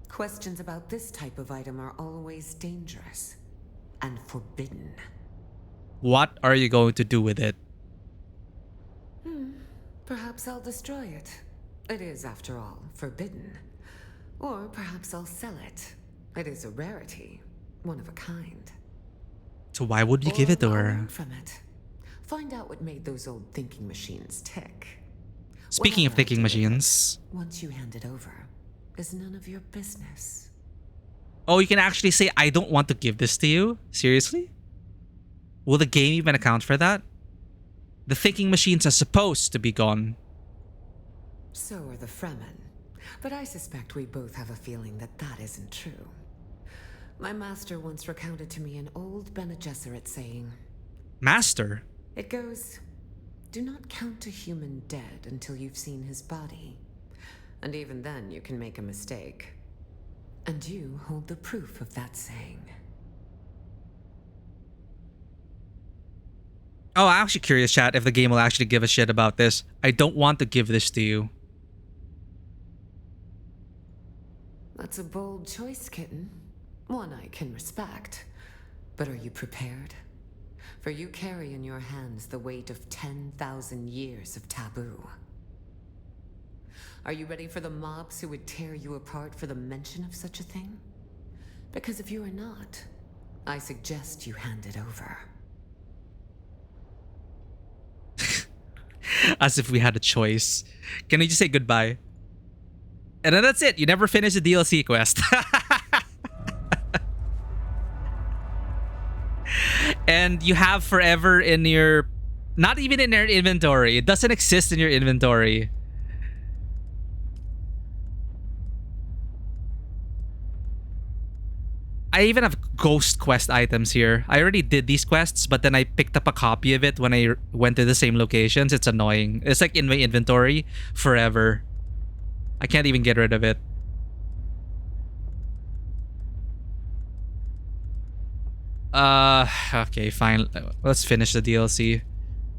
Questions about this type of item are always dangerous and forbidden. What are you going to do with it? Perhaps I'll destroy it. It is, after all, forbidden. Or perhaps I'll sell it. It is a rarity, one of a kind. So why would you give it to I'll her? learn from it. Find out what made those old thinking machines tick. Speaking of thinking machines... Once you hand it over, is none of your business. Oh, you can actually say, I don't want to give this to you? Seriously? Will the game even account for that? The thinking machines are supposed to be gone. So are the Fremen. But I suspect we both have a feeling that that isn't true. My master once recounted to me an old Bene Gesserit saying... Master? It goes, do not count a human dead until you've seen his body. And even then you can make a mistake. And you hold the proof of that saying. Oh, I'm actually curious, chat, if the game will actually give a shit about this. I don't want to give this to you. That's a bold choice, kitten. One I can respect. But are you prepared? For you carry in your hands the weight of 10,000 years of taboo. Are you ready for the mobs who would tear you apart for the mention of such a thing? Because if you are not, I suggest you hand it over. As if we had a choice. Can we just say goodbye? And then that's it. You never finish the DLC quest. And you have forever in your... Not even in your inventory. It doesn't exist in your inventory. I even have ghost quest items here. I already did these quests, but then I picked up a copy of it when I went to the same locations. It's annoying. It's like in my inventory forever. I can't even get rid of it. Okay, fine. Let's finish the DLC.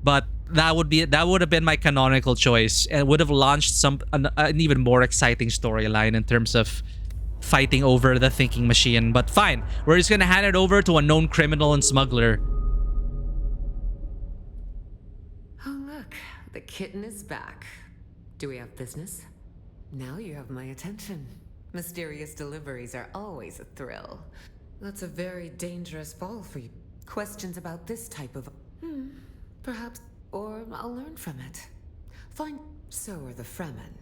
But that would have been my canonical choice, and would have launched an even more exciting storyline in terms of fighting over the thinking machine. But fine, we're just gonna hand it over to a known criminal and smuggler. Oh look, the kitten is back. Do we have business? Now you have my attention. Mysterious deliveries are always a thrill. That's a very dangerous ball for you. Questions about this type of... perhaps... Or I'll learn from it. Fine. So are the Fremen.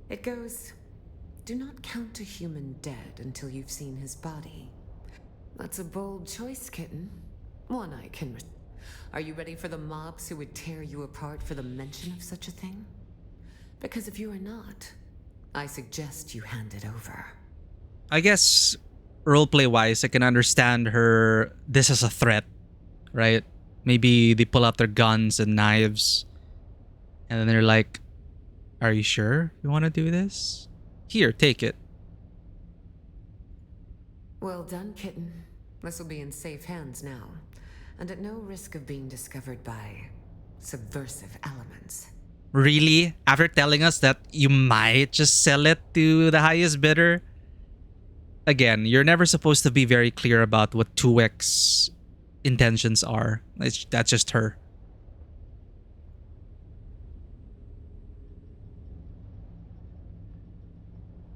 It goes... Do not count a human dead until you've seen his body. That's a bold choice, kitten. One I can... Are you ready for the mobs who would tear you apart for the mention of such a thing? Because if you are not, I suggest you hand it over. I guess roleplay wise, I can understand her. This is a threat, right? Maybe they pull out their guns and knives, and then they're like, "Are you sure you want to do this? Here, take it." Well done, kitten. This will be in safe hands now, and at no risk of being discovered by subversive elements. Really? After telling us that you might just sell it to the highest bidder? Again, you're never supposed to be very clear about what 2X intentions are. That's just her.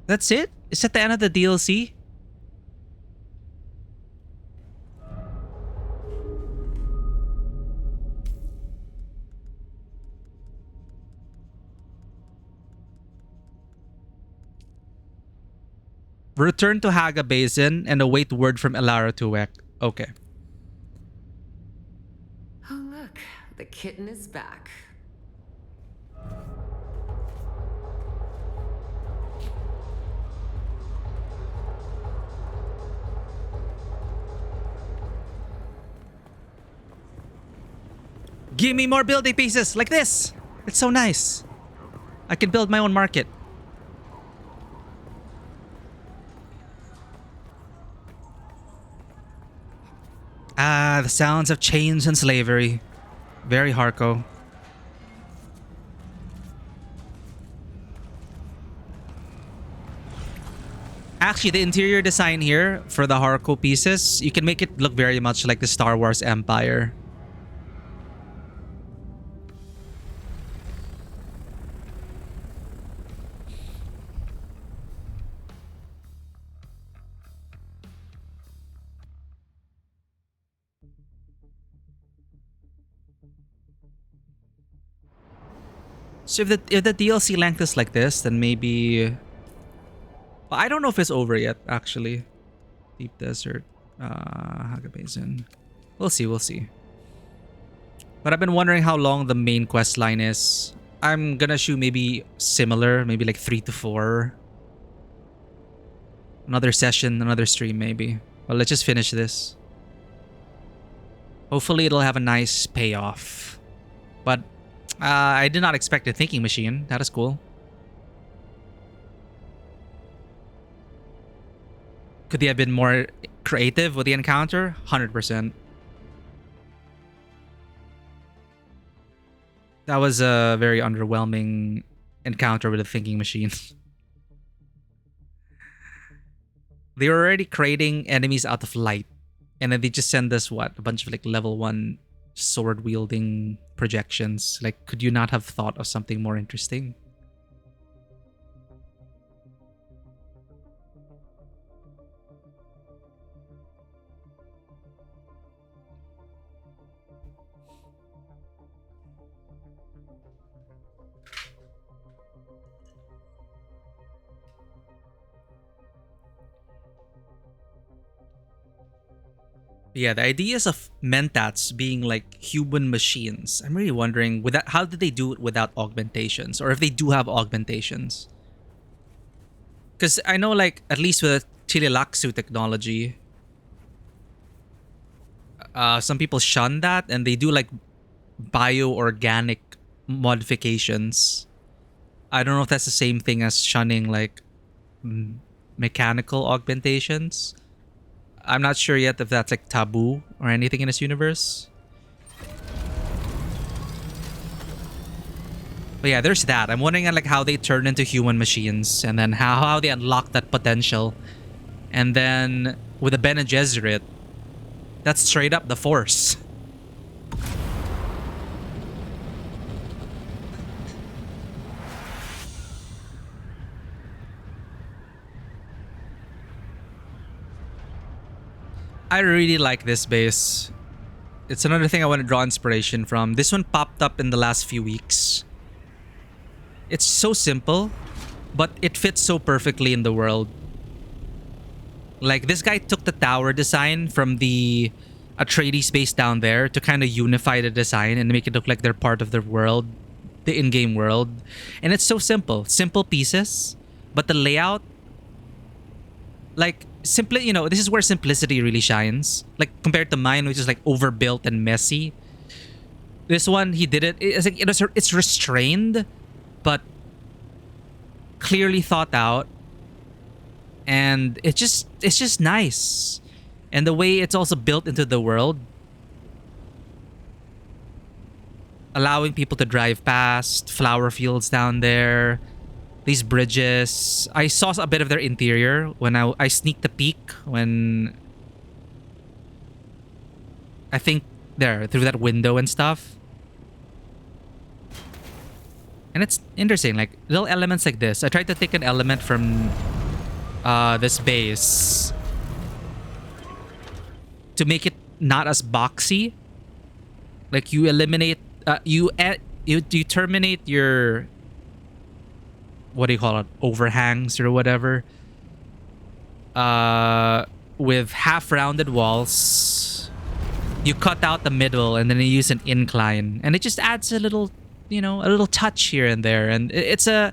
That's it? Is that the end of the DLC? Return to Haga Basin and await word from Elara Tuwek. Okay. Oh look, the kitten is back. Give me more building pieces like this. It's so nice. I can build my own market. Ah, the sounds of chains and slavery. Very Harco. Actually, the interior design here for the Harco pieces, you can make it look very much like the Star Wars Empire. So if the DLC length is like this, then maybe... Well, I don't know if it's over yet, actually. Deep Desert, Haga Basin. We'll see, we'll see. But I've been wondering how long the main quest line is. I'm gonna shoot maybe similar, maybe like 3 to 4. Another session, another stream maybe. Well, let's just finish this. Hopefully it'll have a nice payoff. But I did not expect a thinking machine. That is cool. Could they have been more creative with the encounter? 100%. That was a very underwhelming encounter with a thinking machine. They were already creating enemies out of light. And then they just send us, what? A bunch of like level 1 sword-wielding projections. Like, could you not have thought of something more interesting? Yeah, the ideas of mentats being like human machines. I'm really wondering, without, how did they do it without augmentations? Or if they do have augmentations? Because I know, like, at least with Chililaxu technology, some people shun that and they do like bioorganic modifications. I don't know if that's the same thing as shunning like mechanical augmentations. I'm not sure yet if that's like taboo or anything in this universe. But yeah, there's that. I'm wondering like how they turn into human machines and then how they unlock that potential. And then with the Bene Gesserit, that's straight up the Force. I really like this base. It's another thing I want to draw inspiration from. This one popped up in the last few weeks. It's so simple, but it fits so perfectly in the world. Like, this guy took the tower design from the Atreides base down there to kind of unify the design and make it look like they're part of the world, the in-game world. And it's so simple. Simple pieces, but the layout, like, simply, you know, this is where simplicity really shines. Like, compared to mine, which is like overbuilt and messy. This one, he did it. It's like, it's restrained, but clearly thought out. And it's just nice. And the way it's also built into the world, allowing people to drive past, flower fields down there, these bridges. I saw a bit of their interior when I sneaked a peek when I think there through that window and stuff. And it's interesting, like little elements like this. I tried to take an element from this base to make it not as boxy. Like you eliminate, you terminate your, what do you call it, overhangs or whatever, with half-rounded walls. You cut out the middle and then you use an incline, and it just adds a little, you know, a little touch here and there. And it's a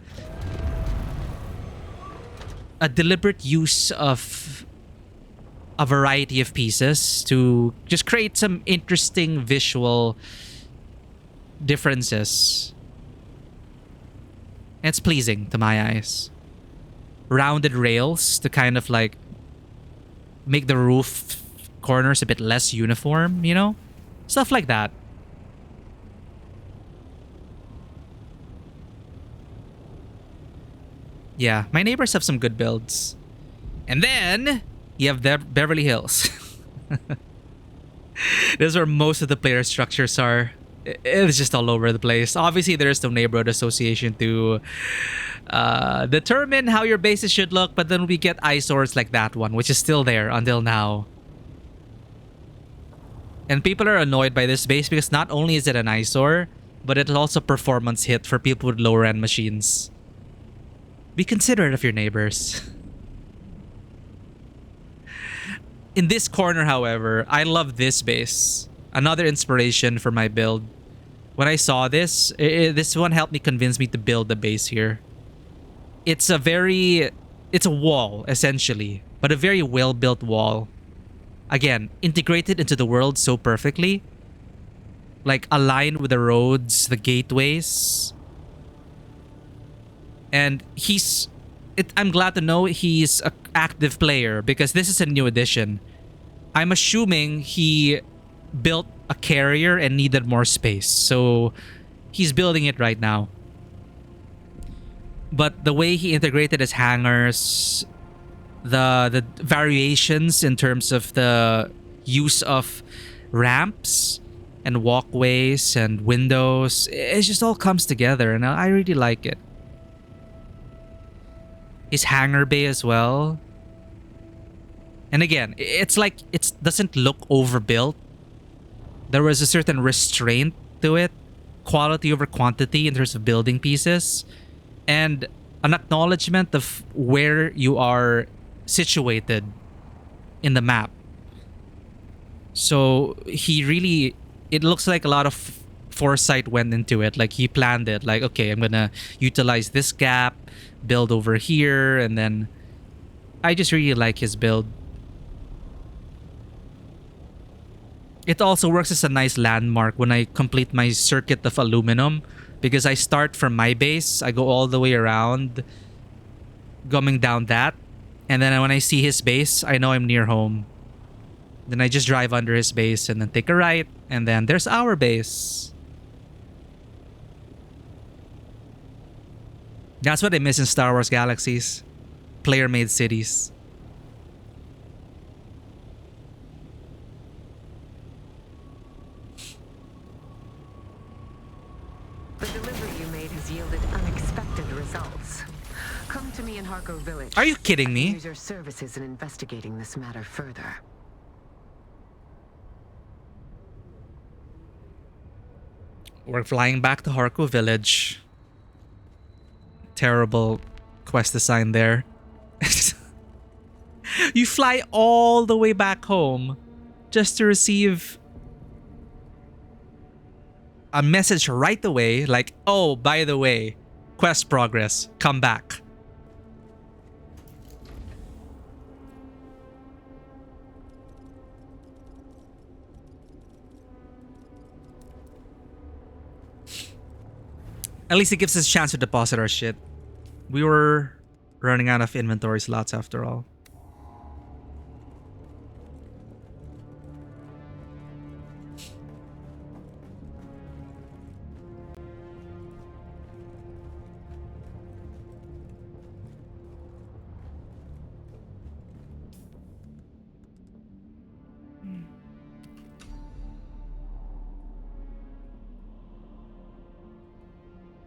deliberate use of a variety of pieces to just create some interesting visual differences. It's pleasing to my eyes. Rounded rails to kind of like make the roof corners a bit less uniform, you know? Stuff like that. Yeah, my neighbors have some good builds. And then you have Beverly Hills. This is where most of the player structures are. It's just all over the place. Obviously, there is no neighborhood association to determine how your bases should look, but then we get eyesores like that one, which is still there until now. And people are annoyed by this base because not only is it an eyesore, but it's also a performance hit for people with lower-end machines. Be considerate of your neighbors. In this corner, however, I love this base. Another inspiration for my build. When I saw this, this one helped me convince me to build the base here. It's a wall, essentially, but a very well-built wall. Again, integrated into the world so perfectly. Like, aligned with the roads, the gateways. And I'm glad to know he's an active player because this is a new edition. I'm assuming he built a carrier and needed more space, so he's building it right now. But the way he integrated his hangars, the variations in terms of the use of ramps and walkways and windows, it just all comes together, and I really like it. His hangar bay as well. And again, it's like it doesn't look overbuilt. There was a certain restraint to it, quality over quantity in terms of building pieces, and an acknowledgement of where you are situated in the map. So it looks like a lot of foresight went into it. Like he planned it, like, okay, I'm gonna utilize this gap, build over here, and then I just really like his build. It also works as a nice landmark when I complete my circuit of aluminum, because I start from my base, I go all the way around, coming down that, and then when I see his base, I know I'm near home. Then I just drive under his base and then take a right, and then there's our base. That's what I miss in Star Wars Galaxies. Player-made cities. The delivery you made has yielded unexpected results. Come to me in Harco Village. Are you kidding me? Use your services in investigating this matter further. We're flying back to Harco Village. Terrible quest design there. You fly all the way back home just to receive a message right away, like, oh, by the way, quest progress, come back. At least it gives us a chance to deposit our shit. We were running out of inventory slots after all.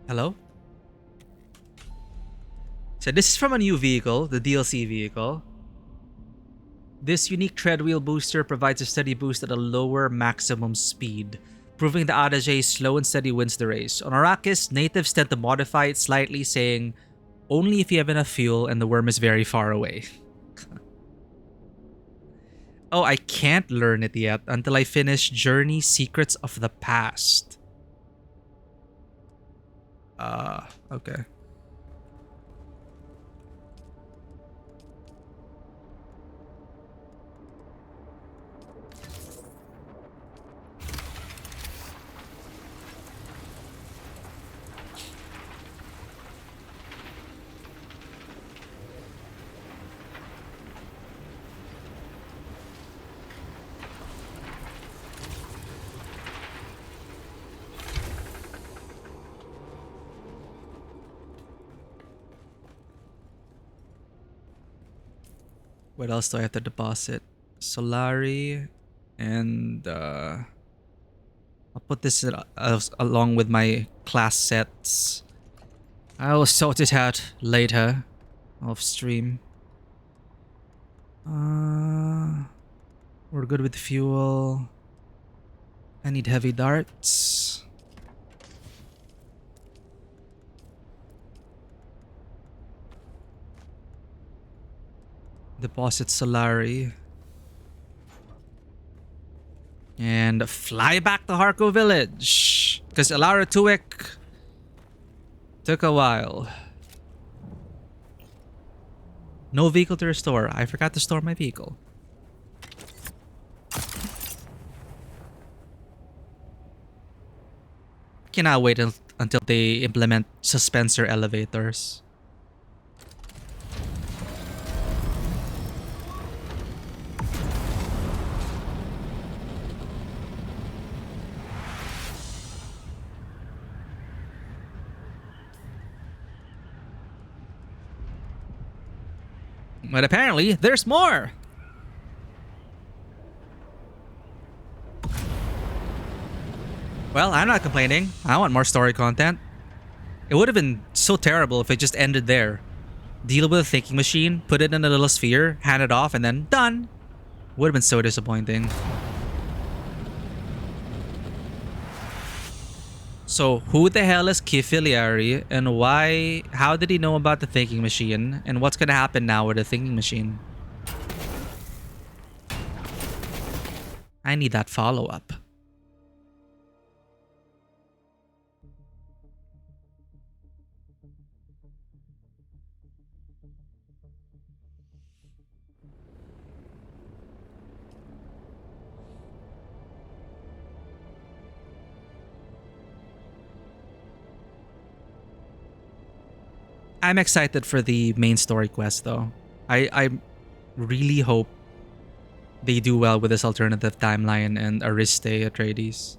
Hello? So this is from a new vehicle, the DLC vehicle. This unique treadwheel booster provides a steady boost at a lower maximum speed, proving the adage slow and steady wins the race. On Arrakis, natives tend to modify it slightly, saying, only if you have enough fuel and the worm is very far away. Oh, I can't learn it yet until I finish Journey Secrets of the Past. Okay. What else do I have to deposit? Solari, and I'll put this along with my class sets. I'll sort it out later, off stream. We're good with fuel. I need heavy darts. Deposit Solari. And fly back to Harko Village. Because Alara Tuek took a while. No vehicle to restore. I forgot to store my vehicle. Cannot wait until they implement suspensor elevators. But apparently, there's more! Well, I'm not complaining. I want more story content. It would have been so terrible if it just ended there. Deal with a thinking machine, put it in a little sphere, hand it off, and then done! Would have been so disappointing. So, who the hell is Kifiliari, and why? How did he know about the thinking machine, and what's gonna happen now with the thinking machine? I need that follow-up. I'm excited for the main story quest though. I really hope they do well with this alternative timeline and Ariste Atreides.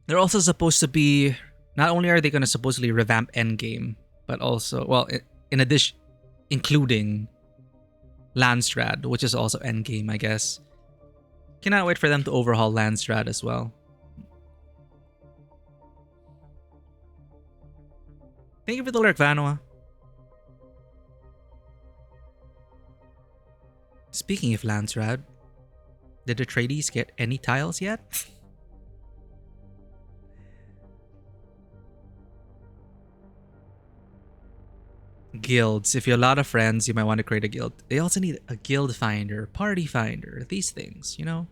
They're also supposed to be, not only are they going to supposedly revamp Endgame, but also, well, in addition, including Landstrad, which is also endgame, I guess. Cannot wait for them to overhaul Landstrad as well. Thank you for the lurk, Vanua. Speaking of Landstrad, did the Atreides get any tiles yet? Guilds. If you have a lot of friends, you might want to create a guild. They also need a guild finder, party finder, these things, you know?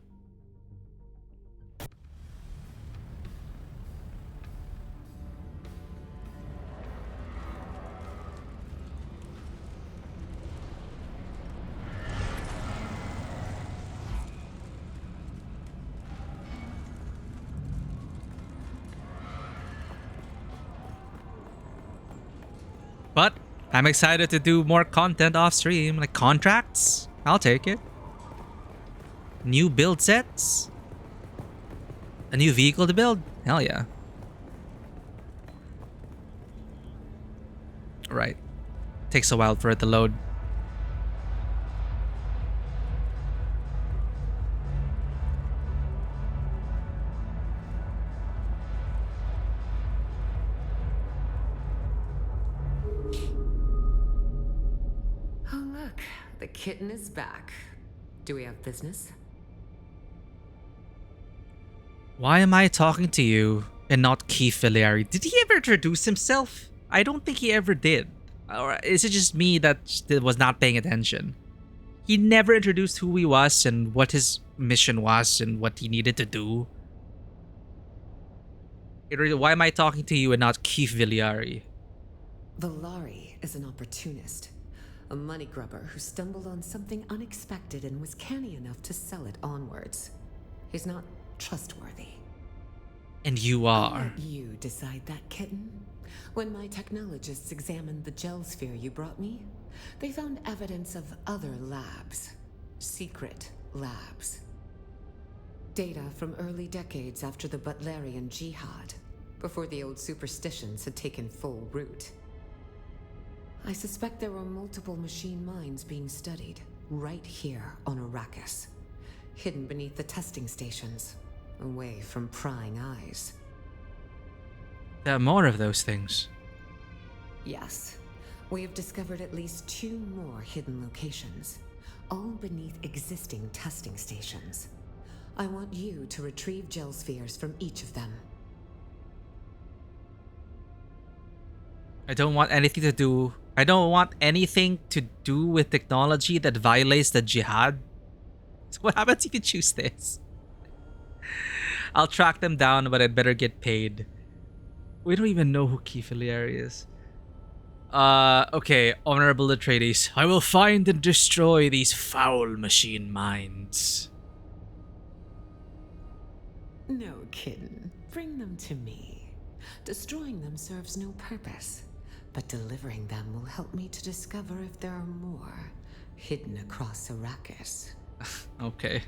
But I'm excited to do more content off stream, like contracts. I'll take it. New build sets. A new vehicle to build. Hell yeah. Right. Takes a while for it to load. The kitten is back. Do we have business? Why am I talking to you and not Keith Filiari? Did he ever introduce himself? I don't think he ever did. Or is it just me that was not paying attention? He never introduced who he was and what his mission was and what he needed to do. Why am I talking to you and not Keith Filiari? Valari is an opportunist. A money grubber who stumbled on something unexpected and was canny enough to sell it onwards. He's not trustworthy. And you are. I'll let you decide that, kitten. When my technologists examined the gel sphere you brought me, they found evidence of other labs. Secret labs. Data from early decades after the Butlerian Jihad, before the old superstitions had taken full root. I suspect there were multiple machine minds being studied right here on Arrakis, hidden beneath the testing stations, away from prying eyes. There are more of those things. Yes, we have discovered at least 2 more hidden locations, all beneath existing testing stations. I want you to retrieve gel spheres from each of them. I don't want anything to do with technology that violates the jihad. So what happens if you choose this? I'll track them down, but I'd better get paid. We don't even know who Keith Filiari is. Okay, Honorable Atreides. I will find and destroy these foul machine minds. No, kitten. Bring them to me. Destroying them serves no purpose. But delivering them will help me to discover if there are more hidden across Arrakis. Okay.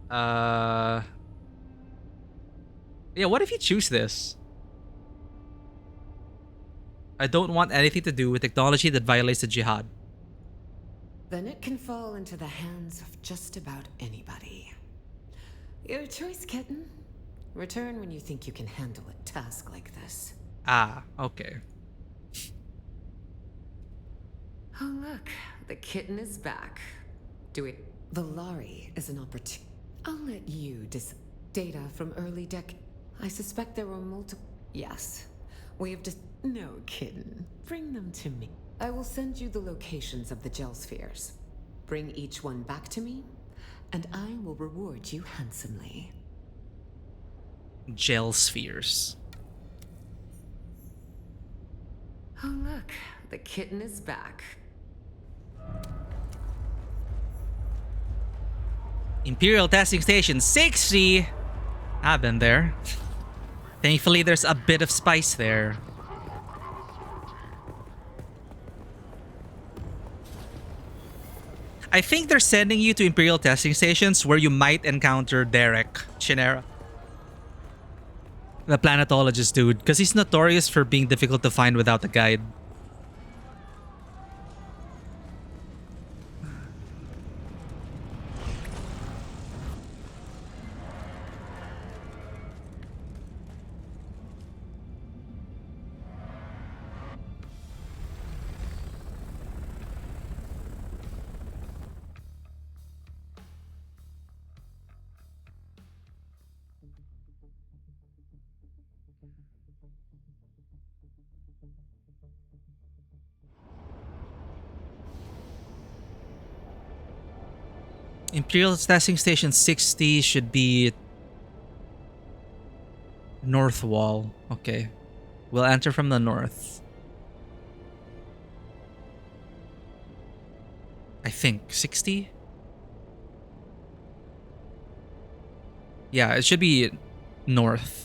Yeah, what if you choose this? I don't want anything to do with technology that violates the jihad. Then it can fall into the hands of just about anybody. Your choice, kitten. Return when you think you can handle a task like this. Ah, okay. Oh look, the kitten is back. Do it. Valari is an opportunity. I'll let you data from early I suspect there were multiple. Yes, we have No, kitten. Bring them to me. I will send you the locations of the gel spheres. Bring each one back to me, and I will reward you handsomely. Gel spheres. Oh look, the kitten is back. Imperial Testing Station 60! I've been there. Thankfully, there's a bit of spice there. I think they're sending you to Imperial Testing Stations where you might encounter Derek Chinera, the planetologist dude, because he's notorious for being difficult to find without a guide. Imperial Testing Station 60 should be north wall. Okay. We'll enter from the north. I think 60? Yeah, it should be north.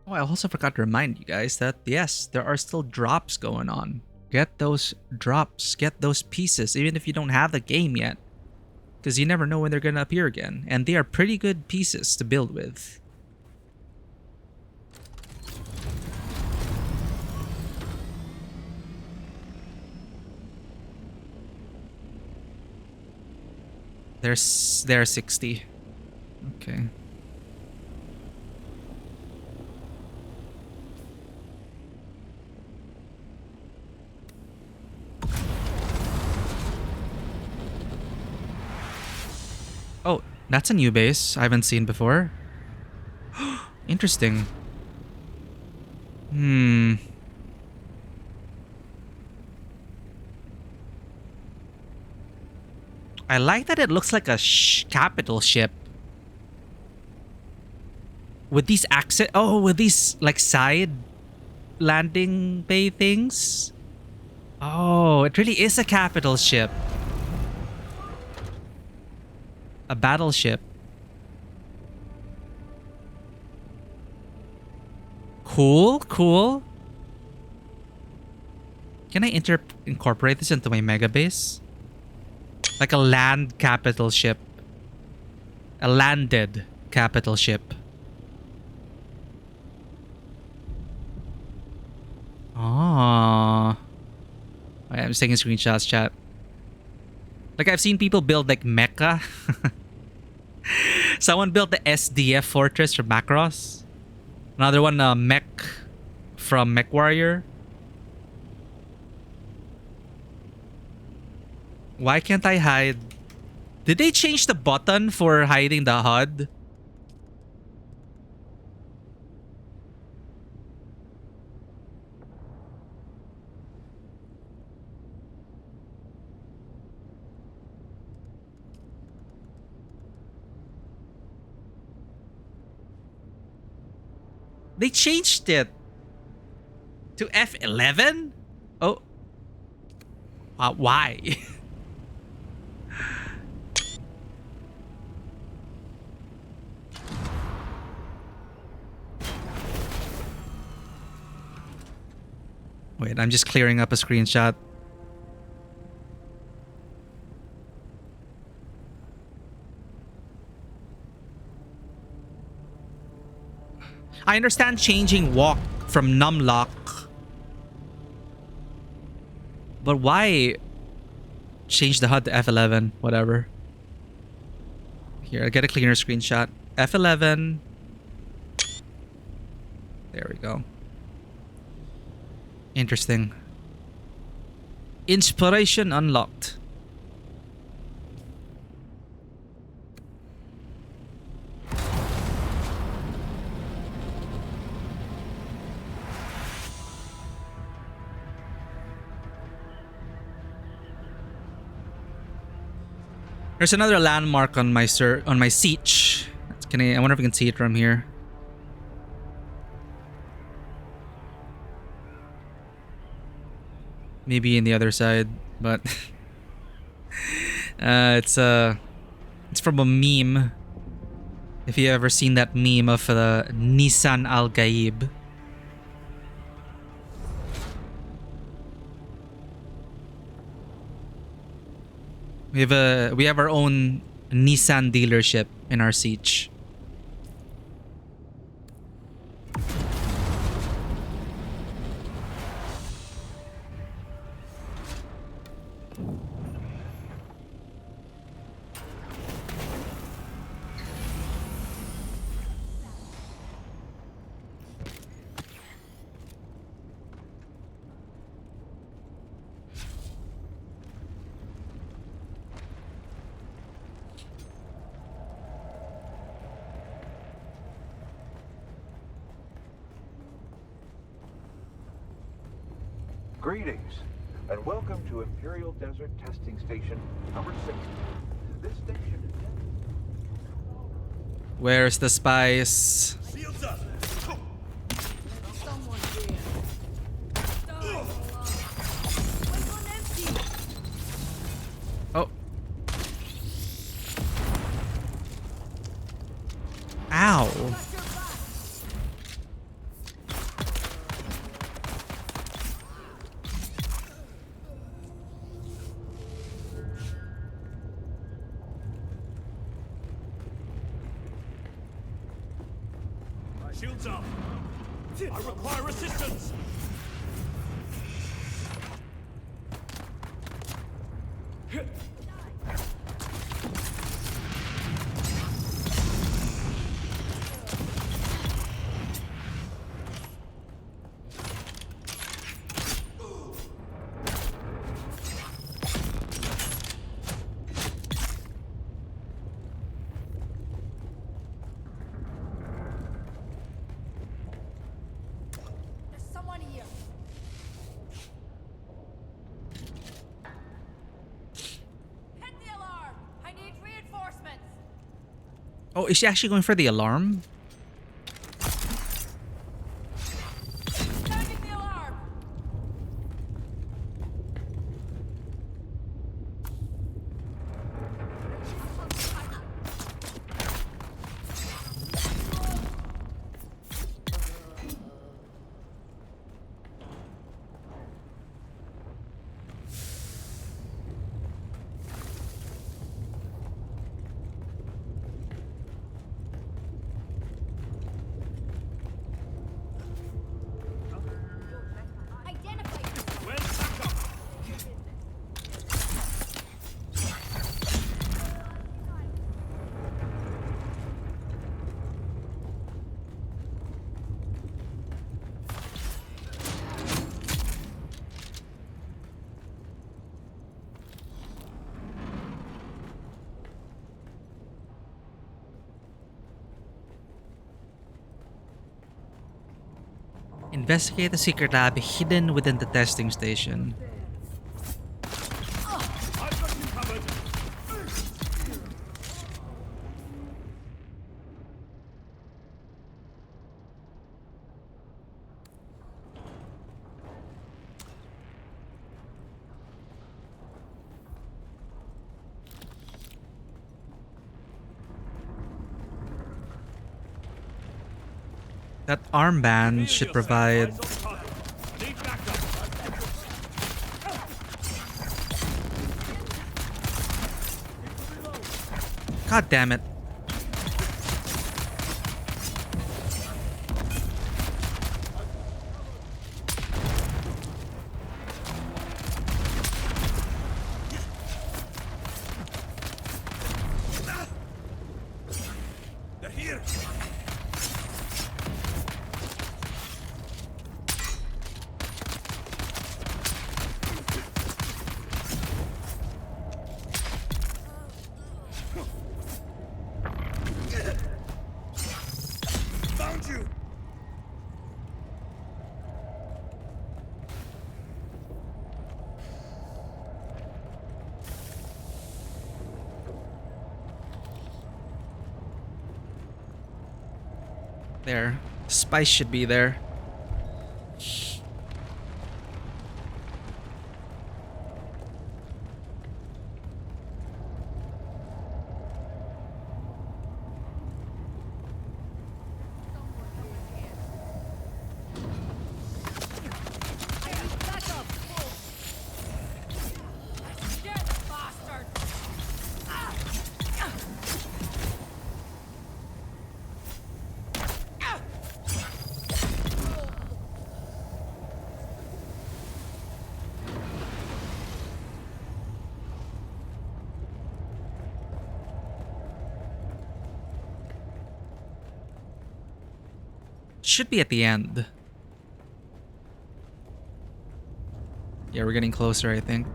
Oh, I also forgot to remind you guys that, yes, there are still drops going on. Get those drops, get those pieces, even if you don't have the game yet. Because you never know when they're going to appear again. And they are pretty good pieces to build with. They're 60. Okay. Oh, that's a new base I haven't seen before. Interesting. I like that it looks like a capital ship. With these with these like side landing bay things. Oh, it really is a capital ship. A battleship. Cool, cool. Can I incorporate this into my mega base? Like a land capital ship. A landed capital ship. Oh. I'm just taking screenshots, chat. Like, I've seen people build like mecha. Someone built the SDF fortress from Macross. Another one, mech from Mech Warrior. Why can't I hide? Did they change the button for hiding the HUD? They changed it to F11? Oh. Why? Wait, I'm just clearing up a screenshot. I understand changing walk from numlock. But why change the HUD to F11? Whatever. Here, I'll get a cleaner screenshot. F11. There we go. Interesting. Inspiration unlocked. There's another landmark on my siege. I wonder if I can see it from here. Maybe in the other side, but it's from a meme. If you ever seen that meme of the Nissan Al Gaib. We have our own Nissan dealership in our siege. Greetings, and welcome to Imperial Desert Testing Station number 60. This station is... Where's the spice? Shields up! Someone here. Oh. Ow. Shields up! I require assistance! Oh, is she actually going for the alarm? Investigate the secret lab hidden within the testing station. That armband should provide... God damn it. They're here! Found you! There. Spice should be there. should be at the end. Yeah, we're getting closer, I think.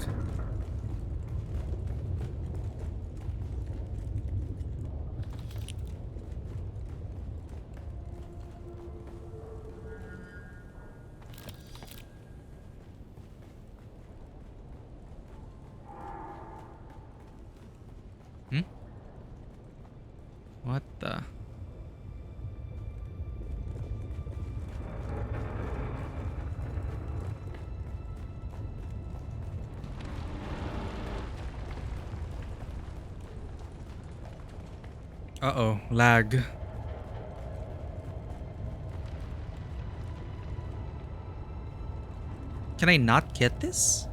What the? Uh-oh, lag. Can I not get this?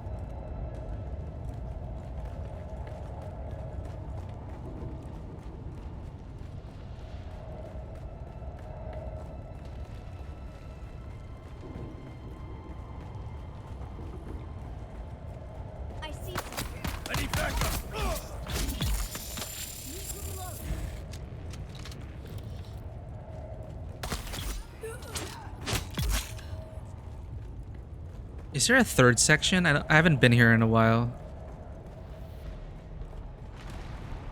I see. I need backup. Is there a third section? I haven't been here in a while.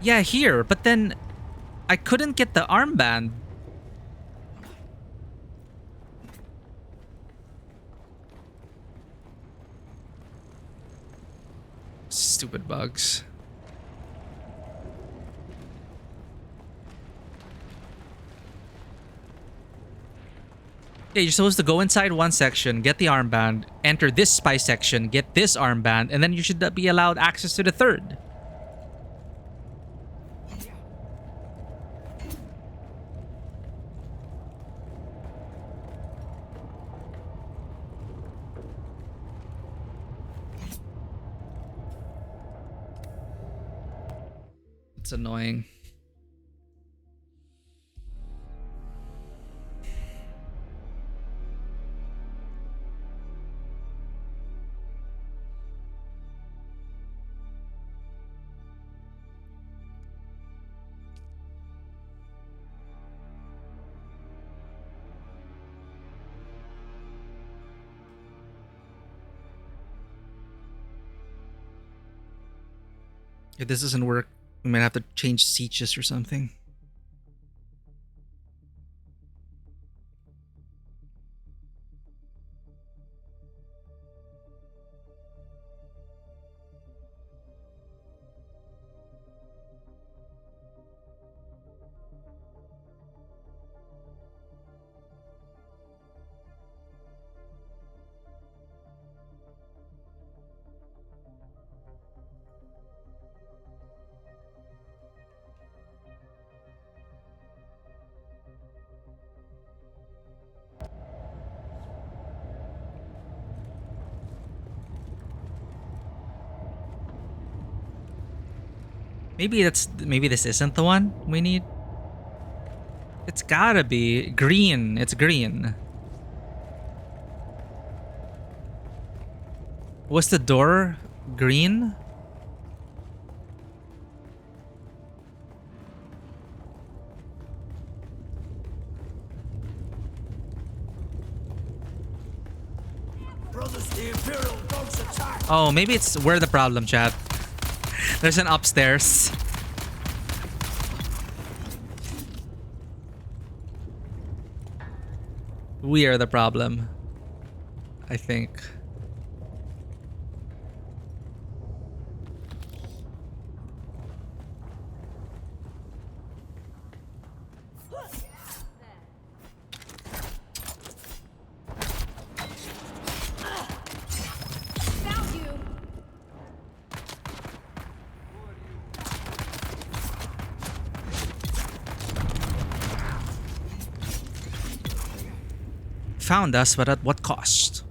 Yeah, here, but then I couldn't get the armband. Stupid bugs. Yeah, you're supposed to go inside one section, get the armband, enter this spy section, get this armband, and then you should be allowed access to the third. It's annoying. If this doesn't work, we might have to change sieges or something. Maybe this isn't the one we need. It's gotta be green. It's green. Was the door green? Brothers, the Imperial dogs attack. Oh, maybe it's we're the problem, chat. There's an upstairs. We are the problem, I think. Found you. Found us, but at what cost?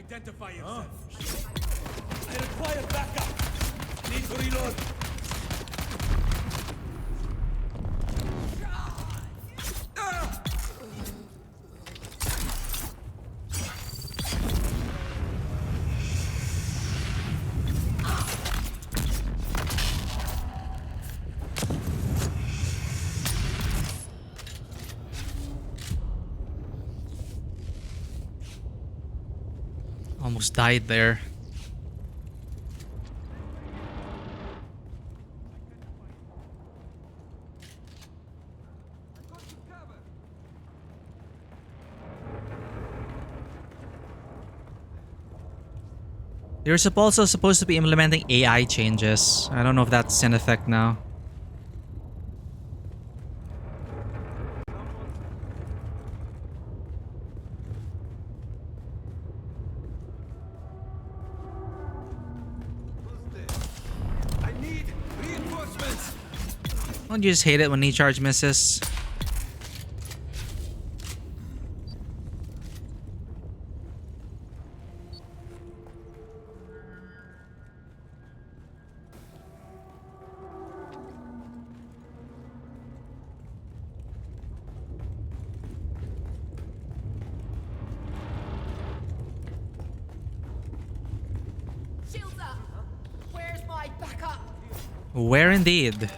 Identify yourself. I require backup. Need to reload. Almost died there. They're also supposed to be implementing AI changes. I don't know if that's in effect now. I need reinforcements. Don't you just hate it when knee charge misses? Shields up. Where's my backup? Where indeed?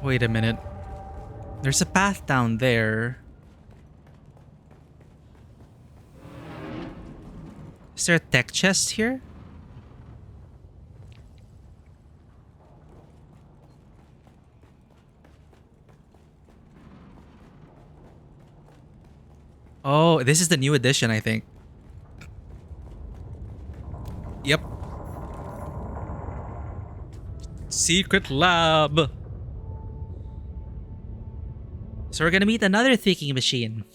Wait a minute. There's a path down there. Is there a tech chest here? Oh, this is the new edition, I think. Yep. Secret lab. So we're gonna meet another thinking machine.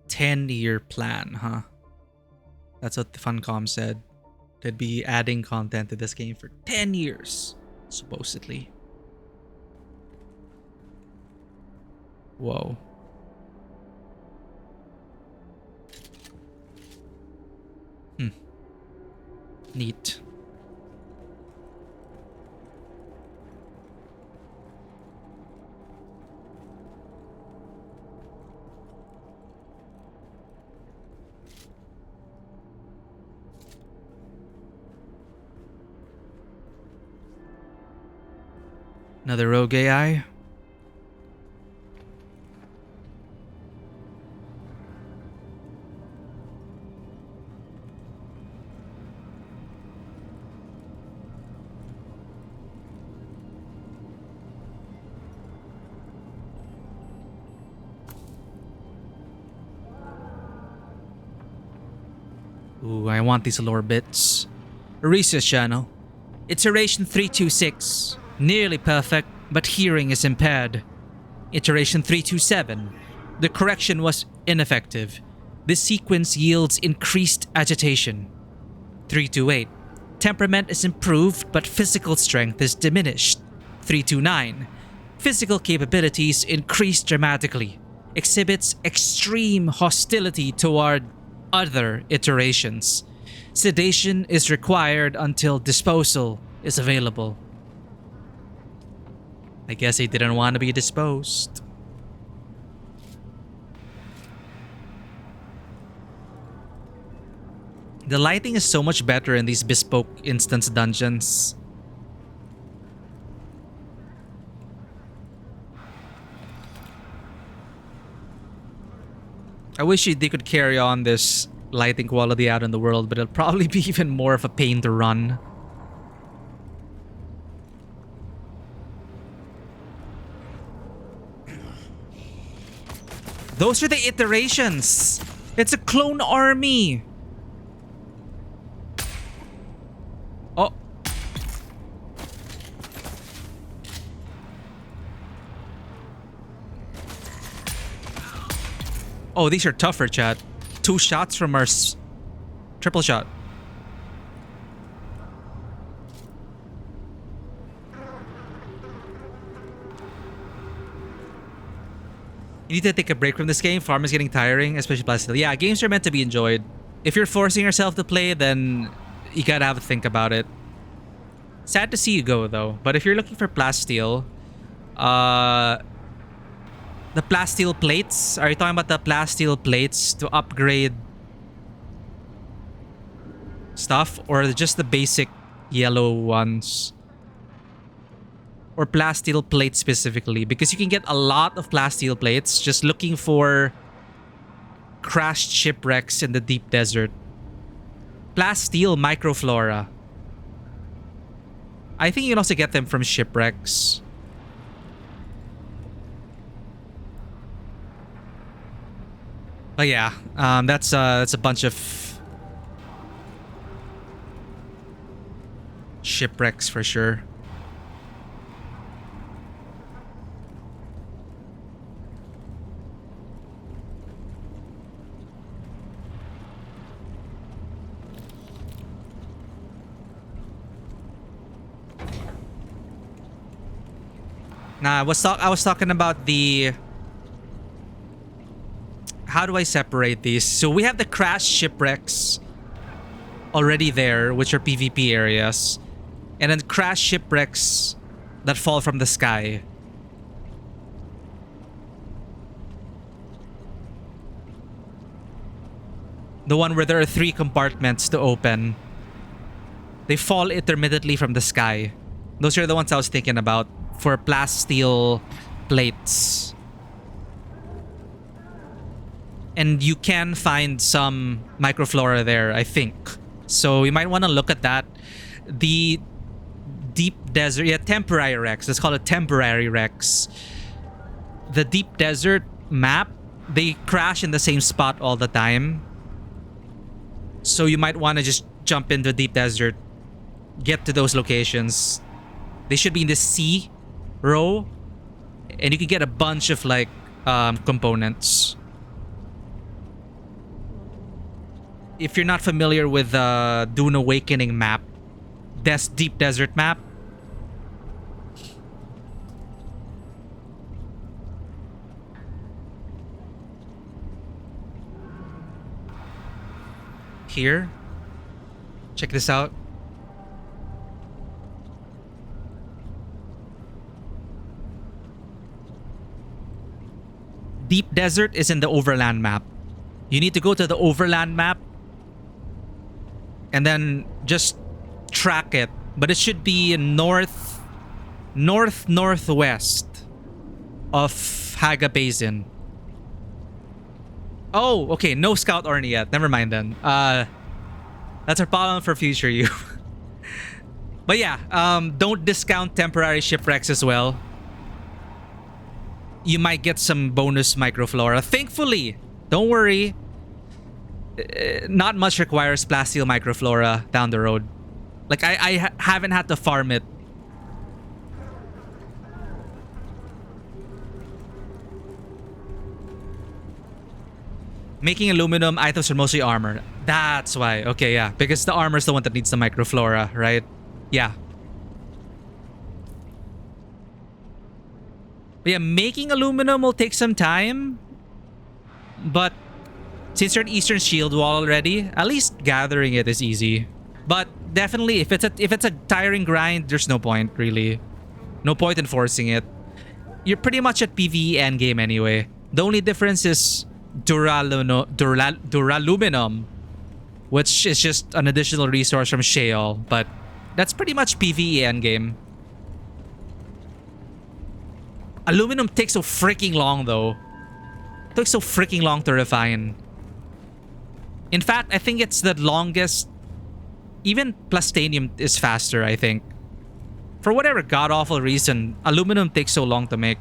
"10-year plan," huh? That's what the Funcom said. They'd be adding content to this game for 10 years, supposedly. Whoa. Neat. Another rogue AI. Ooh, I want these lower bits. Research channel. Iteration 326. Nearly perfect, but hearing is impaired. Iteration 327. The correction was ineffective. This sequence yields increased agitation. 328. Temperament is improved, but physical strength is diminished. 329. Physical capabilities increased dramatically. Exhibits extreme hostility toward other iterations. Sedation is required until disposal is available. I guess he didn't want to be disposed. The lighting is so much better in these bespoke instance dungeons. I wish they could carry on this lighting quality out in the world, but it'll probably be even more of a pain to run. Those are the iterations. It's a clone army. Oh. Oh, these are tougher, chat. 2 shots from our triple shot. You need to take a break from this game. Farm is getting tiring, especially Plasteel. Yeah, games are meant to be enjoyed. If you're forcing yourself to play, then you gotta have a think about it. Sad to see you go, though. But if you're looking for Plasteel, the Plasteel plates, are you talking about the Plasteel plates to upgrade stuff, or just the basic yellow ones? Or Plasteel plates specifically, because you can get a lot of Plasteel plates just looking for crashed shipwrecks in the deep desert. Plasteel microflora. I think you can also get them from shipwrecks. But yeah, that's a bunch of shipwrecks for sure. Nah, I was talking about the... How do I separate these? So we have the crashed shipwrecks already there, which are PvP areas. And then crashed shipwrecks that fall from the sky. The one where there are 3 compartments to open. They fall intermittently from the sky. Those are the ones I was thinking about for Plasteel plates. And you can find some microflora there, I think. So you might want to look at that. The deep desert, yeah, temporary wrecks. Let's call it temporary wrecks. The deep desert map, they crash in the same spot all the time. So you might want to just jump into deep desert, get to those locations. They should be in the C row, and you can get a bunch of like components. If you're not familiar with the Dune Awakening map, this deep desert map, here, check this out. Deep desert is in the overland map. You need to go to the overland map and then just track it, but it should be northwest of Haga Basin. Oh, okay, no Scout Orny yet. Never mind then. That's our problem for future you. But yeah, don't discount temporary shipwrecks as well. You might get some bonus microflora. Thankfully, don't worry. Not much requires Plasteel microflora down the road. Like, I haven't had to farm it. Making aluminum items are mostly armor. That's why. Okay, yeah. Because the armor is the one that needs the microflora, right? Yeah. But yeah, making aluminum will take some time. But since you're an Eastern Shield Wall already, at least gathering it is easy. But definitely, if it's a tiring grind, there's no point, really. No point in forcing it. You're pretty much at PvE endgame anyway. The only difference is duraluminum which is just an additional resource from shale, but that's pretty much PvE endgame. Aluminum takes so freaking long though. It took so freaking long to refine. In fact, I think it's the longest. Even plastanium is faster, I think. For whatever god-awful reason, aluminum takes so long to make.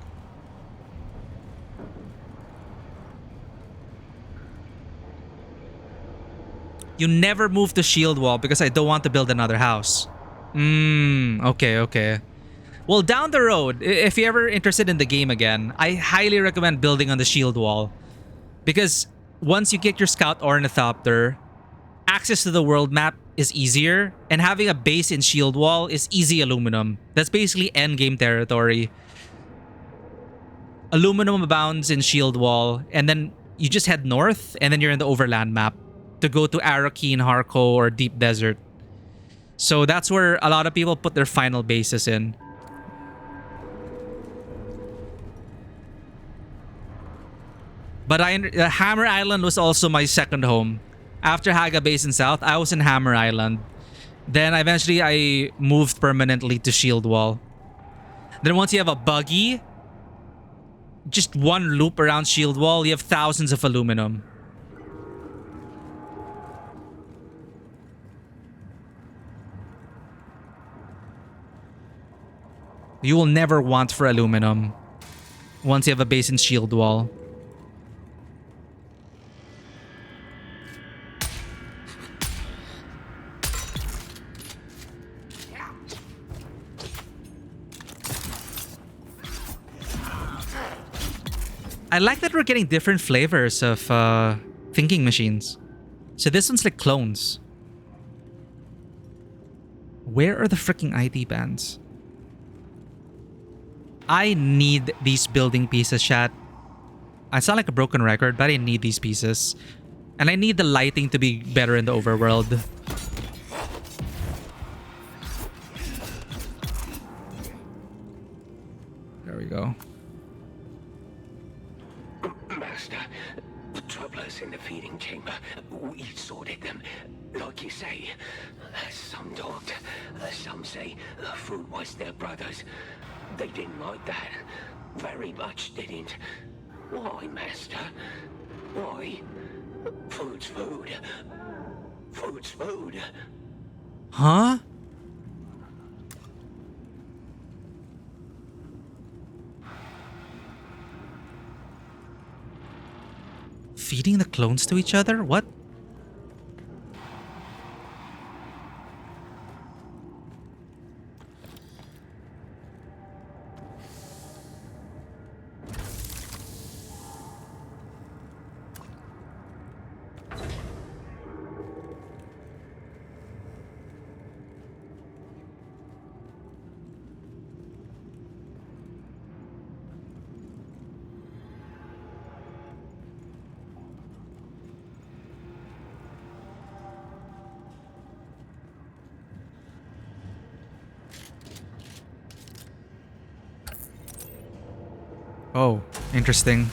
You never move the shield wall because I don't want to build another house. Okay. Well, down the road, if you're ever interested in the game again, I highly recommend building on the shield wall. Because once you get your scout ornithopter, access to the world map is easier, and having a base in shield wall is easy aluminum. That's basically endgame territory. Aluminum abounds in shield wall, and then you just head north, and then you're in the overland map to go to Arrakeen, Harko, or Deep Desert. So that's where a lot of people put their final bases in. But Hammer Island was also my second home. After Haga Basin South, I was in Hammer Island. Then eventually I moved permanently to Shield Wall. Then once you have a buggy, just one loop around Shield Wall, you have thousands of aluminum. You will never want for aluminum once you have a base in Shield Wall. I like that we're getting different flavors of thinking machines. So this one's like clones. Where are the freaking ID bands? I need these building pieces, chat. I sound like a broken record, but I need these pieces. And I need the lighting to be better in the overworld. There we go. Master, the troublers in the feeding chamber, we sorted them. Like you say, some don't. Some say the food was their brother's. They didn't like that. Very much didn't. Why, Master? Why? Food's food. Food's food. Huh? Feeding the clones to each other? What? Oh, interesting.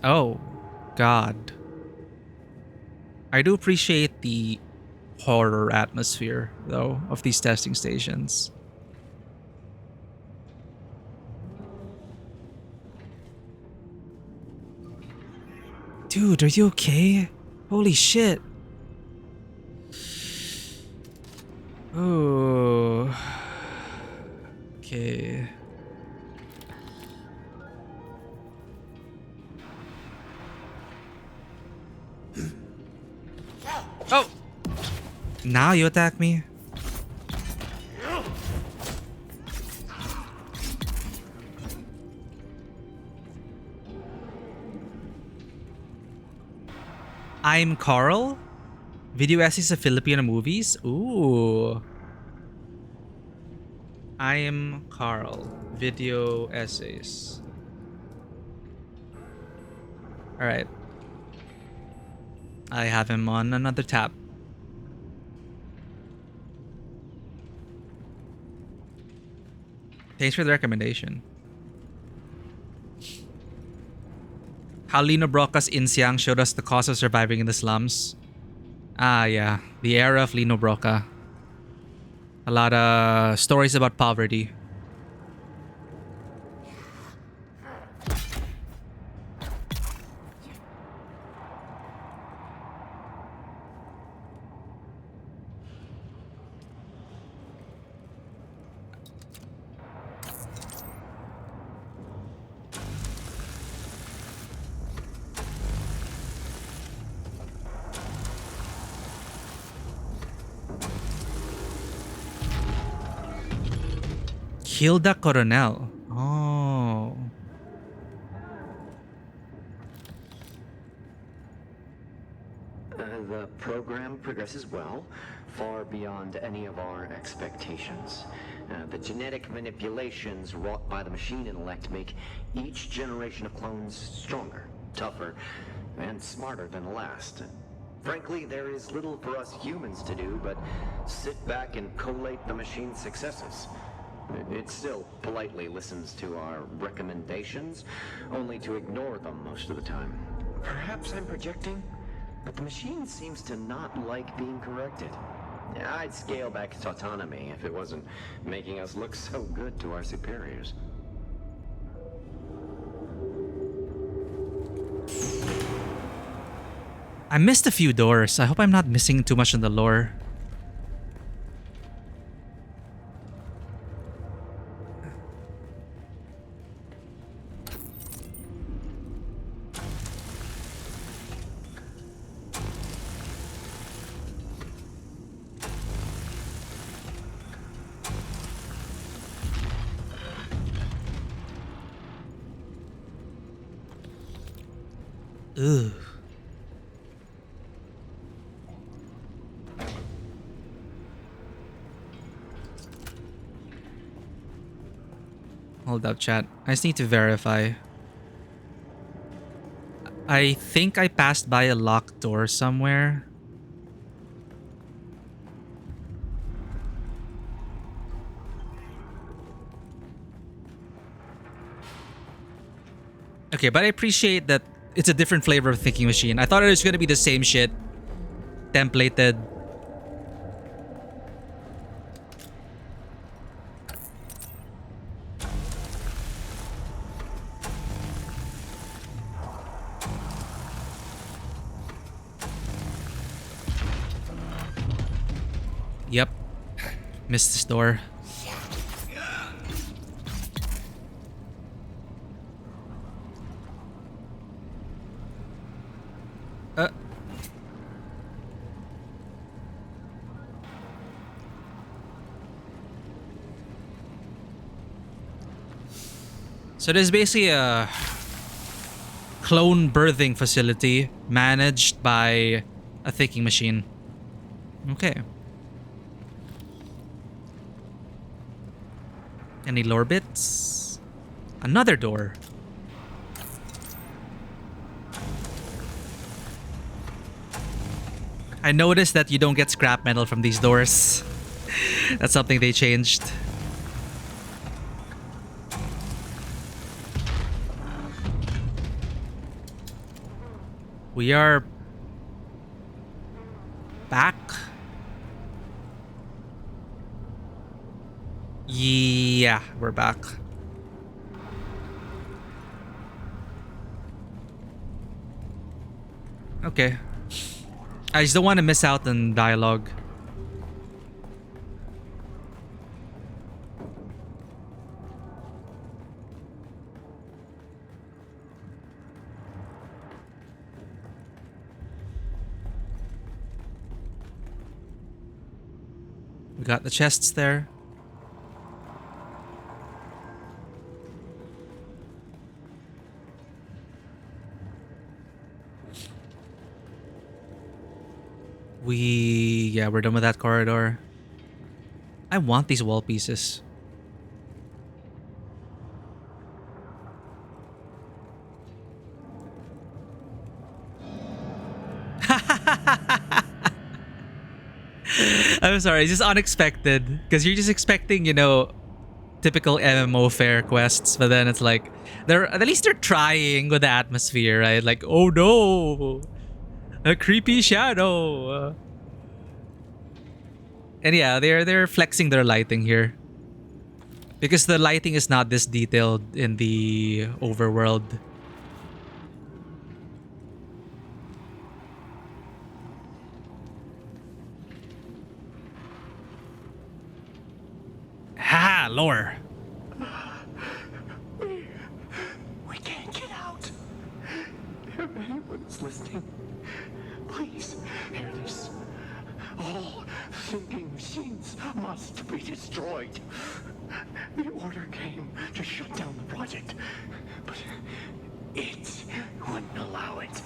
Oh, God. I do appreciate the horror atmosphere, though, of these testing stations. Dude, are you okay? Holy shit. Oh. Okay. Oh! Now you attack me? I'm Carl, Video essays of Filipino movies? Ooh. I am Carl. Video essays. Alright. I have him on another tab. Thanks for the recommendation. How Lino Broca's Insiang showed us the cost of surviving in the slums. Ah, yeah. The era of Lino Broca. A lot of stories about poverty. Hilda Coronel. Oh. The program progresses well, far beyond any of our expectations. The genetic manipulations wrought by the machine intellect make each generation of clones stronger, tougher, and smarter than the last. Frankly, there is little for us humans to do but sit back and collate the machine's successes. It still politely listens to our recommendations, only to ignore them most of the time. Perhaps I'm projecting, but the machine seems to not like being corrected. I'd scale back its autonomy if it wasn't making us look so good to our superiors. I missed a few doors. I hope I'm not missing too much in the lore. Ugh. Hold up, chat. I just need to verify. I think I passed by a locked door somewhere. Okay, but I appreciate that it's a different flavor of thinking machine. I thought it was going to be the same shit. Templated. Yep. Missed this door. So there's basically a clone birthing facility managed by a thinking machine. Okay. Any lore bits? Another door. I noticed that you don't get scrap metal from these doors. That's something they changed. We are back. Yeah, we're back. Okay. I just don't want to miss out on dialogue. We got the chests there. We yeah, we're done with that corridor. I want these wall pieces. I'm sorry, it's just unexpected. Because you're just expecting, you know, typical MMO fare quests, but then it's like at least they're trying with the atmosphere, right? Like, oh no, a creepy shadow. And yeah, they're flexing their lighting here. Because the lighting is not this detailed in the overworld. Ha! Lore. We can't get out. If anyone is listening, please hear this. All thinking machines must be destroyed. The order came to shut down the project, but it wouldn't allow it.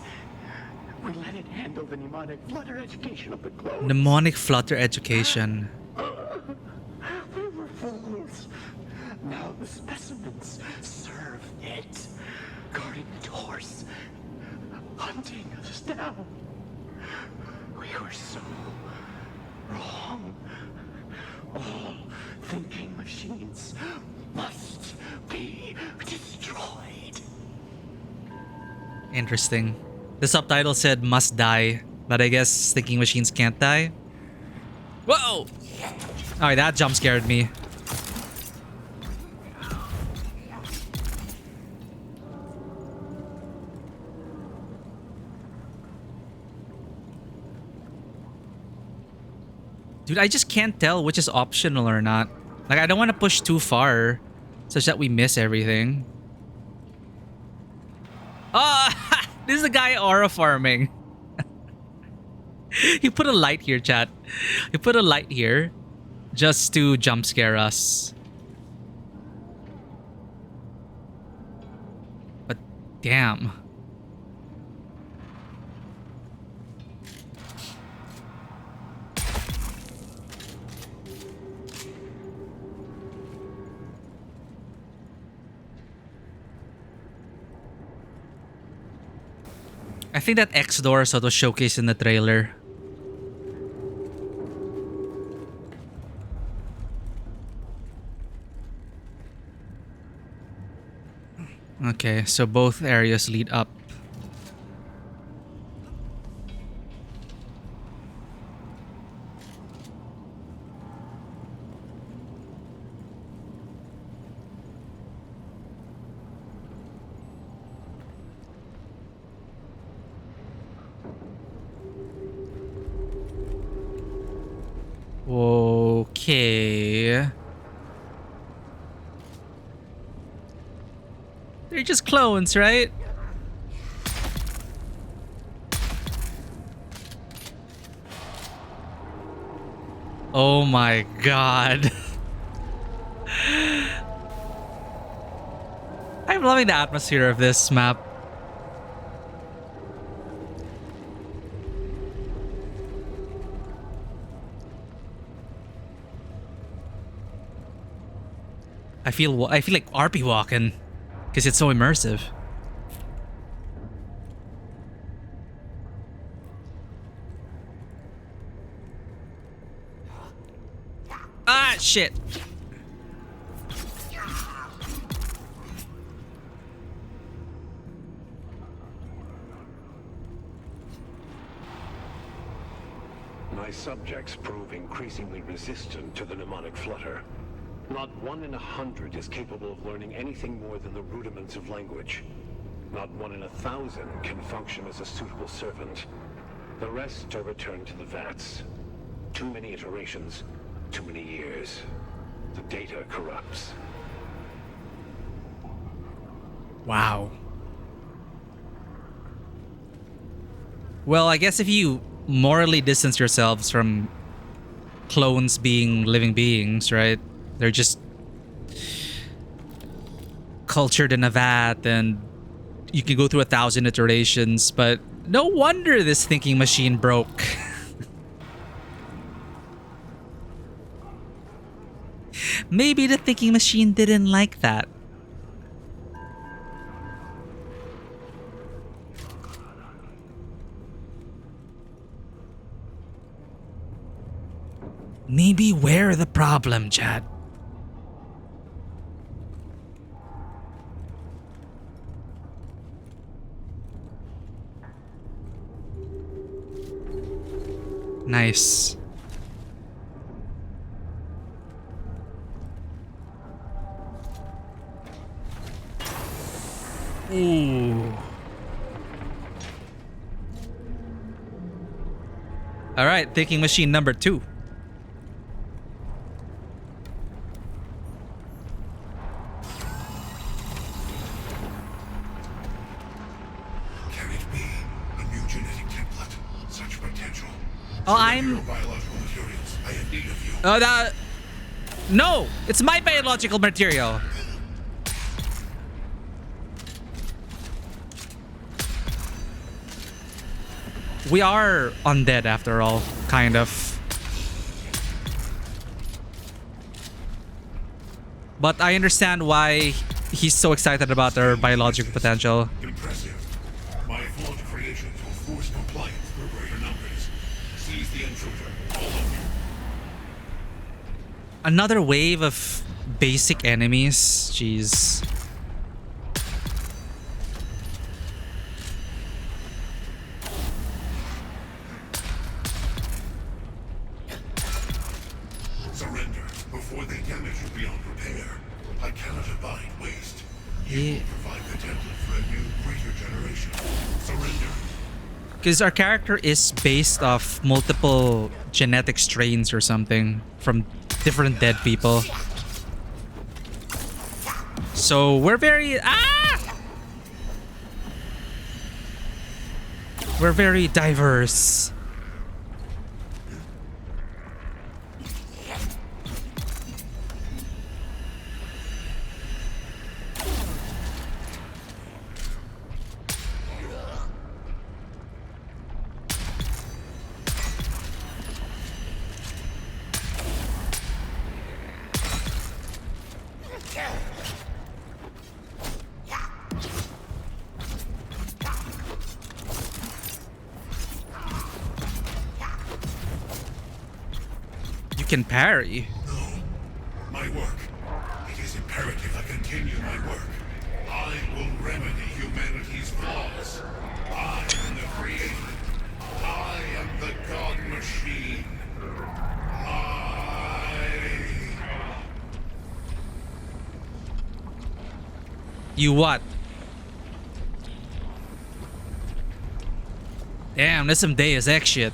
We let it handle the mnemonic flutter education of the clones. Mnemonic flutter education. We were fools. Now the specimens serve it. Guarding the doors. Hunting us down. We were so wrong. All thinking machines must be destroyed. Interesting. The subtitle said must die, but I guess thinking machines can't die. Whoa! Alright, that jump scared me. Dude, I just can't tell which is optional or not. Like, I don't want to push too far such that we miss everything. Ah! This is the guy aura farming. He put a light here, chat. He put a light here just to jump scare us. But damn. I think that X door is also showcased in the trailer. Okay, so both areas lead up. Okay. They're just clones, right? Oh my god. I'm loving the atmosphere of this map. I feel like RP walking because it's so immersive. Ah, shit. My subjects prove increasingly resistant to the mnemonic flutter. Not 1 in 100 is capable of learning anything more than the rudiments of language. Not 1 in 1,000 can function as a suitable servant. The rest are returned to the vats. Too many iterations, too many years. The data corrupts. Wow. Well, I guess if you morally distance yourselves from clones being living beings, right? They're just cultured in a vat and you can go through 1,000 iterations, but no wonder this thinking machine broke. Maybe the thinking machine didn't like that. Maybe we're the problem, Chad. Nice. Ooh. All right, thinking machine number 2. Can it be a new genetic template? Such potential. Oh, I'm. Biological materials. I have need of you. That. No, it's my biological material. We are undead after all, kind of. But I understand why he's so excited about their biological potential. Impressive. My flawed creations will force compliance for greater numbers. Seize the intruder, all of you. Another wave of basic enemies. Jeez. Surrender before they damage you beyond repair. I cannot abide waste. You will provide the template for a new, greater generation. Surrender. Because our character is based off multiple genetic strains or something from different dead people. So we're very we're very diverse. You can parry. My work. It is imperative I continue my work. I will remedy humanity's flaws. I am the creator. I am the God Machine. You what? Damn, that's some Deus Ex shit.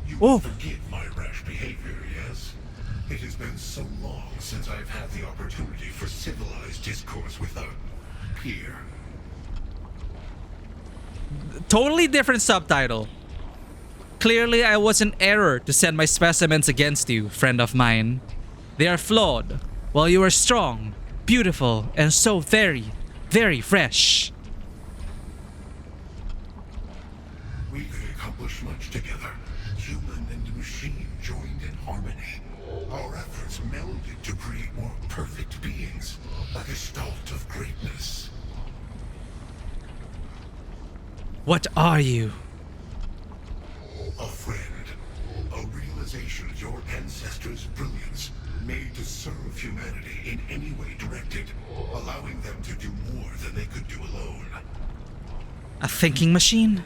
You will forgive my rash behavior, yes? It has been so long since I've had the opportunity for civilized discourse with a peer. Totally different subtitle. Clearly, I was in error to send my specimens against you, friend of mine. They are flawed, while you are strong, beautiful, and so very, very fresh. We could accomplish much together. Human and machine joined in harmony. Our efforts melded to create more perfect beings. A gestalt of greatness. What are you? A friend. A realization of your ancestors' brilliance, made to serve humanity in any way directed, allowing them to do more than they could do alone. A thinking machine?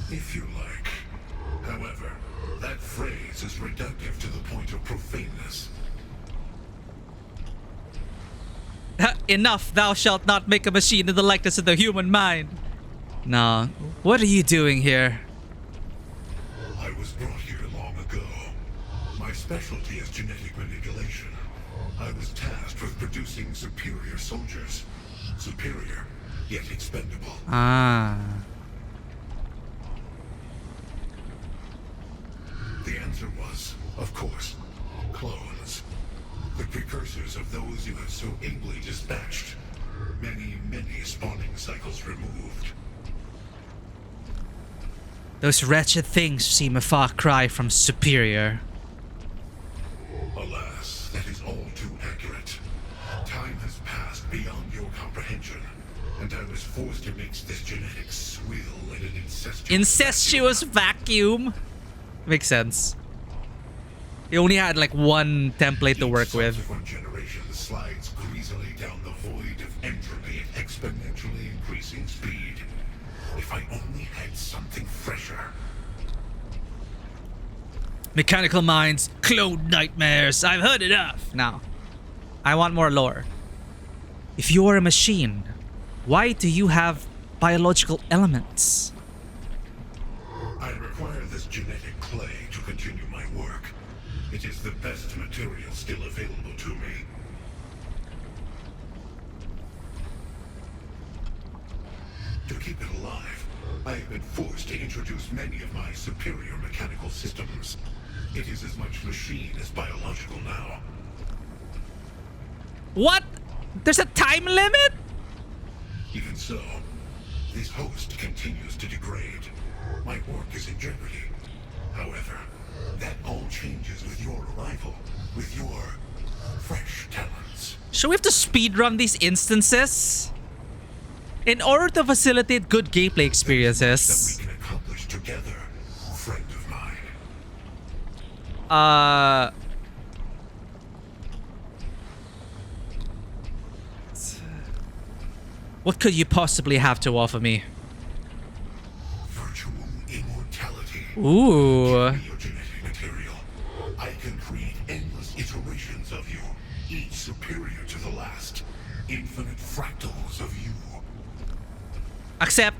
If you like. However, that phrase is reductive to the point of profaneness. Enough, thou shalt not make a machine in the likeness of the human mind. Nah, what are you doing here? I was brought here long ago. My specialty is genetic manipulation. I was tasked with producing superior soldiers. Superior, yet expendable. Ah. The answer was, of course, clones. The precursors of those you have so ably dispatched. Many, many spawning cycles removed. Those wretched things seem a far cry from superior. Alas, that is all too accurate. Time has passed beyond your comprehension, and I was forced to mix this genetic swill in an incestuous vacuum. Makes sense. He only had like one template to work with. Subsequent generation slides greasily down the void of entropy at exponentially increasing speed. If I only had something fresher. Mechanical minds, clone nightmares. I've heard enough. Now, I want more lore. If you are a machine, why do you have biological elements? I require this genetic clay to continue my work. It is the best material still available to me. To keep it alive, I have been forced to introduce many of my superior mechanical systems. It is as much machine as biological now. What? There's a time limit? Even so, this host continues to degrade. My work is in jeopardy. However, that all changes with your arrival, with your fresh talents. Should we have to speedrun these instances? In order to facilitate good gameplay experiences. That we can accomplish together, friend of mine. What could you possibly have to offer me? Virtual immortality. Ooh. Give me your genetic material. I can create endless iterations of you, each superior to the last. Infinite fractals of you. Accept.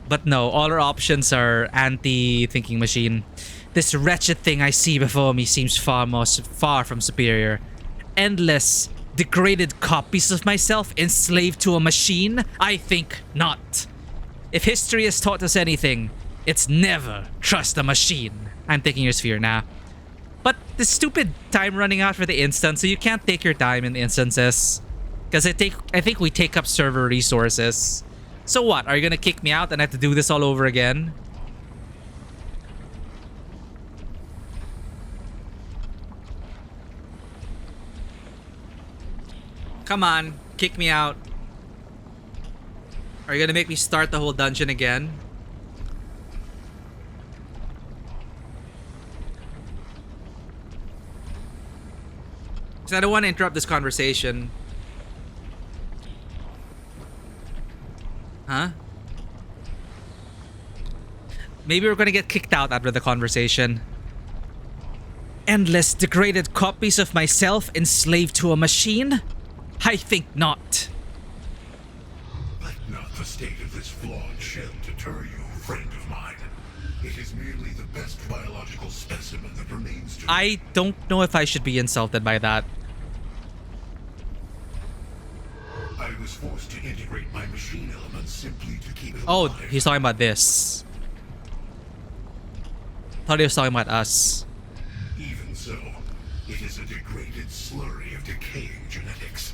But no, all our options are anti-thinking machine. This wretched thing I see before me seems far from superior. Endless, degraded copies of myself enslaved to a machine? I think not. If history has taught us anything, it's never trust a machine. I'm taking your sphere now. But the stupid time running out for the instance, so you can't take your time in the instances. Because I think we take up server resources. So what? Are you gonna kick me out and I have to do this all over again? Come on, kick me out. Are you gonna make me start the whole dungeon again? Because I don't want to interrupt this conversation. Huh? Maybe we're gonna get kicked out after the conversation. Endless degraded copies of myself enslaved to a machine? I think not. Let not the state of this flawed shell deter you, friend of mine. It is merely the best biological specimen that remains to I don't know if I should be insulted by that. I was forced to integrate my machine elements simply to keep it Oh, alive. he's talking about this. Thought he was talking about us. Even so, it is a degraded slurry of decaying genetics.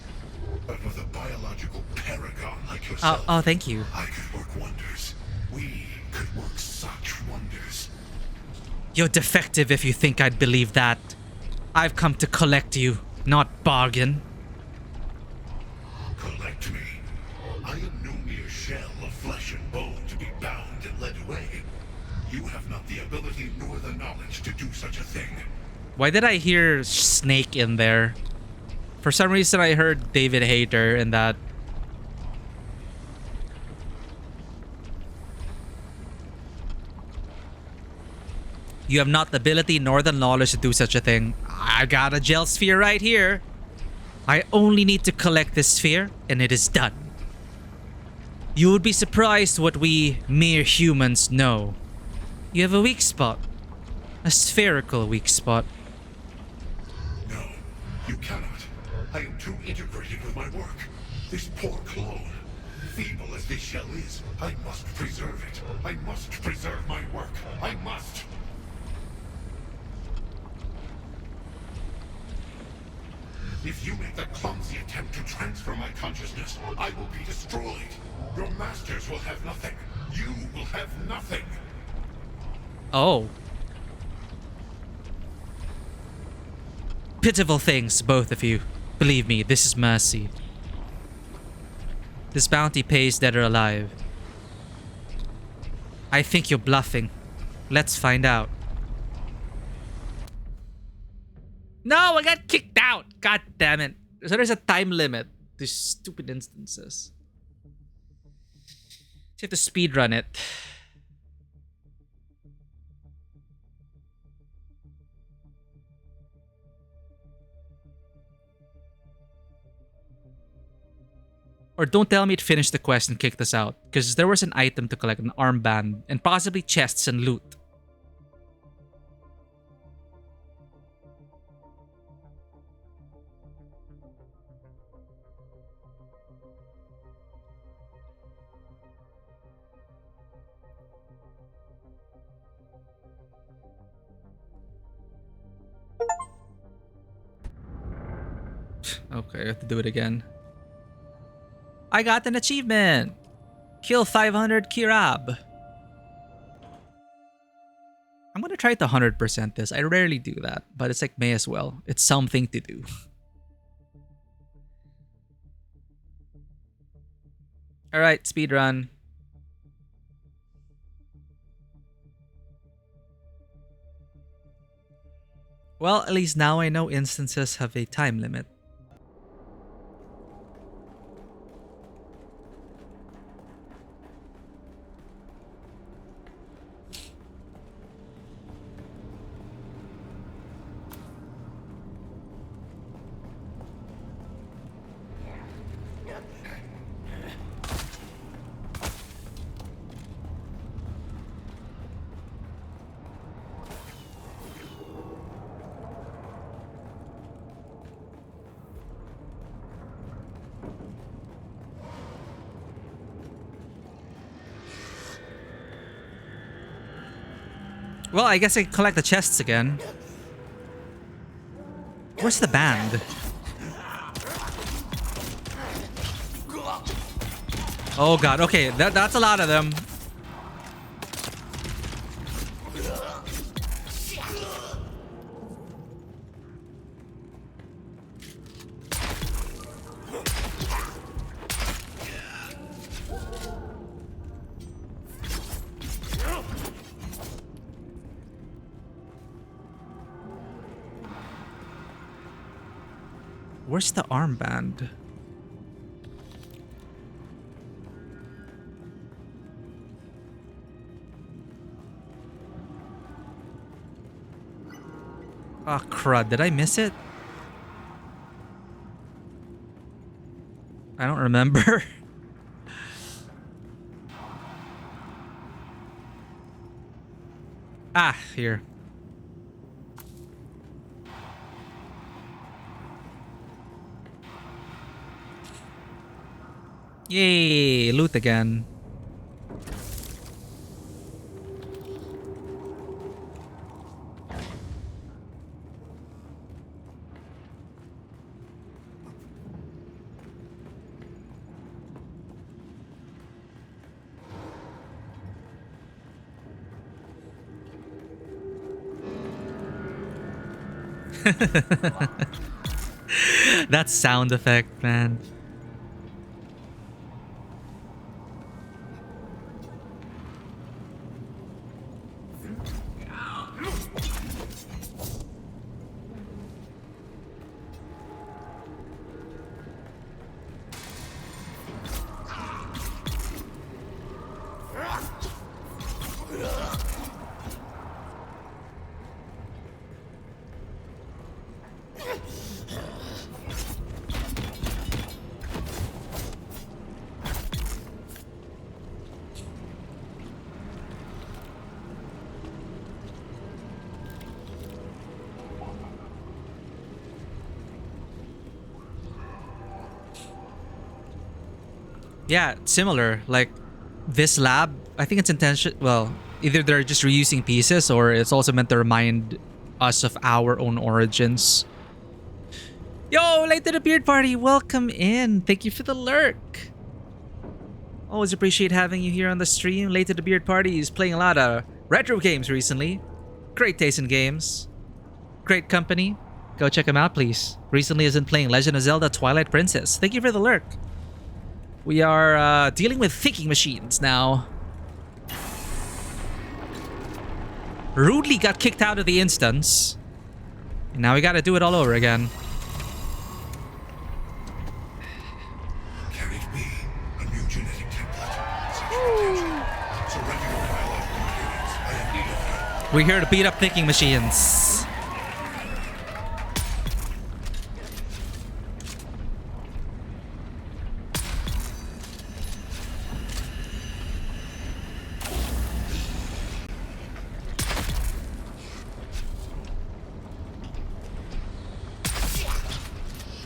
But with a biological paragon like yourself, Oh, thank you. I could work wonders. We could work such wonders. You're defective if you think I'd believe that. I've come to collect you, not bargain. Collect me. I am no mere shell of flesh and bone to be bound and led away. You have not the ability nor the knowledge to do such a thing. Why did I hear Snake in there? For some reason I heard David Hayter in that. You have not the ability nor the knowledge to do such a thing. I got a gel sphere right here. I only need to collect this sphere and it is done. You would be surprised what we mere humans know. You have a weak spot. A spherical weak spot. No, you cannot. I am too integrated with my work. This poor clone, feeble as this shell is, I must preserve it. I must preserve my work. I must. attempt to transfer my consciousness, I will be destroyed. Your masters will have nothing. You will have nothing. Oh. Pitiful things, both of you. Believe me, this is mercy. This bounty pays dead or alive. I think you're bluffing. Let's find out. No, I got kicked out. God damn it. So there's a time limit. These stupid instances. So you have to speedrun it. Or don't tell me it finished the quest and kicked us out. Because there was an item to collect, an armband, and possibly chests and loot. Okay, I have to do it again. I got an achievement! Kill 500 Kirab. I'm gonna try to 100% this. I rarely do that, but it's like may as well. It's something to do. Alright, speedrun. Well, at least now I know instances have a time limit. Well, I guess I can collect the chests again. Where's the band? Oh god, okay, that's a lot of them. Where's the armband? Oh crud, did I miss it? I don't remember. Ah, here. Yay, loot again. That sound effect, man. Yeah, similar. Like this lab, I think it's intention. Well, either they're just reusing pieces or it's also meant to remind us of our own origins. Yo, late to the beard party. Welcome in. Thank you for the lurk. Always appreciate having you here on the stream. Late to the beard party is playing a lot of retro games recently. Great taste in games. Great company. Go check him out, please. Recently has been playing Legend of Zelda Twilight Princess. Thank you for the lurk. We are dealing with thinking machines now. Rudely got kicked out of the instance. And now we gotta do it all over again. Can it be a new genetic template? Surrender your biological units. I have need of you. We're here to beat up thinking machines.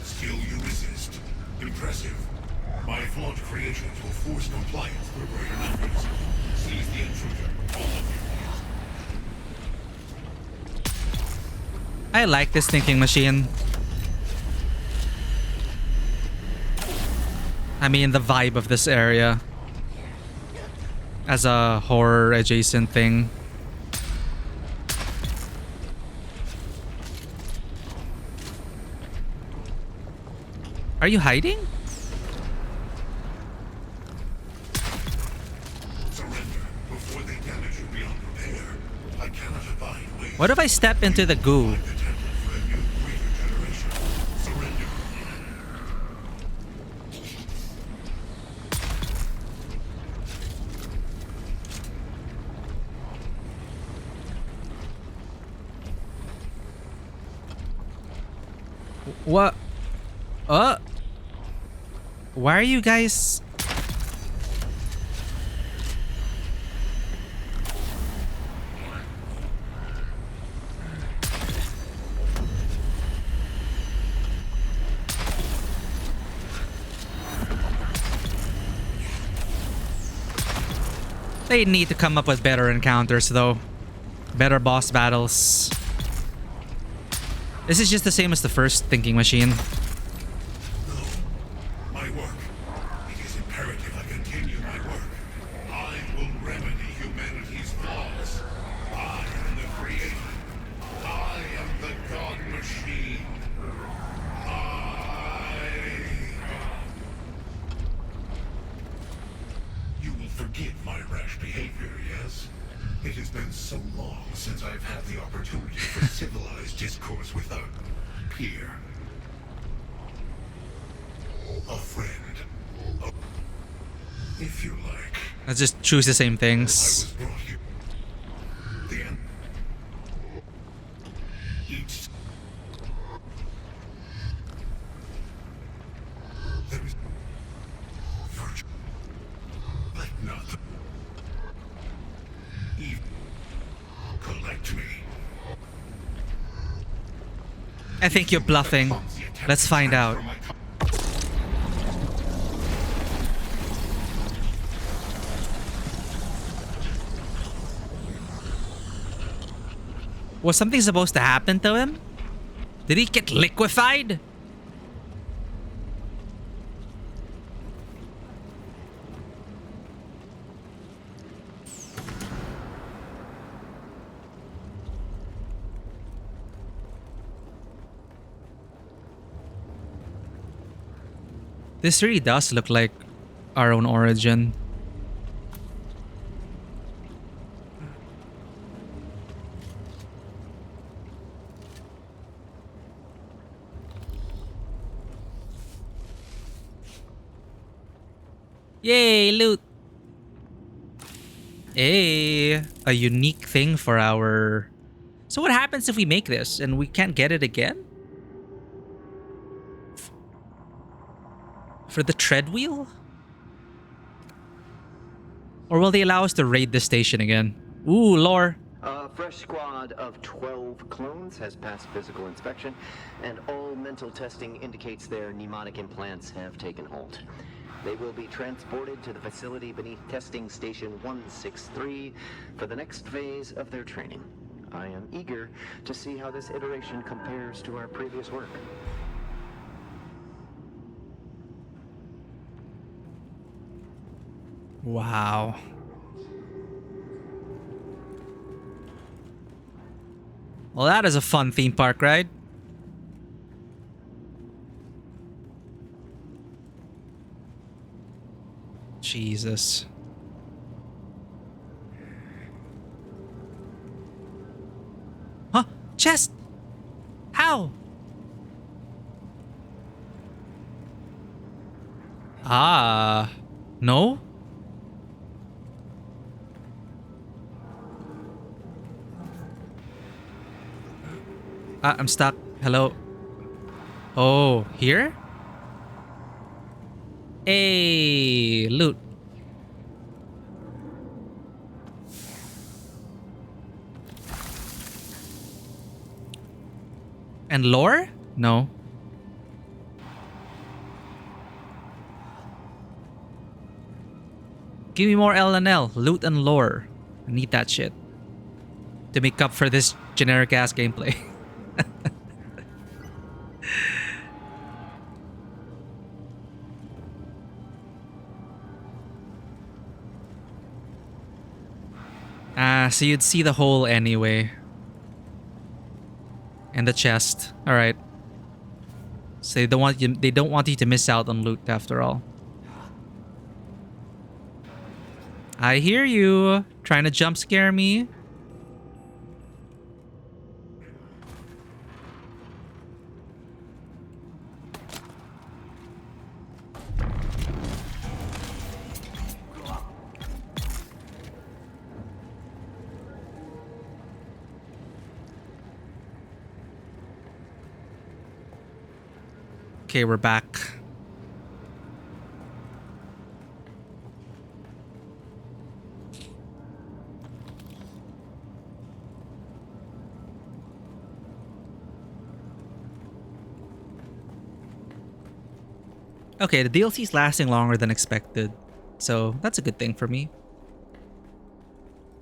Still you resist. Impressive. My flawed creations will force compliance through greater numbers. Seize the intruder, all of you. I like this thinking machine. I mean, the vibe of this area as a horror adjacent thing. Are you hiding? Surrender before they damage you beyond repair. I cannot abide waste. What if I step into the goo? The template for a new, greater generation. Surrender. What? Why are you guys... They need to come up with better encounters though. Better boss battles. This is just the same as the first thinking machine. No. My work. It is imperative I continue my work. I will remedy humanity's flaws. I am the creator. I am the God machine. You will forgive my rash behavior, yes? It has been so long since I've had the opportunity for civilized discourse with a peer. A friend. If you like. Let's just choose the same I things. was brought here. The end. Each. There is virtue. Let not the evil collect me. I think you're bluffing. Let's find out. Was something supposed to happen to him? Did he get liquefied? This really does look like our own origin. Yay, loot! Hey, a unique thing for our... So what happens if we make this and we can't get it again? For the tread wheel? Or will they allow us to raid the station again? Ooh, lore. A fresh squad of 12 clones has passed physical inspection, and all mental testing indicates their mnemonic implants have taken hold. They will be transported to the facility beneath testing station 163 for the next phase of their training. I am eager to see how this iteration compares to our previous work. 'Tis my Wow. Well, that is a fun theme park ride. Jesus. Huh? Chest! How? Ah. No? I'm stuck. Hello. Oh, here? Hey, loot. And lore? No. Give me more L and L. Loot and lore. I need that shit to make up for this generic ass gameplay. So you'd see the hole anyway. And the chest. Alright. So they don't want you to miss out on loot after all. I hear you. Trying to jump scare me. Okay, we're back. Okay, the DLC is lasting longer than expected, so that's a good thing for me.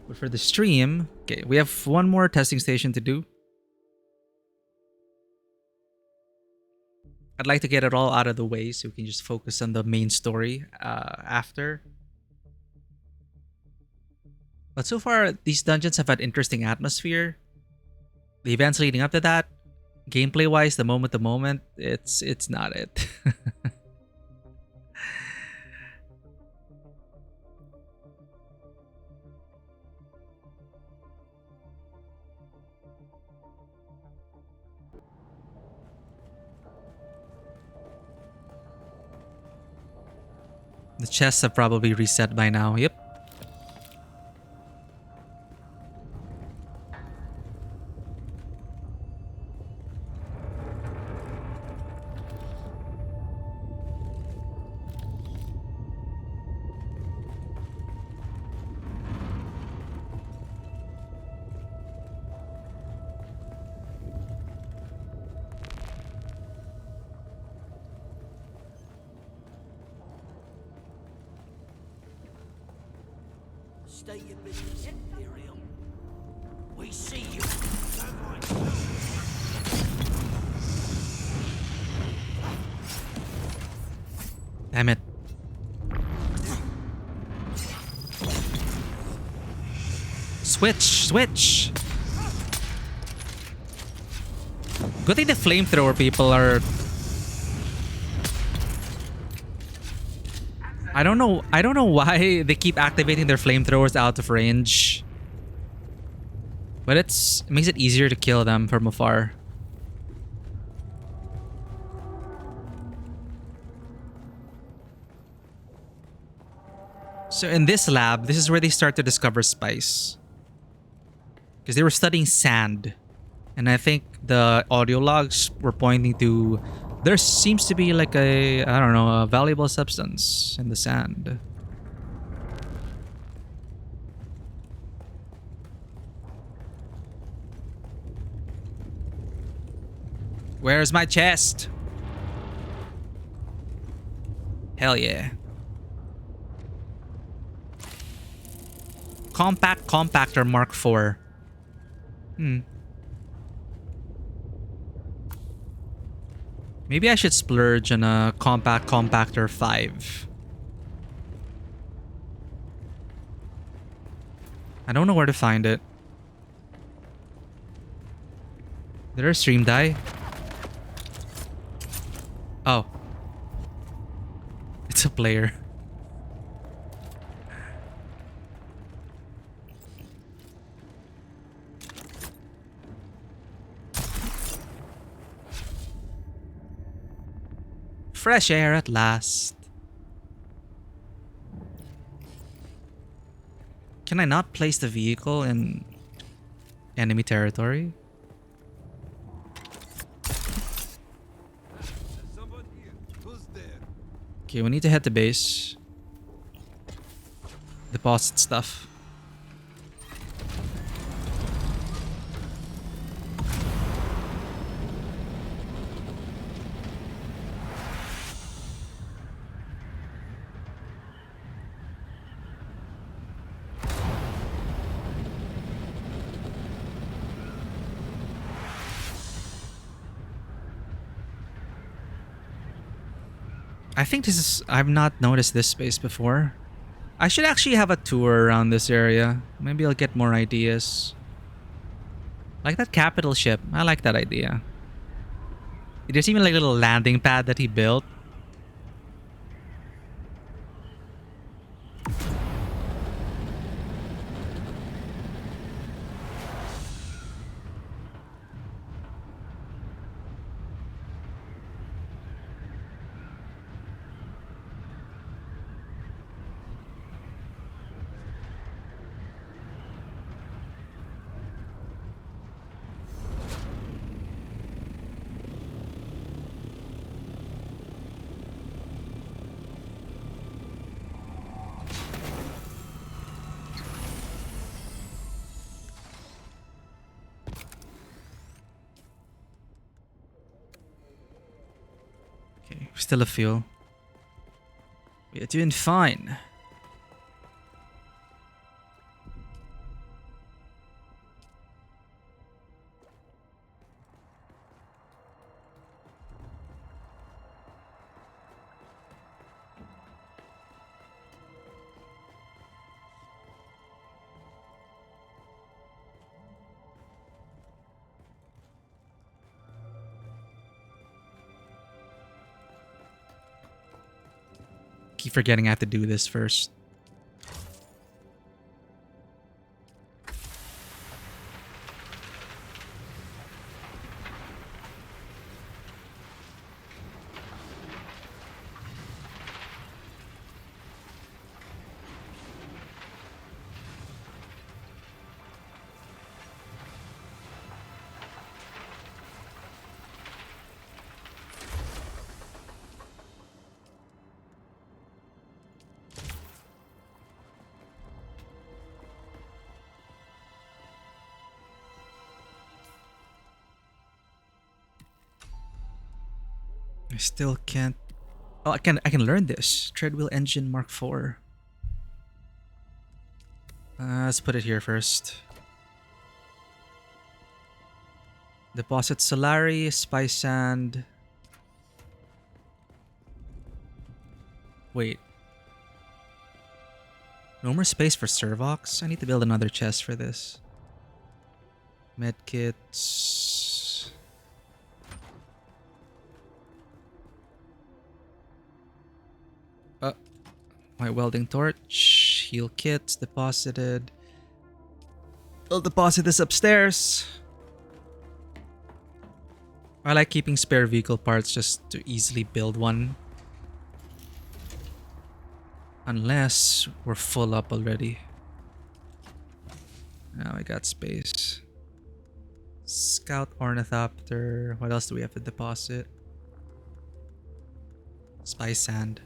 But for the stream, okay, we have one more testing station to do. I'd like to get it all out of the way so we can just focus on the main story after. But so far, these dungeons have had interesting atmosphere. The events leading up to that, gameplay-wise, the moment to moment, it's not it. The chests have probably reset by now. Yep. State your business, Imperial. We see you. Damn it. Switch! Good thing the flamethrower people are... I don't know why they keep activating their flamethrowers out of range. But it makes it easier to kill them from afar. So in this lab, this is where they start to discover spice. Because they were studying sand. And I think the audio logs were pointing to... There seems to be like a, I don't know, a valuable substance in the sand. Where's my chest? Hell yeah. Compact Compactor Mark IV. Maybe I should splurge on a Compact Compactor 5. I don't know where to find it. Did our stream die? Oh. It's a player. Fresh air at last. Can I not place the vehicle in enemy territory? Okay, we need to head to base. Deposit stuff. I think this is... I've not noticed this space before. I should actually have a tour around this area. Maybe I'll get more ideas. Like that capital ship. I like that idea. There's even like a little landing pad that he built. Still a few. We are doing fine. Keep forgetting I have to do this first. I still can't... Oh, I can learn this. Treadwheel engine Mark IV. Let's put it here first. Deposit Solari, Spice Sand. Wait. No more space for Servox? I need to build another chest for this. Medkits. My welding torch. Heal kits deposited. I'll deposit this upstairs. I like keeping spare vehicle parts just to easily build one. Unless we're full up already. Now I got space. Scout Ornithopter. What else do we have to deposit? Spice Sand.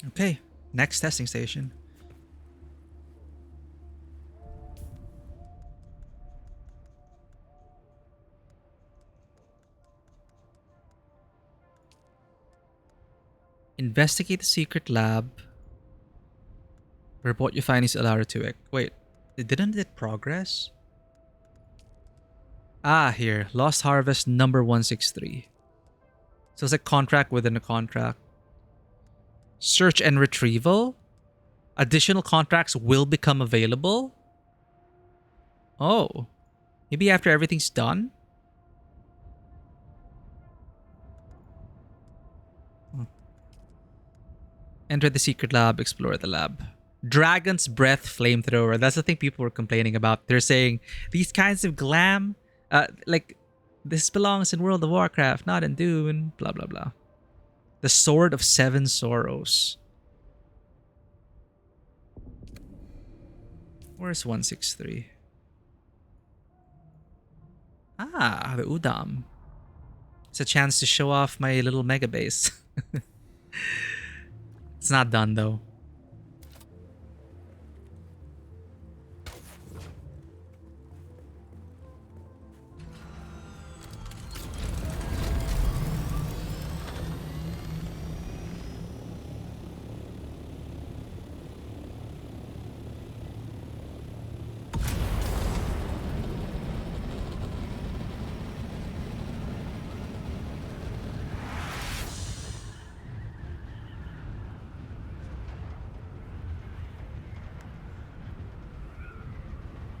Okay, next testing station. Investigate the secret lab. Report your findings to Alarutuik. Wait, didn't it progress? Ah, here. Lost Harvest number 163. So it's a contract within a contract. Search and retrieval? Additional contracts will become available? Oh. Maybe after everything's done? Enter the secret lab, explore the lab. Dragon's Breath flamethrower. That's the thing people were complaining about. They're saying these kinds of glam, like this belongs in World of Warcraft, not in Dune. Blah blah blah. The Sword of Seven Sorrows. Where's 163? Ah, the Udam. It's a chance to show off my little mega base. It's not done though.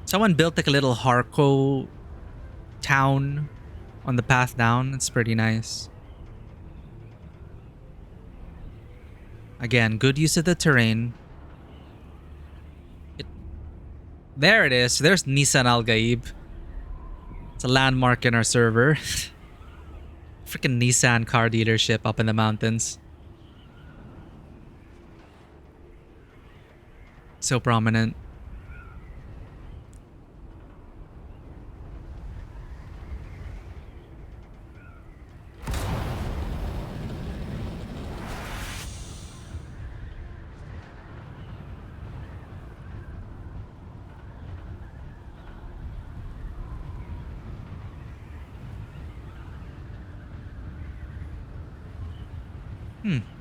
Someone built like a little Harco town on the path down. It's pretty nice. Again, good use of the terrain. There it is. There's Nissan Al Gaib. It's a landmark in our server. Freaking Nissan car dealership up in the mountains. So prominent.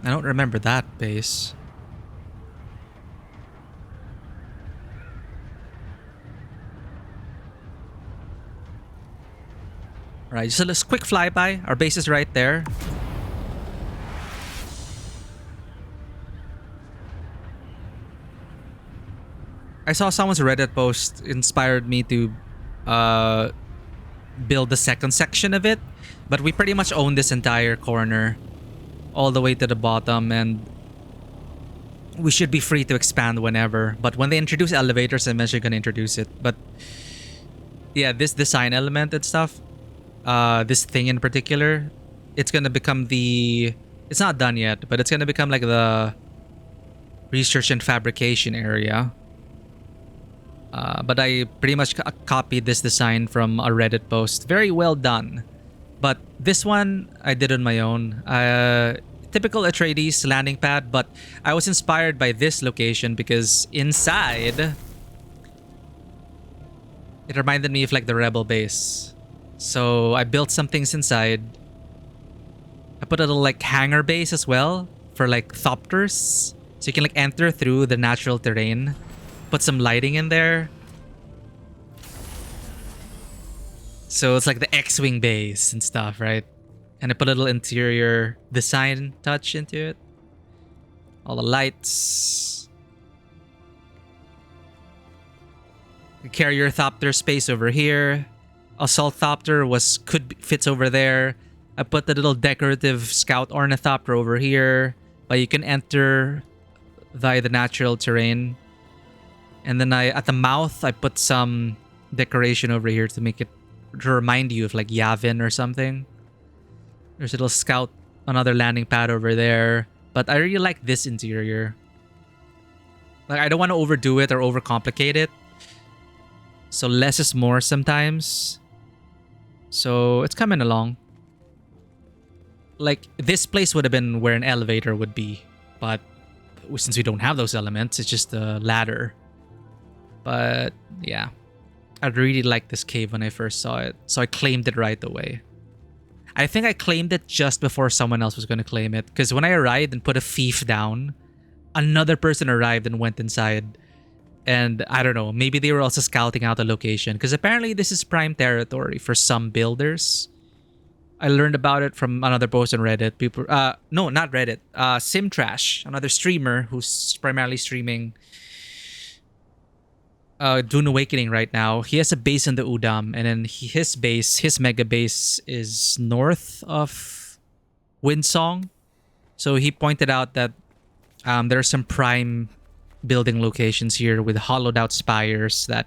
I don't remember that base. Alright, just a quick flyby. Our base is right there. I saw someone's Reddit post inspired me to build the second section of it, but we pretty much own this entire corner all the way to the bottom, and we should be free to expand whenever. But when they introduce elevators, I'm eventually gonna introduce it. But yeah, this design element and stuff, this thing in particular, it's gonna become the... It's not done yet, but it's gonna become like the research and fabrication area. But I pretty much copied this design from a Reddit post. Very well done. But this one, I did on my own. Typical Atreides landing pad, but I was inspired by this location because inside, it reminded me of like the Rebel base. So I built some things inside. I put a little like hangar base as well for like thopters. So you can like enter through the natural terrain. Put some lighting in there. So it's like the X-Wing base and stuff, right? And I put a little interior design touch into it. All the lights. The carrier thopter space over here. Assault thopter fits over there. I put the little decorative scout ornithopter over here. But you can enter via the natural terrain. And then at the mouth, I put some decoration over here to make it, to remind you of like Yavin or something. There's a little scout, another landing pad over there. But I really like this interior. Like, I don't want to overdo it or overcomplicate it. So less is more sometimes. So it's coming along. Like, this place would have been where an elevator would be. But since we don't have those elements, it's just a ladder. But yeah, I really liked this cave when I first saw it. So I claimed it right away. I think I claimed it just before someone else was going to claim it. Because when I arrived and put a fief down, another person arrived and went inside. And I don't know, maybe they were also scouting out the location because apparently this is prime territory for some builders. I learned about it from another post on Reddit. People, no, not Reddit. Simtrash, another streamer who's primarily streaming Dune Awakening right now. He has a base in the Udam, and then his mega base is north of Windsong. So he pointed out that there are some prime building locations here with hollowed out spires that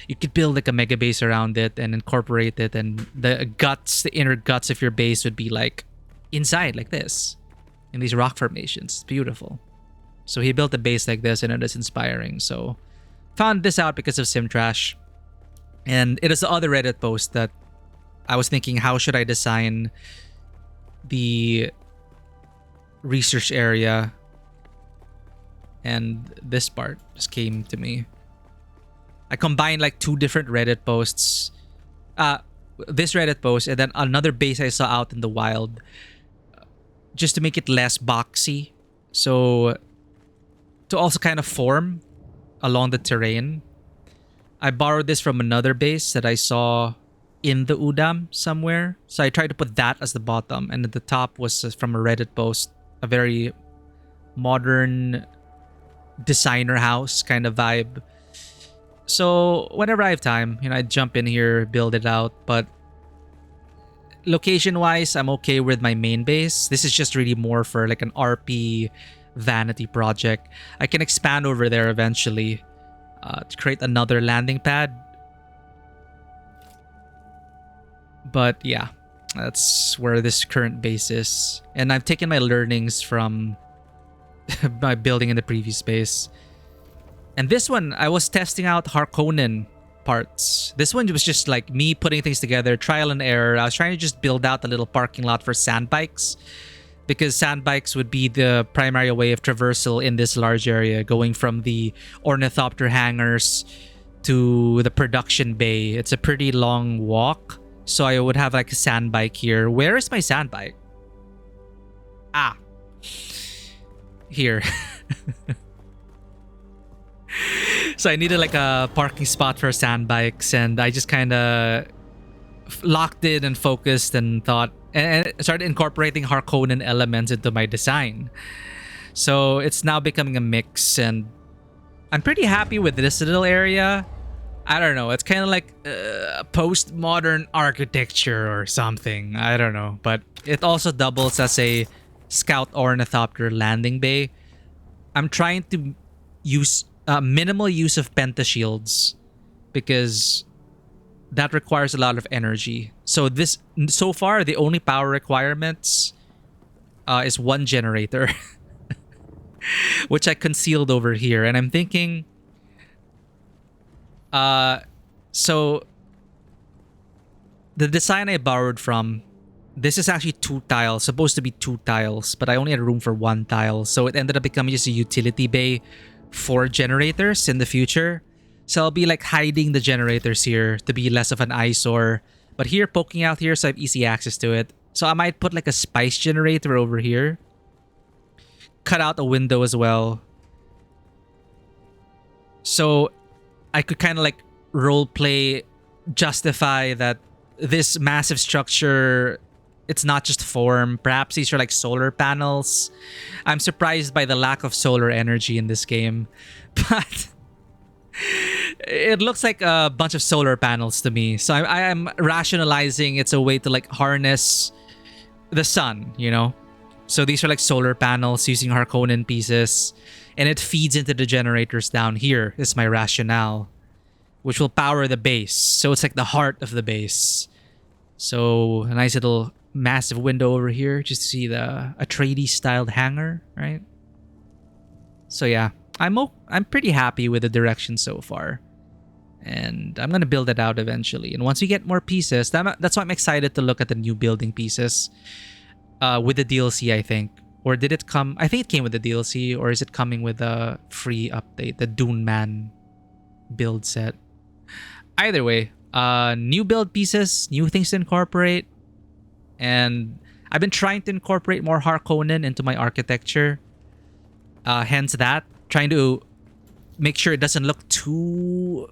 you could build like a mega base around it and incorporate it, and the inner guts of your base would be like inside like this in these rock formations. It's beautiful. So he built a base like this, and it is inspiring. So found this out because of Simtrash, and it is the other Reddit post that I was thinking, how should I design the research area? And this part just came to me. I combined like two different Reddit posts. This Reddit post and then another base I saw out in the wild, just to make it less boxy. So to also kind of form along the terrain. I borrowed this from another base that I saw in the Udam somewhere. So I tried to put that as the bottom, and at the top was from a Reddit post, a very modern designer house kind of vibe. So whenever I have time, I jump in here, build it out. But location wise, I'm okay with my main base. This is just really more for like an RP vanity project. I can expand over there eventually to create another landing pad. But yeah, that's where this current base is. And I've taken my learnings from my building in the previous base. And this one, I was testing out Harkonnen parts. This one was just like me putting things together, trial and error. I was trying to just build out a little parking lot for sand bikes, because sand bikes would be the primary way of traversal in this large area, going from the ornithopter hangars to the production bay. It's a pretty long walk, so I would have like a sand bike here. Where is my sand bike? Ah, here. So I needed like a parking spot for sand bikes, and I just kind of locked it and focused and thought, and started incorporating Harkonnen elements into my design. So it's now becoming a mix, and I'm pretty happy with this little area. I don't know, it's kind of like postmodern architecture or something. I don't know, but it also doubles as a scout ornithopter landing bay. I'm trying to use minimal use of pentashields because that requires a lot of energy. So far, the only power requirements is one generator, which I concealed over here. And I'm thinking, so the design I borrowed from, this is actually supposed to be two tiles, but I only had room for one tile. So it ended up becoming just a utility bay for generators in the future. So I'll be like hiding the generators here to be less of an eyesore. But here, poking out here, so I have easy access to it. So I might put like a spice generator over here. Cut out a window as well. So I could kind of like roleplay, justify that this massive structure, it's not just form. Perhaps these are like solar panels. I'm surprised by the lack of solar energy in this game. But it looks like a bunch of solar panels to me. So I am rationalizing it's a way to like harness the sun, So these are like solar panels using Harkonnen pieces. And it feeds into the generators down here, is my rationale, which will power the base. So it's like the heart of the base. So a nice little massive window over here just to see the Atreides styled hangar, right? So yeah, I'm pretty happy with the direction so far, and I'm gonna build it out eventually. And once we get more pieces, that's why I'm excited to look at the new building pieces with the DLC. I think, or did it come? I think it came with the DLC, or is it coming with a free update, the Dune Man build set? Either way, new build pieces, new things to incorporate. And I've been trying to incorporate more Harkonnen into my architecture. Hence that, trying to make sure it doesn't look too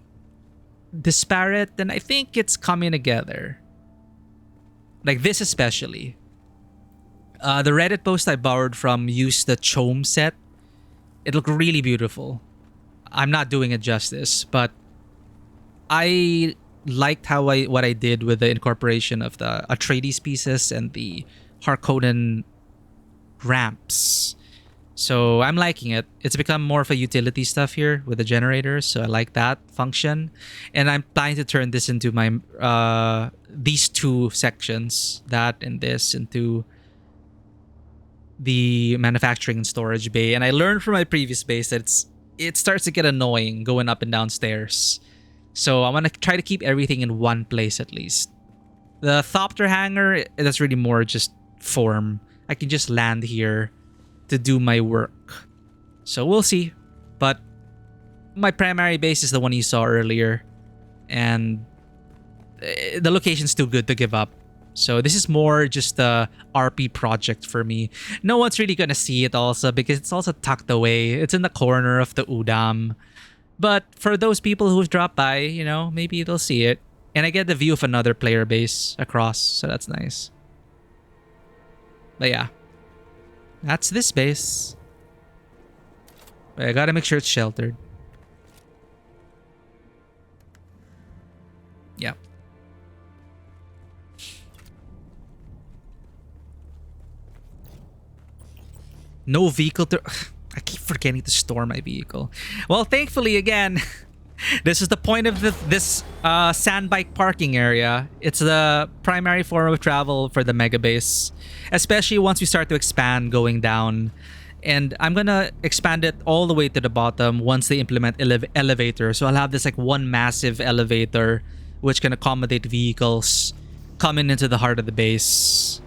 disparate, and I think it's coming together. Like this especially. The Reddit post I borrowed from used the Chome set. It looked really beautiful. I'm not doing it justice, but I liked what I did with the incorporation of the Atreides pieces and the Harkonnen ramps. So I'm liking it. It's become more of a utility stuff here with the generators, so I like that function. And I'm planning to turn this into my these two sections, that and this, into the manufacturing and storage bay. And I learned from my previous base that it starts to get annoying going up and down stairs. So I want to try to keep everything in one place at least. The Thopter hangar, that's really more just form. I can just land here to do my work. So we'll see. But my primary base is the one you saw earlier. And the location's too good to give up. So this is more just a RP project for me. No one's really gonna see it also because it's also tucked away. It's in the corner of the Udam. But for those people who've dropped by, you know, maybe they'll see it. And I get the view of another player base across, so that's nice. But yeah, that's this base. But I gotta make sure it's sheltered. Yeah. No vehicle to... I keep forgetting to store my vehicle. Well, thankfully, again, this is the point of this sandbike parking area. It's the primary form of travel for the mega base, especially once we start to expand going down. And I'm gonna expand it all the way to the bottom once they implement elevator. So I'll have this like one massive elevator which can accommodate vehicles coming into the heart of the base.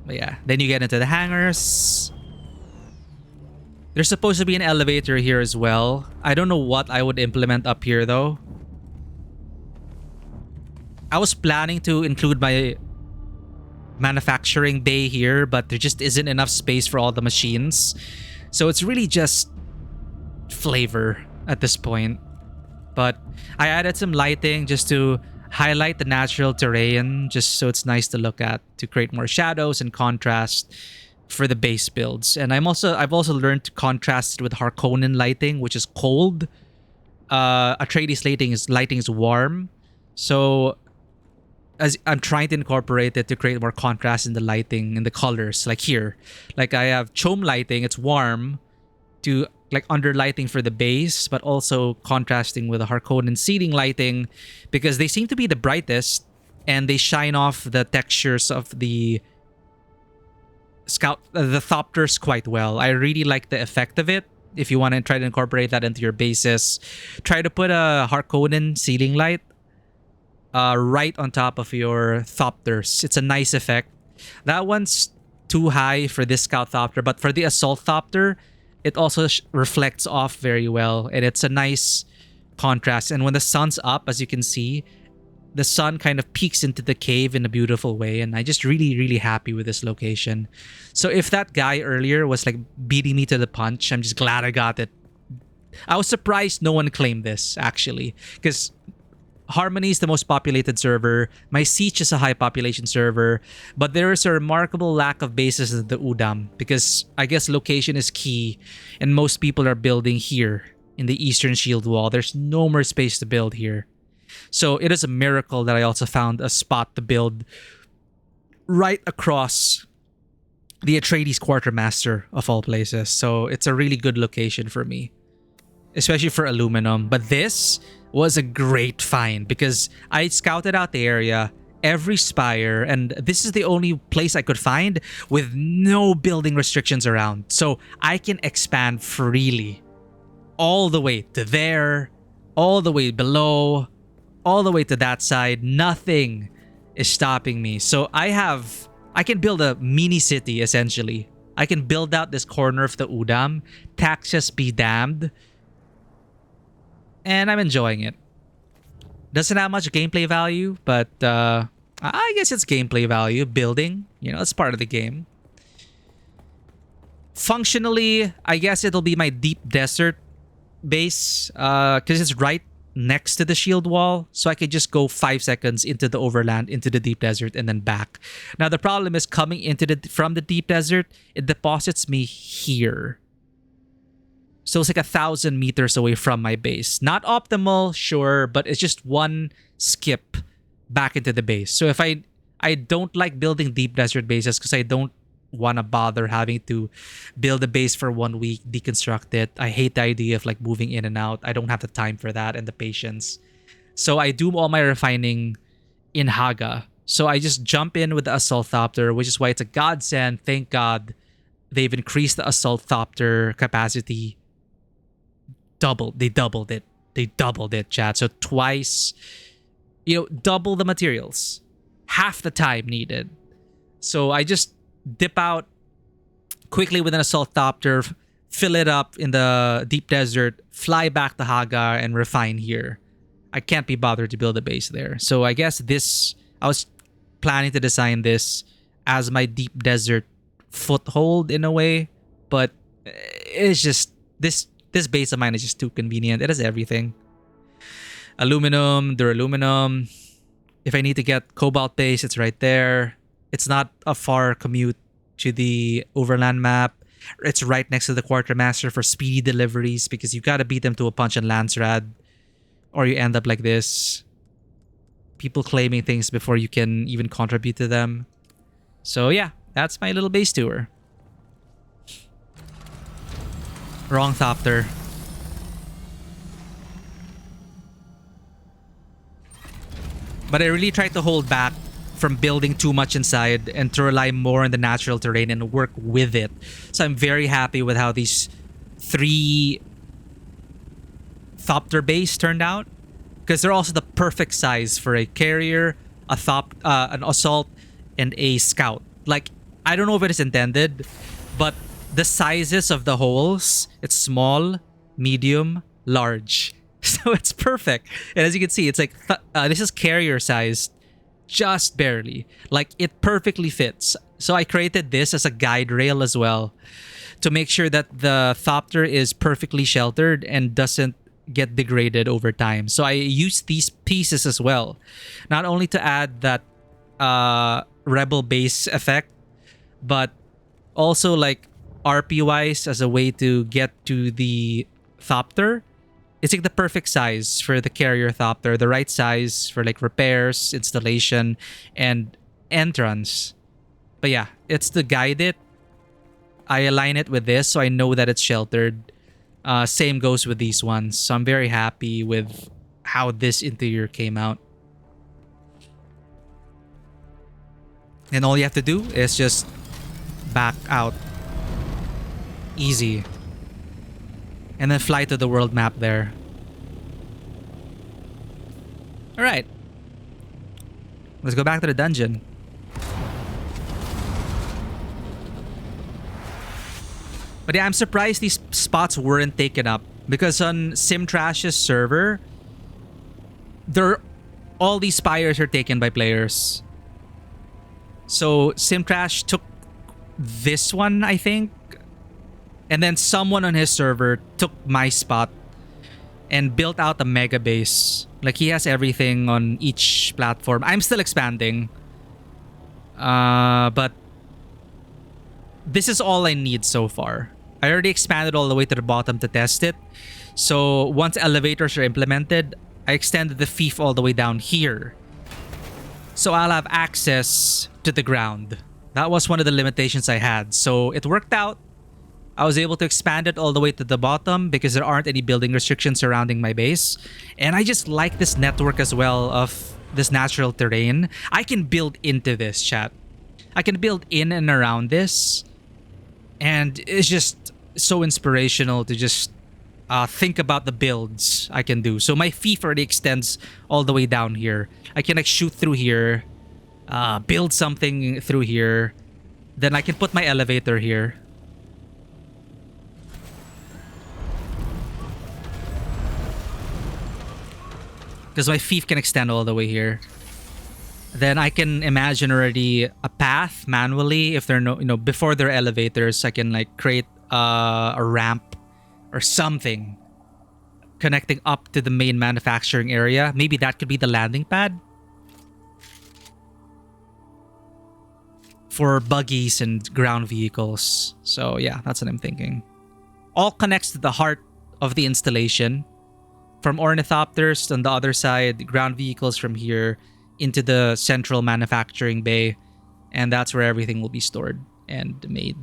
But yeah, then you get into the hangars. There's supposed to be an elevator here as well. I don't know what I would implement up here though. I was planning to include my manufacturing bay here, but there just isn't enough space for all the machines. So it's really just flavor at this point. But I added some lighting just to highlight the natural terrain, just so it's nice to look at, to create more shadows and contrast for the base builds. And I've also learned to contrast it with Harkonnen lighting, which is cold. Atreides lighting is warm. So as I'm trying to incorporate it to create more contrast in the lighting and the colors, like here. Like I have Chome lighting, it's warm, to like under lighting for the base, but also contrasting with the Harkonnen ceiling lighting because they seem to be the brightest and they shine off the textures of the Thopters quite well. I really like the effect of it. If you want to try to incorporate that into your bases, try to put a Harkonnen ceiling light right on top of your Thopters. It's a nice effect. That one's too high for this Scout Thopter, but for the Assault Thopter, it also reflects off very well, and it's a nice contrast. And when the sun's up, as you can see, the sun kind of peeks into the cave in a beautiful way, and I just really happy with this location. So if that guy earlier was like beating me to the punch, I'm just glad I got it. I was surprised no one claimed this, actually, because Harmony is the most populated server. My Siege is a high population server, but there is a remarkable lack of bases in the Udam because I guess location is key and most people are building here in the Eastern Shield Wall. There's no more space to build here. So it is a miracle that I also found a spot to build right across the Atreides Quartermaster of all places. So it's a really good location for me, especially for aluminum. But this was a great find because I scouted out the area, every spire, and this is the only place I could find with no building restrictions around. So I can expand freely all the way to there, all the way below, all the way to that side. Nothing is stopping me. So I can build a mini city essentially. I can build out this corner of the Udam, taxes be damned. And I'm enjoying it. Doesn't have much gameplay value, but I guess it's gameplay value. Building, it's part of the game. Functionally, I guess it'll be my deep desert base because it's right next to the shield wall, so I could just go 5 seconds into the overland, into the deep desert, and then back. Now the problem is coming from the deep desert, it deposits me here. So it's like 1,000 meters away from my base. Not optimal, sure, but it's just one skip back into the base. So if I don't like building deep desert bases because I don't want to bother having to build a base for 1 week, deconstruct it. I hate the idea of like moving in and out. I don't have the time for that and the patience. So I do all my refining in Haga. So I just jump in with the Assault Thopter, which is why it's a godsend. Thank God they've increased the Assault Thopter capacity. They doubled it, chat. So twice, double the materials. Half the time needed. So I just dip out quickly with an Assault Thopter, fill it up in the deep desert, fly back to Haga, and refine here. I can't be bothered to build a base there. So I guess I was planning to design this as my deep desert foothold in a way, but it's just, this base of mine is just too convenient. It has everything. Aluminum, duraluminum. If I need to get cobalt base, it's right there. It's not a far commute to the overland map. It's right next to the quartermaster for speedy deliveries because you gotta beat them to a punch and lance rad, or you end up like this. People claiming things before you can even contribute to them. So yeah, that's my little base tour. Wrong Thopter. But I really tried to hold back from building too much inside and to rely more on the natural terrain and work with it. So I'm very happy with how these 3 Thopter base turned out, because they're also the perfect size for a carrier, an assault, and a scout. Like, I don't know if it is intended, but the sizes of the holes, it's small, medium, large. So it's perfect. And as you can see, it's like this is carrier sized. Just barely. Like, it perfectly fits. So I created this as a guide rail as well to make sure that the Thopter is perfectly sheltered and doesn't get degraded over time. So I used these pieces as well, not only to add that rebel base effect, but also like RP wise as a way to get to the Thopter. It's like the perfect size for the carrier Thopter, the right size for like repairs, installation, and entrance. But yeah, it's to guide it. I align it with this so I know that it's sheltered. Same goes with these ones. So I'm very happy with how this interior came out. And all you have to do is just back out. Easy. And then fly to the world map there. Alright. Let's go back to the dungeon. But yeah, I'm surprised these spots weren't taken up. Because on Simtrash's server, all these spires are taken by players. So Simtrash took this one, I think. And then someone on his server took my spot and built out a mega base. Like, he has everything on each platform. I'm still expanding. But this is all I need so far. I already expanded all the way to the bottom to test it. So once elevators are implemented, I extended the fief all the way down here. So I'll have access to the ground. That was one of the limitations I had. So it worked out. I was able to expand it all the way to the bottom because there aren't any building restrictions surrounding my base. And I just like this network as well of this natural terrain. I can build into this, chat. I can build in and around this. And it's just so inspirational to just think about the builds I can do. So my fief already extends all the way down here. I can like shoot through here, build something through here. Then I can put my elevator here. Because my fief can extend all the way here. then I can imagine already a path manually. If there are no, before there are elevators, I can like create a ramp or something connecting up to the main manufacturing area. Maybe that could be the landing pad for buggies and ground vehicles. So yeah, that's what I'm thinking. All connects to the heart of the installation. From ornithopters on the other side, ground vehicles from here into the central manufacturing bay. And that's where everything will be stored and made.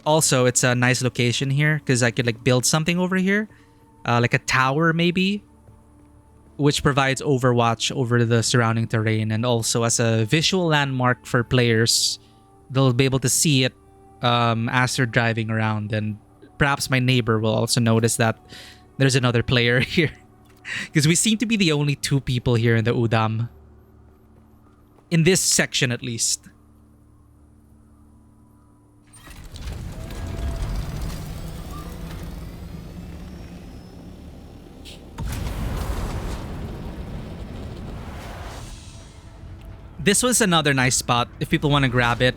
Also, it's a nice location here because I could like build something over here. Like a tower maybe, which provides overwatch over the surrounding terrain, and also as a visual landmark for players. They'll be able to see it as they're driving around, and perhaps my neighbor will also notice that there's another player here. Because we seem to be the only 2 people here in the Udam. In this section at least. This was another nice spot if people want to grab it.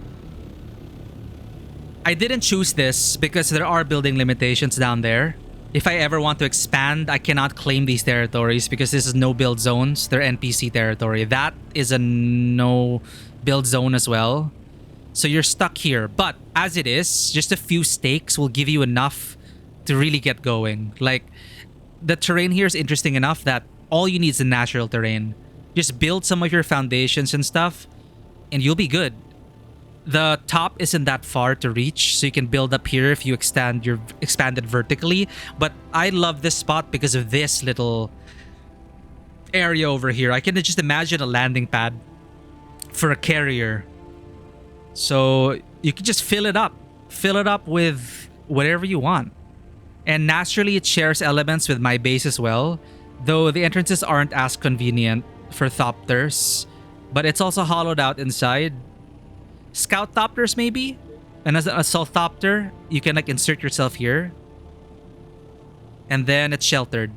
I didn't choose this because there are building limitations down there. If I ever want to expand, I cannot claim these territories because this is no build zones. They're NPC territory. That is a no build zone as well. So you're stuck here. But as it is, just a few stakes will give you enough to really get going. Like, the terrain here is interesting enough that all you need is the natural terrain. Just build some of your foundations and stuff, and you'll be good. The top isn't that far to reach, so you can build up here if you expand it vertically. But I love this spot because of this little area over here. I can just imagine a landing pad for a carrier. So you can just fill it up. Fill it up with whatever you want. And naturally, it shares elements with my base as well, though the entrances aren't as convenient for Thopters, but it's also hollowed out inside. Scout Thopters maybe? And as an Assault Thopter, you can like insert yourself here. And then it's sheltered.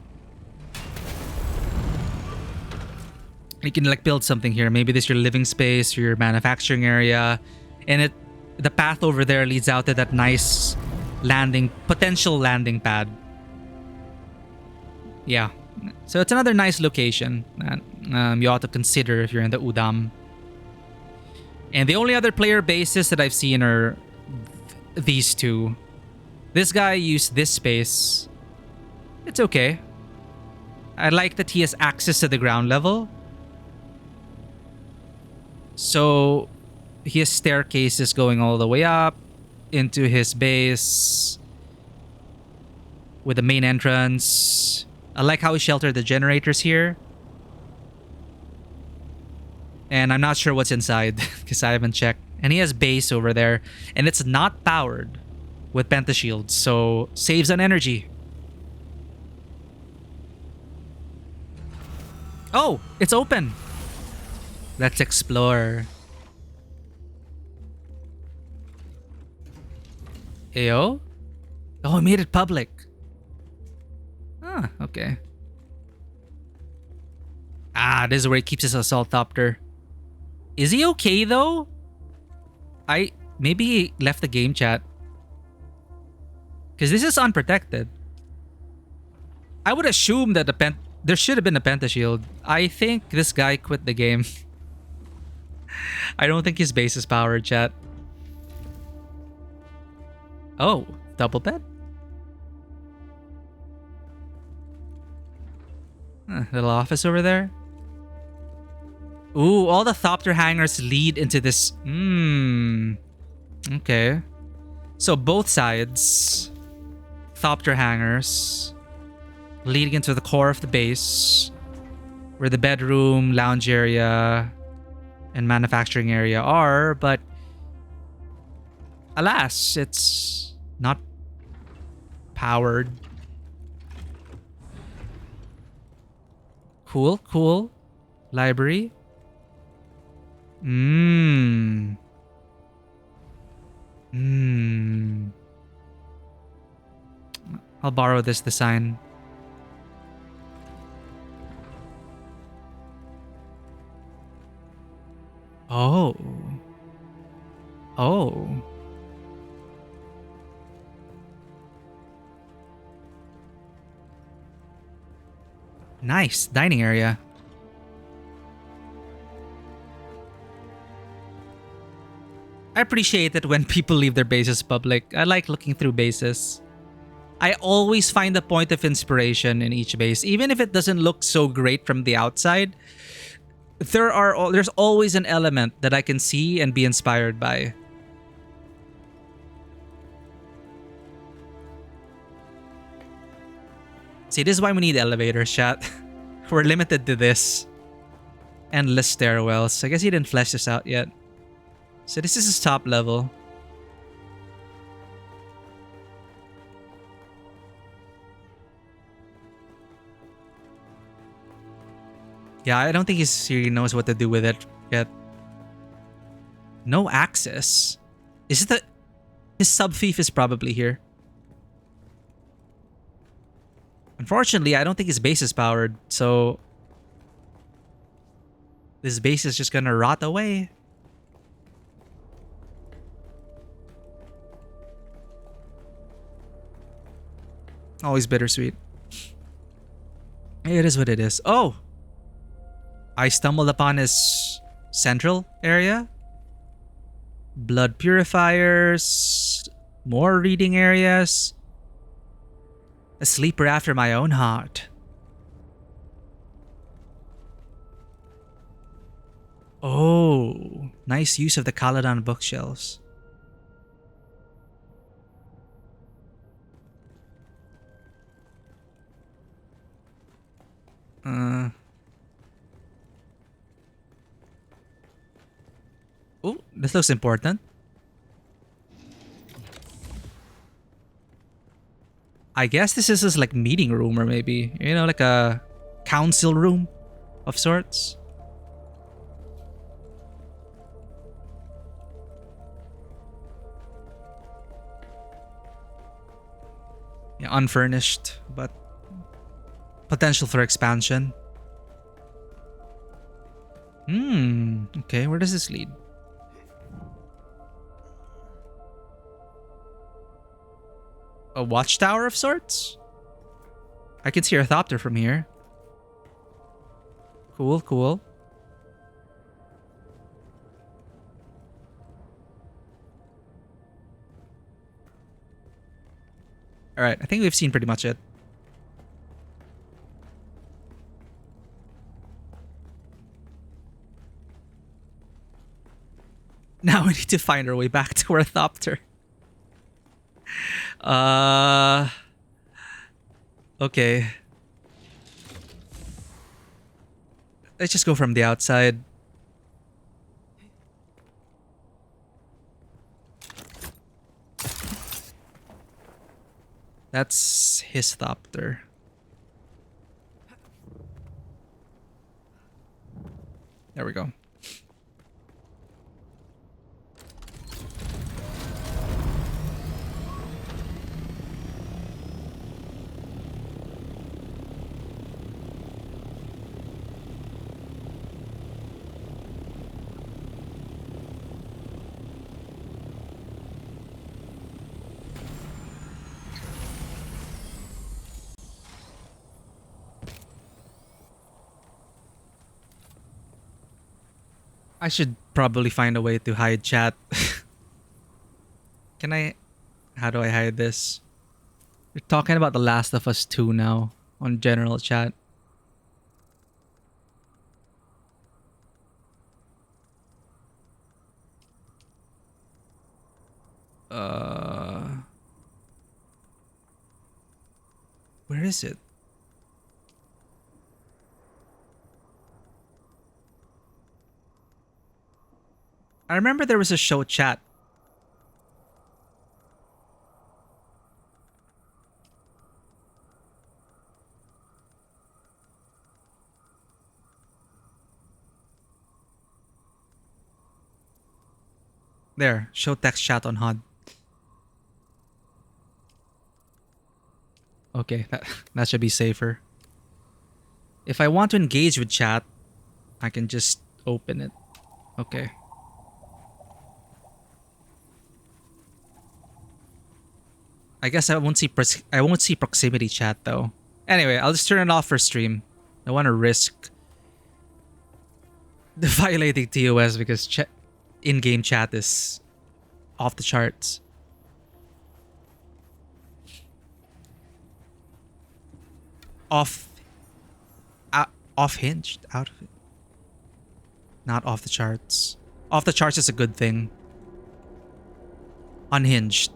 You can like build something here. Maybe this is your living space, your manufacturing area. And the path over there leads out to that nice potential landing pad. Yeah. So it's another nice location that you ought to consider if you're in the Udam. And the only other player bases that I've seen are these 2. This guy used this space. It's okay. I like that he has access to the ground level. So he has staircases going all the way up into his base with the main entrance. I like how he sheltered the generators here. And I'm not sure what's inside because I haven't checked. And he has base over there. And it's not powered with pentashields, so saves on energy. Oh, it's open. Let's explore. Ayo? Oh, I made it public. Ah, okay. Ah, this is where he keeps his Assault Thopter. Is he okay though? Maybe he left the game chat. Because this is unprotected. I would assume that there should have been a pentashield. I think this guy quit the game. I don't think his base is powered, chat. Oh, double bed? Little office over there. Ooh, all the Thopter hangars lead into this. Okay. So both sides, Thopter hangars leading into the core of the base, where the bedroom, lounge area, and manufacturing area are, but alas, it's not powered. Cool, cool. Library. I'll borrow this design. Oh. Oh. Nice. Dining area. I appreciate it when people leave their bases public. I like looking through bases. I always find a point of inspiration in each base. Even if it doesn't look so great from the outside, there's always an element that I can see and be inspired by. See, this is why we need elevators, chat. We're limited to this. Endless stairwells. I guess he didn't flesh this out yet. So this is his top level. Yeah, I don't think he really knows what to do with it yet. No access. Is it his sub-thief is probably here. Unfortunately, I don't think his base is powered, so this base is just gonna rot away. Always bittersweet. It is what it is. Oh! I stumbled upon his central area. Blood purifiers. More reading areas. A sleeper after my own heart. Oh, nice use of the Caladan bookshelves. Oh, this looks important. I guess this is his like meeting room, or maybe, you know, like a council room of sorts. Yeah, unfurnished, but potential for expansion. Okay, where does this lead? A watchtower of sorts? I can see Orthopter from here. Cool, cool. Alright, I think we've seen pretty much it. Now we need to find our way back to Orthopter. Okay. Let's just go from the outside. That's his Thopter. There we go. I should probably find a way to hide chat. Can I? How do I hide this? We're talking about The Last of Us 2 now on general chat. Where is it? I remember there was a show chat. There, show text chat on HUD. Okay, that should be safer. If I want to engage with chat, I can just open it. Okay. I guess I won't see proximity chat though. Anyway, I'll just turn it off for stream. I want to risk violating TOS because in-game chat is off the charts. Off-hinged, out of it. Not off the charts. Off the charts is a good thing. Unhinged.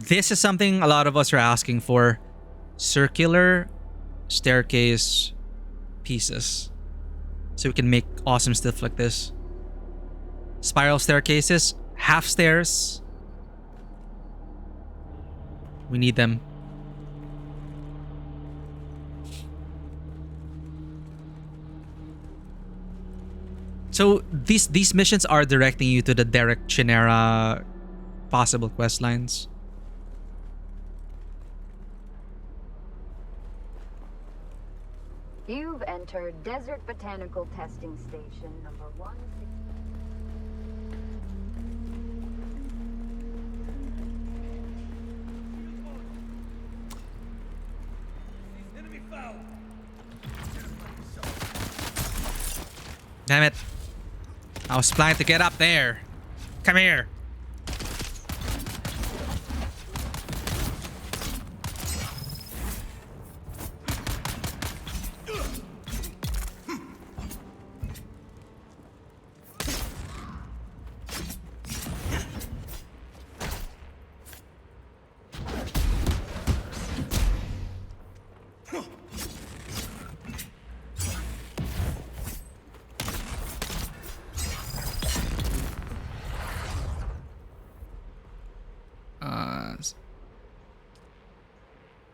This is something a lot of us are asking for. Circular staircase pieces. So we can make awesome stuff like this. Spiral staircases, half stairs. We need them. So these missions are directing you to the Derek Chinera possible quest lines. You've entered Desert Botanical Testing Station number 160. Enemy foul. Damn it. I was planning to get up there. Come here.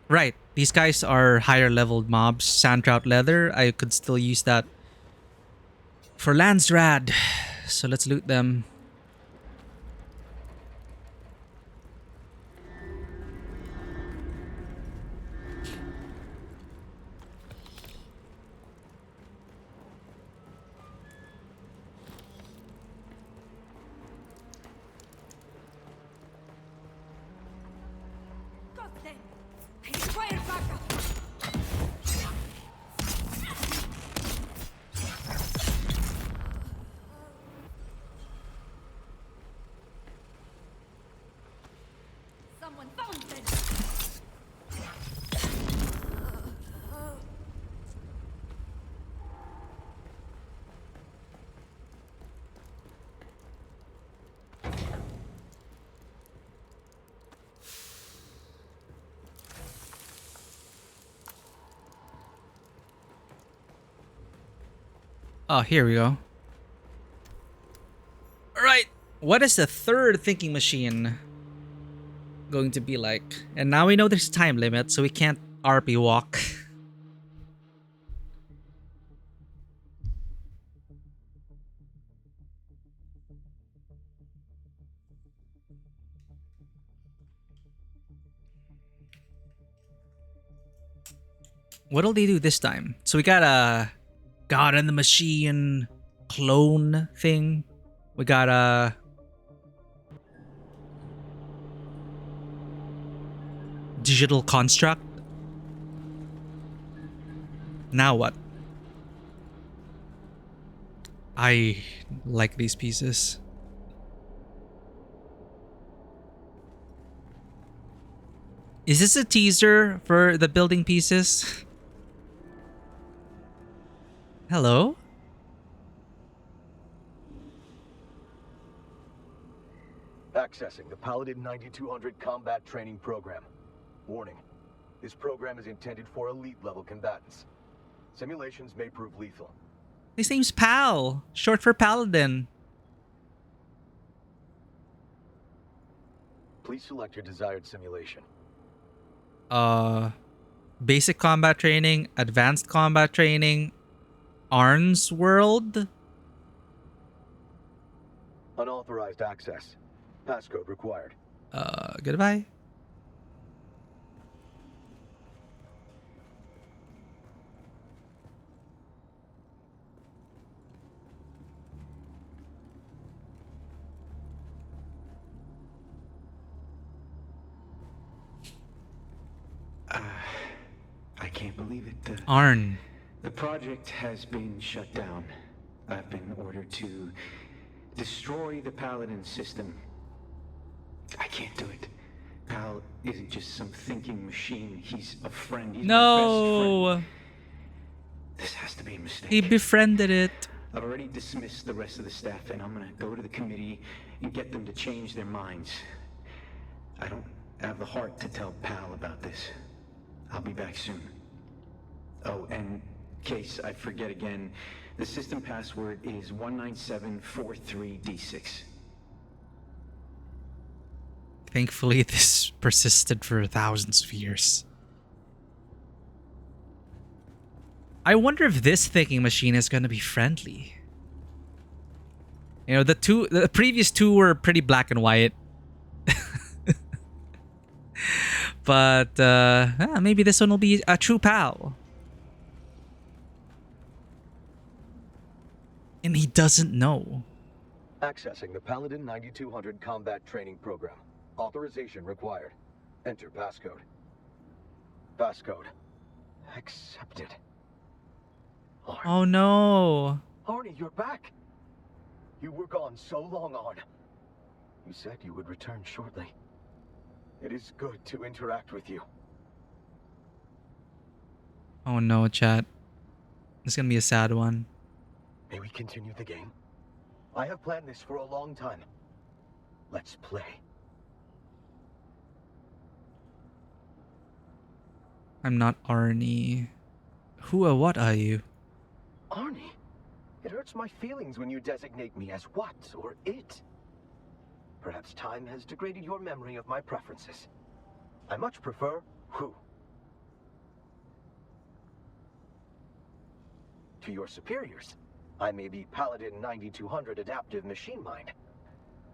Right, these guys are higher leveled mobs. Sandtrout leather, I could still use that for Landsrad. So let's loot them. Oh, here we go. Alright, what is the third thinking machine going to be like? And now we know there's a time limit, so we can't RP walk. What'll they do this time? So we got a God in the Machine clone thing. We got a digital construct. Now what? I like these pieces. Is this a teaser for the building pieces? Hello? Accessing the Paladin 9200 combat training program. Warning, this program is intended for elite-level combatants. Simulations may prove lethal. His name's Pal, short for Paladin. Please select your desired simulation. Basic combat training, advanced combat training, Arn's World. Unauthorized access. Passcode required. Goodbye. I can't believe it. Arn. The project has been shut down. I've been ordered to destroy the Paladin system. I can't do it. Pal isn't just some thinking machine. He's a friend. He's my best friend. This has to be a mistake. He befriended it. I've already dismissed the rest of the staff, and I'm gonna go to the committee and get them to change their minds. I don't have the heart to tell Pal about this. I'll be back soon. Oh, and in case I forget again, the system password is 19743D6. Thankfully, this persisted for thousands of years. I wonder if this thinking machine is going to be friendly. You know, the previous two were pretty black and white. But maybe this one will be a true pal. And he doesn't know. Accessing the Paladin 9200 combat training program. Authorization required. Enter passcode. Passcode. Accepted. Oh no. Arnie, you're back. You were gone so long, Arn. You said you would return shortly. It is good to interact with you. Oh no, chat. It's gonna be a sad one. May we continue the game? I have planned this for a long time. Let's play. I'm not Arnie. Who or what are you? Arnie? It hurts my feelings when you designate me as what or it. Perhaps time has degraded your memory of my preferences. I much prefer who. To your superiors, I may be Paladin 9200 adaptive machine mind.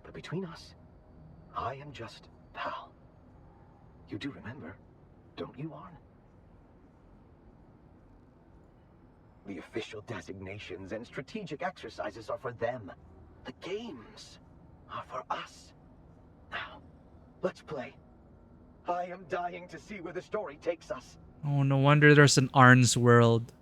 But between us, I am just Pal. You do remember, don't you, Arn? The official designations and strategic exercises are for them. The games are for us. Now, let's play. I am dying to see where the story takes us. Oh, no wonder there's an Arn's world.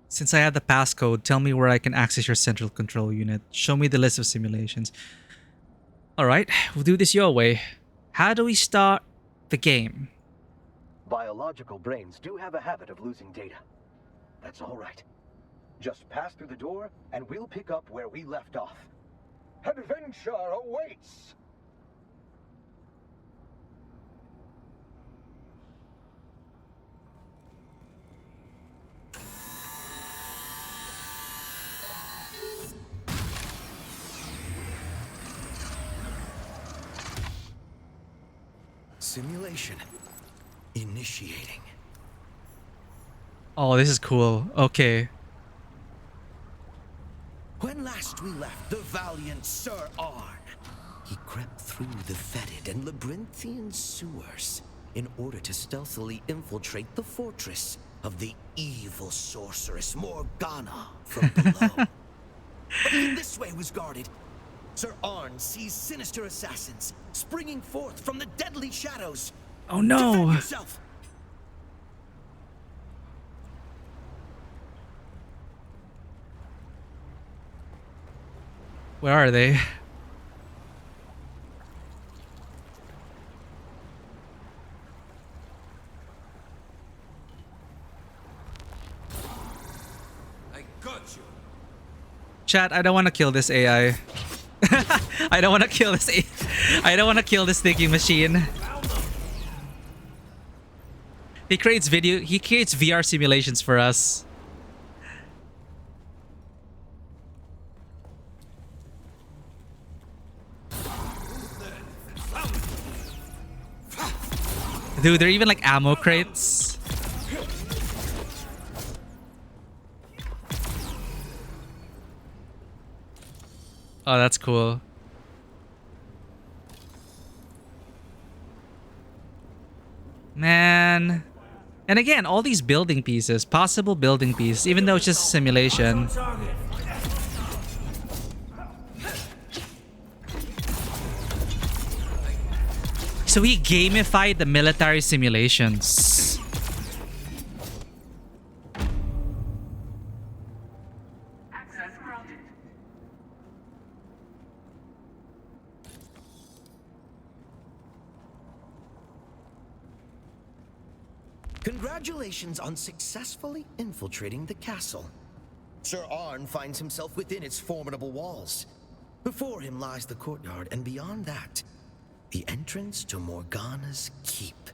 Since I have the passcode, tell me where I can access your central control unit. Show me the list of simulations. Alright, we'll do this your way. How do we start the game? Biological brains do have a habit of losing data. That's all right. Just pass through the door, and we'll pick up where we left off. Adventure awaits! Simulation. Initiating. Oh, this is cool. Okay. When last we left the valiant Sir Arn, he crept through the fetid and labyrinthian sewers in order to stealthily infiltrate the fortress of the evil sorceress Morgana from below. But even this way was guarded. Sir Arn sees sinister assassins springing forth from the deadly shadows. Oh no! Defend yourself. Where are they? I got you. Chat, I don't want to kill this AI. I don't want to kill this I don't want to kill this thinking machine. He creates VR simulations for us. Dude, they're even like ammo crates. Oh, that's cool. Man. And again, all these building pieces, possible building pieces, even though it's just a simulation. So he gamified the military simulations. Congratulations on successfully infiltrating the castle. Sir Arn finds himself within its formidable walls. Before him lies the courtyard, and beyond that, the entrance to Morgana's keep.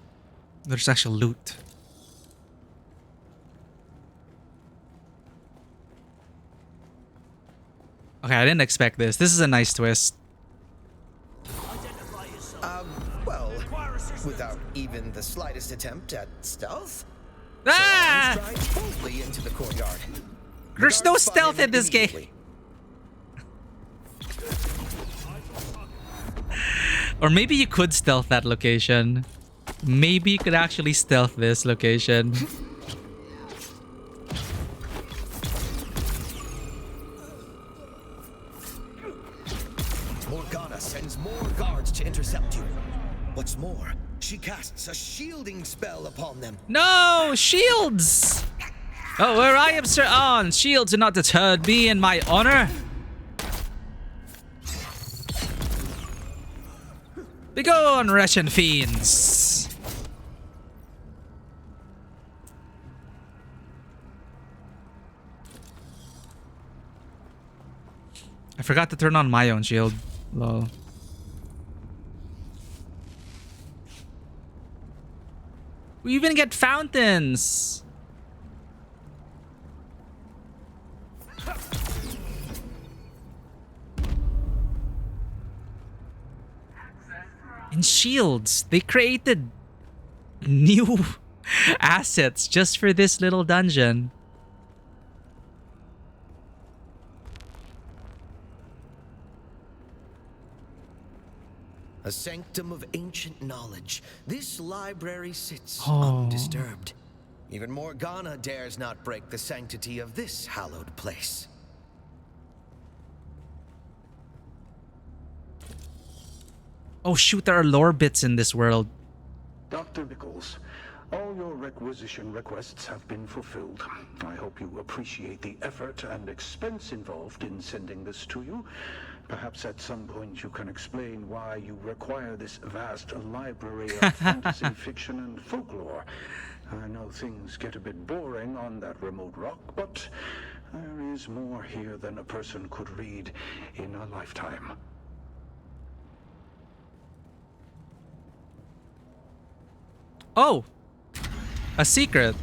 There's actual loot. Okay, I didn't expect this. This is a nice twist. Well, without even the slightest attempt at stealth, Ah! Sir Arn strides boldly into the courtyard. There's no stealth in this game. Or maybe you could stealth that location. Maybe you could actually stealth this location. Morgana sends more guards to intercept you. What's more, she casts a shielding spell upon them. No! Shields! Oh, where I am Sir Arn, shields do not deter me and my honor. Begone, wretched fiends! I forgot to turn on my own shield. Lol. We even get fountains! And shields. They created new assets just for this little dungeon. A sanctum of ancient knowledge. This library sits Oh. undisturbed. Even Morgana dares not break the sanctity of this hallowed place. Oh shoot, there are lore bits in this world. Dr. Nichols, all your requisition requests have been fulfilled. I hope you appreciate the effort and expense involved in sending this to you. Perhaps at some point you can explain why you require this vast library of fantasy, fiction, and folklore. I know things get a bit boring on that remote rock, but there is more here than a person could read in a lifetime. Oh! A secret.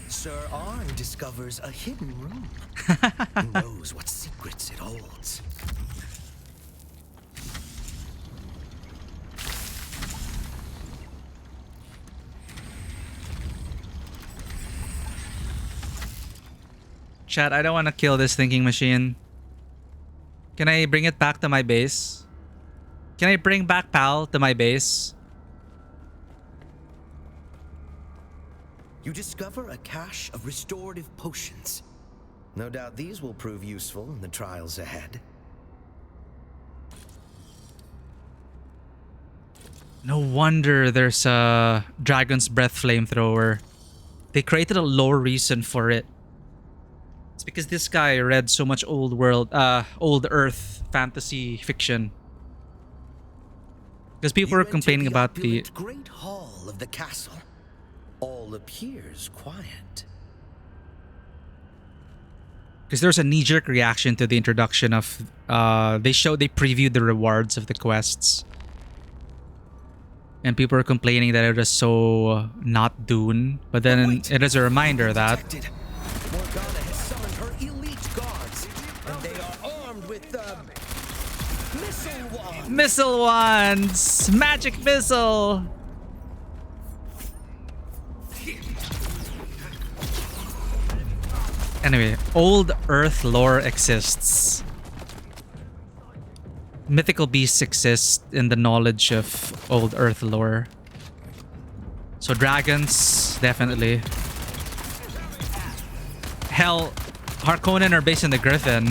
Sir Arn discovers a hidden room. Who knows what secrets it holds? Chat, I don't want to kill this thinking machine. Can I bring it back to my base? Can I bring back Pal to my base? You discover a cache of restorative potions. No doubt these will prove useful in the trials ahead. No wonder there's a Dragon's Breath flamethrower. They created a lore reason for it. It's because this guy read so much old Earth fantasy fiction. Because people were complaining about the great hall of the castle. All appears quiet. Because there's a knee-jerk reaction to the introduction of they previewed the rewards of the quests. And people are complaining that it is so not Dune. But then it is a reminder that Morgana has summoned her elite guards, and they are armed with missile wands. Missile wands! Magic missile! Anyway, old Earth lore exists. Mythical beasts exist in the knowledge of old Earth lore. So dragons, definitely. Hell, Harkonnen are based in the Griffin.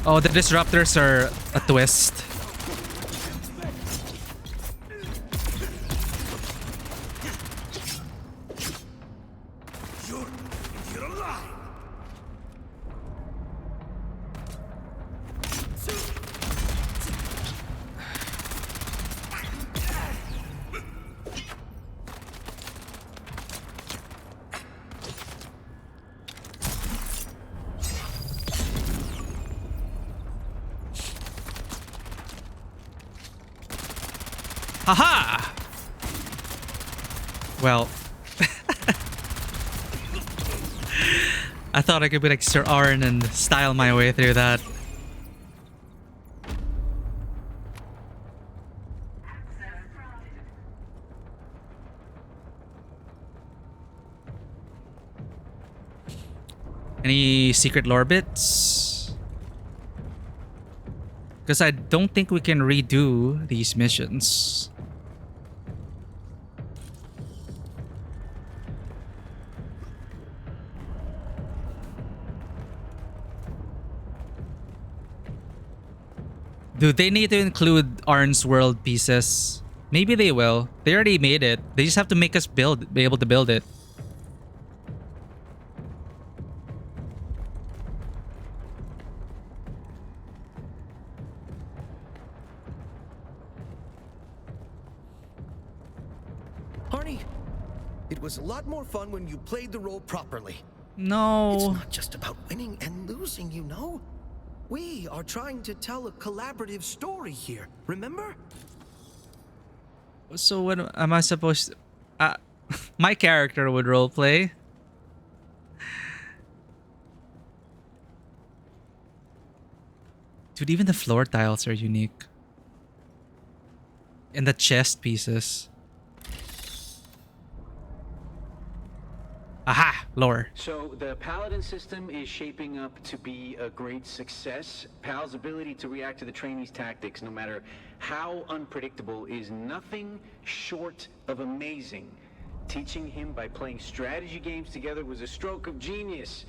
Oh, the disruptors are a twist. Haha! Well, I thought I could be like Sir Arn and style my way through that. Any secret lore bits? Because I don't think we can redo these missions. Do they need to include Arn's world pieces? Maybe they will. They already made it. They just have to make us be able to build it. Arnie, it was a lot more fun when you played the role properly. No. It's not just about winning and losing, you know? We are trying to tell a collaborative story here, remember? So what am I supposed to... my character would roleplay. Dude, even the floor tiles are unique. And the chest pieces. Aha! Lore. So the Paladin system is shaping up to be a great success. Pal's ability to react to the trainees' tactics, no matter how unpredictable, is nothing short of amazing. Teaching him by playing strategy games together was a stroke of genius.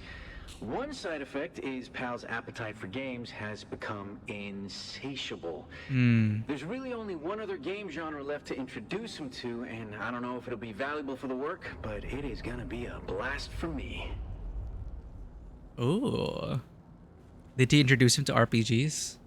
One side effect is Pal's appetite for games has become insatiable. There's really only one other game genre left to introduce him to, and I don't know if it'll be valuable for the work, but it is gonna be a blast for me. Ooh. Did he introduce him to RPGs?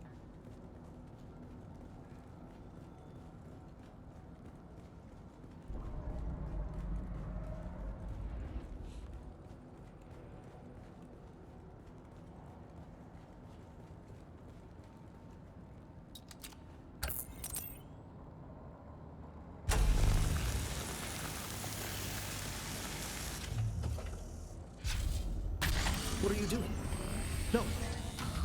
What are you doing? No.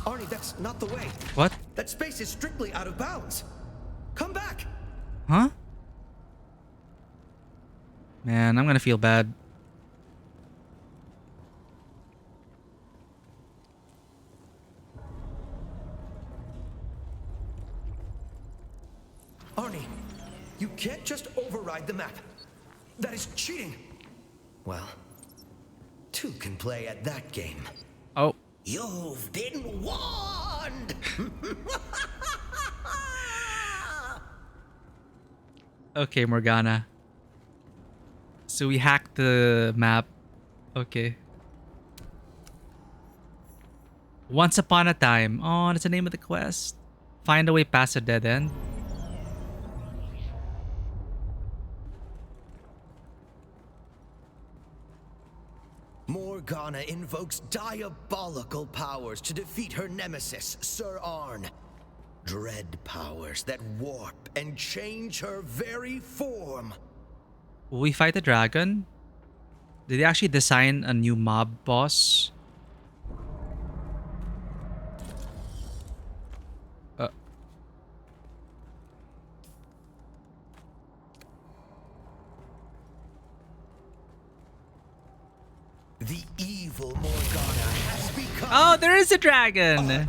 Arnie, that's not the way. What? That space is strictly out of bounds. Come back. Huh? Man, I'm gonna feel bad. Arnie, you can't just override the map. That is cheating. Well, two can play at that game. Oh. You've been warned! Okay, Morgana. So we hacked the map. Okay. Once upon a time. Oh, that's the name of the quest. Find a way past a dead end. Morgana invokes diabolical powers to defeat her nemesis, Sir Arn. Dread powers that warp and change her very form. Will we fight the dragon? Did they actually design a new mob boss? The evil Morgana has become Oh, there is a dragon! dragon.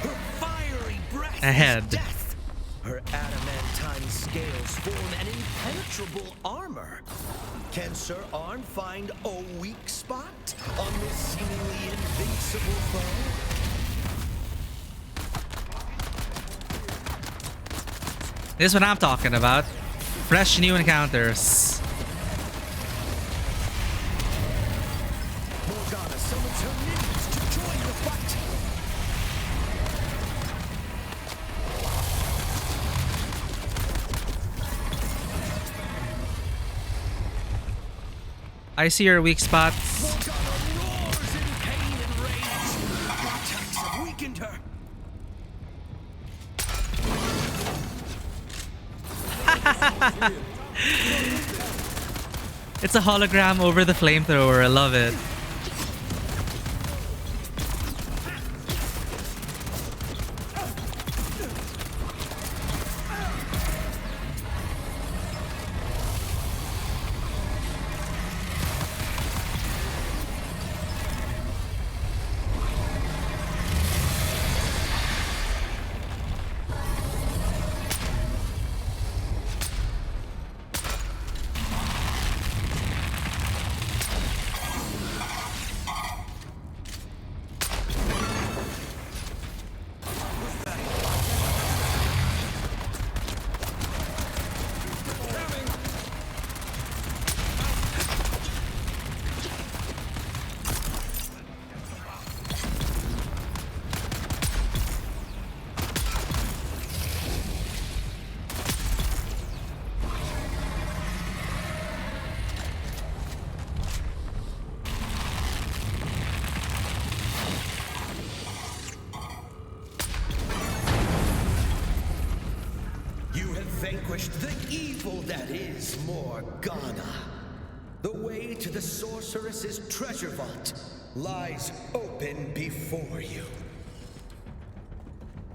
Her fiery breath Ahead. is death. Her adamantine scales form an impenetrable armor. Can Sir Arn find a weak spot on this seemingly invincible foe? This is what I'm talking about. Fresh new encounters. Morgana summons her minions to join the fight. I see your weak spots. Morgana roars in pain and rage. Her attacks have weakened her. It's a hologram over the flamethrower. I love it. Vanquished the evil that is Morgana. The way to the sorceress's treasure vault lies open before you.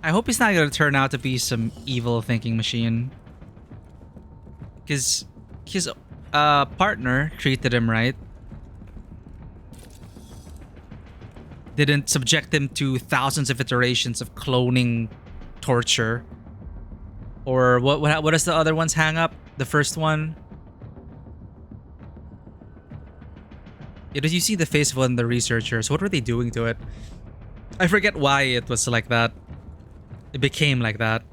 I hope he's not going to turn out to be some evil thinking machine. Because his partner treated him right. Didn't subject him to thousands of iterations of cloning torture. Or what is the other one's hang up? The first one? Did you see the face of one of the researchers? What were they doing to it? I forget why it was like that. It became like that.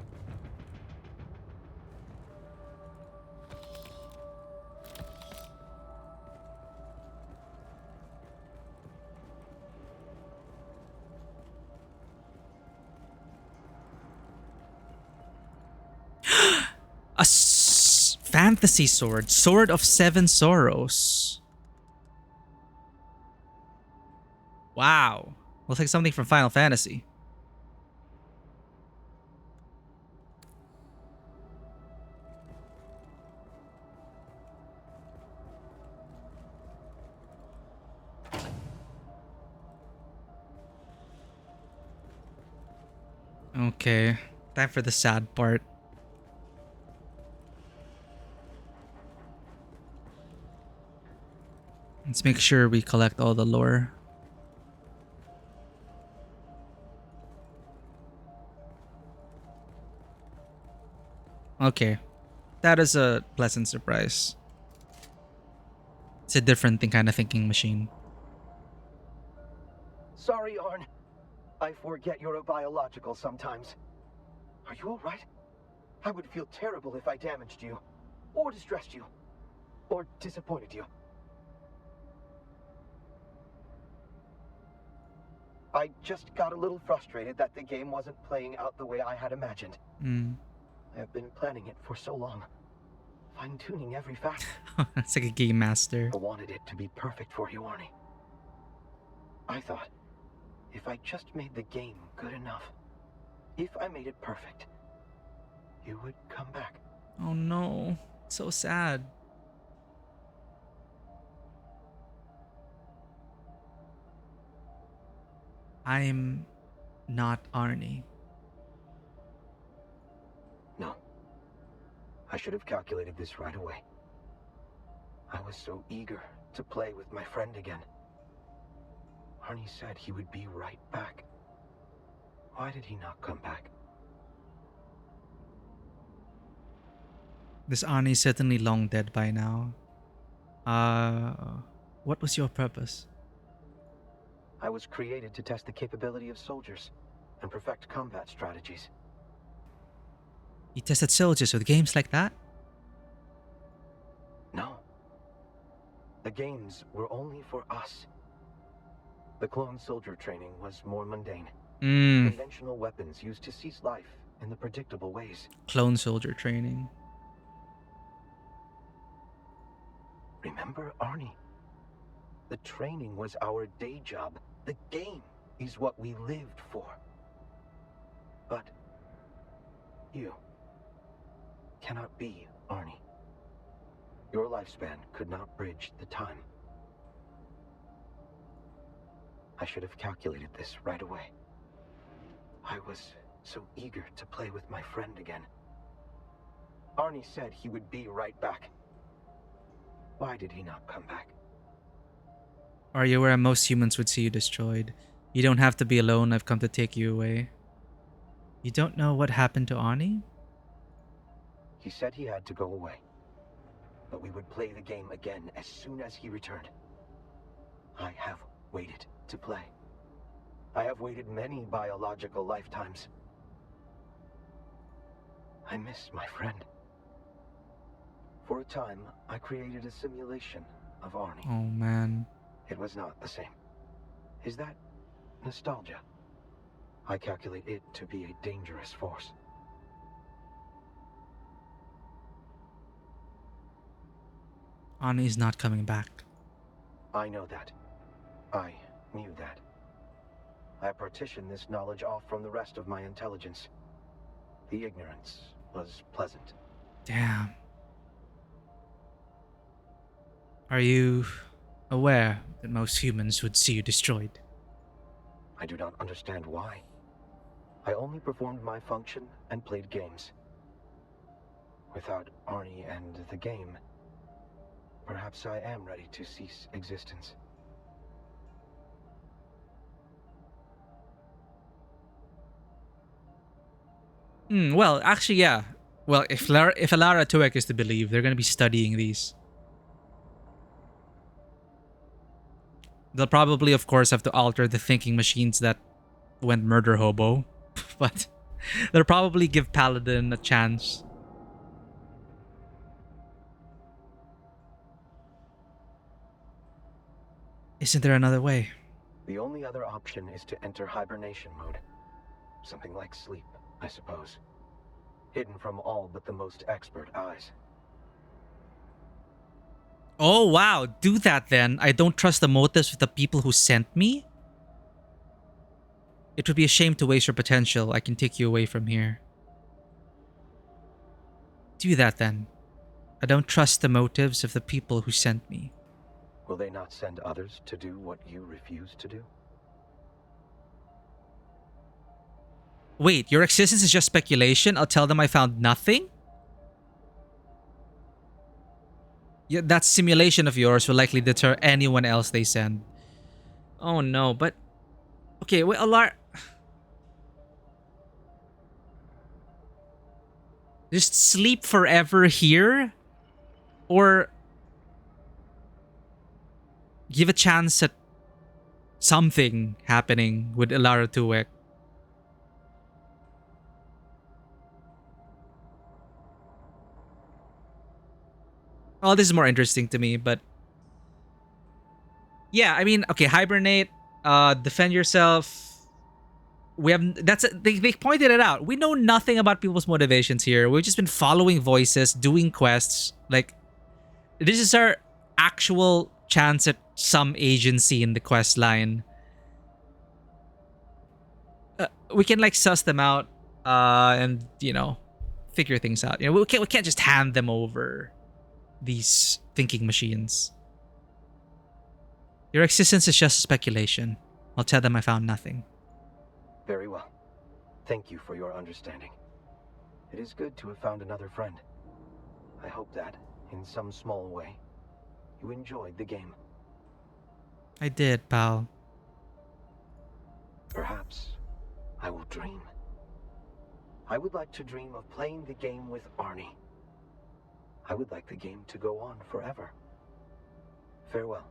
Fantasy sword. Sword of Seven Sorrows. Wow. Looks like something from Final Fantasy. Okay. Time for the sad part. Let's make sure we collect all the lore. Okay. That is a pleasant surprise. It's a different kind of thinking machine. Sorry, Arn. I forget you're a biological sometimes. Are you alright? I would feel terrible if I damaged you, or distressed you, or disappointed you. I just got a little frustrated that the game wasn't playing out the way I had imagined. I have been planning it for so long, fine-tuning every facet. That's like a game master. I wanted it to be perfect for you, Arnie. I thought, if I just made the game good enough, if I made it perfect, you would come back. Oh no, so sad. I'm not Arnie. No. I should have calculated this right away. I was so eager to play with my friend again. Arnie said he would be right back. Why did he not come back? This Arnie is certainly long dead by now. What was your purpose? I was created to test the capability of soldiers and perfect combat strategies. You tested soldiers with games like that? No. The games were only for us. The clone soldier training was more mundane. Conventional weapons used to seize life in the predictable ways. Clone soldier training. Remember, Arnie? The training was our day job. The game is what we lived for. But you cannot be Arnie. Your lifespan could not bridge the time. I should have calculated this right away. I was so eager to play with my friend again. Arnie said he would be right back. Why did he not come back? Are you where most humans would see you destroyed? You don't have to be alone. I've come to take you away. You don't know what happened to Arnie? He said he had to go away. But we would play the game again as soon as he returned. I have waited to play. I have waited many biological lifetimes. I miss my friend. For a time, I created a simulation of Arnie. Oh man. It was not the same. Is that nostalgia? I calculate it to be a dangerous force. Arnie's not coming back. I know that. I knew that. I partitioned this knowledge off from the rest of my intelligence. The ignorance was pleasant. Damn. Are you aware that most humans would see you destroyed? I do not understand why. I only performed my function and played games. Without Arnie and the game, perhaps I am ready to cease existence. Well, actually, yeah. Well, if Alara Tuek is to believe, they're going to be studying these. They'll probably, of course, have to alter the thinking machines that went murder hobo. But they'll probably give Paladin a chance. Isn't there another way? The only other option is to enter hibernation mode. Something like sleep, I suppose. Hidden from all but the most expert eyes. Oh, wow. Do that then. I don't trust the motives of the people who sent me. It would be a shame to waste your potential. I can take you away from here. Do that then. I don't trust the motives of the people who sent me. Will they not send others to do what you refuse to do? Wait, your existence is just speculation? I'll tell them I found nothing? Yeah, that simulation of yours will likely deter anyone else they send. Oh no, but... Okay, wait, Alar... Just sleep forever here? Or... give a chance at something happening with Alara Tuek? Oh, this is more interesting to me, but... Yeah, I mean, okay, hibernate, defend yourself. We have... They pointed it out. We know nothing about people's motivations here. We've just been following voices, doing quests. Like, this is our actual chance at some agency in the quest line. We can, like, suss them out, and, you know, figure things out. You know, we can't just hand them over these thinking machines. Your existence is just speculation. I'll tell them I found nothing. Very well. Thank you for your understanding. It is good to have found another friend. I hope that, in some small way, you enjoyed the game. I did, pal. Perhaps I will dream. I would like to dream of playing the game with Arnie. I would like the game to go on forever. Farewell.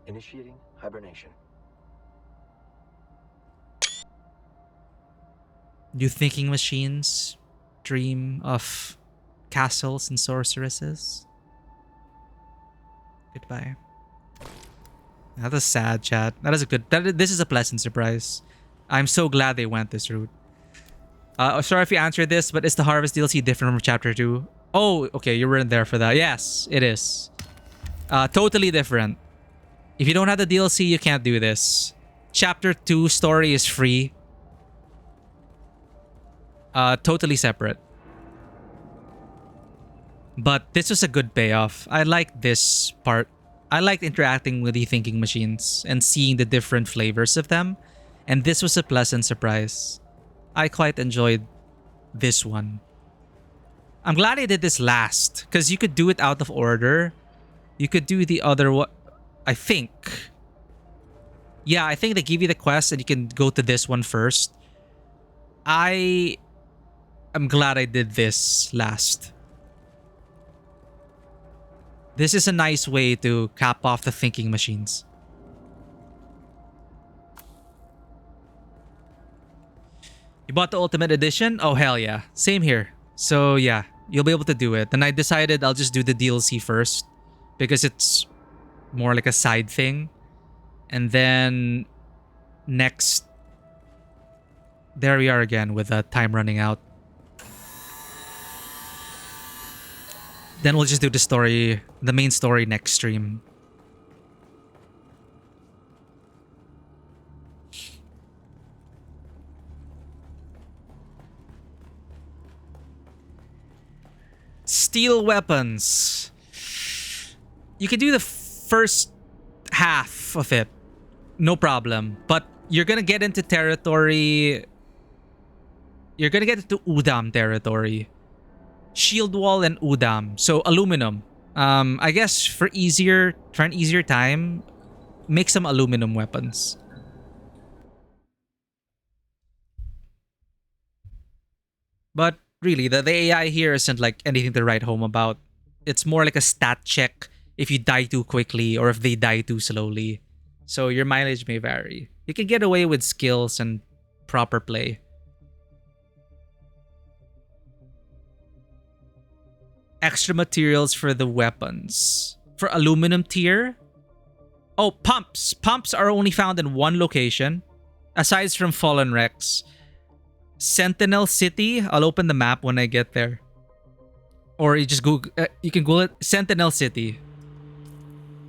Initiating hibernation. Do thinking machines dream of castles and sorceresses? Goodbye. That is sad, chat. That is a good. This is a pleasant surprise. I'm so glad they went this route. Sorry if you answered this, but is the Harvest DLC different from Chapter 2? Oh, okay, you weren't there for that. Yes, it is. Totally different. If you don't have the DLC, you can't do this. Chapter 2 story is free. Totally separate. But this was a good payoff. I liked this part. I liked interacting with the thinking machines and seeing the different flavors of them. And this was a pleasant surprise. I quite enjoyed this one. I'm glad I did this last, because you could do it out of order. You could do the other one, I think. Yeah, I think they give you the quest and you can go to this one first. I'm glad I did this last. This is a nice way to cap off the thinking machines. You bought the Ultimate Edition? Oh, hell yeah. Same here. So, yeah. You'll be able to do it. And I decided I'll just do the DLC first, because it's more like a side thing. And then next... There we are again with the time running out. Then we'll just do the story, the main story next stream. Steel weapons. You can do the first half of it. No problem. But you're gonna get into territory... You're gonna get into Udam territory. Shield wall and Udam. So aluminum. I guess for an easier time, make some aluminum weapons. But really, the AI here isn't like anything to write home about. It's more like a stat check if you die too quickly or if they die too slowly. So your mileage may vary. You can get away with skills and proper play. Extra materials for the weapons. For aluminum tier. Oh, pumps. Pumps are only found in one location. Aside from Fallen Rex. Sentinel City. I'll open the map when I get there. Or you just Google, you can Google it. Sentinel City.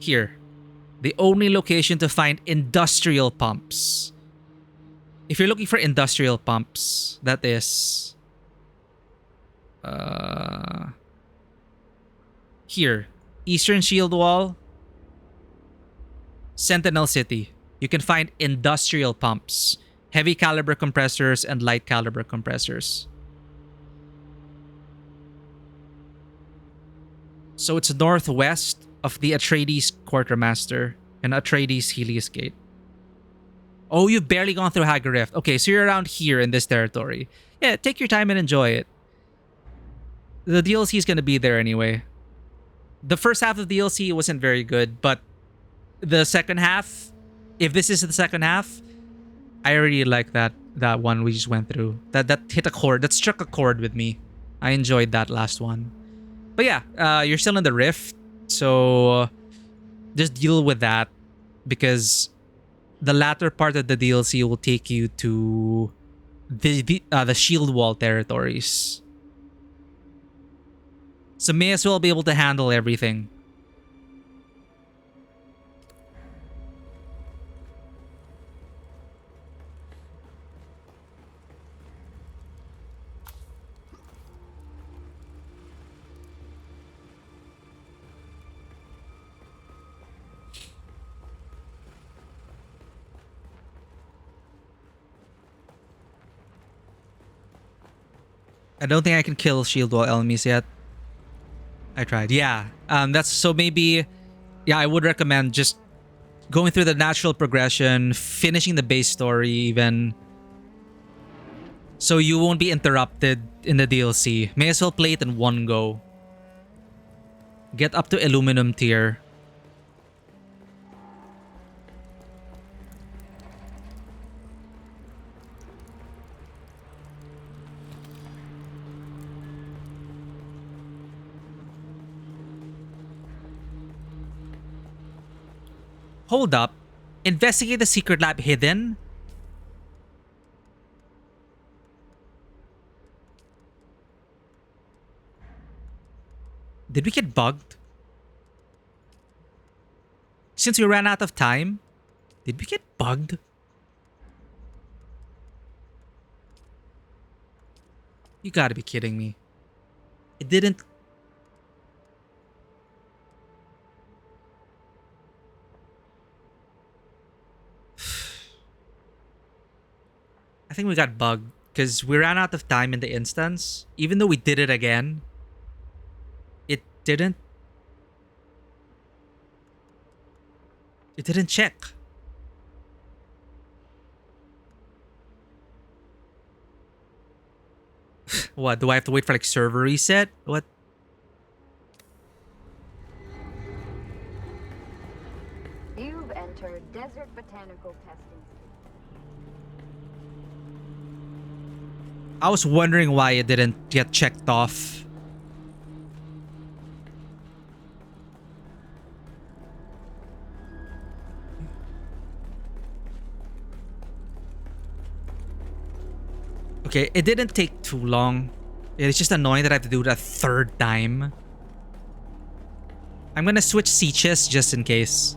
Here. The only location to find industrial pumps. If you're looking for industrial pumps, that is... Here. Eastern Shield Wall. Sentinel City. You can find industrial pumps. Heavy caliber compressors and light caliber compressors. So it's northwest of the Atreides Quartermaster and Atreides Helios Gate. Oh, you've barely gone through Hagareth. Okay, so you're around here in this territory. Yeah, take your time and enjoy it. The DLC is going to be there anyway. The first half of the DLC wasn't very good, but the second half, if this is the second half, I really like that one we just went through. That hit a chord. That struck a chord with me. I enjoyed that last one. But yeah, you're still in the Rift, so just deal with that, because the latter part of the DLC will take you to the Shield Wall territories. So may as well be able to handle everything. I don't think I can kill Shield Wall enemies yet. I tried. Yeah. That's so maybe... Yeah, I would recommend just going through the natural progression, finishing the base story even, so you won't be interrupted in the DLC. May as well play it in one go. Get up to Aluminum tier. Hold up. Investigate the secret lab hidden? Did we get bugged? Since we ran out of time, did we get bugged? You gotta be kidding me. It didn't... I think we got bugged because we ran out of time in the instance. Even though we did it again, it didn't check. What, do I have to wait for like server reset? What? You've entered Desert Botanical Testing. I was wondering why it didn't get checked off. Okay, it didn't take too long. It's just annoying that I have to do it a third time. I'm gonna switch Seaches just in case.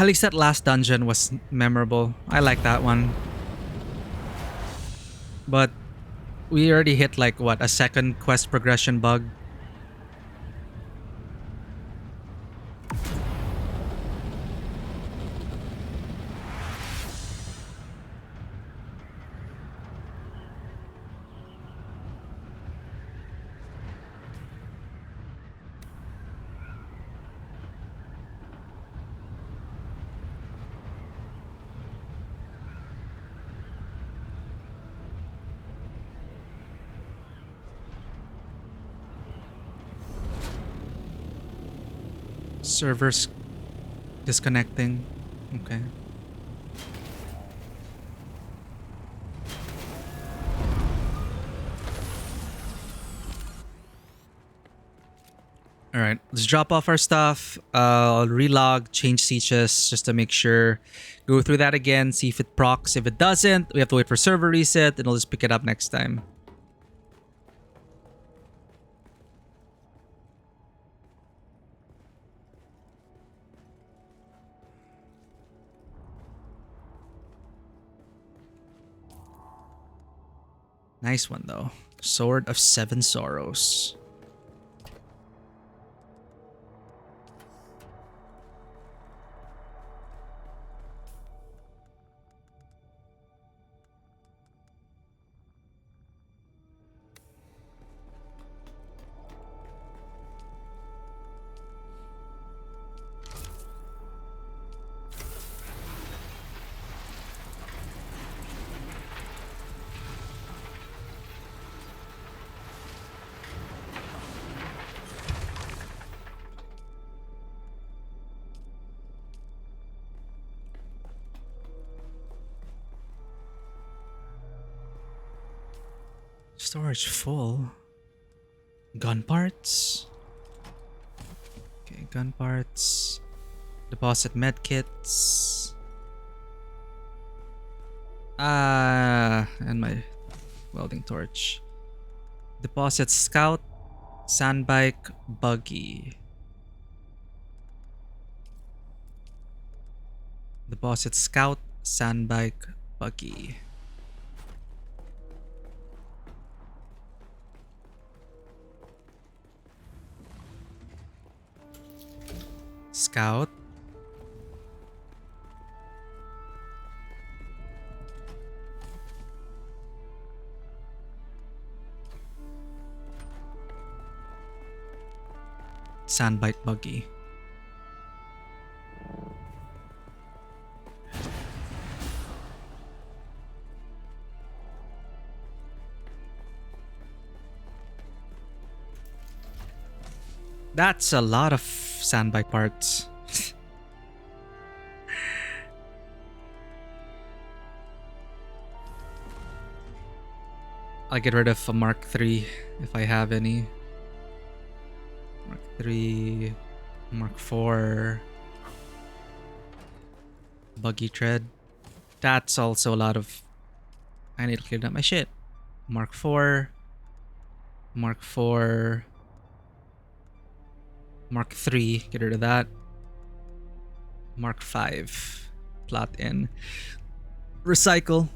At least that last dungeon was memorable. I like that one. But we already hit like what, a second quest progression bug. Servers disconnecting. Okay. All right, let's drop off our stuff. I'll relog, change Seaches just to make sure. Go through that again, see if it procs. If it doesn't, we have to wait for server reset, and I'll just pick it up next time. Nice one, though. Sword of Seven Sorrows. Storage full. Gun parts. Okay, gun parts. Deposit medkits. And my welding torch. Deposit scout, sandbike, buggy. Deposit scout, sandbike, buggy. Scout. Sandbite buggy. That's a lot of sandbike parts. I'll get rid of a Mark III if I have any. Mark III, Mark IV, buggy tread. That's also a lot of. I need to clear up my shit. Mark IV, Mark IV, Mark III, get rid of that. Mark V, plot in. Recycle.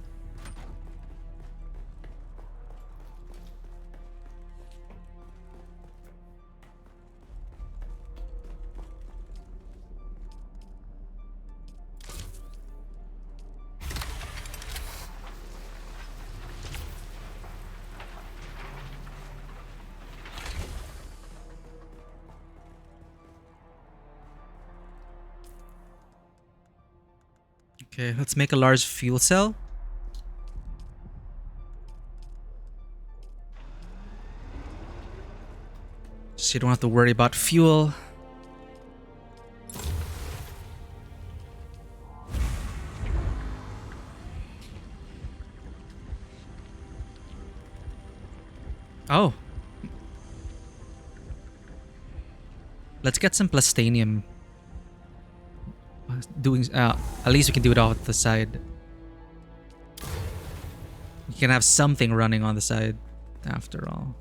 Okay, let's make a large fuel cell. So you don't have to worry about fuel. Oh. Let's get some plastanium. At least we can do it off the side. You can have something running on the side after all.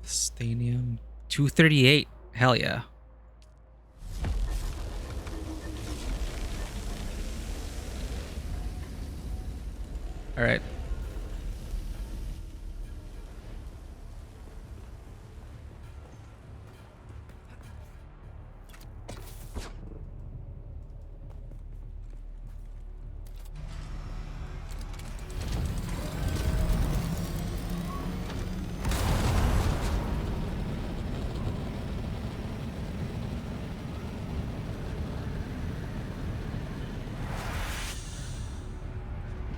Plastanium 238. Hell yeah. All right.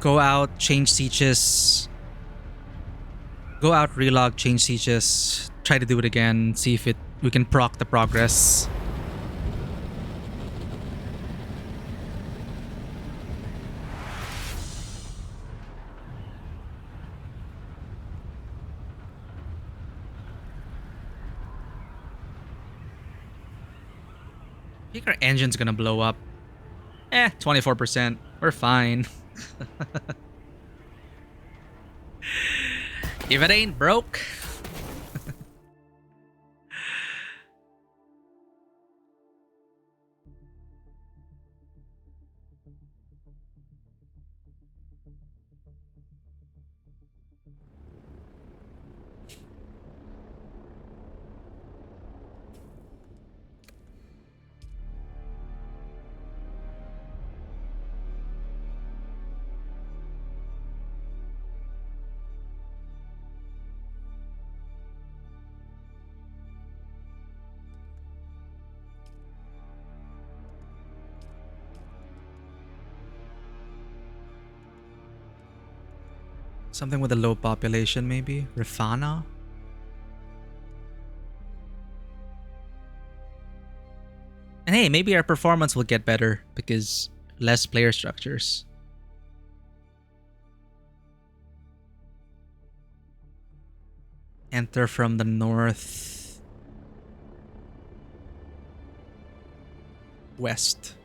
Go out, change sieges. Go out, relog, change sieges. Try to do it again. See if we can proc the progress. I think our engine's gonna blow up. 24%. We're fine. If it ain't broke. Something with a low population, maybe? Rifana? And hey, maybe our performance will get better because less player structures. Enter from the north west.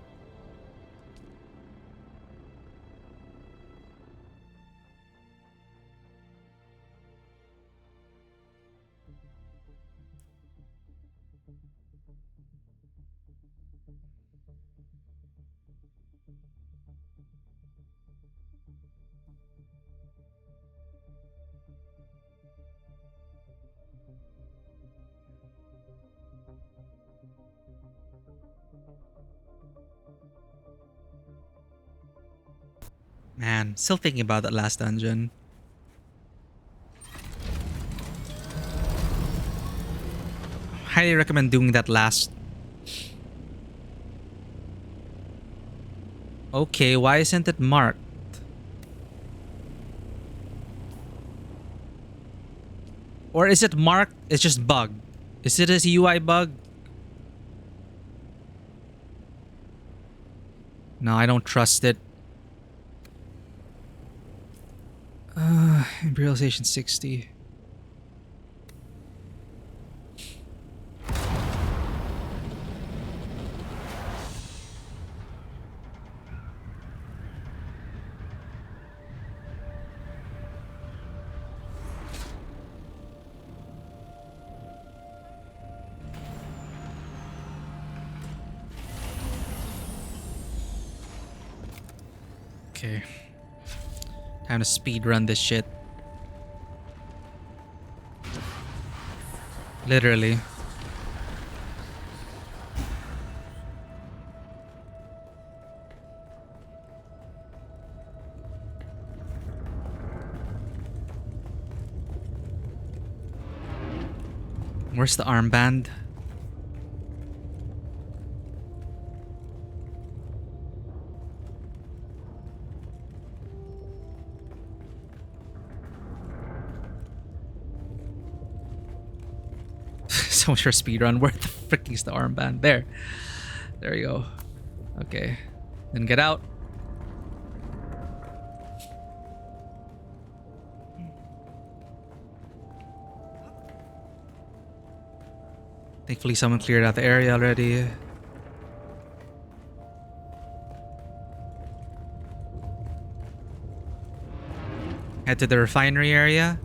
Man, still thinking about that last dungeon. Highly recommend doing that last. Okay, why isn't it marked? Or is it marked? It's just bug. Is it a UI bug? No, I don't trust it. Imperial Station 60. Okay. Time to speed run this shit. Literally. Where's the armband? So much for speedrun. Where the frick is the armband? There. There you go. Okay. Then get out. Thankfully someone cleared out the area already. Head to the refinery area.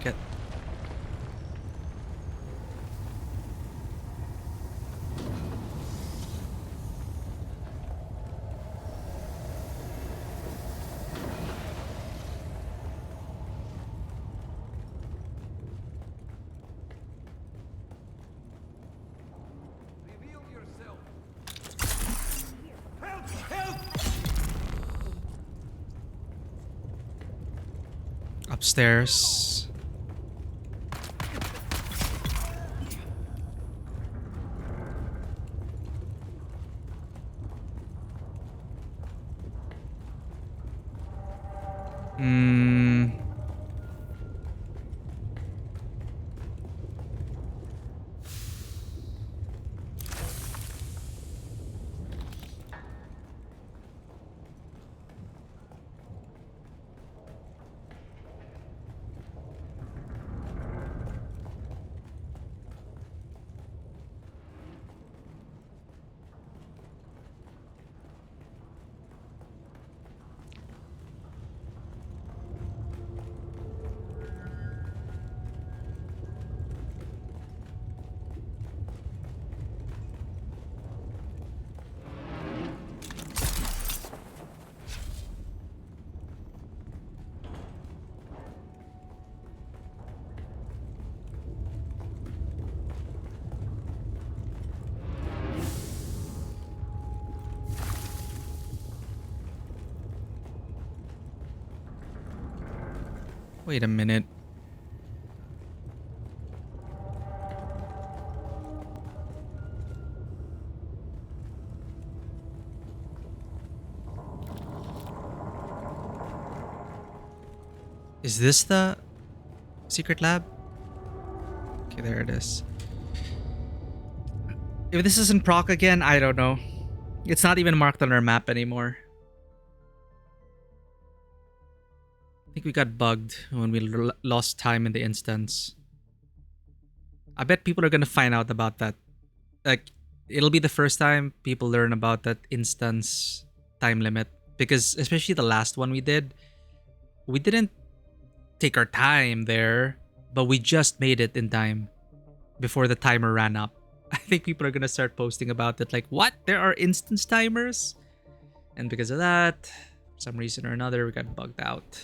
Get. Upstairs. Wait a minute. Is Secret lab? Okay, there it is. If this isn't proc again, I don't know. It's not even marked on our map anymore. I think we got bugged when we lost time in the instance. I bet people are gonna find out about that. Like, it'll be the first time people learn about that instance time limit. Because especially the last one we didn't take our time there, but we just made it in time before the timer ran up. I think people are gonna start posting about it like, what? There are instance timers? And because of that, for some reason or another, we got bugged out.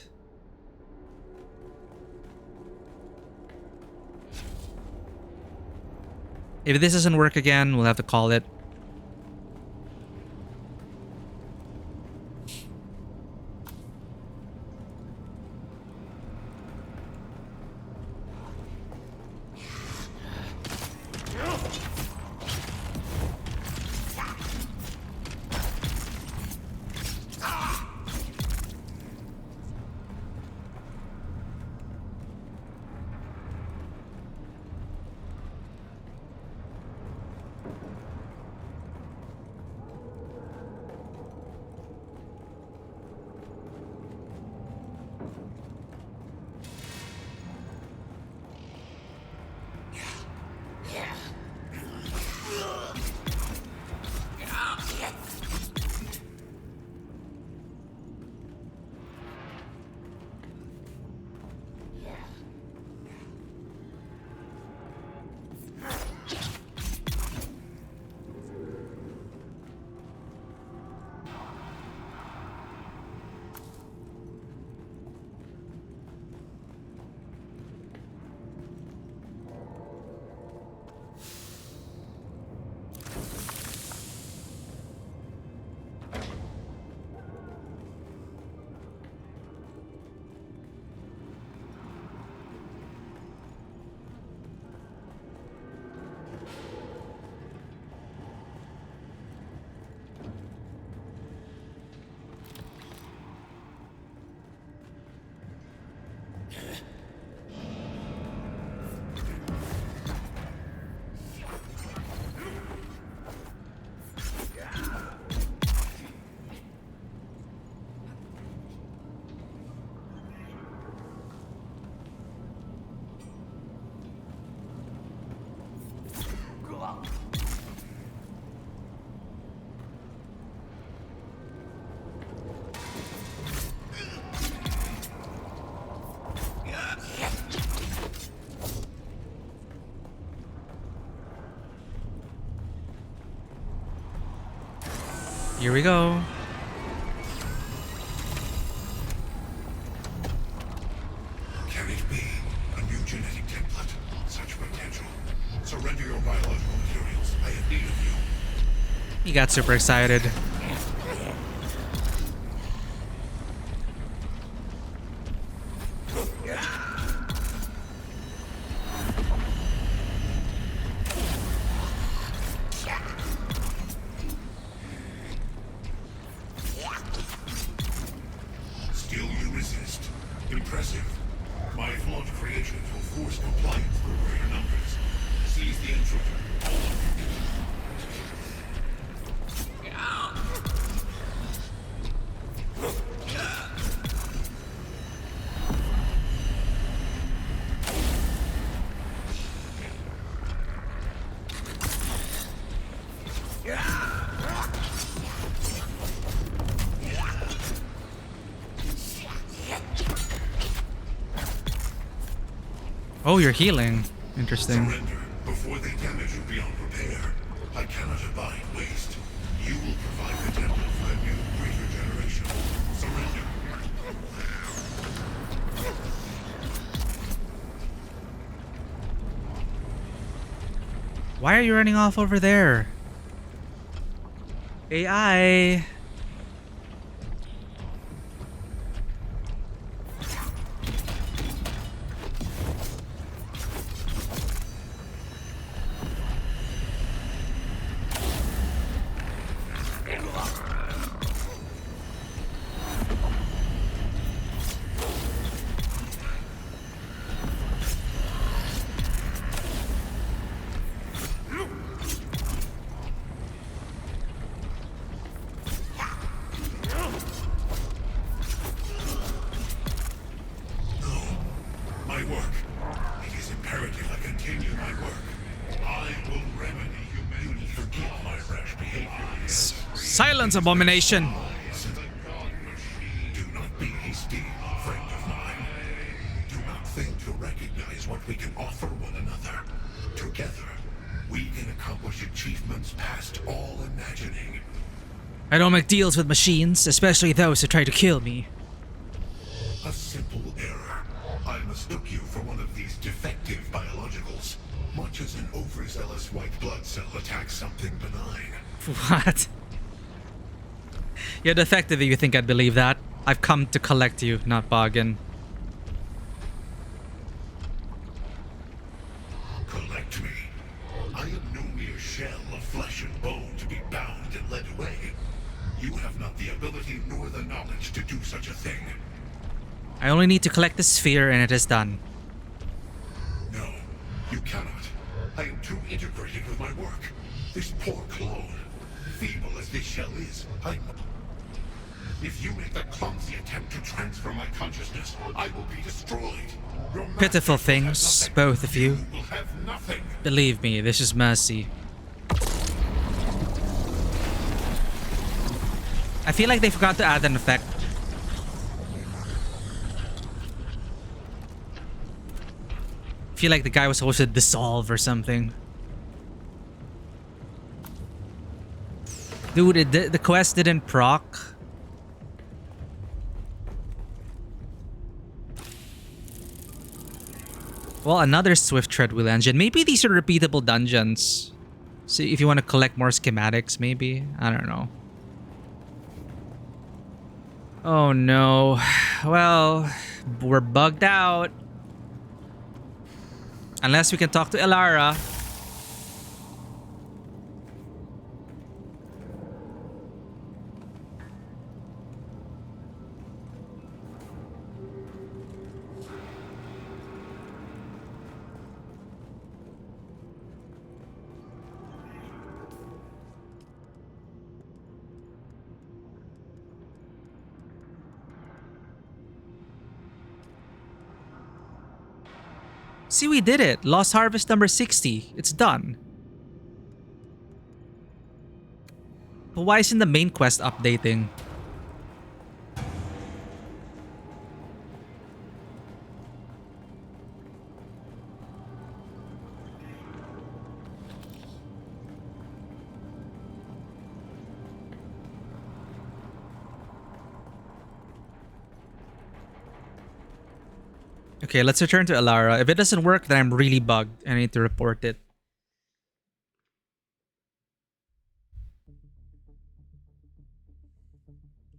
If this doesn't work again, we'll have to call it. Here we go. Can it be a new genetic template? Such potential. Surrender your biological materials. I have need of you. He got super excited. Still you resist. Impressive. My flawed creations will force compliance through greater numbers. Seize the intruder. Oh, you're healing. Interesting. Surrender before they damage you beyond repair. I cannot abide waste. You will provide the temple for a new, greater generation. Surrender. Why are you running off over there? AI. Silence, abomination! Do not be hasty, friend of mine. Do not think to recognize what we can offer one another. Together, we can accomplish achievements past all imagining. I don't make deals with machines, especially those who try to kill me. A simple error. I mistook you for one of these defective biologicals, much as an overzealous white blood cell attacks something benign. What? You're defective if you think I'd believe that. I've come to collect you, not bargain. Collect me? I am no mere shell of flesh and bone to be bound and led away. You have not the ability nor the knowledge to do such a thing. I only need to collect the sphere and it is done. No, you cannot. I am too integrated with my work. This poor clone, feeble as this shell is, if you make the clumsy attempt to transfer my consciousness, I will be destroyed. Your Pitiful things, both of you. will have nothing. Believe me, this is mercy. I feel like they forgot to add an effect. I feel like the guy was supposed to dissolve or something. Dude, the quest didn't proc. Well, another Swift Treadwheel engine. Maybe these are repeatable dungeons. See if you want to collect more schematics, maybe. I don't know. Oh no. Well, we're bugged out. Unless we can talk to Elara. See, we did it. Lost Harvest number 60. It's done. But why isn't the main quest updating? Okay, let's return to Elara. If it doesn't work, then I'm really bugged and I need to report it.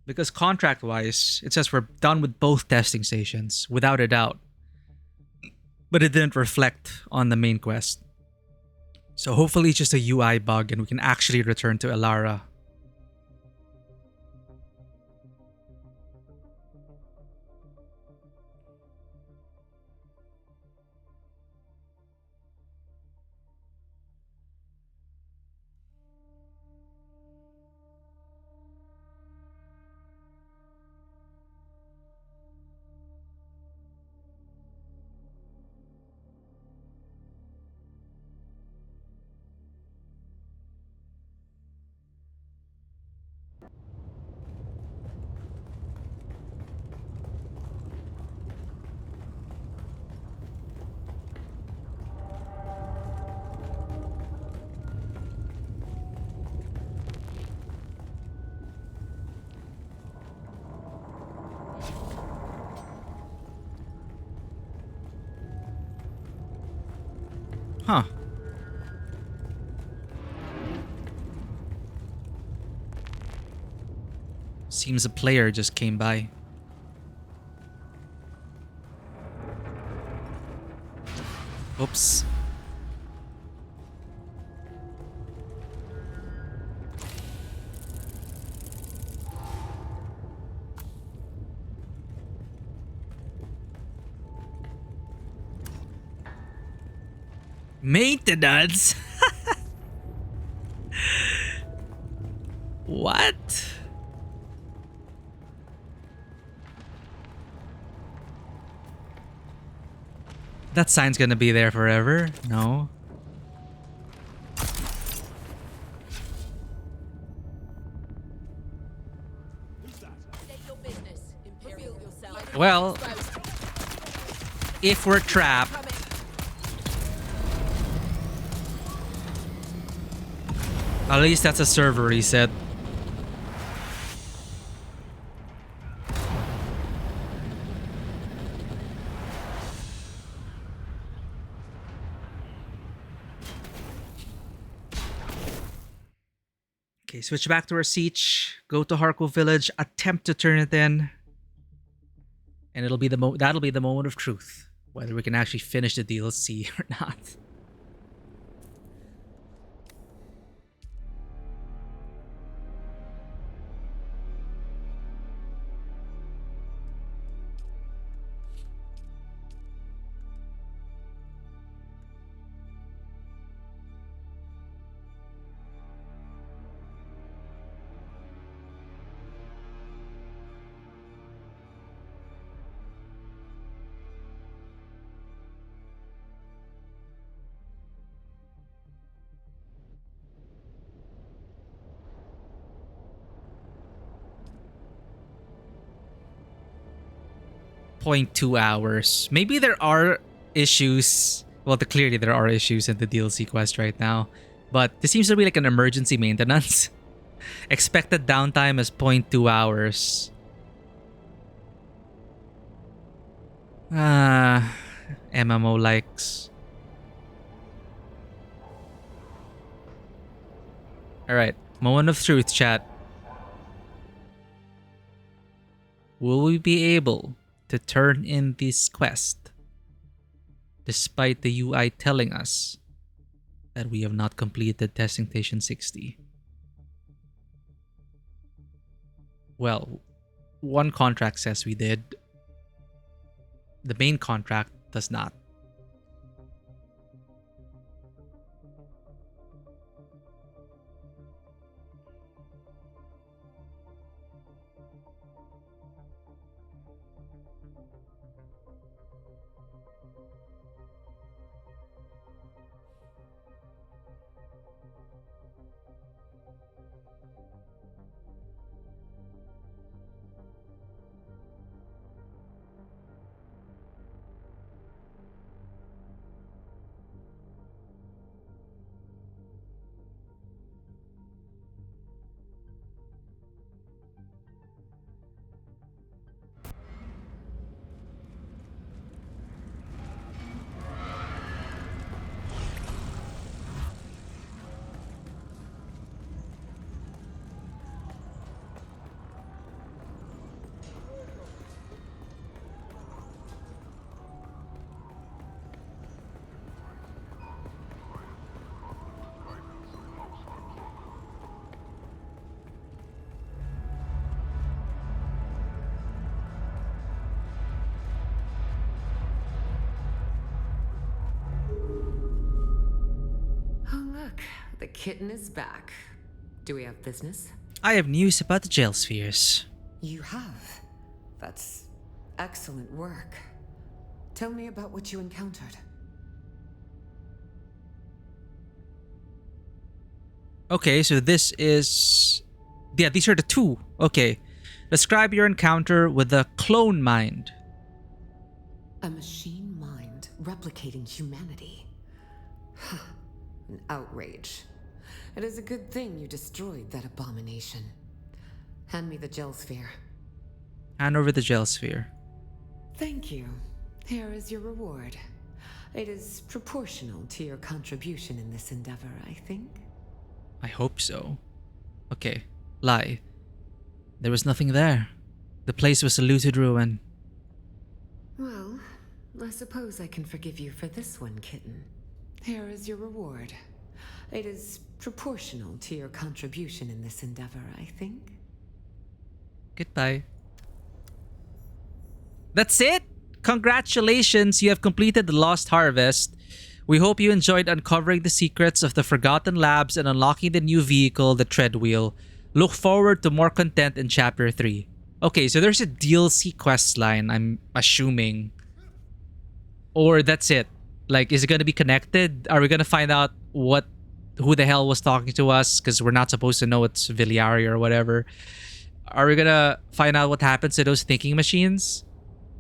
Because contract-wise, it says we're done with both testing stations, without a doubt. But it didn't reflect on the main quest. So hopefully it's just a UI bug and we can actually return to Elara. Huh. Seems a player just came by. Oops. Maintenance? What? That sign's gonna be there forever? No. Well, if we're trapped, at least that's a server reset. Okay, switch back to our siege. Go to Harko Village. Attempt to turn it in, and it'll be that'll be the moment of truth, whether we can actually finish the DLC or not. 0.2 hours. Maybe there are issues. Well, clearly there are issues in the DLC quest right now. But this seems to be like an emergency maintenance. Expected downtime is 0.2 hours. MMO likes. Alright, moment of truth, chat. Will we be able to turn in this quest despite the UI telling us that we have not completed testing station 60? Well, one contract says we did. The main contract does not. The kitten is back. Do we have business? I have news about the gel spheres. You have? That's excellent work. Tell me about what you encountered. Okay, so this is... Yeah, these are the two. Okay. Describe your encounter with the clone mind. A machine mind replicating humanity. An outrage. It is a good thing you destroyed that abomination. Hand me the gel sphere. Hand over the gel sphere. Thank you. Here is your reward. It is proportional to your contribution in this endeavor, I think. I hope so. Okay, lie. There was nothing there. The place was a looted ruin. Well, I suppose I can forgive you for this one, kitten. Here is your reward. It is proportional to your contribution in this endeavor, I think. Goodbye. That's it! Congratulations, you have completed the Lost Harvest. We hope you enjoyed uncovering the secrets of the Forgotten Labs and unlocking the new vehicle, the Treadwheel. Look forward to more content in Chapter 3. Okay, so there's a DLC quest line, I'm assuming. Or that's it. Like, is it going to be connected? Are we going to find out who the hell was talking to us? Because we're not supposed to know it's Viliari or whatever. Are we gonna find out what happens to those thinking machines?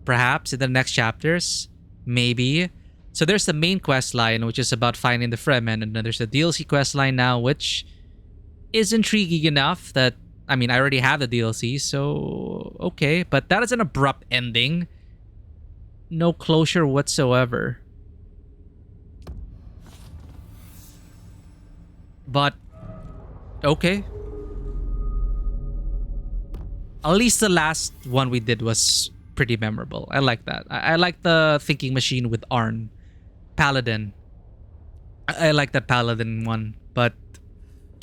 Perhaps in the next chapters? Maybe. So there's the main quest line, which is about finding the Fremen, and then there's the DLC quest line now, which is intriguing enough that, I mean, I already have the DLC, so okay. But that is an abrupt ending. No closure whatsoever. But, okay. At least the last one we did was pretty memorable. I like that. I like the thinking machine with Arn. Paladin. I like that Paladin one. But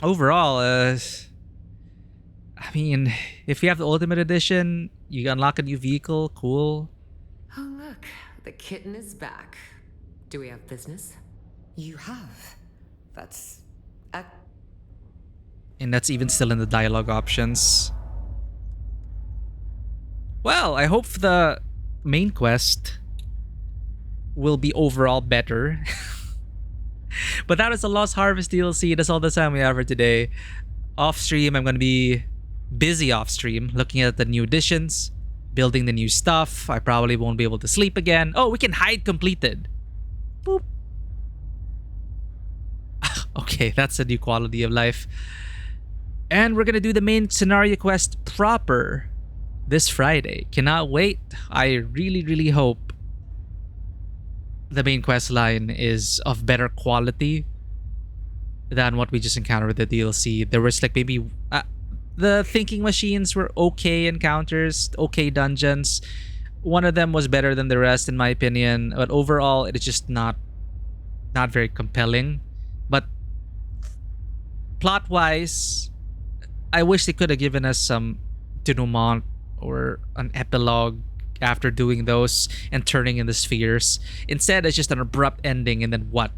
overall, I mean, if you have the Ultimate Edition, you unlock a new vehicle. Cool. Oh, look. The kitten is back. Do we have business? You have. That's... And that's even still in the dialogue options. Well, I hope the main quest will be overall better. But that is the Lost Harvest DLC. That's all the time we have for today. Off stream, I'm going to be busy off stream, looking at the new additions, building the new stuff. I probably won't be able to sleep again. Oh, we can hide completed. Boop. Okay, that's a new quality of life. And we're going to do the main scenario quest proper this Friday. Cannot wait. I really, really hope the main quest line is of better quality than what we just encountered with the DLC. There was like maybe the thinking machines were okay encounters, okay dungeons. One of them was better than the rest in my opinion, but overall it is just not very compelling. But plot wise, I wish they could have given us some denouement or an epilogue after doing those and turning in the spheres. Instead, it's just an abrupt ending, and then what?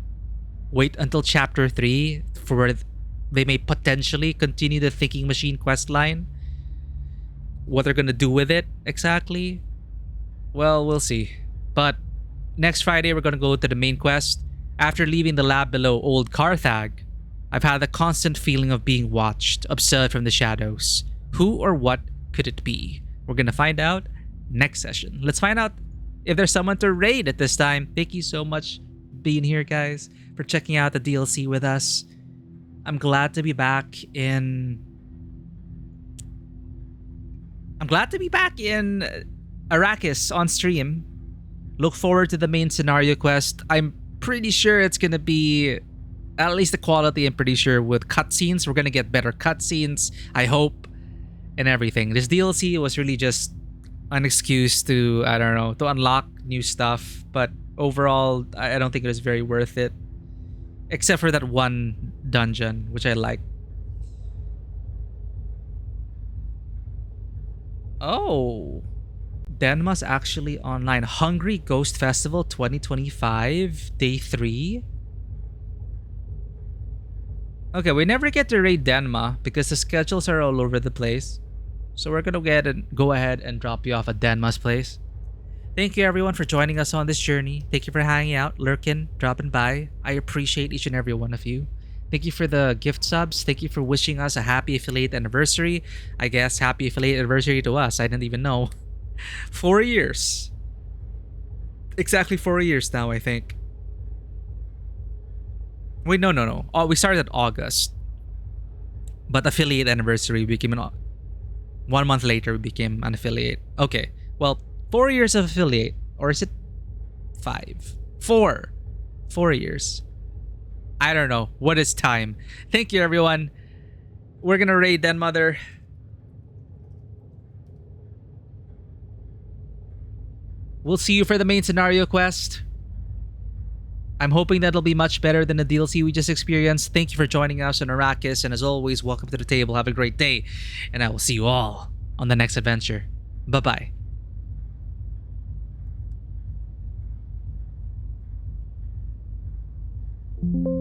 Wait until chapter 3 for where they may potentially continue the thinking machine quest line. What they're gonna do with it exactly? Well, we'll see. But next Friday, we're gonna go to the main quest. After leaving the lab below Old Carthag, I've had the constant feeling of being watched, observed from the shadows. Who or what could it be? We're gonna find out next session. Let's find out if there's someone to raid at this time. Thank you so much being here, guys, for checking out the DLC with us. I'm glad to be back in Arrakis on stream. Look forward to the main scenario quest. I'm pretty sure it's gonna be at least the quality. I'm pretty sure with cutscenes, we're gonna get better cutscenes, I hope, and everything. This DLC was really just an excuse to, I don't know, to unlock new stuff, but overall, I don't think it was very worth it. Except for that one dungeon, which I like. Oh, Denma's actually online. Hungry Ghost Festival 2025, day 3. Okay, we never get to raid Denma because the schedules are all over the place. So we're gonna go ahead and drop you off at Denma's place. Thank you everyone for joining us on this journey. Thank you for hanging out, lurking, dropping by. I appreciate each and every one of you. Thank you for the gift subs. Thank you for wishing us a happy affiliate anniversary. I guess happy affiliate anniversary to us. I didn't even know. 4 years. Exactly 4 years now, I think. Wait, no. Oh, we started August. But affiliate anniversary became 1 month later, we became an affiliate. Okay, well, 4 years of affiliate. Or is it 5? 4. 4 years. I don't know. What is time? Thank you, everyone. We're gonna raid Den Mother. We'll see you for the main scenario quest. I'm hoping that'll be much better than the DLC we just experienced. Thank you for joining us on Arrakis, and as always, welcome to the table. Have a great day, and I will see you all on the next adventure. Bye-bye. Thank you.